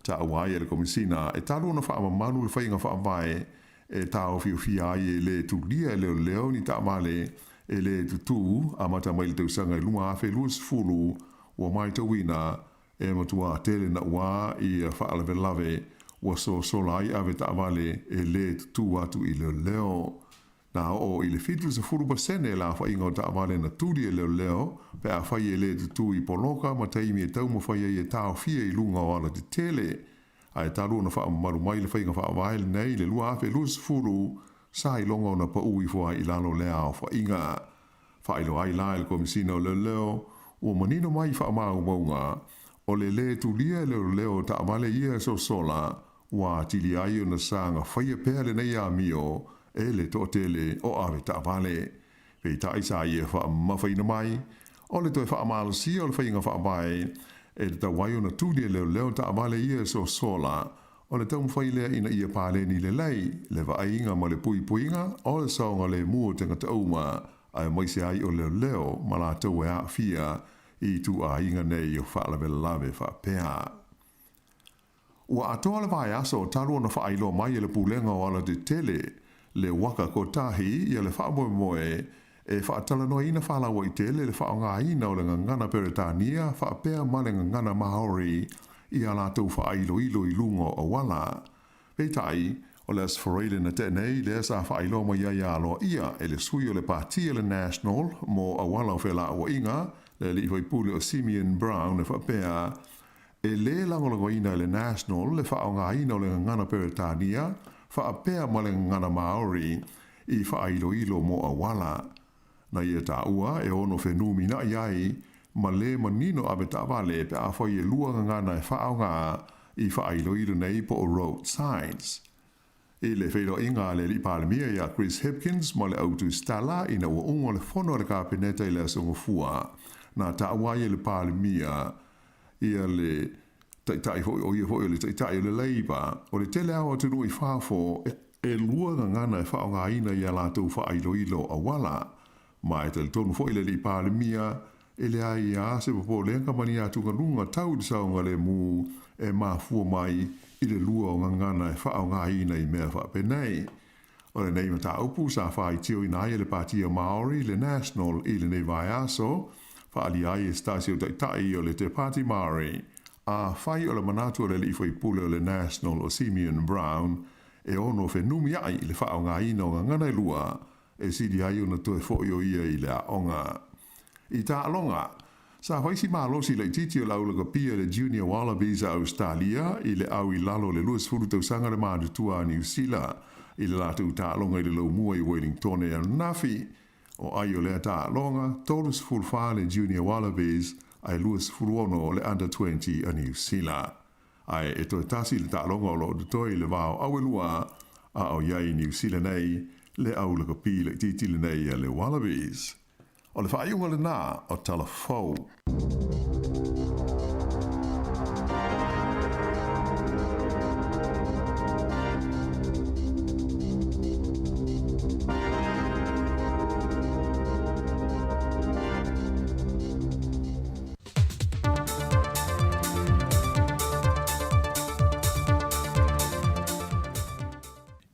Ta awai e le komisina e talo na wha amamanu le whainga wha avai e tau fia ai e le tulia leo ni ta amale e le tutu amata mai le tausanga i lunga afe luas fulu ua mai tawina e matua tele na ua i wha alave lave ua sola ai ave ta avale e le tu atu i leo. Na o i le fitu se 4% la wha inga o ta avale na turi e leo, pe a whai e le tu i poloka, ma taimi e tau mo whai e tau fia i lunga o ala te tele. A e talu na wha maru mai le whai inga wha availe nei le lua afe lus furu, sa i longa o na pa ui fua i lalo lea o wha inga. Wha ilo ai la il komisina o leo, ua manino mai wha mau maunga, o le tu lia leo ta avale ia so sola, wa tili ai o na sanga whaia pēle nei a mio e le tō tele o awe ta vale. Pei ta isa ia wha mawhaina mai O le toi wha amalosi o le whainga wha abai e te tawai o na tūdia leo ta abale ia so sola o le tau mwhai lea ina ia pāle ni le lei le wa ainga ma le pui puinga o le saonga le mua tenga tauma ai maise ai o leo ma la tau e a fia I tu a inga nei o wha lawe lawe wha pēa. Ua atoa le vai aso talu ona wha ailo mai le pulenga o ala de tele le waka ko tahi ia le wha moe e wha atala noa ina wha lawa I tele le wha ngā ina o le ngana Peretania wha pēa ma le ngana Maori I ala tau wha ailo ilo I lungo o wala. Peitai o le asfareile na tenei le sa wha ailo mai ia aloa ia e le sui o le pātia le National mo a wala o whela o inga le li hoi pule o Simeon Brown e whapea e le langolongo ina le National le whaonga ina o le ngana Peretania whapea ma le ngana Maori I whailo ilo mo a wala. Na ia ta ua e ono whenumi na iai ma le manino abe ta wale pe a whai e lua ngana e whaonga I whailo ilo nei po o road signs. E le whailo inga le li palemia ia Chris Hipkins ma le autu stala ina ua ungo le whono le ka peneta I le asongo fua. Na ta wai le palemia ia le tai hoi o ia hoi le tai le leiba o le tele awa te nui whafo e lua ngana e whaonga ina ia la tau whailo ilo a wala ma e te tonu hoi le li palemia e le ai a se popo le nga mani atu lunga tau di saunga le mu e mafua mai I le lua o ngana e whaonga ina I mea whapenei o le nei mata upu sa whai tio ina ai le patia Maori le National I le nei vai aso Whaali ai e stasio tai o le te Pāti Māori, a whai o le manatu o le li whai pule o le National o Simeon Brown, e ono whenumi ai le whaonga ina o ngana lua, e sidi ai o na toe fōi o ia I le aonga. I tā alonga, sa whaisi mālosi le titi o laulaka pia le Junior Wallabies a Australia, I le au I lalo le luas furu tau sanga le mātutua a New Zealand, I le lātou tā alonga I le lau mua I Wellington e Nafi, o ai o lea tā longa, tolus fulwha le Junior Wallabies, ai luas furuono le Under 20 a New Zealand. Ai e toi tasi le tā longa o lo de toi le vāo awelua, a o iai New Zealand nei, le au le kapi le titile nei a le Wallabies. O le whaaiunga le nā o talafou.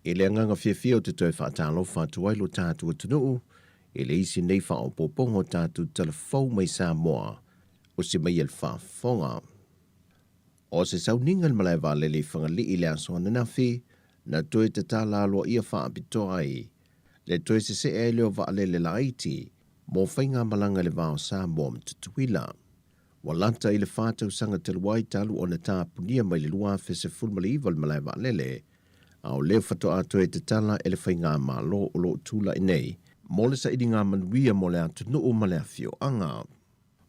E le anganga whiawhia o te toi whaatalo whaatuai lo tātua tunuu, e le isi nei whao popongo tātu talafou mai Samoa, o se mai el whaafonga. O se sauninga le malai wale le whangali I le aso ananafi, na toi te tāla aloa ia whaapito ai, le toi se e leo wale le laiti, mō whainga malanga le wao Samoa mtutuila. Walanta I le whātau sanga te luai talu o na tāpunia mai le lua whese fulmaliva le malai wale le, au leo whato ato e te tala e le whainga malo o lo tūla I nei, mo le sa idi ngā manuia mo le atu nuu ma le awhio anga.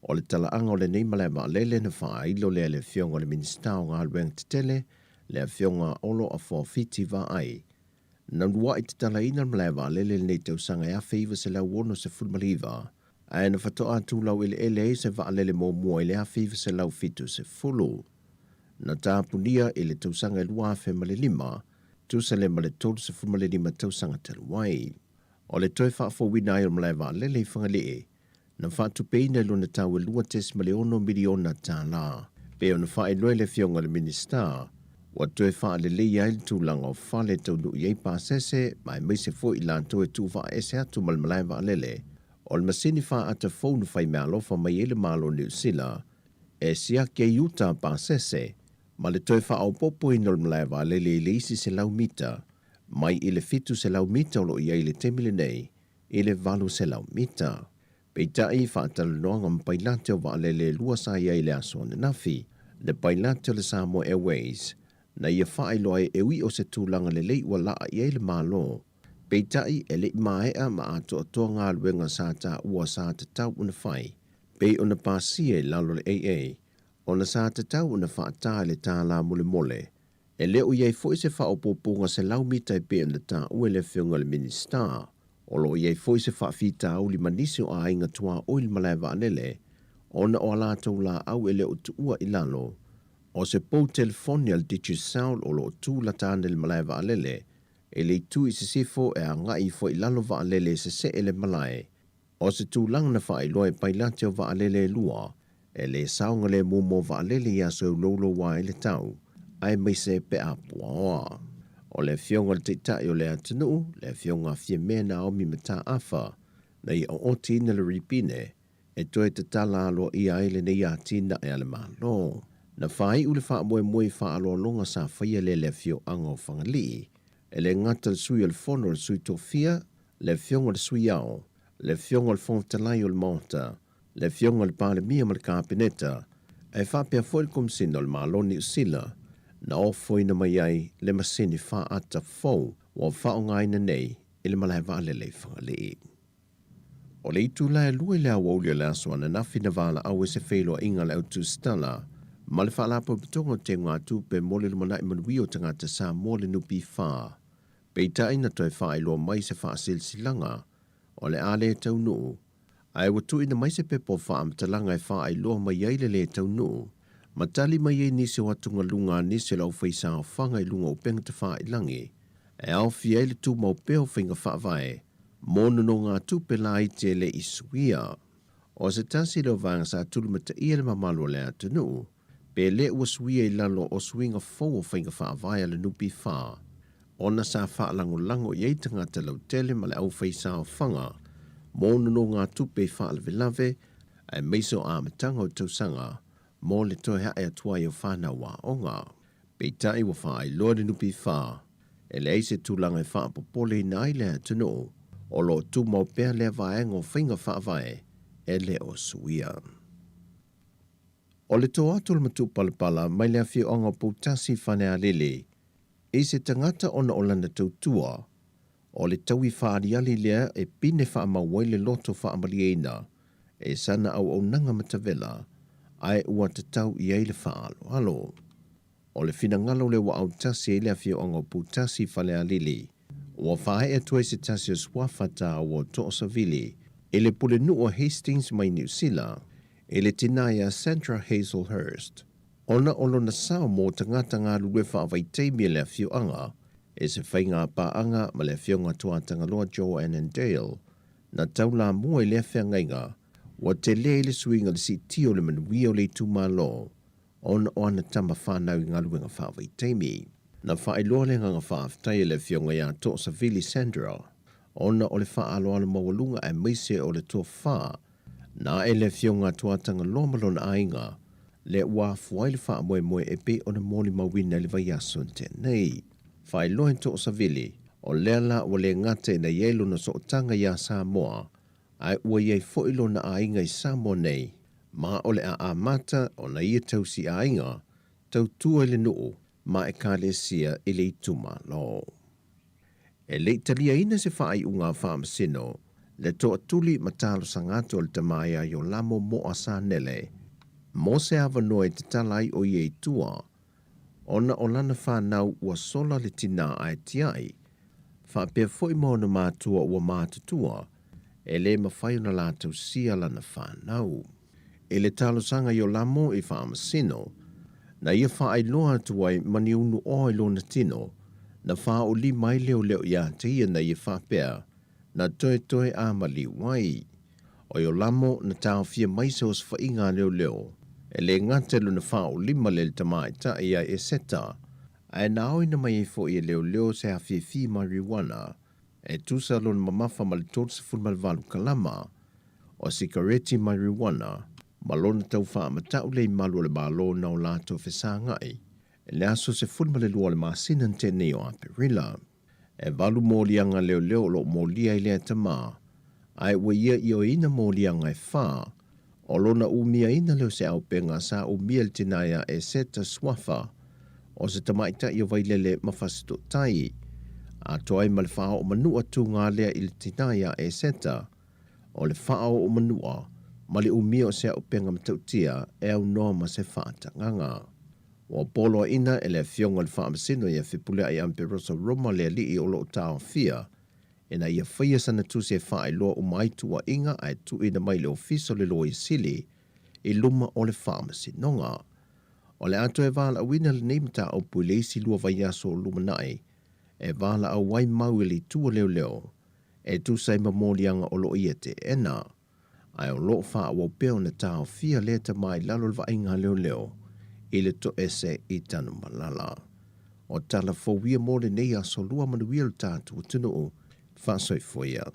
O le tala anga o le nei ma le ma lele na wha ilo le le whionga le minista o ngā lueng te tele, le whionga olo a whawhiti wa ai. Na nua I te tala ina ma le ma lele nei te usanga e a whiwa se lau wono se fulmaliva, a e na whato atu lau ele se wa lele mo mua I le a whiwa se lau fitu se fulu. Na tāpunia I le tausanga e lua whe ma le lima, Tusale ma le tolu se fumale ni matau sanga te luai. O le toi whaafo wina ai o malai wa lele I whangalee, na whaatu peina luna tau e lua tes ma le 1 miliona tā la. Pe o na whae noe le whionga le minister, wa toi wha le lei ai le tūlanga o whale tau nu iei pāsese, mai mai se fo I lanto e tū wha ese atu ma le malai wa lele. O le masini wha ata fōnu whai mea alofa mai ele malo New Zealand, e sia ke Utah pāsese, ma le toi wha au popo I nol malai wa lele le isi se lau mita, mai I le fitu se lau mita o lo iei le temile nei, I le valu se lau mita. Peitai wha atalu noanga mpailate o wa lele lua sa iei le aso na nafi, le pailate o le Samoa Airways, na ia wha ailoa e ui o se tūlanga le lei wa laa iei le malo. Peitai e le maea ma ato atoa ngā luenga sa ta ua sa ta tau una whai, pei ona pāsie lalo le AA, ona sa te tau na whaata le tā la mole mole. E leo iei fo se wha o poponga se lau mita I pe na tā ue le whiunga le minister. O lo iei foi se whaafita au li manisi o a inga tua o il malai vaalele, ona o ala tau la au ele o tuua ilalo, o se pou telefonia al Digisound o lo tu la tāne le malai vaalele, e le tu i se sifo e a ngai fo ilalo vaalele se ele malai, o se tu lang na wha iloa e pailate o vaalele lua, e le saunga le mumo vaalele ia so lolo wa ele tau, ai mai se pe a puaoa. O le fionga le teitai o le atanu, le fionga fie mea na o mi mata afa, na i o tina le ripine, e toe te tala alo i aile ne ia tina e ale malo. Na whai ule wha moe moe wha alo longa sa whaia le fio anga o whangali, e le ngata le sui o le fono le sui tofia, le fionga le sui ao, le fionga le fontalai o le mota, le fionga le pale mia ma le kapineta, e whapea fo il kumsino le maloni usila, na o foina mai ai le masini wha ata fau wa whao ngaina nei i le malai vale le whangali. O le itu lai lua le awa ulia le aswana na fina vala au se whailo inga le autu stala, ma le whaalapo pitonga te ngā tupe mole le manai manuio tangata sa mole nupi wha. Peita ina toi wha ilo mai se wha silsilanga, o le ale tau nuu, ai watu ina mai se pepo wha amtalanga e wha ilo mai aile le tau nuu, matali mai e nisi watunga lunga nisi lau whaisa o whanga i lunga o penga te wha ilangi, e au fia ele tu mau peo whinga wha vai, mōna no ngā tupe la i te le isuia. O se tasi lau vanga sa tulu mata ia le mamalo le atanu, pe le ua suia i lalo o swinga fau o whinga wha vai ale nupi wha. Ona sa wha lango lango i eitanga te lau tele ma le au whaisa o whanga, mōna no ngā tupe wha alve lave, ai meiso a matanga o tausanga, mō le toi hae atua i o whana wa onga. Peitai wa wha ai loa le nupi wha, e le eise tūlanga i wha popole i nai le atanu, o lo tu mau pēr le vaenga o whinga wha vai, e le o suia. O le tō atu le matu palapala, mai le awhi onga poutasi whane a lele, e se tangata ona o lana tautua, o le taui whaariali lea e pine wha mawai le loto wha amaliena, e sana au nanga matavela, ai ua te tau i eile wha alo. O le fina ngalo le wa au tasi e le awhi onga poutasi whane a lele, ua whae e tuai se tasi o swafata o to'o savili, e le pule nu o Hastings mai New Zealand, e le tinaya Sandra Hazelhurst. Ona olo na sao mō tangata ngā luwe whaavai teimi le awhiu anga, e se whainga paanga ma le awhiunga tuatanga loa Joanne and Dale, na taula mua i le awhia ngainga, wa te le le suinga le si tio le manuia o le tuma lo, ona o ana tama whanau i ngā luwenga whaavai teimi. Na whaeloa le nganga whaaftai le fionga ia to'o savili Sandra, ona o le whaaloa le mawalunga e meise o le toa wha, na e le fionga tuatanga lomalona ainga, le wafuai le wha moe moe e pe o na moli mawina le vai asun tenei. Whaeloa to'o savili, o lea la o le ngate na yelo na sootanga ia Samoa, ai ua iei foilo na ainga i Samoa nei, ma o le a amata o na ia tausi ainga, tau tua le nuu, ma e kālesia i le ituma lo. E le italia ina se whaai unga whaamasino, le toa tuli matalo sangato le tamaya yo lamo mo asa nele, mo se avanoe te talai o iei tua, ona o lana whanau ua sola le tina ai tiai, whapea foi maona mātua ua mātutua, e le mawhai na lātou sia lana whanau. E le talo sanga yo lamo i whaamasino, na ia whaai loa tuai mani unu o ilo na tino, na wha o li mai leo leo ia te ia na ia whapea, na toe toe a mali wai. O yo lamo na tau fia maise o sfa inga leo leo, e le ngatelu na wha o lima le tamai ta ia e seta, ai na au ina mai e fo ia leo leo se a fia fi marijuana, e tusa lo na mamafa mali tot se fun malvalu kalama, o sikareti marijuana, malona tau wha matau le malu le malo na o lato whesa ngai, e le aso se fulma le lua le maasinan tene o aperila. E valu mōlianga leo leo lo mōlia i lea tama, ai ua ia i o ina mōlianga e wha, o lona umia ina leo se au penga sa umia le tinaya e seta swafa, o se tamaita i o vailele mawhasito tai, a toai ma le wha o manua tu ngā lea i le tinaya e seta, o le wha o manua, ma le umia o se au penga matautia e au noa ma se whaata nganga. Wa polo ina e le fionga le whaamasino ia whipule ai amperosa Roma le li i olo o tau fia, E na ia whaia sana tu se whae loa o mai tua inga ai tu ina mai le ofiso le loa i sili i luma o le pharmacy nonga. O le ato e wala awina le neimata o puleisi lua vai aso luma nai, e wala a wai mau li tua leo leo, e tu sai mamolianga o lo iete ena, ai o lo wha o peo na tau fia leta mai lalo lwa inga leo leo, i le to ese i tanu malala. O tala fowia mo le nei aso lua manuia le tātu tunu o, fa soi foia.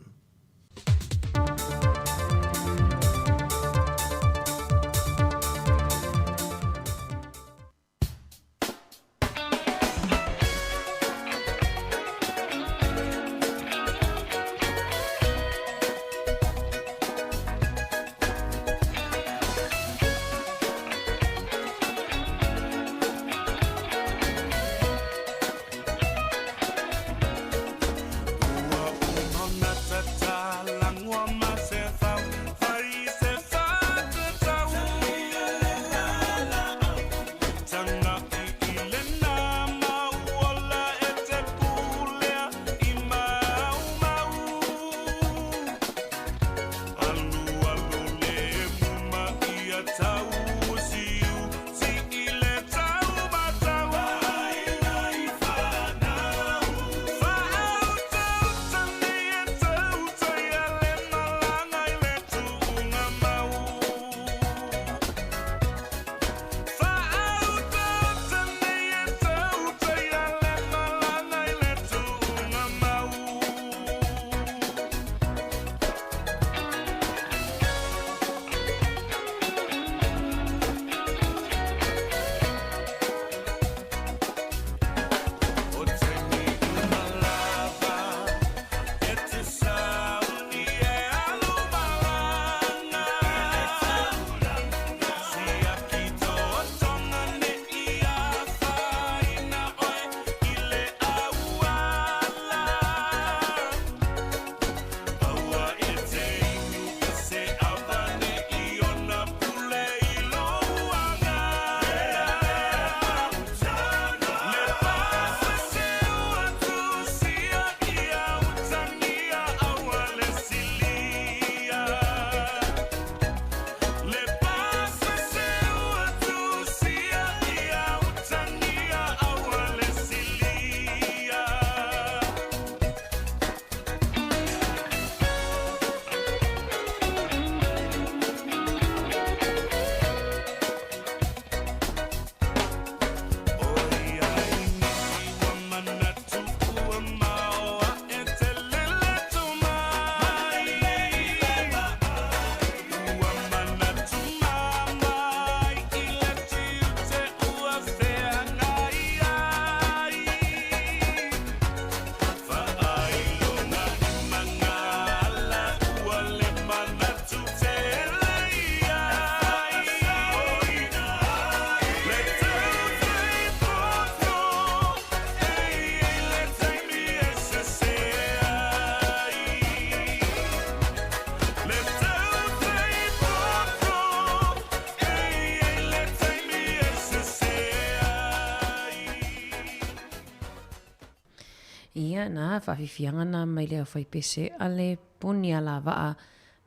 Ia na whawhiwhianga na mai leo whai pese ale puni ala waa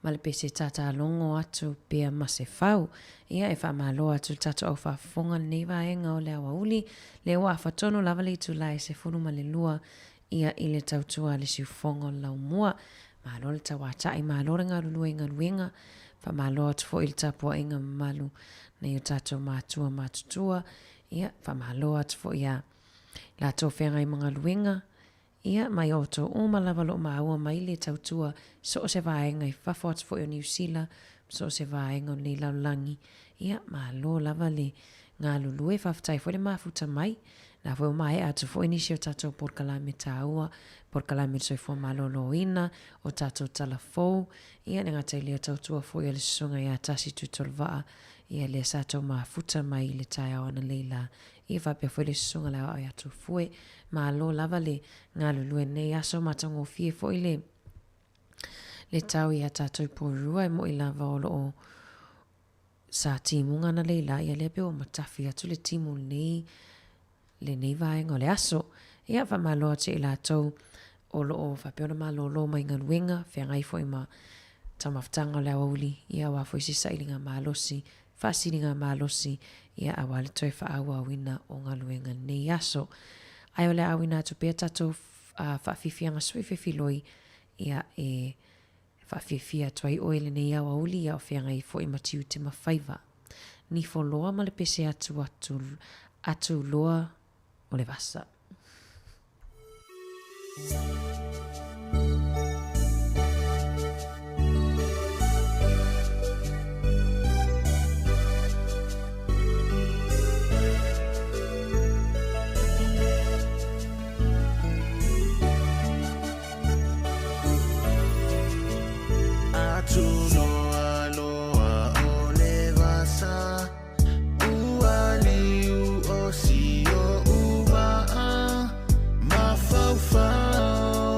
ma le pese tata longo atu pia mase whau. Ia e whamalo atu tata au whafonga nei waenga o lea wauli le wa whatono lava le tu lai se funu ma le lua ia i le tautua le siufonga lau mua. Malo le tawatai malo renga lulu inga luenga whamalo atu fo il tapua inga malu na i tata matua matutua. Ia whamalo atu fo ia la tofenga i mga luenga. Ia mai oto o malava lo maua mai le tautua so se vaenga i whawhot fo o New Zealand so se vaenga o le laulangi. Ia malo lava le ngā lulue whawhtai fo le mafuta mai na fo mai atu fo inisio tato por kalame taua por kalame soi fo malo loina o tato talafou. Ia nga te leo tautua fo i le sunga ia tasi tutolvaa ia le sato mafuta mai le tai awana leila. Ia whapea fo le sunga lao ai atu fue malo lava le ngā lulue nei aso matango fie fo i le tau ia tātou porua e mo i lava o loo sa timu ngana leila ia le peo matafi atu le timu nei le nei vaenga o le aso. Ia whamaloa te i lātou o loo whapeona malolo mai ngā ruenga, whea ngai fo ima tamaftanga o leo auli, ia wa fo isisa ili ngā malosi, whasiri ngā malosi, ia awale toi whaaua wina o ngā ruenga nei aso. Ai o le awina atu pia tatou whaafifianga suifefiloi, ia e whaafifia tuai oele nei au auli, ia o whea ngai fo ima tiu te mawhaiva. Ni fo loa ma le pese atu loa o le vasa. Fau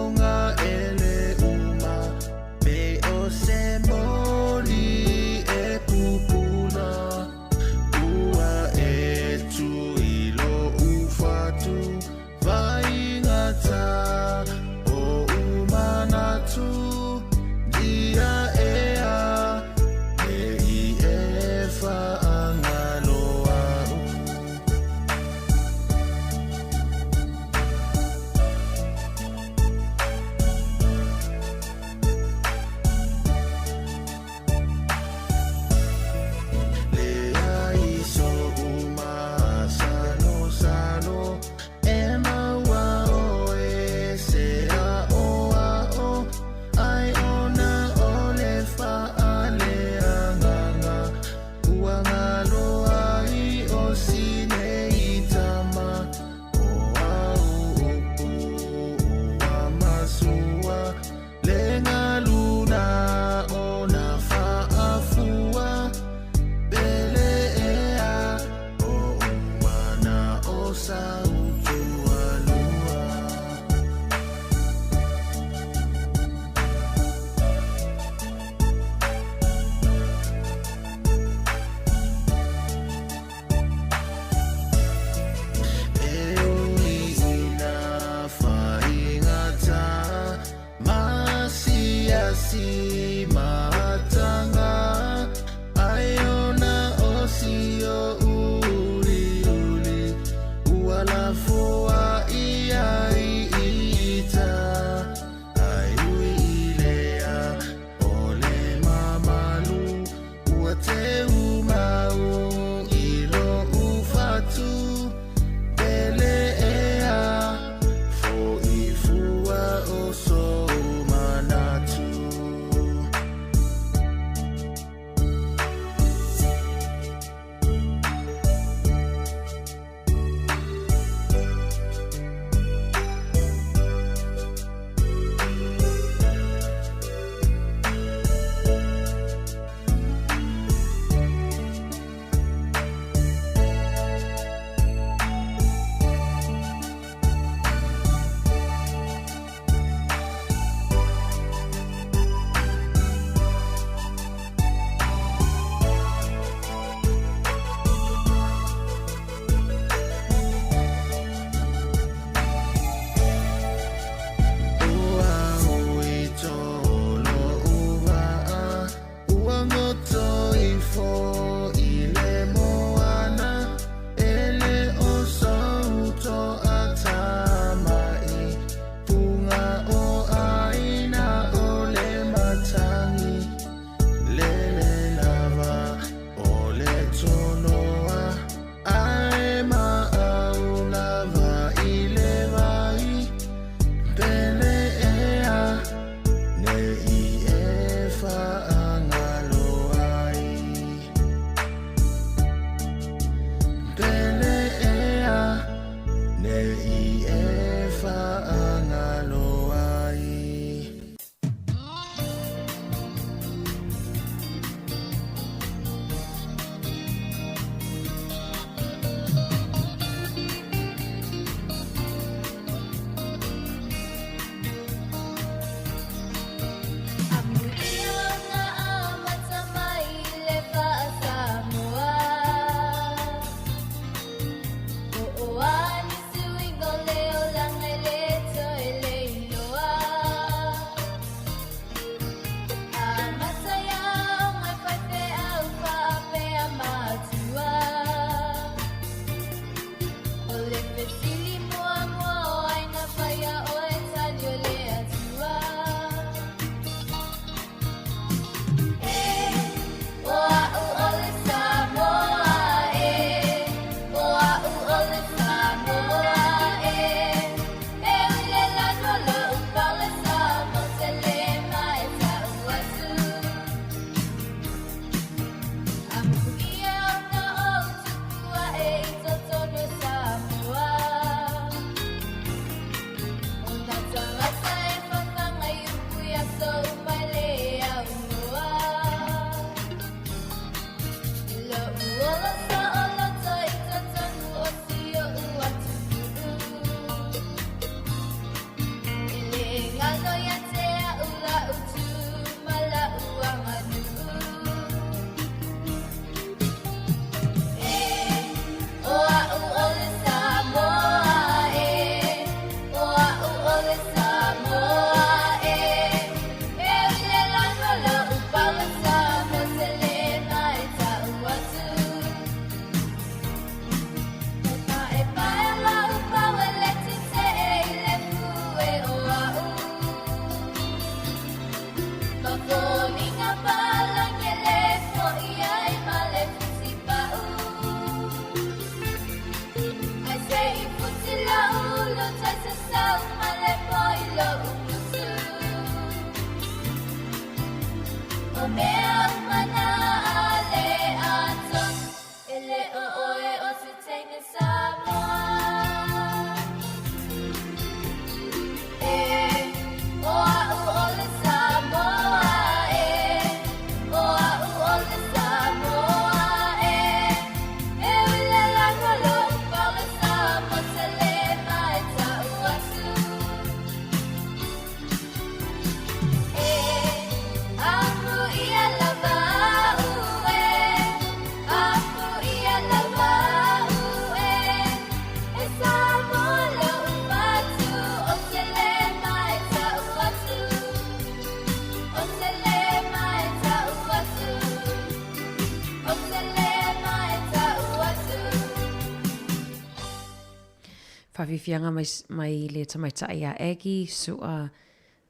Whawhiwhianga mai le tamaita ia egi sua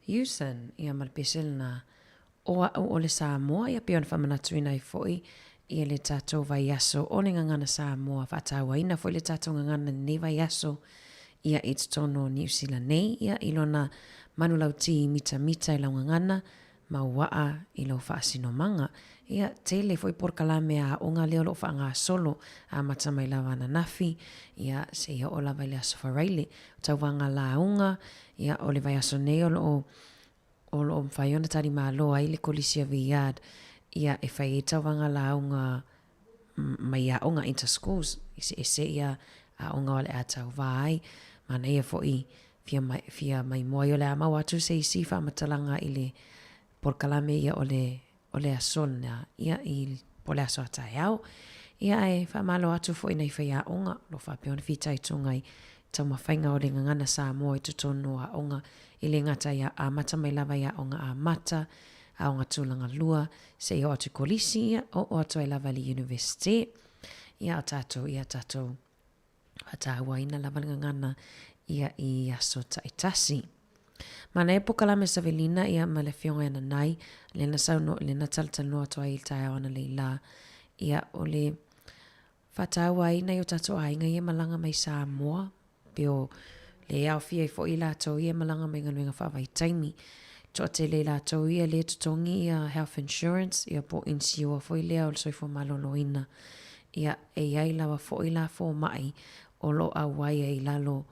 Usen ia malpesel na oa o le Samoa ia pion whamanatu i foi ia le tātou vai aso o le ngangana Samoa whatawa ina foi le tātou ngangana ne vai aso ia i tono New Zealand nei ia ilona manulau ti Mitamita i lau ngangana ma waa i lau whaasino manga ia tele foi por kalame a onga leo lo whaanga solo a matamai lawana nafi ia se ia o lava le aso wharaile tau wanga la unga ia o le vai aso nei o lo mwhaiona tari maa loa i le kolisia viad ia e whai e tau wanga la unga mai a onga interschools i se ia a onga o le a tau vai mana ia fo i fia mai moa i o le a mau atu se isi wha matalanga i le por kalame ia o le asona ia i po le aso atai au ia e wha malo atu fo i nei whai a onga lo wha peona fitai tungai tau mawhainga o le ngangana Samoa i tutono a onga i le ngata ia a mata mai lava ia onga a mata a onga tūlanga lua se i o atu kolisi ia o atu ai lava li university ia o tātou hata ua ina lava ngangana ia i aso taitasi mana e pokalame savelina ia ma le fionga ena nai le na taltanoa toa i tae ana le la ia o le whataua ina i o tātou ainga ia malanga mai Samoa peo le au fia i fo i lātou ia malanga mai nganuenga whawai taimi toa te le lātou ia le tutongi ia health insurance ia po insiua fo i lea o le soifo malolo ina ia e ai lawa fo i la fo mai o lo awai e lalo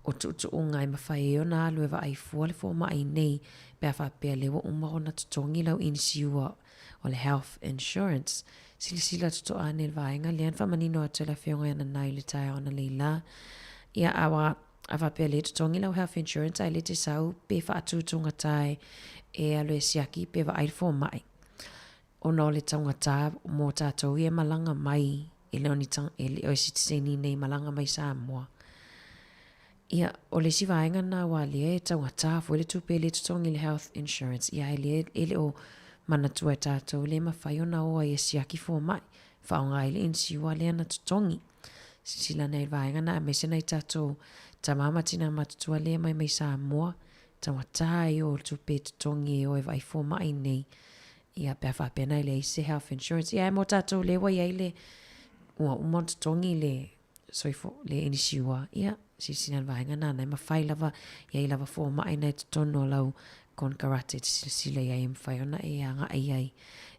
o tuunga i mawhai e ona alu e wa ai fua le fo mai nei pia whapea lewa umahona tutongi lau insiua o le health insurance silisila tuto ane le vaenga lean whamanino atu la whionga ana nai le tae ona le la ia awa a whapea le tutongi lau health insurance ai le te sau pe wha atutunga tae e alu e siaki pe wa ai fo mai ona o le taunga tā mō tātou ia malanga mai e leo ni tang e leo sitiseni nei malanga mai Samoa ia o le sivaenga na wale e taunga tā fo le tupe le tutongi le health insurance ia e le o manatua e tātou le mawhai ona oa e siaki fo mai whaonga ele insiua le ana tutongi sila nei vaenga na me se nei tātou tamama tina matutua le mai Samoa taunga tā e o tupe tutongi e o e vai fo mai nei ia pe fa pena le se health insurance ia mo tātou le wa ia le o mont tongi le soifo le inisiua ia sisinan vaenga na mai mawhai lava ia lava fo mai nei tono lau kon karate sila ia im whaiona e anga ai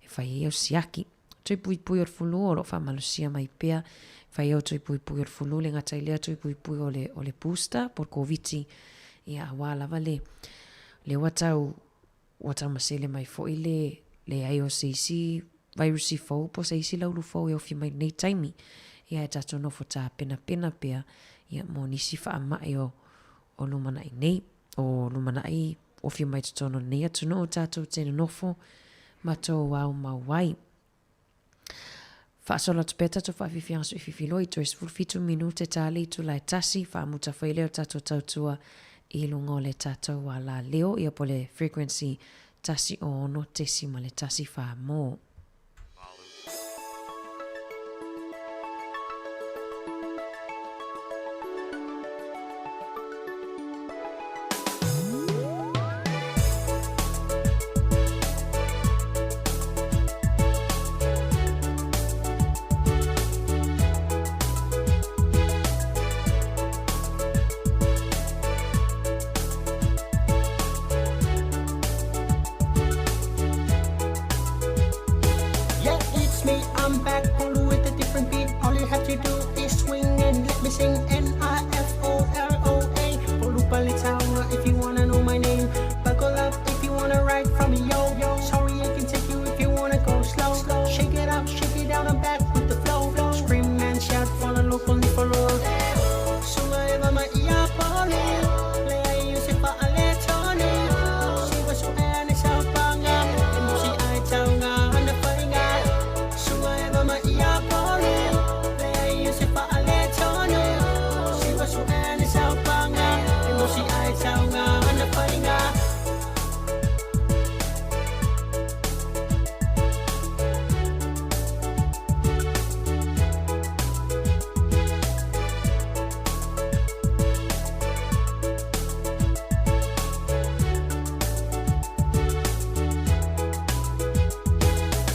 e whai e o siaki tui pui or fulu o lo wha malusia mai pia whai o tui pui or fulu le ngatai lea tui pui o le booster por COVID ia awa lava le watau masele mai fo i le IOCC virusi fo po se isi laulu fo e ofi mai nei taimi ia e tato nofo tā pena pia ia mo nisi wha ama e o lumana i nei o lumana i ofi mai tatono nei atu no o tato tēne nofo mato wau mawai whaasola tu peta to whawhiwhianga su iwhiwhiloi to e 15 minute tali tu lai tasi whaamuta whaileo tato tautua i lunga o le tato wa la leo ia po le frequency tasi o ono tesi ma le tasi wha mo. I'm back only with a different beat. All you have to do is swing and let me sing. Nifola. Polupalitawa if you wanna know my name. Buckle up if you wanna ride from me, yo. Sorry, I can take you if you wanna go slow. Shake it up, shake it down, I'm back with the flow. Scream and shout for the local Nifola. Sunga eva ma ia pole. Lea use pa aletone. Si wa su ane sa panga. Emu si ai taunga ana painga. Sunga eva ma ia pole. Lea use pa aletone. Si wa su ane sa panga. Emu si ai taunga ana painga.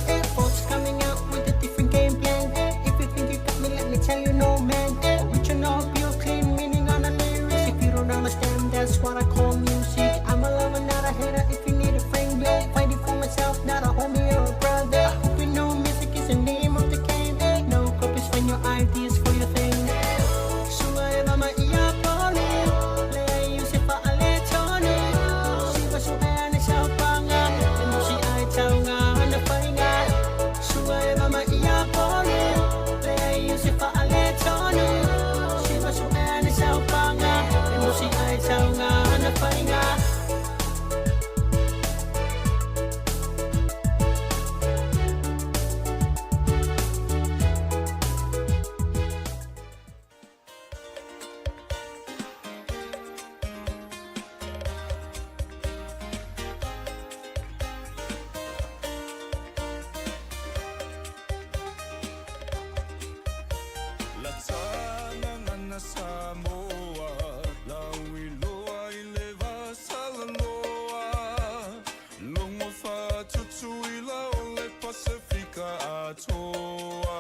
Airports coming out with a different game plan. If you think you got me, let me tell you, no man. Original, pure, clean, meaning on the lyrics. If you don't understand, that's what I call music. I'm a lover, not a hater. If you need a friend, fighting for myself, not a homie or a brother. I hope you know music is the name of the game. No copies, find your ideas for your thing. Sunga eva ma ia pole. Lea use pa aletone. Si wa su ane sa panga. Emu si ai taunga ana painga. Sunga eva ma ia pole. Lea use pa aletone. Si wa su ane sa panga. Emu si ai taunga ana painga. Latana ngana Samoa, lawi loa I leva salaloa. Longo fa tutuila ole Pasifika atoa.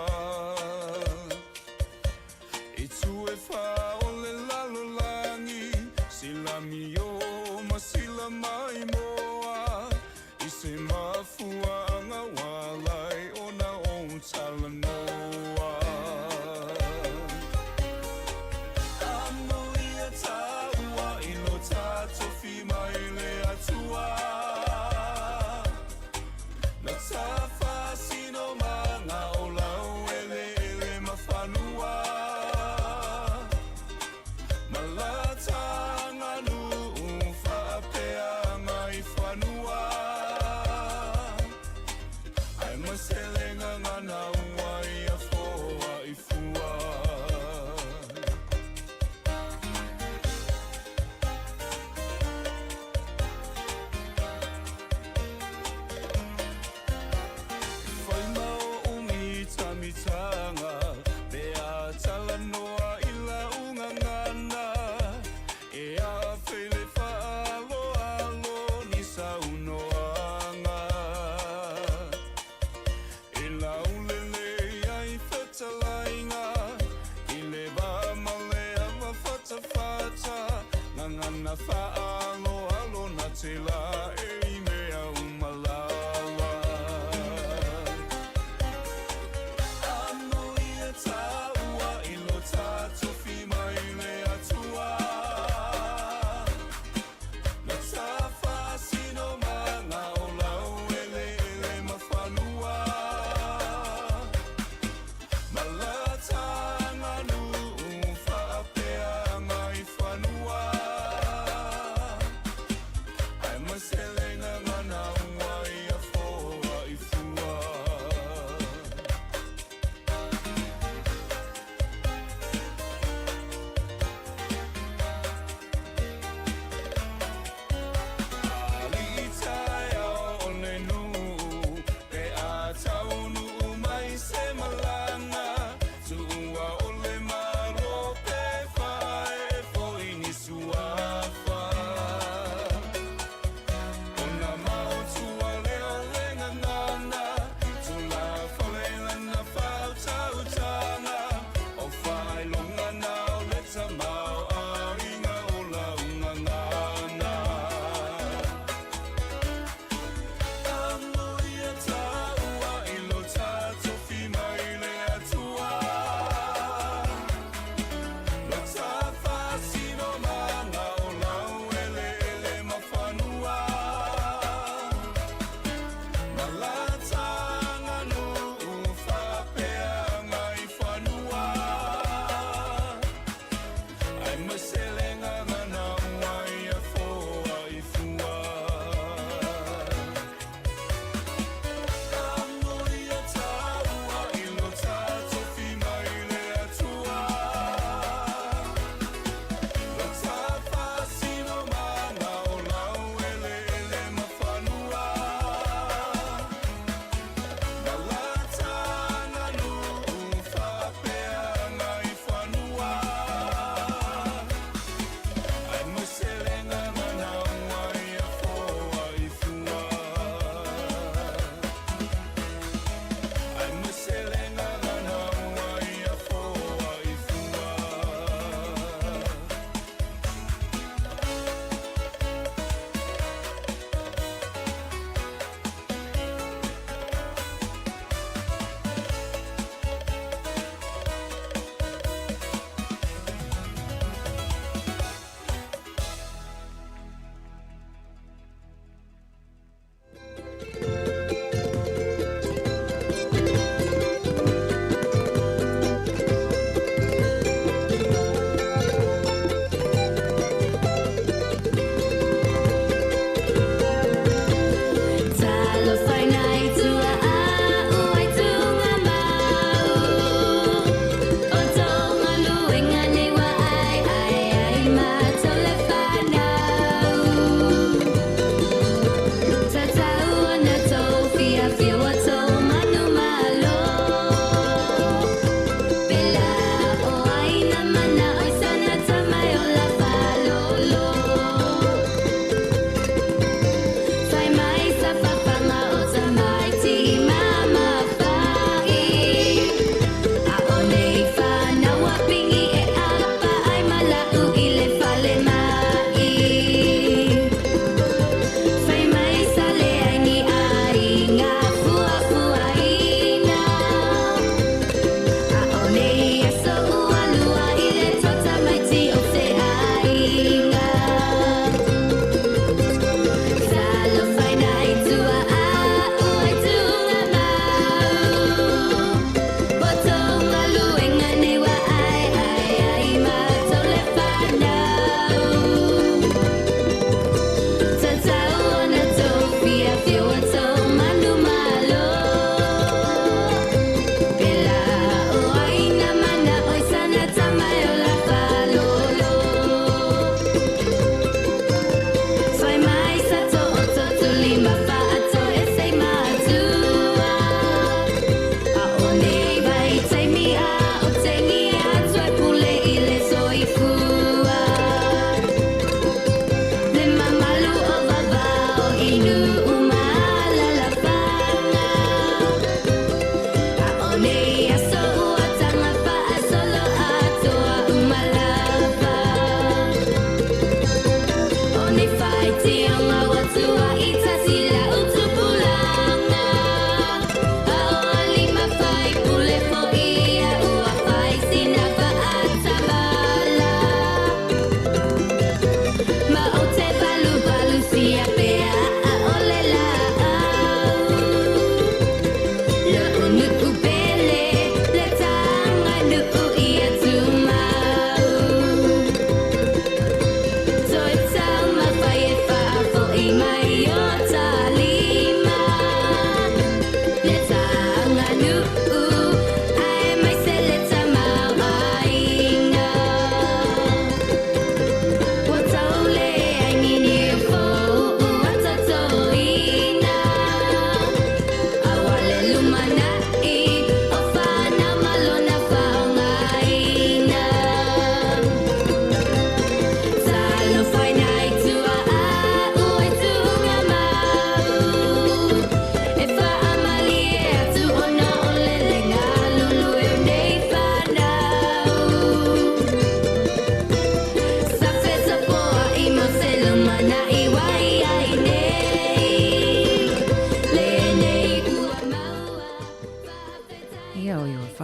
Itu e fa ole lalolangi, sila mio ma sila mai moa. Ise mafua anga walai ona o talanoa. Amoia taua ino tato fi mai le atua. Na tafa sino manga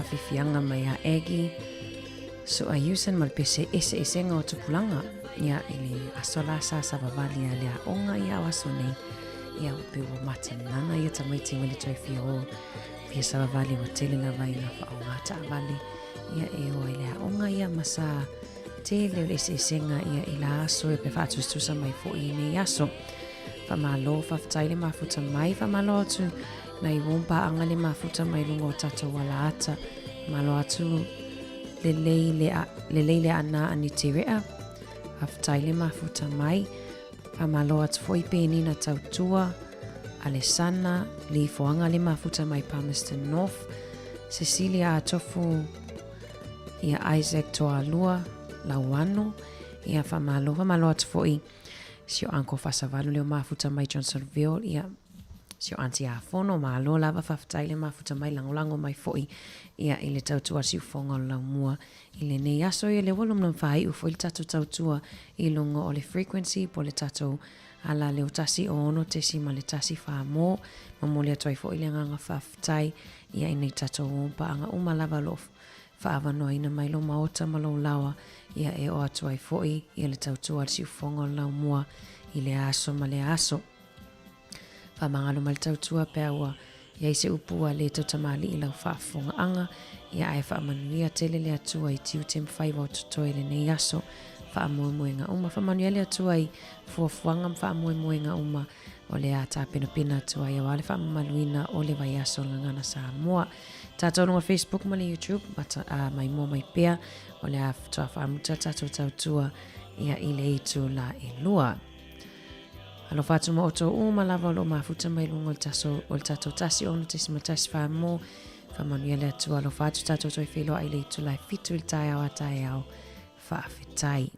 whawhiwhianga mai a egi. So a yusen mal pese ese ngā o tupulanga. Ia ili asola sa vavali a lea onga ia waso nei. Ia upe o matanana ia tamaiti wale toi fia o. Fia sa vavali o tele la vai ngā wha o ngata avali. Ia e o lea onga ia masa tele o ese ngā ia ila aso e pe whātustusa mai fo i nei aso. Whamalo whaftaile mafuta mai whamalo atu. Na i wompa anga le mafuta mai lungo tato wala ata. Malo atu le leile ana ani tirea. Haftaile mafuta mai. Pamalo atu foi peni na tautua. Alessana li foanga le mafuta mai Palmerston North. Cecilia atofu. Ia Isaac Toalua. Lauano. Ia famalo atu foi. Sio anko fasavalu leo mafuta mai Johnsonville. Ia sio anti a fono malo lava whaftaile mafuta mai langolango mai foi. Ia ile tautua siu fonga o lau mua. Ile nei aso i le walum nam whai ufo ili tatu tautua i lungo o le frequency po le tatu ala leo tasi o ono tesi ma le tasi wha mo. Mamole atoa i fo ili nganga whaftai. Ia inei tatu o umpa anga umalava lo whaavanoa ina mai lo maota ma lo lawa. Ia e o atoa i fo i le tautua siu fonga o lau mua. Ile aso ma le aso. Whamangalo mal tautua peaua. Ia se upua le tau tamali i lau whaafonga anga. Ia ai whaamanuia tele le atua i tiu tem whaiwa o tutoe le nei aso. Whaamoemoenga uma. Whaamanuia le atua i fuafuanga whaamoemoenga uma. O le ata pina atua i awale whaamaluina o le vai aso ngangana Samoa. Tātou nunga Facebook ma le YouTube. Mai mua mai pea. O le toa whaamuta tātou tautua. Ia i le itu la e lua. Alo fatu ma oto uma lava lo mafuta mai lungo o tato tasi ono tesi matasi wha mo. Whamanu ele atu alo fatu tato toi whiloa i le itu lai fitu il tai au a tai au wha awhitai.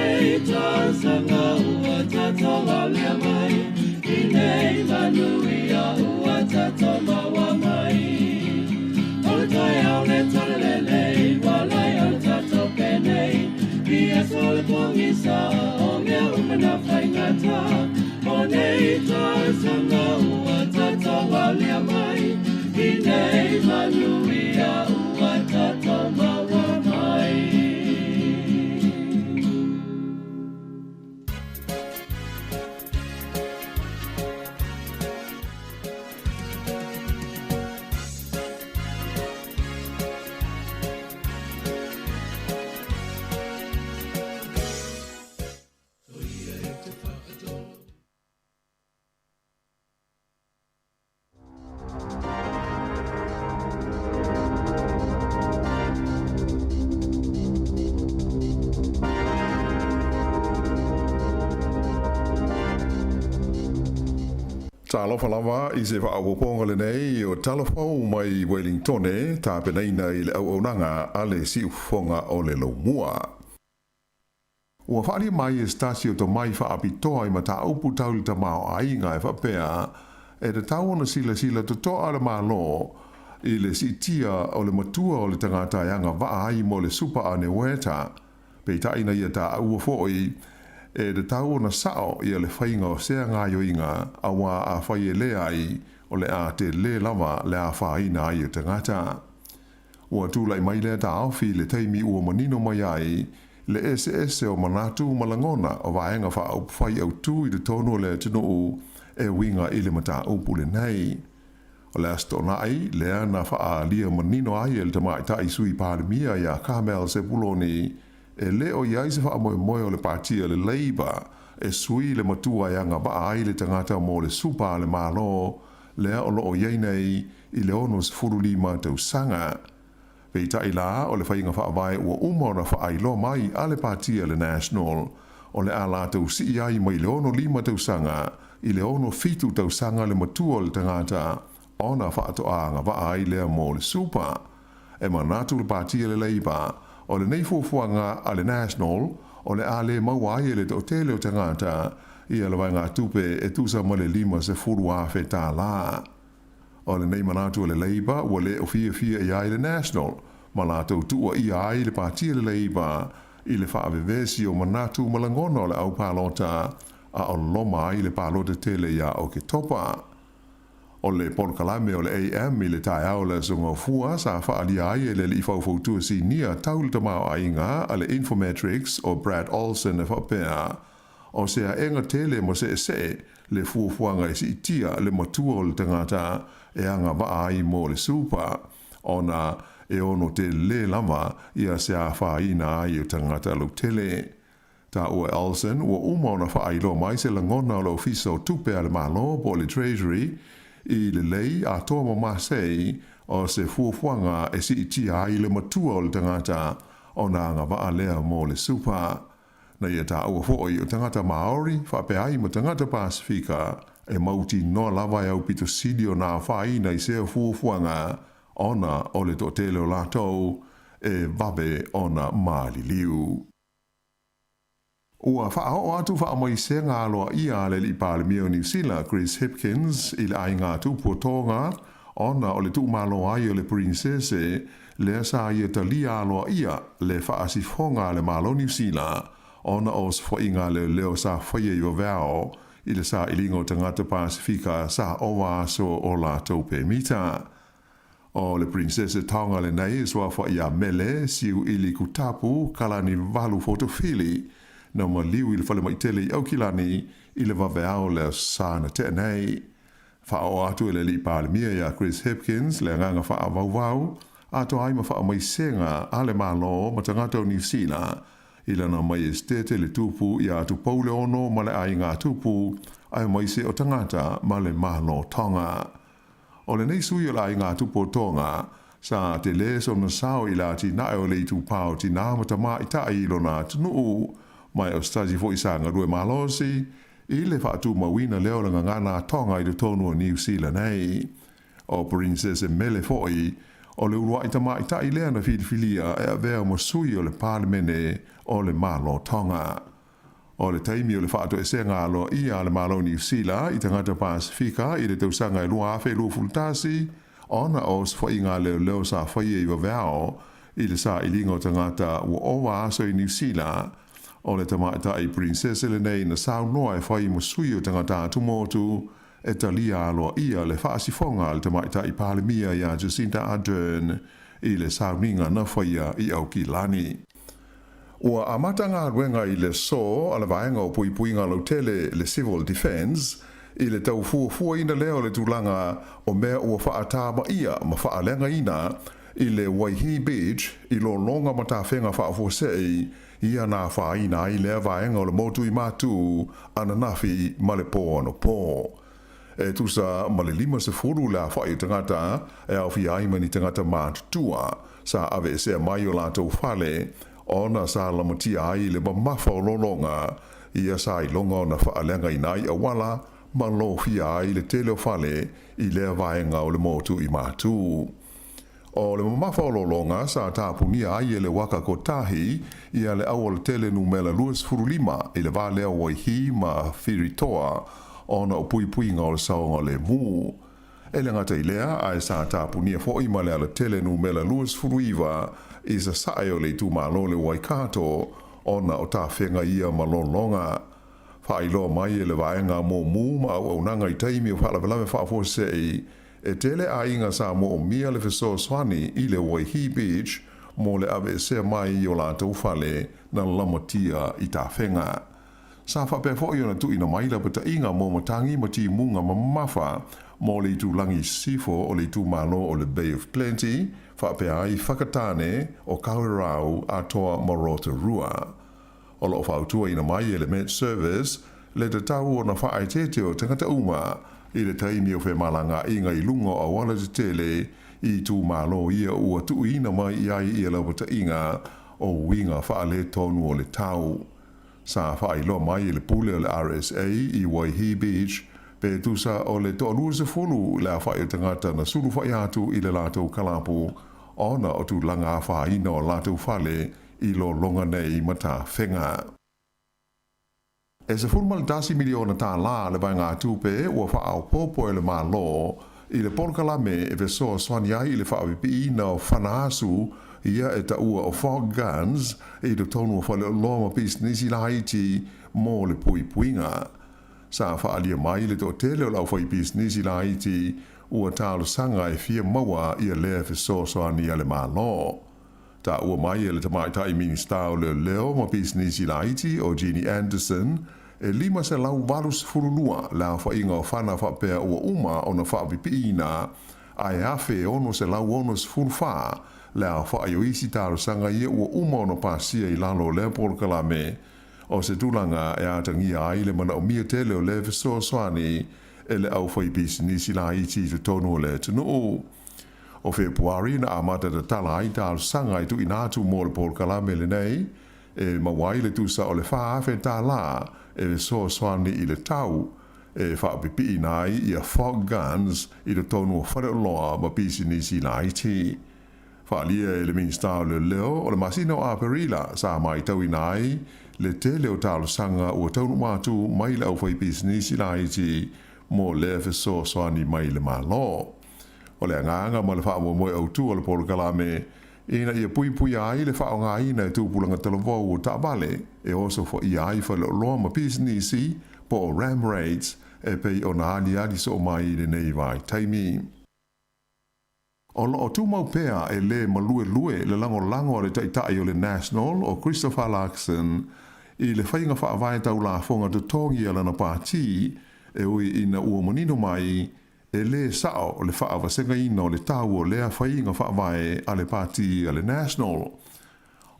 nei tāsanga ua tato wale mai, I nei manuia ua tato maua mai. O tai au le talelei, walai au tato penei, Ia sole pongisa, o mea umana whaingata, o nei tāsanga ua tato wale mai, I nei manuia ua tato maua mai. Talofa lava I se whaawaponga le nei o talafau mai Wellingtone tā peneina I le auaunanga a le siufonga o le laumua. Ua whaari mai e stasi o to mai whaapitoa I mata upu tauli ta mao ainga e whapea e te tauana sila to toa le malo I le sitia o le matua o le tangata ianga vaai mo le supa a ne weta pe taina ia ta ua fo'i e te tauana sao ia le whainga o sea ngā yoinga a wā a whai e lea ai o le a te le lama le a whaina ai o tangata. Ua tūlai mai lea ta awhi le teimi ua manino mai ai le SS o manatu malangona o vaenga wha au whai au tū I te tono le tino e winga I le mata upu le nei. O le astona ai lea na wha a lia manino ai e le tamai ta I sui pārimia ia Carmel Sepuloni e le o iai se wha moe o le partia le Labour e sui le matua ianga ba ai le tangata mo le supa le malo lea o lo o iai nei I le ono se furulima tau sanga. Pei tai la o le whainga wha vai ua umona wha ai lo mai a le partia le National o le ala tau si iai mai le ono lima tau sanga I le ono fitu tau sanga le matua le tangata ona wha ato anga ba ai lea mo le supa. E manatu le partia le Labour o le nei fuafuanga a le National o le ale mawai le totele o tangata ia le wanga tupe e tusa ma le lima se furu a feta la. O le nei manatu o le Labour o le o fia ia le National manatu tua ia le partia le Labour I le whaavevesi o manatu malangona o le au palota a o loma I le palota tele ia o ke topa. O le polkalame o le AM I le tai au le songa fua sa whaalia ai e le li fautu si nia taul tamau ainga a le Infometrics o Brad Olsen e whapea. O sea enga tele mo se le fuafuanga I si tia le matua o le tangata e anga wa ai mo le supa. Ona e ono te le lama ia sea whaina ai o tangata lo tele. Ta ua Olsen ua umona whailo mai se langona o le ofiso tupe ale malo po le Treasury I le lei a toa ma masei o se fuafuanga e si itia ai le matua o le tangata o na anga waa lea mo le supa. Na ia ta ua fo'i o tangata Maori whape ai mo tangata Pasifika e mauti noa lava au pito sidi o nā whaina I se fuafuanga ona o le totele o lātou e vabe ona maali liu. Ua whaao atu wha mai se ngā loa ia le li Parlimio New Zealand Chris Hipkins I le ai ngā tūpua tōnga ona o le tū malo ai o le princese le sa ia talia loa ia le whaasifonga le malo New Zealand ona o sfoinga le leo sa whaia I o veo I le sa ilingo tangata Pasifika sa owa so o la taupe mita. O le princese taonga le nei swa whaia mele siu ili kutapu kalani valu fotofili na ma liu I le whale maitele I aukilani I le waweao le sāna te nei. Whao atu e le li Parlimia ia Chris Hipkins le nganga wha vau ato ai ma wha mai senga a le malo ma tangata o New Zealand I lana mai estete le tupu ia atu paule ono ma le ai ngā tupu ai mai se o tangata ma le malo tonga. O le nei sui o le ai ngā tupu o tonga sa te leso na sao I la ti nae o le itu pao ti nā matama I ta I lona tunuu mai o staji fo isanga rue malosi I le whaatu mawina leo langa ngana tonga I le tonu o New Zealand nei. O princess mele foi o le urua itama ita I lea na filifilia e a vea mo sui o le parlimene o le malo tonga. O le taimi o le whaato e se ngā loa ia le malo New Zealand i tangata Pasifika i le tausanga i lua awhi lua fultasi ona o sfai ngā leo sa whai e iwa veao i le sa ilingo tangata ua owa aso i New Zealand o le tamaita i Princess Elenei na sao noa e whai musui o tangata tumotu e talia aloa ia le whaasifonga le tamaita i Palemia ia Jacinda Ardern i le sao ninga na whaia i au ki lani. Ua amata ngā ruenga i le so ala vaenga o pui ngā lautele le Civil Defence i le tau fuafua ina leo le tūlanga o mea ua whaata ma ia ma whaalenga ina i le Waihi Beach i lo longa ma tāwhenga whaafuasei ia nā whaina i lea vaenga o le motu i mātū ana nafi ma le pō ano pō. E tusa ma le 5 la whai tangata e au fi aimani tangata mātutua sa ave se mai o lātou whale ona sa lamatia ai le mamafa o lolonga ia sa i longa o na whaalenga i nai a wala ma lo fia ai le tele o whale i lea vaenga o le motu i mātū. O le mamafa o lolonga sa tāpunia ai e le waka ko tahi ia le au o le tele numela 2.5 i le vale o Waihi ma Whiritoa ona o pui ngā o le saonga le mū. E le ngata i lea ai sa tāpunia fo i ma le ala tele numela 2.5 i sa sae o le tu malo le Waikato ona o tā whenga ia malonga. Whaailoa mai e le vaenga mō mū ma au nanga i taimi o whalawalawe whaafosei e tele a inga sa mō o mia le wheso swani i le Waihi Beach mō le ave se mai i o lātou whale na lamatia i tā whenga. Sa whape fo i ona tu ina mai la pata inga mō matangi ma ti munga ma mafa mō le tu langi sifo o le tu malo o le Bay of Plenty whape ai whakatane o Kawerau a toa ma Rotorua. O lo whautua ina mai element service le te tau o na whaaitete o tangata uma i le taimi o whe malanga inga i lungo a wala te tele i tu malo ia ua tu ina mai i ai i la pata inga o winga whaale tonu o le tau. Sa whaailoa mai i le pule o le RSA i Waihi Beach pe tusa o le toa lua se fulu le a whae tangata na suru whae atu i le lātou kalapu ona o tu langa a whaina o lātou whale i lo longa nei mata whenga. E se fulmaltasi miliona tā la le vai ngā tūpe ua whaau popo e le mā lo i le polkalame e vesoa swani ai i le whaawipi na o whanaasu ia e ta ua o fog guns i le tonu o whale o loma business i la Haiti mō le puinga. Sa whaalia mai le to tele o lau whai business i la Haiti ua tālo sanga e fia maua i a lea vesoa swani a le mā lo. Ta ua mai e le tamaitai minista o leo ma business i la Haiti o Jeannie Anderson e 5 se lau valus furulua la whainga o whana whapea ua uma o na whaapipiina ai awhi ono se lau onos furufaa la whaio isi tāro sanga ia ua uma o na pasia i lalo Leopold Kalame o se tūlanga e atangia ai le mana o mia tele o le vesoa swani e le au whai business i la Haiti te tonu o le tunu. O Februari na amata da tala ai tālo sanga i tu inatu mo le Paul Kalame le nei e mawai le tusa o le wha awhi tā la e le soa swani i le tau e whaapipi nai i a fog guns i le tonu o whare loa ma business i la Haiti. Whaalia e le minista o le leo o le masina o Aperila sa mai tau nai le tele o tālo sanga ua taunu mātu mai le au whai business i la Haiti mo le soa swani mai le malo. O le anganga ma le whaamua moe au tu o le Paul Kalame ina ia pui ai le whao ngā ina e tūpulanga talavou o Tābale e oso fo i ai whale o loa ma businessi po o ram rates e pei o na ali so mai le nei vai taimi. O lo o tūmau pea e le malue le lango le taitai o le National o Christopher Larkson i le whainga whaavai tau la fonga te tongi ala na pāti e ui ina ua manino mai e le sao o le whaava senga ina o le tau o lea whainga whaavae a le pāti a le National.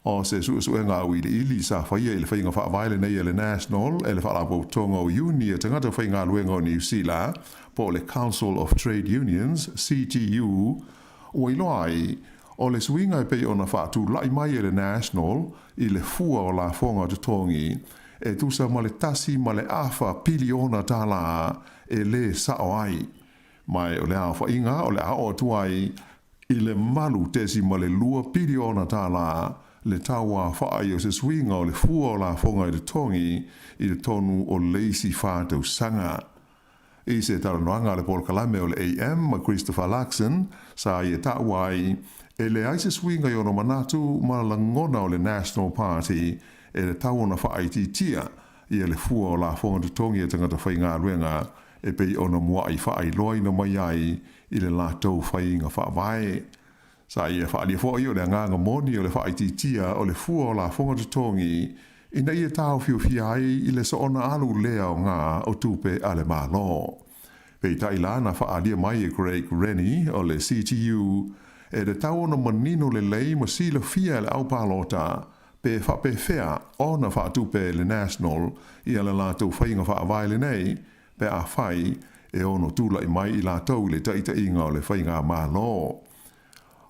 O se suenga au i le ili sa whaia i le whainga whaavae le nei a le National e le whaalapo tonga o uni e tangata whainga luenga o New Zealand po le Council of Trade Unions, CTU, ua iloa ai o le suinga e pei o na whaatu lai mai e le National i le fua o la fonga te tongi e tusa ma le tasi ma le awha piliona tala e le sao ai. Mai o le awha inga o le ao tuai i le malu tesi ma le 2 piliona tala le taua whaai o se swinga o le fua o la fonga i le tongi i le tonu o leisi whātau sanga. I se taranoanga le Paul Kalame o le AM ma Christopher Luxon sa i e tauai e le aise swinga i ono manatu ma la ngona o le National Party e le tau na whaai titia i le fua o la fonga tu tongi e tangata whainga ruenga e pei ono mua i whaai loi na mai ai i le lātou whainga whaavai. Sa i e whaali fo i o le nganga moni o le whaai titia o le fua o la fonga tu tongi ina i e tau fiu fiai i le soona alu lea o ngā o tupe ale malo. Pei tai lana whaalia mai e Craig Rennie o le CTU e le tau ona manino le lei ma sila fia le au palota pe whape fea ona whaatupe le National i ala lātou whainga whaavai le nei pe a whai e ono tūla i mai i lātou le taita inga o le whainga malo.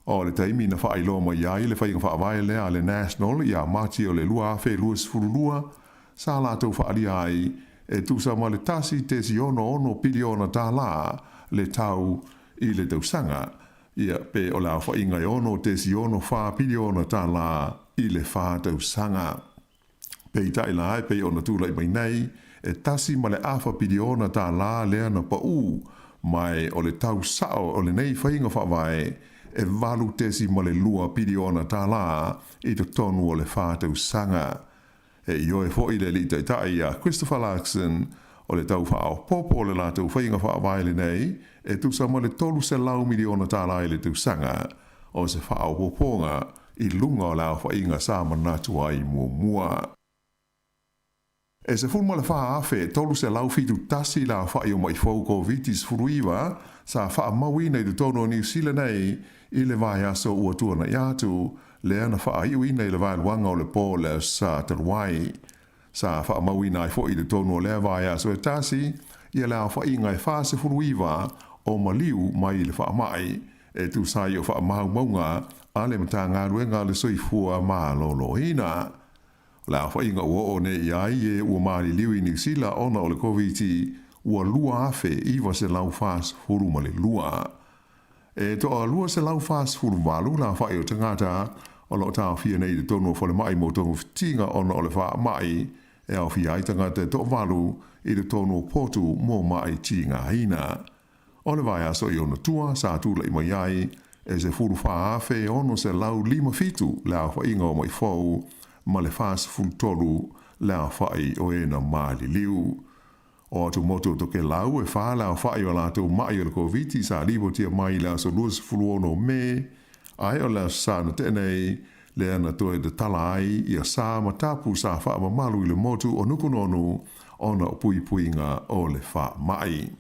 O le taimi na whailo mo iai le whainga whaavai lea le National i a mati o le lua fe luas furulua sa lātou whaali ai e tūsa ma le tasi te si ono piliona tā la le tau i le tausanga ia pe o la whainga i ono te si ono wha piliona tā la i le wha tausanga. Pe i tai la pe ona tūla i mai nei e tasi ma le awha piliona tā la lea na pa u mai o le tau sao o le nei whainga whaavai e walu tesi ma le lua piliona tā la i te tonu o le whātau sanga. E io e fo i le li tai a Christopher Luxon o le tau whao popo o le lātou whainga whaavai le nei e tusa ma le tolu se lau miliona tā la i le tu sanga o se whao poponga i lunga o lau whainga sa manatu ai mua. E se fulma le wha afe tolu se lau fitu tasi la whai o mai fauko vitis furuiwa sa wha mawina i te tono New Zealand nei i le vai aso ua tuana i atu le ana wha iuina i le vai luanga o le pō le sa taruai. Sa wha mawina i fo i te tono le vai aso e tasi i le wha inga i wha se furuiwa o maliu mai i le wha mai e tu sai o wha mau maunga a le mata ngā ruenga le soifua maa lolo ina. La whainga ua o ne iai e ua maari liu i New Zealand ona o le COVID ua lua afe iwa se lau fas huru ma le lua. E toa lua se lau fas huru walu la whai o tangata o lo tau fia nei de tono fole mai mo tongu fitinga ona o le wha mai e au fia i tangata to walu i de tono potu mo mai tinga hina. O le vai aso i ona tua sa tula i mai ai e se furu wha afe ono se lau lima fitu la whainga o mai fau ma le fas fultolu la whai o ena maali liu. O atu moto toke lau e wha la whai o la tau mai o le COVID sa libo tia mai la so luas fuluono me ai o la sa na tenei le ana toe de tala ai i a sa matapu sa wha mamalu i le motu o nukunonu ona o pui puinga o le wha mai.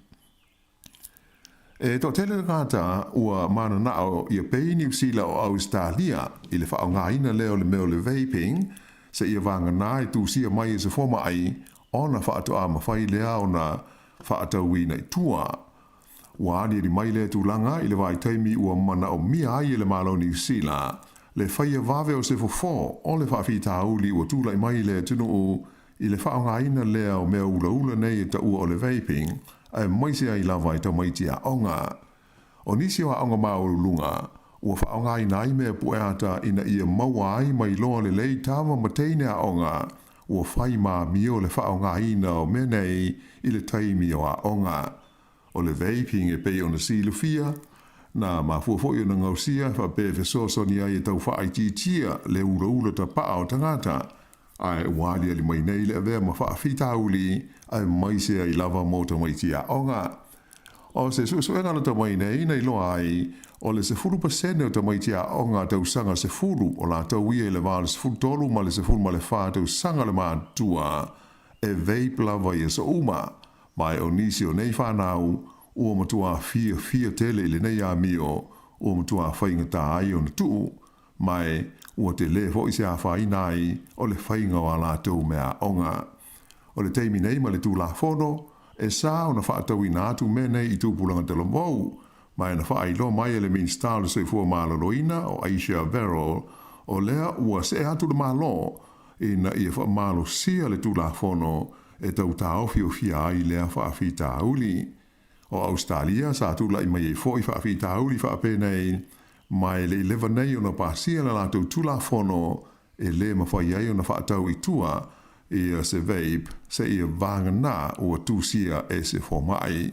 E to tele ngata ua mana nao i a pei New Zealand o Australia i le whao ngā ina leo le meo le vaping se i a vanga nai tu sia mai se foma ai ona whaato a mawhai lea ona whaatau wina i tua. Ua ani mai le tu langa i le vai taimi ua mana o mia ai le malo New Zealand le whaia vave o se fofo o le whaafita uli ua tula i mai le tunu o i le whao ngā ina lea o mea ula ula nei e ta ua o le vaping ai mai se ai lava i ta mai tia onga. O nisi wa onga mauru lunga, ua wha onga i nai mea pueata ina ia maua ai mai loa le lei tama mateine a onga, ua whai maa mio le wha onga ina o menei i le taimi o a onga. O le vaping e pei o na silu fia, na ma fuafoi o na ngausia wha pe fesosoni ai e tau wha ai titia le ura ura ta paa o tangata, ai wali ali mai nei le avea ma wha fita uli ai mai se ai lava mota mai tia onga. O se suenga na ta mai nei nei loa ai o le se 10% o ta mai tia onga tau sanga se fulu o la tau ia le vale se fulu tolu ma le se fulu ma le wha tau sanga le maa tua e vape lava ia sa uma mai o nisi o nei whanau ua matua fia tele le nei a mio ua matua whainga ta ai o na tuu mai ua te le fo i se a whainai o le whainga o a la tau mea onga. O le teimi nei ma le tū la fono, e sā o na whaatau i nātu me nei i tūpulanga te lomou, mai na whailo mai ele min stāle se fua mālaloina o Aisha Verrell, o lea ua se atu le mālo, i na ia wha mālo sia le tū la fono, e tau tāo fio fia ai lea whaafita auli. O Australia, sa tūla i mai e fōi whaafita auli whaapenei, mai le 11 nei o na pāsia la tau tū la fono, e le mawhai ai o na whaatau i tua i se vape se i vanga na o tusia e se formai.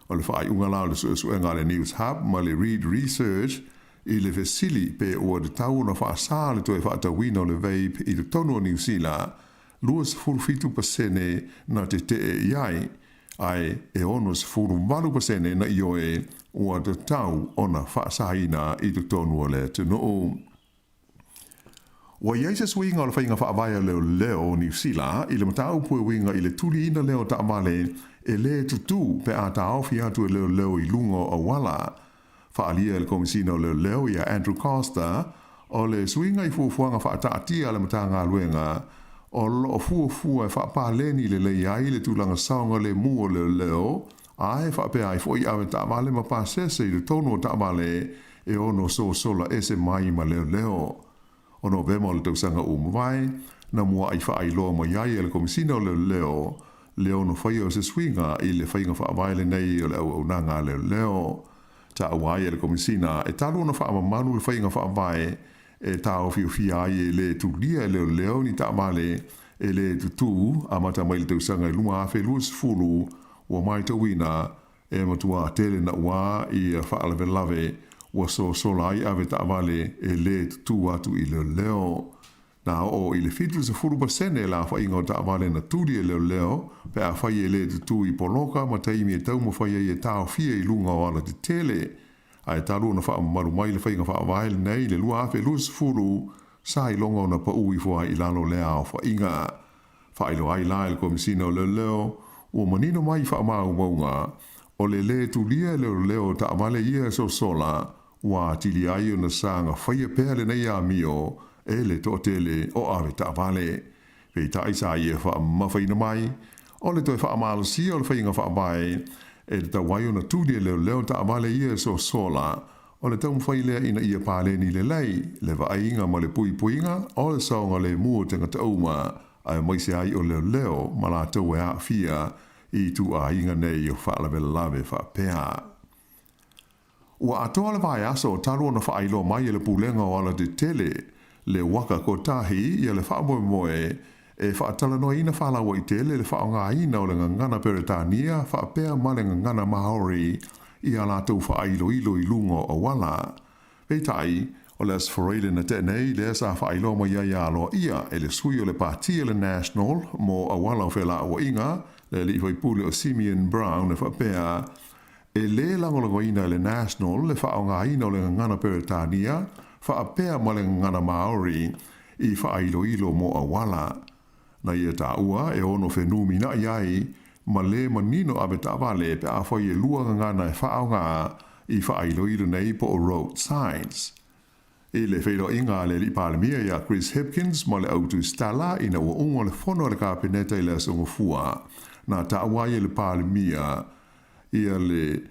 O le whaai unga lao le suenga le News Hub ma le Read Research i le vesili pe o de tau na whaasa le toi whaatau wina o le vape i le tonu o New Zealand luas 45% na te e iai ai e onus 45% na ioe o de tau o na whaasaina i le tonu o le tunu. Wa iai se swinga o le whainga whaavaya leo New Zealand i le matau pue winga i le tuli ina leo ta amale e le tutu pe a ta awhi atu e leo i lungo o wala. Whaalia le komisina o leo i a Andrew Costa o le swinga i fuafuanga whaataatia le matanga luenga o lo fuafua e whaapaleni le iai le tūlanga saunga le mua leo ai whaapea i fwoi awe ta amale ma pasese i le tono o ta amale e ono sola ese mai ma leo. O novema o le tausanga o mawai, na mua ai wha ai loa mai ai le komisina o leo no whaia o se swinga i le whainga wha awai le nei o le au nanga leo. Ta awai le komisina e talo na wha amamanu le whainga wha awai e ta o fia ai e le tulia leo ni ta amale e le tutu amata mai le tausanga i luma afe luas fulu o mai tawina e matua tele na ua i wha alave lave wa sola ai ave ta amale e le tu atu i leo. Na o i le fitu se 40% la wha ingo ta amale na turi e leo, pe a whai e le tu i poloka ma taimi e tau ma whai e tau fia i lunga o ala te tele. Ai talu na wha maru mai le whainga wha avail nei le lua afe lus furu sa i longa na pa ui fua i lalo lea o wha inga. Wha ilo ai la il komisina o leo, o manino mai wha mau maunga, o le tu lia leo ta amale ia sola, wa tili ai o na sanga whaia pēle nei a mio e le tōtele o awe ta vale. Pei ta isa i e wha mawhaina mai, o le toi wha amalosia o le whainga wha mai, e le tawai o na tūdia leo ta vale i e sola, o le tau mwhailea ina ia pāle ni le lei, le vainga ma le puipuinga, o le saunga le mua tenga tauma, ai maise ai o leo ma la tau e a fia i tu a inga nei o wha lave wha pēa. Ua atoa le vai aso o taru na whailo mai e le pulenga o ala te tele, le waka ko tahi i le whaamoe moe, e whaatala noa ina whalawa i tele le whaonga ina o le ngana Peretania, whaapea ma le ngana Maori i ala tau whailo i lungo o wala. Peitai, o le asforeile na tenei le sa whailo mai ia aloa ia e le sui o le partia le National mo a wala o whela o inga, le li whai pule o Simeon Brown e whaapea, e le langolongo ina le National le whaonga ina o le ngana Peretania, whaapea ma le ngana Maori i whailo mo a wala. Na ia ta ua e ono whenumina iai ma le manino abe ta wale pe a whai e lua ngana e whaonga i whailo nei po o road signs. E le whailo inga le li palemia ia Chris Hipkins ma le autu stala ina ua ungo le whono le kāpeneta i le asongo fua. Na ta ua i le palemia ia le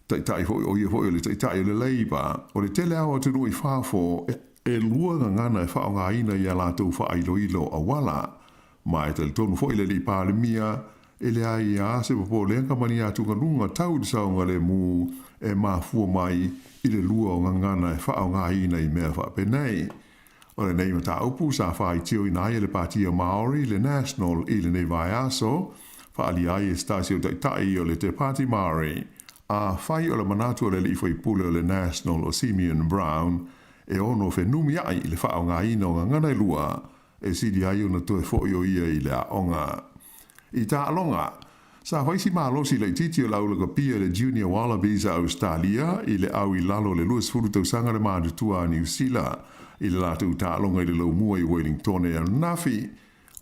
taitai o ia hoi le taitai le leiba o le tele awa tunu i whafo e lua ngana e whaonga ina ia lātou whailo a wala. Ma e tali tonu fo ile li palemia e le ai a se popo le anka mani atu ngalunga tau di saunga le mu e mafua mai i le lua o ngana e whaonga ina i mea whapenei. O le nei mata upu sa whai tio ina ai le patia Maori le National i le nei vai aso whaali ai e stasio taitai o le te pati Maori a whai o le manatu o le li fwai pule o le National o Simeon Brown e ono whenumi ai le whaonga ina o ngana i lua e sidi ai una toe foi o ia i le aonga. I ta alonga, sa waisi malosi le titi o laula kapia le Junior Wallabies a Australia i le au i lalo le luas furu tausanga le madutua a New Zealand i le latu ta alonga i le lau mua i Wellington e Nafi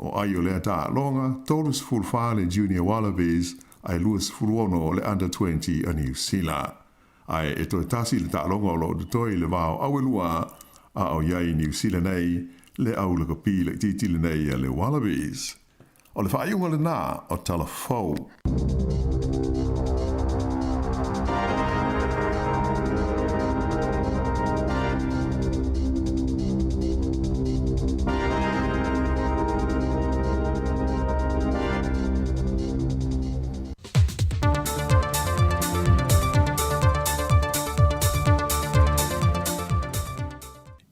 o ai o le ta alonga tolus fulfa le Junior Wallabies ai luas furu ono le under 20 a New Zealand. Ai e toi tasi le ta alonga o lo de toi le vao awelua a o iai New Zealand nei le aula kapi le titi le nei le Wallabies. O le whaiunga le nā o talafou.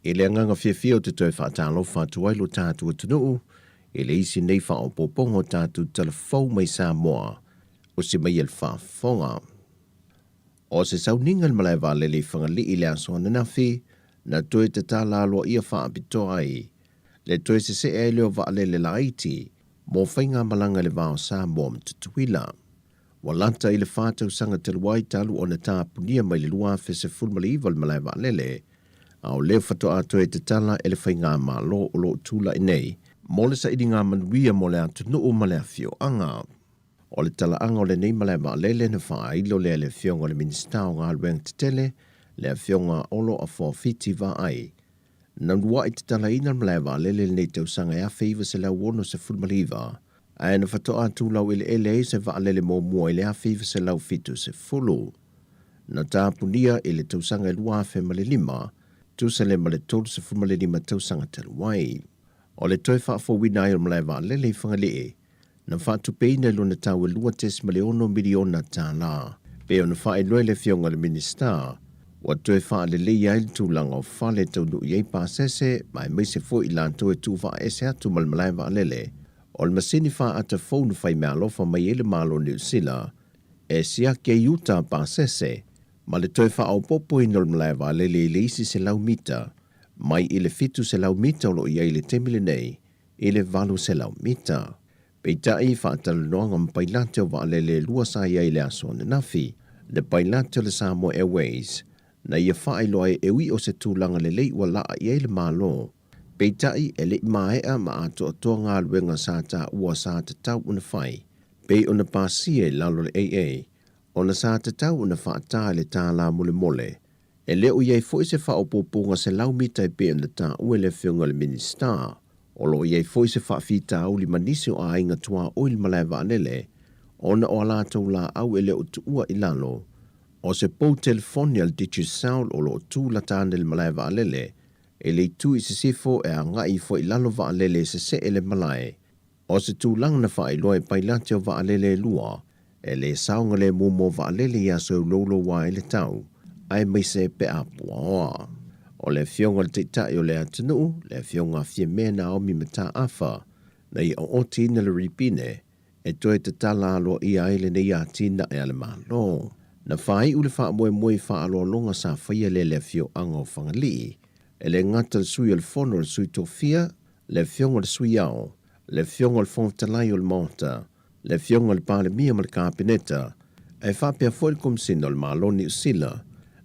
E le nganga whiawhia o te toi whaatalofa tuai lo tātua tunuu, e le isi nei wha o popongo tātu telefou mai Samoa, o se mai el whaafonga. O se sauninga le malai wālele whangali i le aso ananafi, na toi te tāla aloa ia whaapito ai, le toi se e leo waalele la Haiti, mō whainga malanga le wāo Samoa mtutuila. Walanta i le whātau sanga te luai talu o na tāpunia mai le lua whese fulmali iwa le malai waalele, au leo whato ato e te tala e le whainga malo o lo tūla i nei, mō le sa idi ngā manuia mō le atu nuu ma le awhio anga. O le tala anga o le nei malai waalele na wha ailo le whionga le minista o ngā lueng te tele, le whionga olo a whawhiti wa ai. Na rua i te tala ina malai waalele nei tau sanga e a whiwa se lau wono se fulmaliwa, ai na whato atu lau ili ele se waalele mō mua i le a whiwa se lau fitu se fulu. Na tāpunia i le tau sanga e lua whe male lima, tu se le male tolu se fumale lima tau sanga te luai. O le toi whaafo wina i o malai waalele i whangalee, na whaatu peina luna tau e lua tes male ono miliona tā la. Pe o na wha e loe le whionga le minista, wa toi wha le le iai tūlanga o whale tau nu iei pāsese, mai mai se fo i lanto e tū wha ese atu mal malai waalele. O le masini wha ata fōnu whai mea alofa mai ele malo New Zealand, e sia ke Utah pāsese, ma le toi wha au popo i nol malai waalele i le isi se lau mita, mai i le fitu se lau mita o lo iei le temile nei, i le valu se lau mita. Peita i wha atalu noanga mpailate o waalele lua sa iei le aso na nafi, le pailate o le Samoa Airways, na ia wha i loa e ui o se tūlanga le lei ua laa iei le malo. Peitai e le maea ma ato atoa ngā luenga sa ta ua sa ta tau una whai. Pei ona pāsia i lalo le AA, ona sa ta tau una whaata le tā la mole mole. E leo iei foi se wha o poponga se lau mita i pe ona tā ue le whiunga le minista. O lo iei foi se wha whita au li manisi o a inga tua o il malai waalele, ona o ala tau la au e leo tu ua i lalo. O se pou telefonia le dichu sound o lo tu la tāne le malai waalele, e le tu i se sifo e a ngai fo i lalo waalele se ele malai. O se tu lang na wha i loe pailate o waalele lua, e le saunga le mumo waalele ia so lolo wa e le tau, ai mai se pe a puaoa. O le whionga le teitai o le atanu, le whionga fie mena o mi mata afa, na i o tina le ripine, e toe te tala alo i aile ne ia tina e ale malo. Na whai ule wha moe moe wha alo longa sa whaia le whio anga o whangalii, e le ngata le sui o le fono le sui tofia, le whionga le sui ao, le whionga le fontalai o le mota, le whionga le pāle mia ma le kāpineta, e whapea fwoi kumsina o le maloni usila,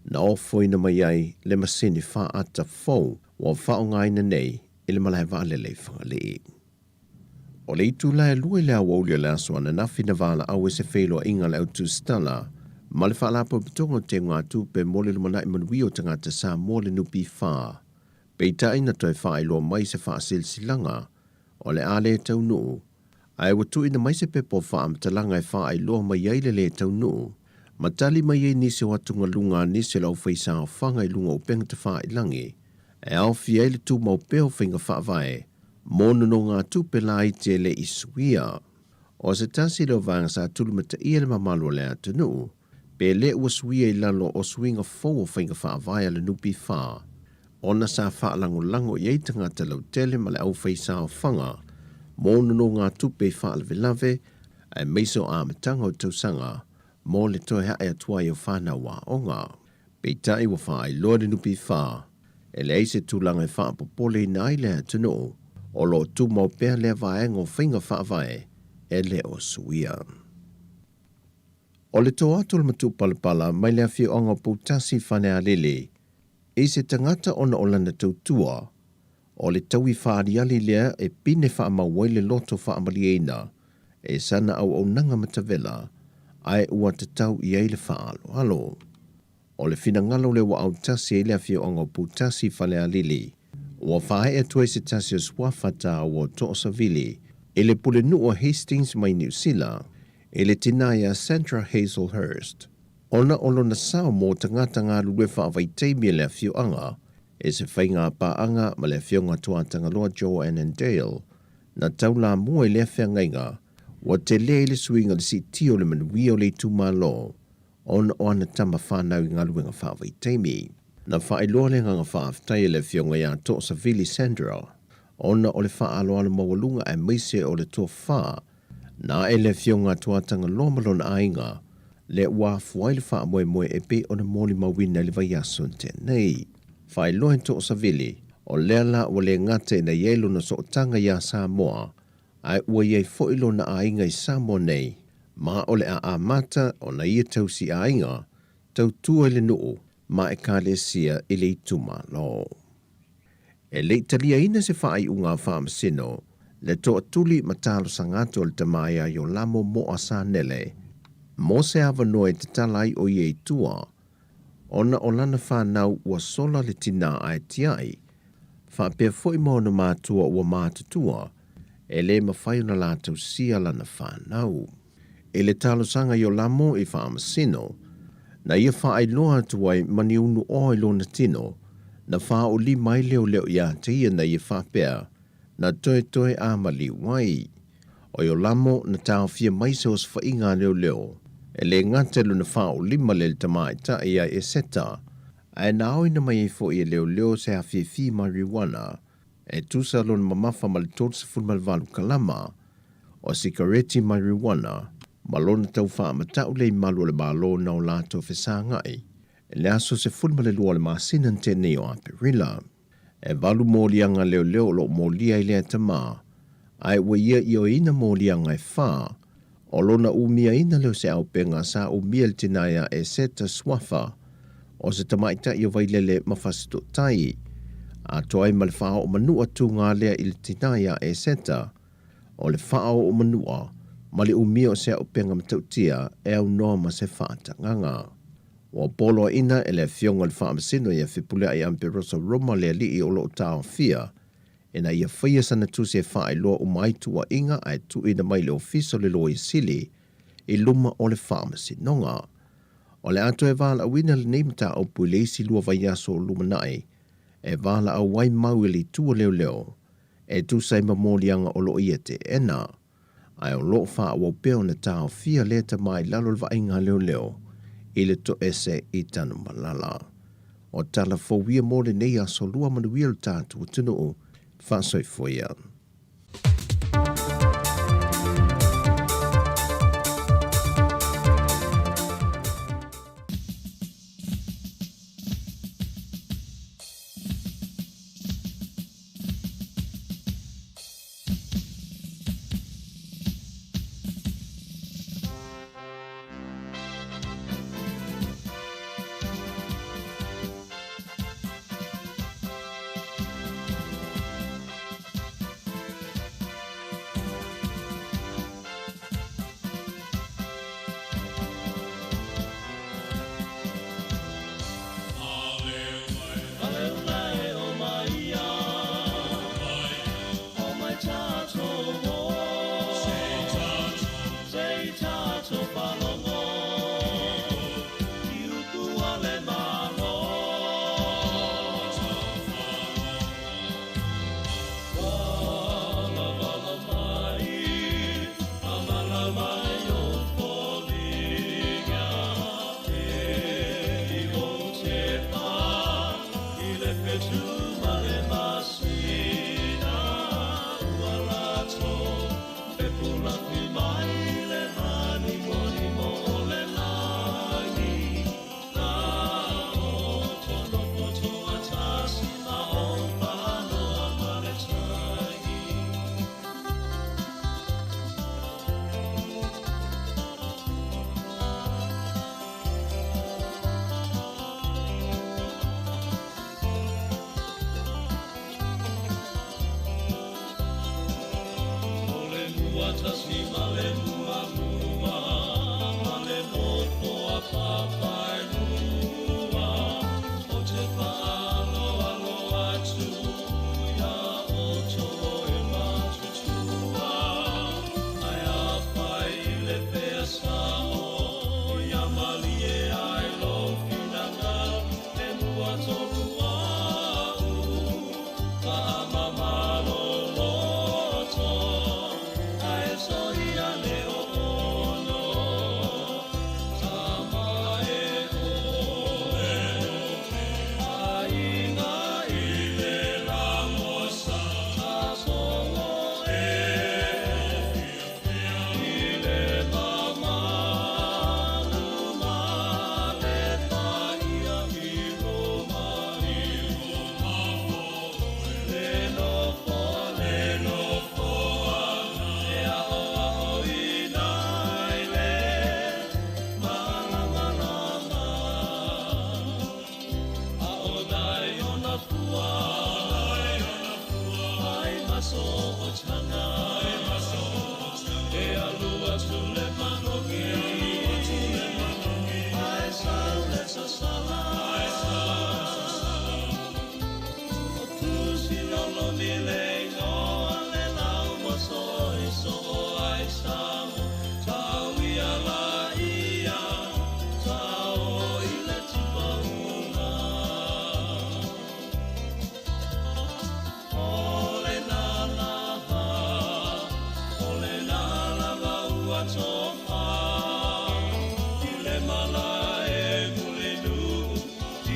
na o fwoi na mai ai le masini wha ata fau, wa wha o ngaina nei, i le malai waalele whangalii. O le itu lai lua lea waulia le aswa na nafi na wala au e se wheloa inga le autu stala, ma le whaalapo pitongo te ngā tupe mole le manai manui o tangata sa mole nupi wha. Peitai na toi wha iloa mai se wha silsilanga, o le ale tau nuu, ai watu ina mai se pepo wha amtalanga e wha iloa mai aile le tau nuu, matali mai e nisi watunga lunga nisi lau whaisa o whanga i lunga o penga te wha ilangi, e au fia ile tu mau peo whinga wha vai, mōna no ngā tupe la i te le isuia. O se tasi leo vanga sa tulumata ia le mamalo le atu nuu, pe le ua suia i lalo o swinga fau o whinga wha vai le nupi wha. Ona sa wha lango lango i eitanga te lau tele ma le au whaisa o whanga, mōna no ngā tupe wha lave, ai meiso a matanga o tausanga, mō le toi hae atua i o whana wa onga. Peitai wa wha i loa le nupi wha, e le eise tūlanga i wha popole i nai le atuno, o lo tu mau pēr le vaenga o whinga wha vai, e le o suia. O le tō atu le matu palapala mai le awhi onga poutasi whane a lele, e se tangata ona o lana tautua, o le taui whaariali lea e pine wha mawai le loto wha amali eina, e sana au nanga matavela, ai ua te tau i eile wha alo alo. O le whina ngalo le wa au tasi e le awhi onga poutasi whane a lele, ua whae e tue se tasi o swafata o to savili, e le pule nu o Hastings mai New Zealand, e le tinaya Sandra Hazelhurst. Ona olo na sao mō tangata ngā lue whaavai teimia le whio anga, e se whainga pa anga ma le whionga tua tangaloa Joanne and Dale, na taula mua i le whia ngainga, wa te le le suinga le si tio le manuia o le tu malo, ona o ana tama whanau i ngā luenga whaavai teimi. na whaeloa le nganga whaaftai le fionga ia to sa Vili Sandra. Ona o le whaaloa le mawalunga e meise o le tō wha, na e le fionga tuatanga lomalona ainga, le wafuai le wha moe moe e pe o na moli mawina le vai asun tenei. Whaeloa to sa Vili, o leala o le ngate na yelo na sootanga ia Samoa, ai ua iei foilo na ainga I Samoa nei, ma o le a amata o na ia tausi ainga, tau tua le nuu, ma e kālesia I le ituma lo. E le italia ina se whaai unga whaamasino, le toa tuli matalo sangato le tamaya yo lamo mo asa nele, mo se avanoe te talai o iei tua, ona o lana whanau ua sola le tina ai tiai, whapea foi mo na mātua ua mātutua, e le mawhai na lātou sia lana whanau. E le talo sanga yo lamo I whaamasino, na ia whaai loa tuai mani unu o I lona tino, na wha o li mai leo leo ia te ia na ia whapea, na toe toe amali wai. O yo lamo na tau fia mai se os whainga leo leo, e le ngatelu na wha o lima le tamai ta ia e seta, ai na au ina mai e fo ia leo leo se a fia fi marijuana, e tusa lona mamafa mali tot se fulmalvalu kalama, o sikareti marijuana, malona tau wha matau le malu le malo na o lato fesa ngai, e le aso se fulmale lua le maasinan tene o aperila. E valu mōlianga leo leo lo mōlia I lea tama, ai ua ia I o ina mōlianga e wha, o lona umia ina leo se au penga sa umia le tinaya e seta swafa, o se tamaita I o vailele mawhasito tai, a toai ma le whao o manua tu ngā lea I le tinaya e seta, o le whao o manua, ma le umia o se au penga matautia e au noa ma se whaata nganga. Wa polo ina e le fionga le whaamasino ia whipule ai amperosa Roma le li o lo tau fia, e na ia whaia sana tu se whae loa o mai tua inga ai tu ina mai le ofiso le loa I sili, I luma o le whaamasinonga. O le ato e wala awina le neimata au puleisi lua vai aso o luma nai, e wala au wai mau li tua leo leo, e tu sai mamolianga o lo ia te ena, ai o lo wha o peo na tau fia leta mai lalo le vainga leo leo, I le to ese I tanu malala. O tala fowia mo le nei aso lua manuia le tātu o tunu o whasoi foia.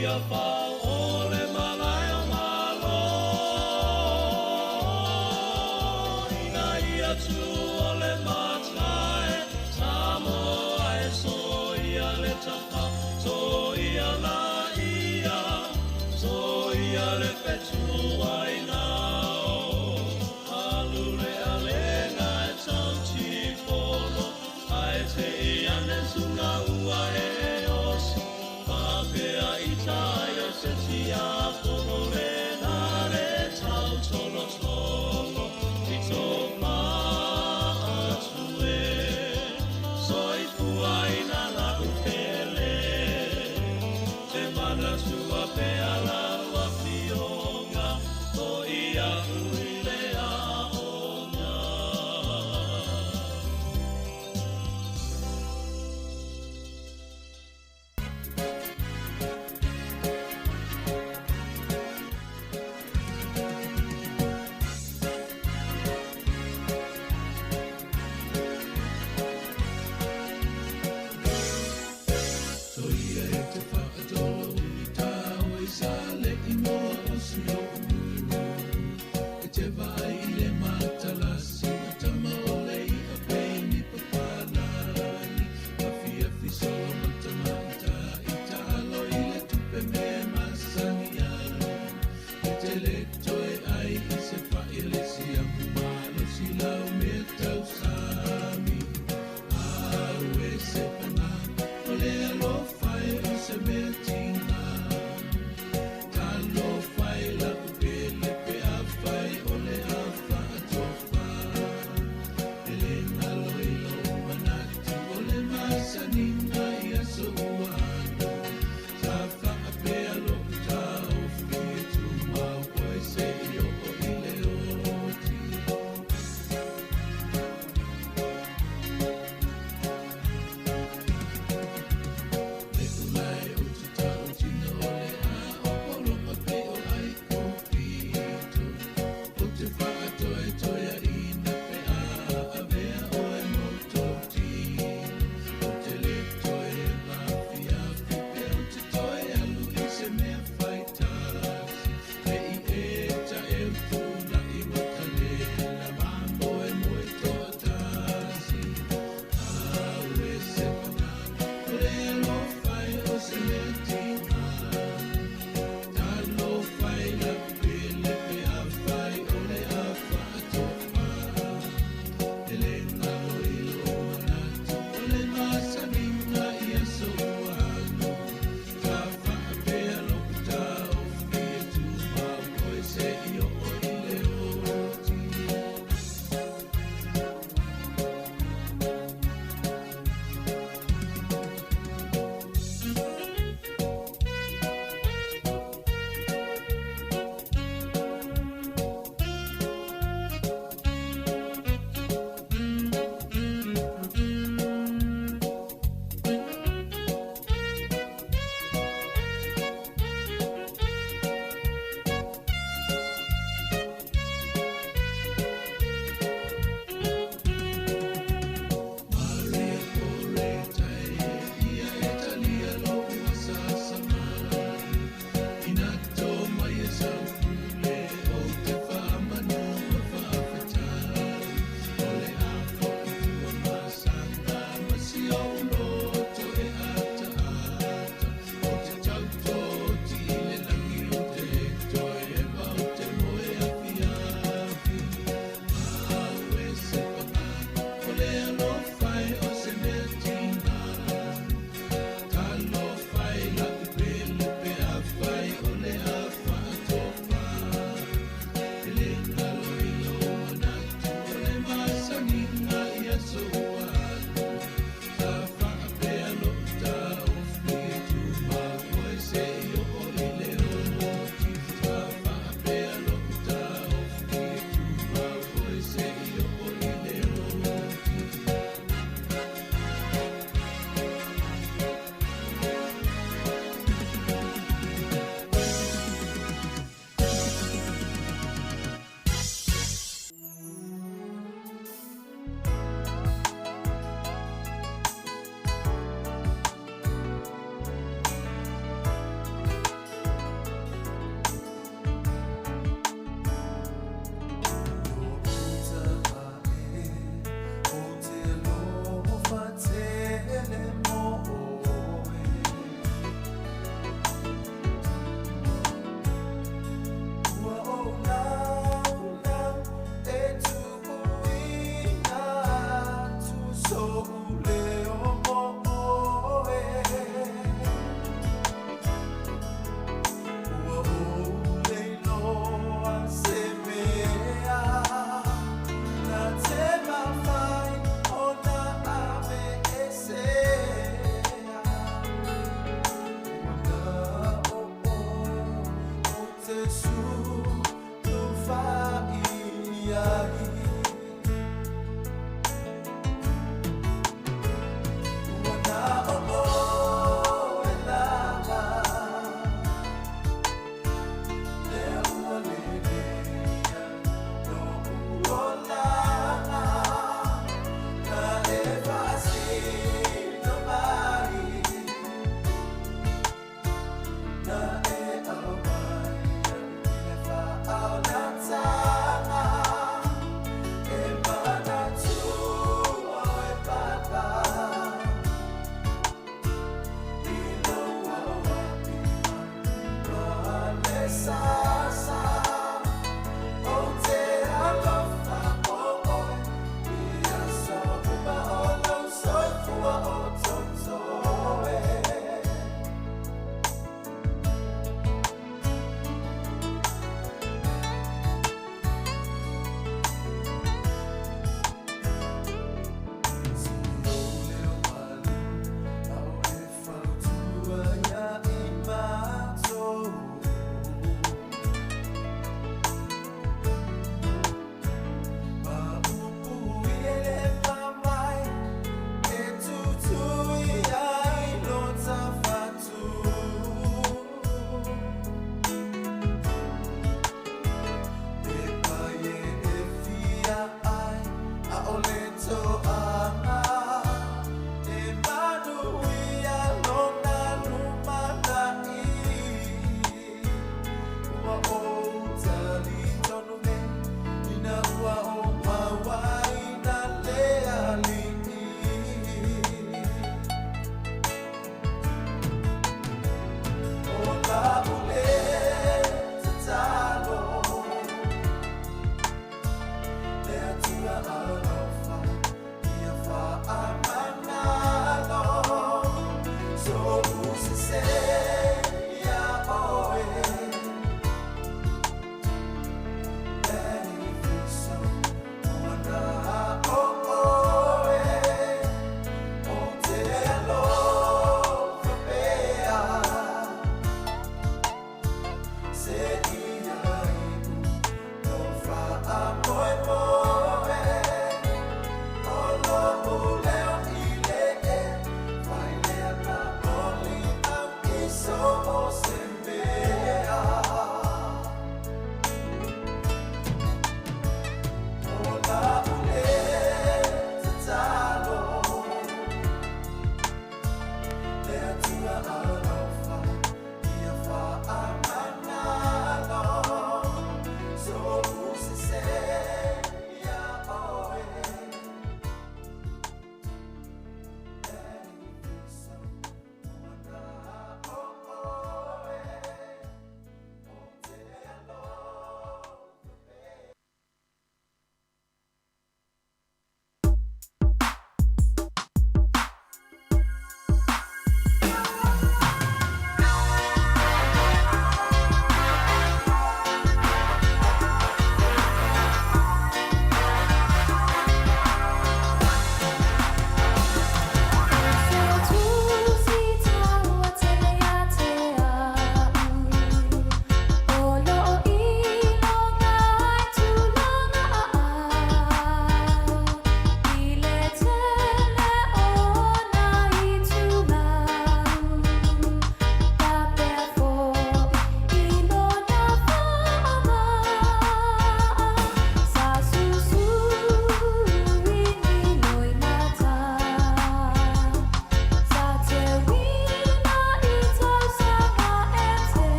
ia whao o le malai o malo. Ina ia tu o le matai, Samoa e so ia le tapa, so ia la ia, so ia le petua i nao. Alule alenga e tauti polo, ai te iane sunga ua e osi, papea i taia se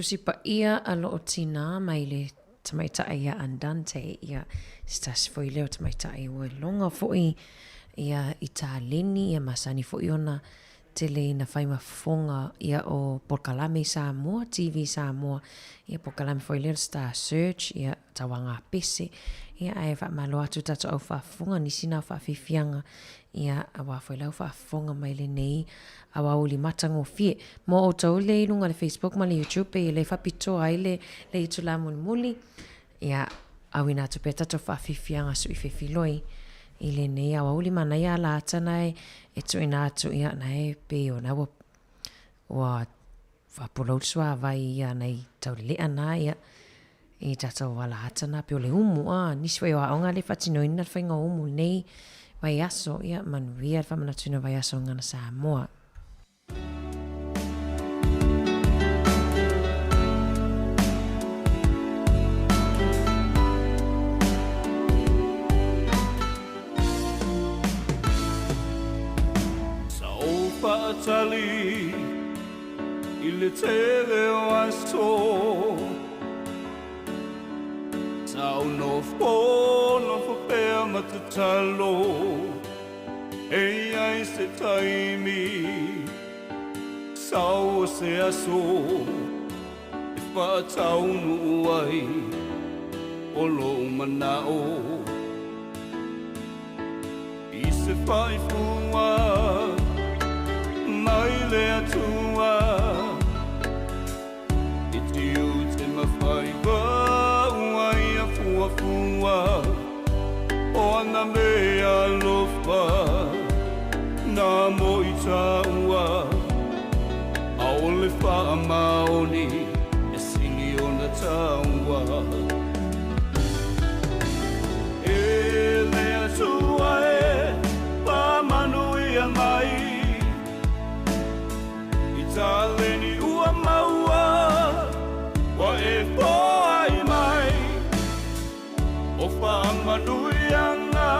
tusi pa ia a loo tina mai le tamaita ia andante ia stas foi leo tamaita ia longa foi ia italeni ia masani foi ona tele na fai mafonga ia o Porkalame Samoa, TV Samoa, ia Porkalame foi leo star search ia tawanga pese ia ai fa malo atu tatu au fafonga nisina fa fifianga ia awa foi lau fafonga mai le nei awa uli matango fie mo o tau le ilunga le Facebook ma le YouTube e le fapito ai le itu la muli ia awina tu pe tatu fa fifianga su ifefiloi ile nei awa uli mana ia la atanai e tu ina atu ia nai pe o na wa fa polo swa vai ia nei tau le ana ia e tatu wala atana pe o le umu nisi wai wa onga le fatino ina whainga umu nei vai aso ia manuia fa mana tuna vai aso ngana Samoa. Patali il tele wasto sao no fo per matalo e ai se taimi sao se aso fa tau nu ai olo manao ise fai fuwa mai le atua iti ute mawhaiwa uai a fuafua o ana mea lofa na mo i taua a ole wha maoni e sili o na taua e le atua e pa manu i a mai Taleni ua maua wa e poai mai o whaamanuianga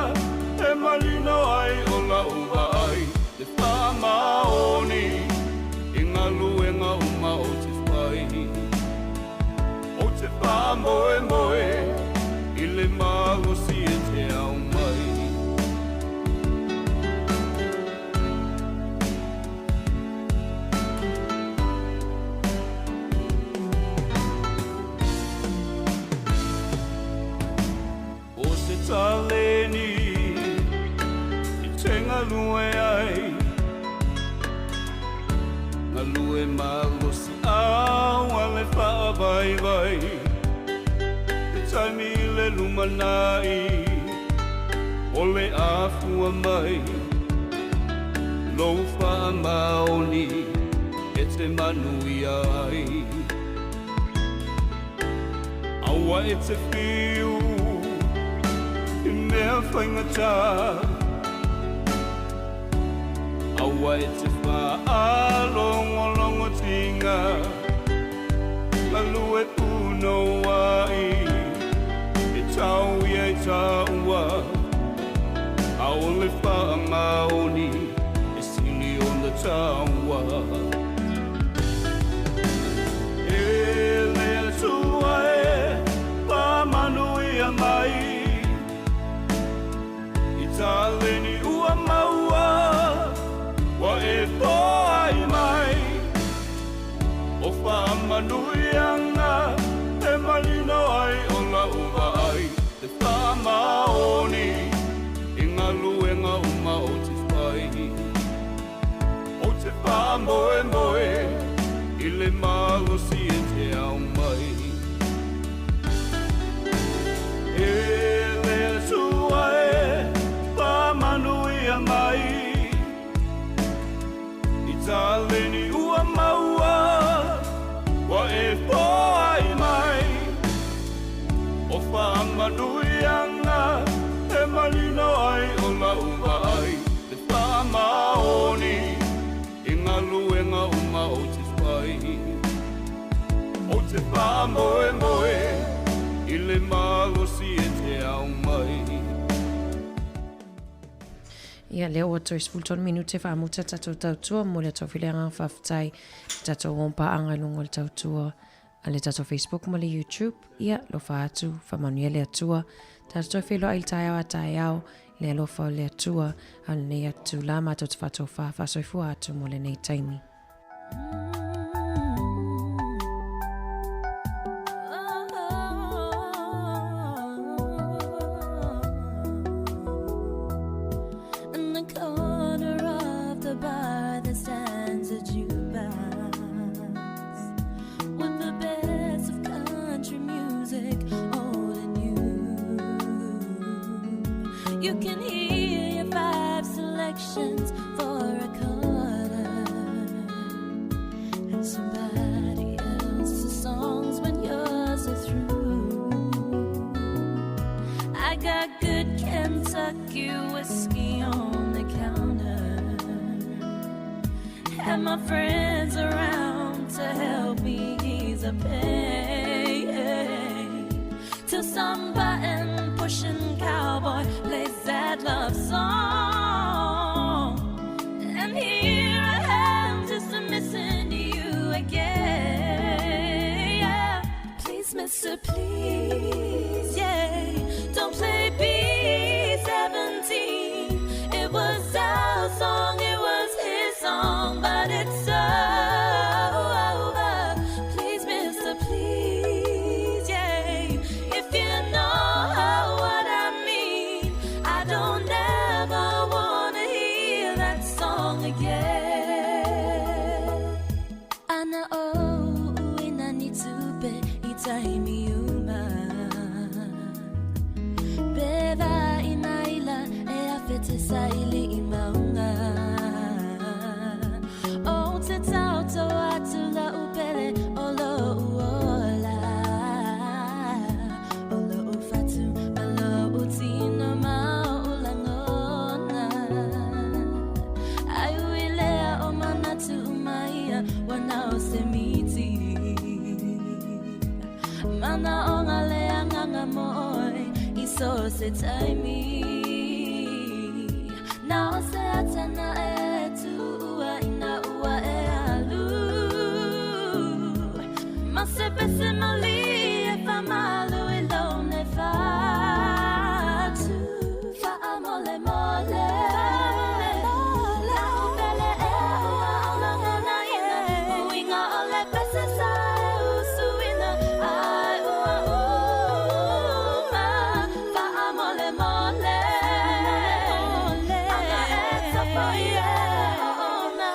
e malino ai o la uwa ai te whaamaoni i ngā luenga uma o te whai o te whaamoe moe i le magosi e te au mai Taleni I tenga lue ai Nga lue magosi au ale wha vai vai Te taimi le lumanai O le afua mai Lo wha maoni E te manui ai Awa e te whiu mea whaingata Awa e te wha longo tinga La lue puno ai E tau ia e taua A ole wha maoni E sili o na taua E lea tua e pa manui a mai Taleni ua maua wa e poai mai o whaamanuianga e malino ai o la uwa ai te whaamaoni i ngā luenga uma o te whai o te whaamoe moe i le magosi e te au mai e lea tua e Manuia mai I taleni ua maua Wa e poai mai O whaamanuianga E malino ai o la uwa ai Te whaamaoni I ngā luenga uma o te whai O te whaamoe moe I le magosi e te au mai Ia leo ato e spulton minute wha amuta tatou tautua mo le tau whileanga whawhtai tatou ompa anga lungo le tautua a le tato Facebook ma le YouTube ia lo fa atu fa manuele atua tato fe lo il taiao le lo fa le atua al nei atu lama to fato fa so fu atu mo le nei taimi. You can hear your 5 selections for a quarter, and somebody else's songs when yours are through. I got good Kentucky whiskey on the counter, and my friends around to help me ease the pain, till some button pushing cowboy plays that love song, and here I am just missing you again. Yeah. Please, mister, please, yeah, don't play B-17. It was our song, it was his song, but it's over. Please, mister, please, yeah, if you know what I mean, I don't ever wanna hear that song again. I know when I need to be itaimi uma beva inaila e afete saili imaunga o te tauto atula upele olo uola olo ufatu olo utina maulangona aiuilea o manatu umaia wanao semiti mana onga lea nganga moi iso se taimi na se atana etu ua ina ua e alu ma se pese mali e fa malu ilone fatu fa amole mole la bele e ua olangana ina uinga ole pese sa e usuina ai ua uma fa amole mole anga e tapo ie ona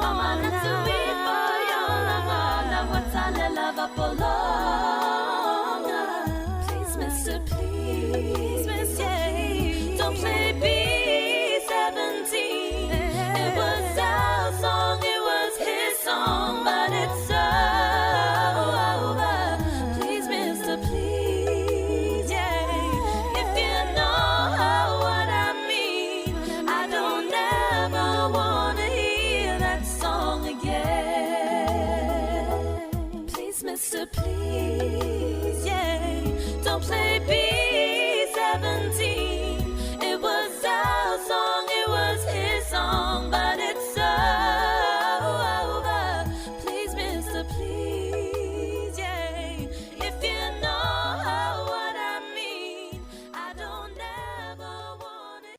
mama na tui for yo la watale lava polonga. Please, mister, please, yeah, don't play B-17. It was our song, it was his song, but it's over. Please, mister, please, yeah, if you know what I mean, I don't ever wanna hear that song again. Please, mister, please, yeah, don't play B-17. It was our song, it was his song, but it's over. Please, mister, please, yeah, if you know what I mean, I don't ever wanna.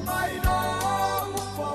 Mai no ufo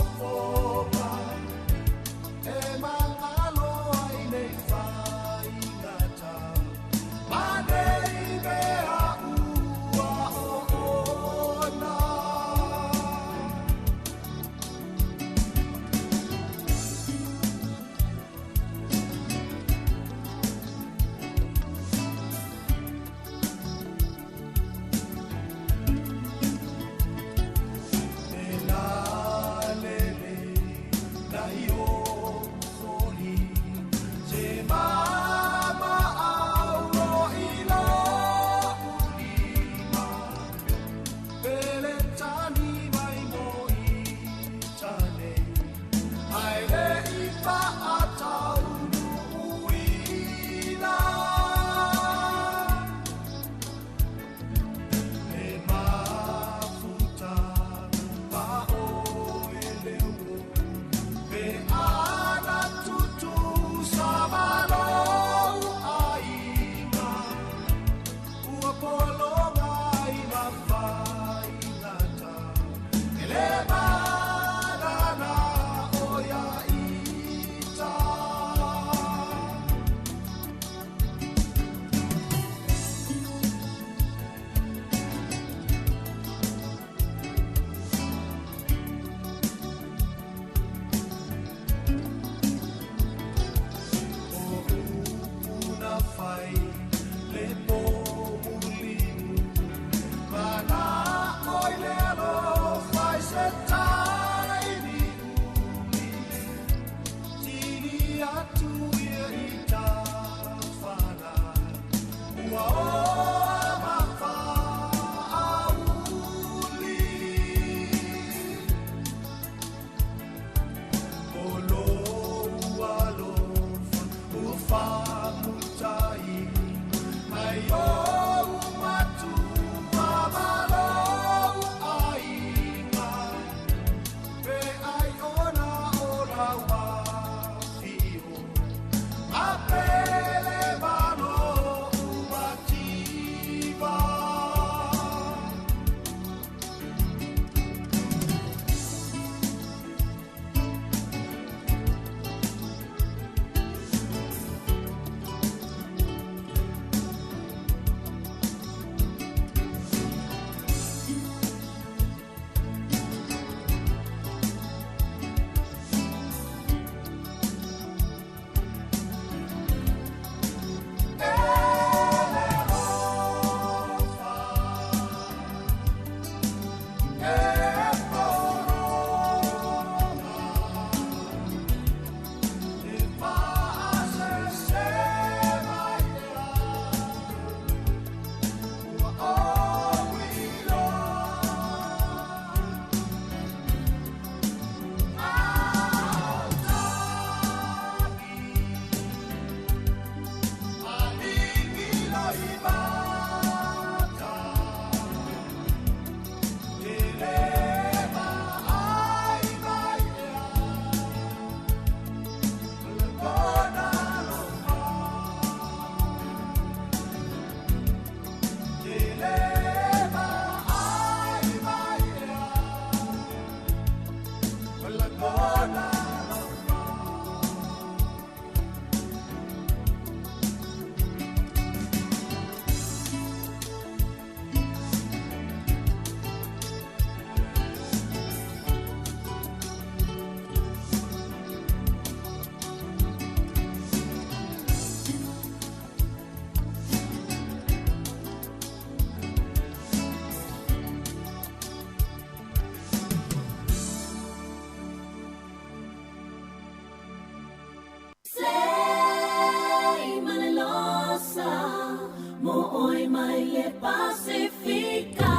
Pacifica.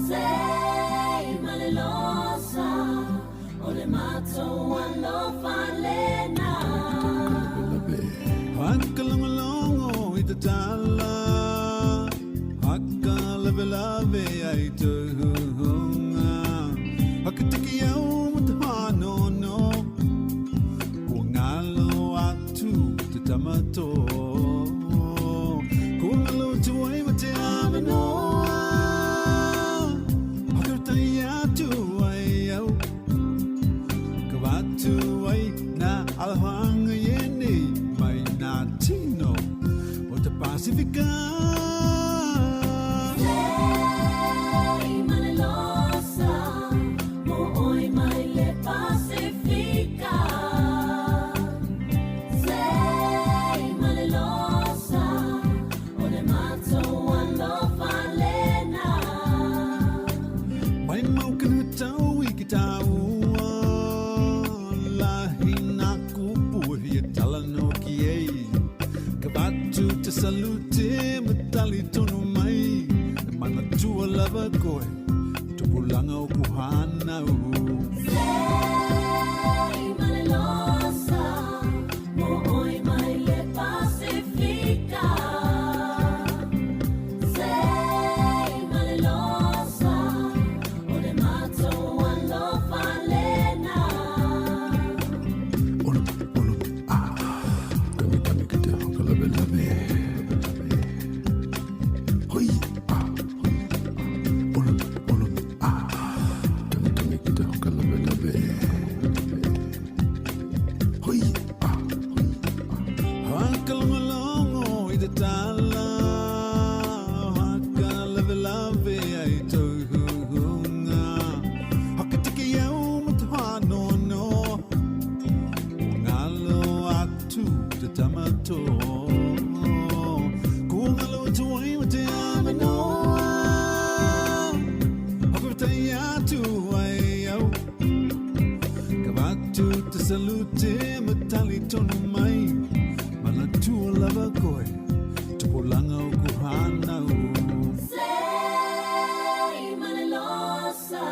Say malelosa, ole mato walo falena. Hankalongo itatala, hakka love love ai tuhunga, hakatiki yau mutano no, kungalo atu tutamato, kungalo tuai mate amano, hakataya tuai yau, kabatu ai na alhanga yeni. Latino, or the Pacifica. Say malelosa, mo oi mai le Pacifica. Say malelosa, o le mato walo falena. Mai mau kena tahu kita la hina kupu hia talano kiei. Kabatu te salute matali tonu mai mana tua lava koe tupulanga o kuhana Say malelosa, mo oi mai le Pacifica. Say malelosa, o le mato walo falena. Salute matali tonu mai mana tua lava koe tupulanga o kuhana Say malelosa,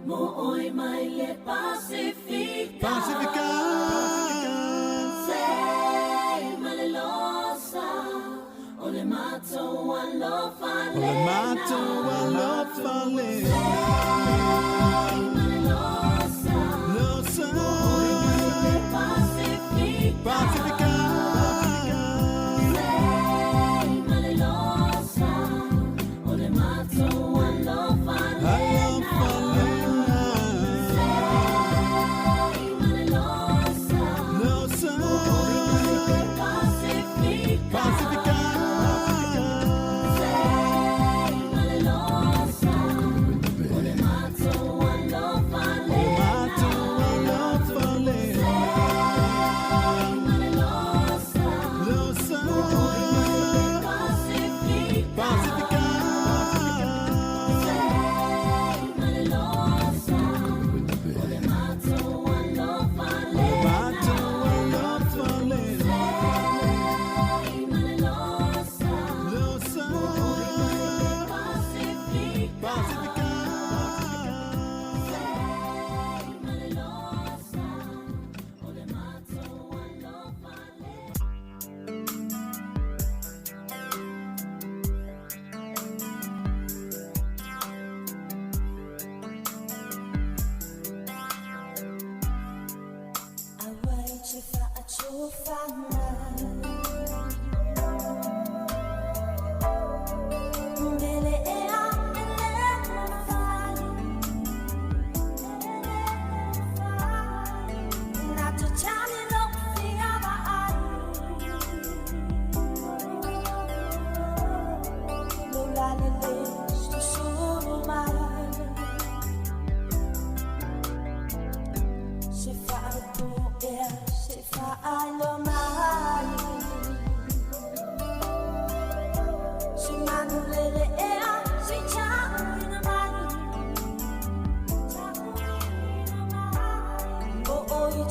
mo oi mai le Pacifica. Pacifica. Say malelosa, o le mato walo falena. O le mato walo falena. Pacifica. Say malelosa, o le mato walo falena. Say malelosa, Pacifica. Say malelosa, o le mato walo falena.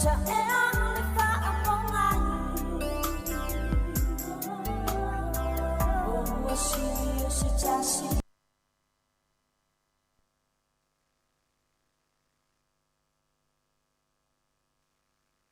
Cha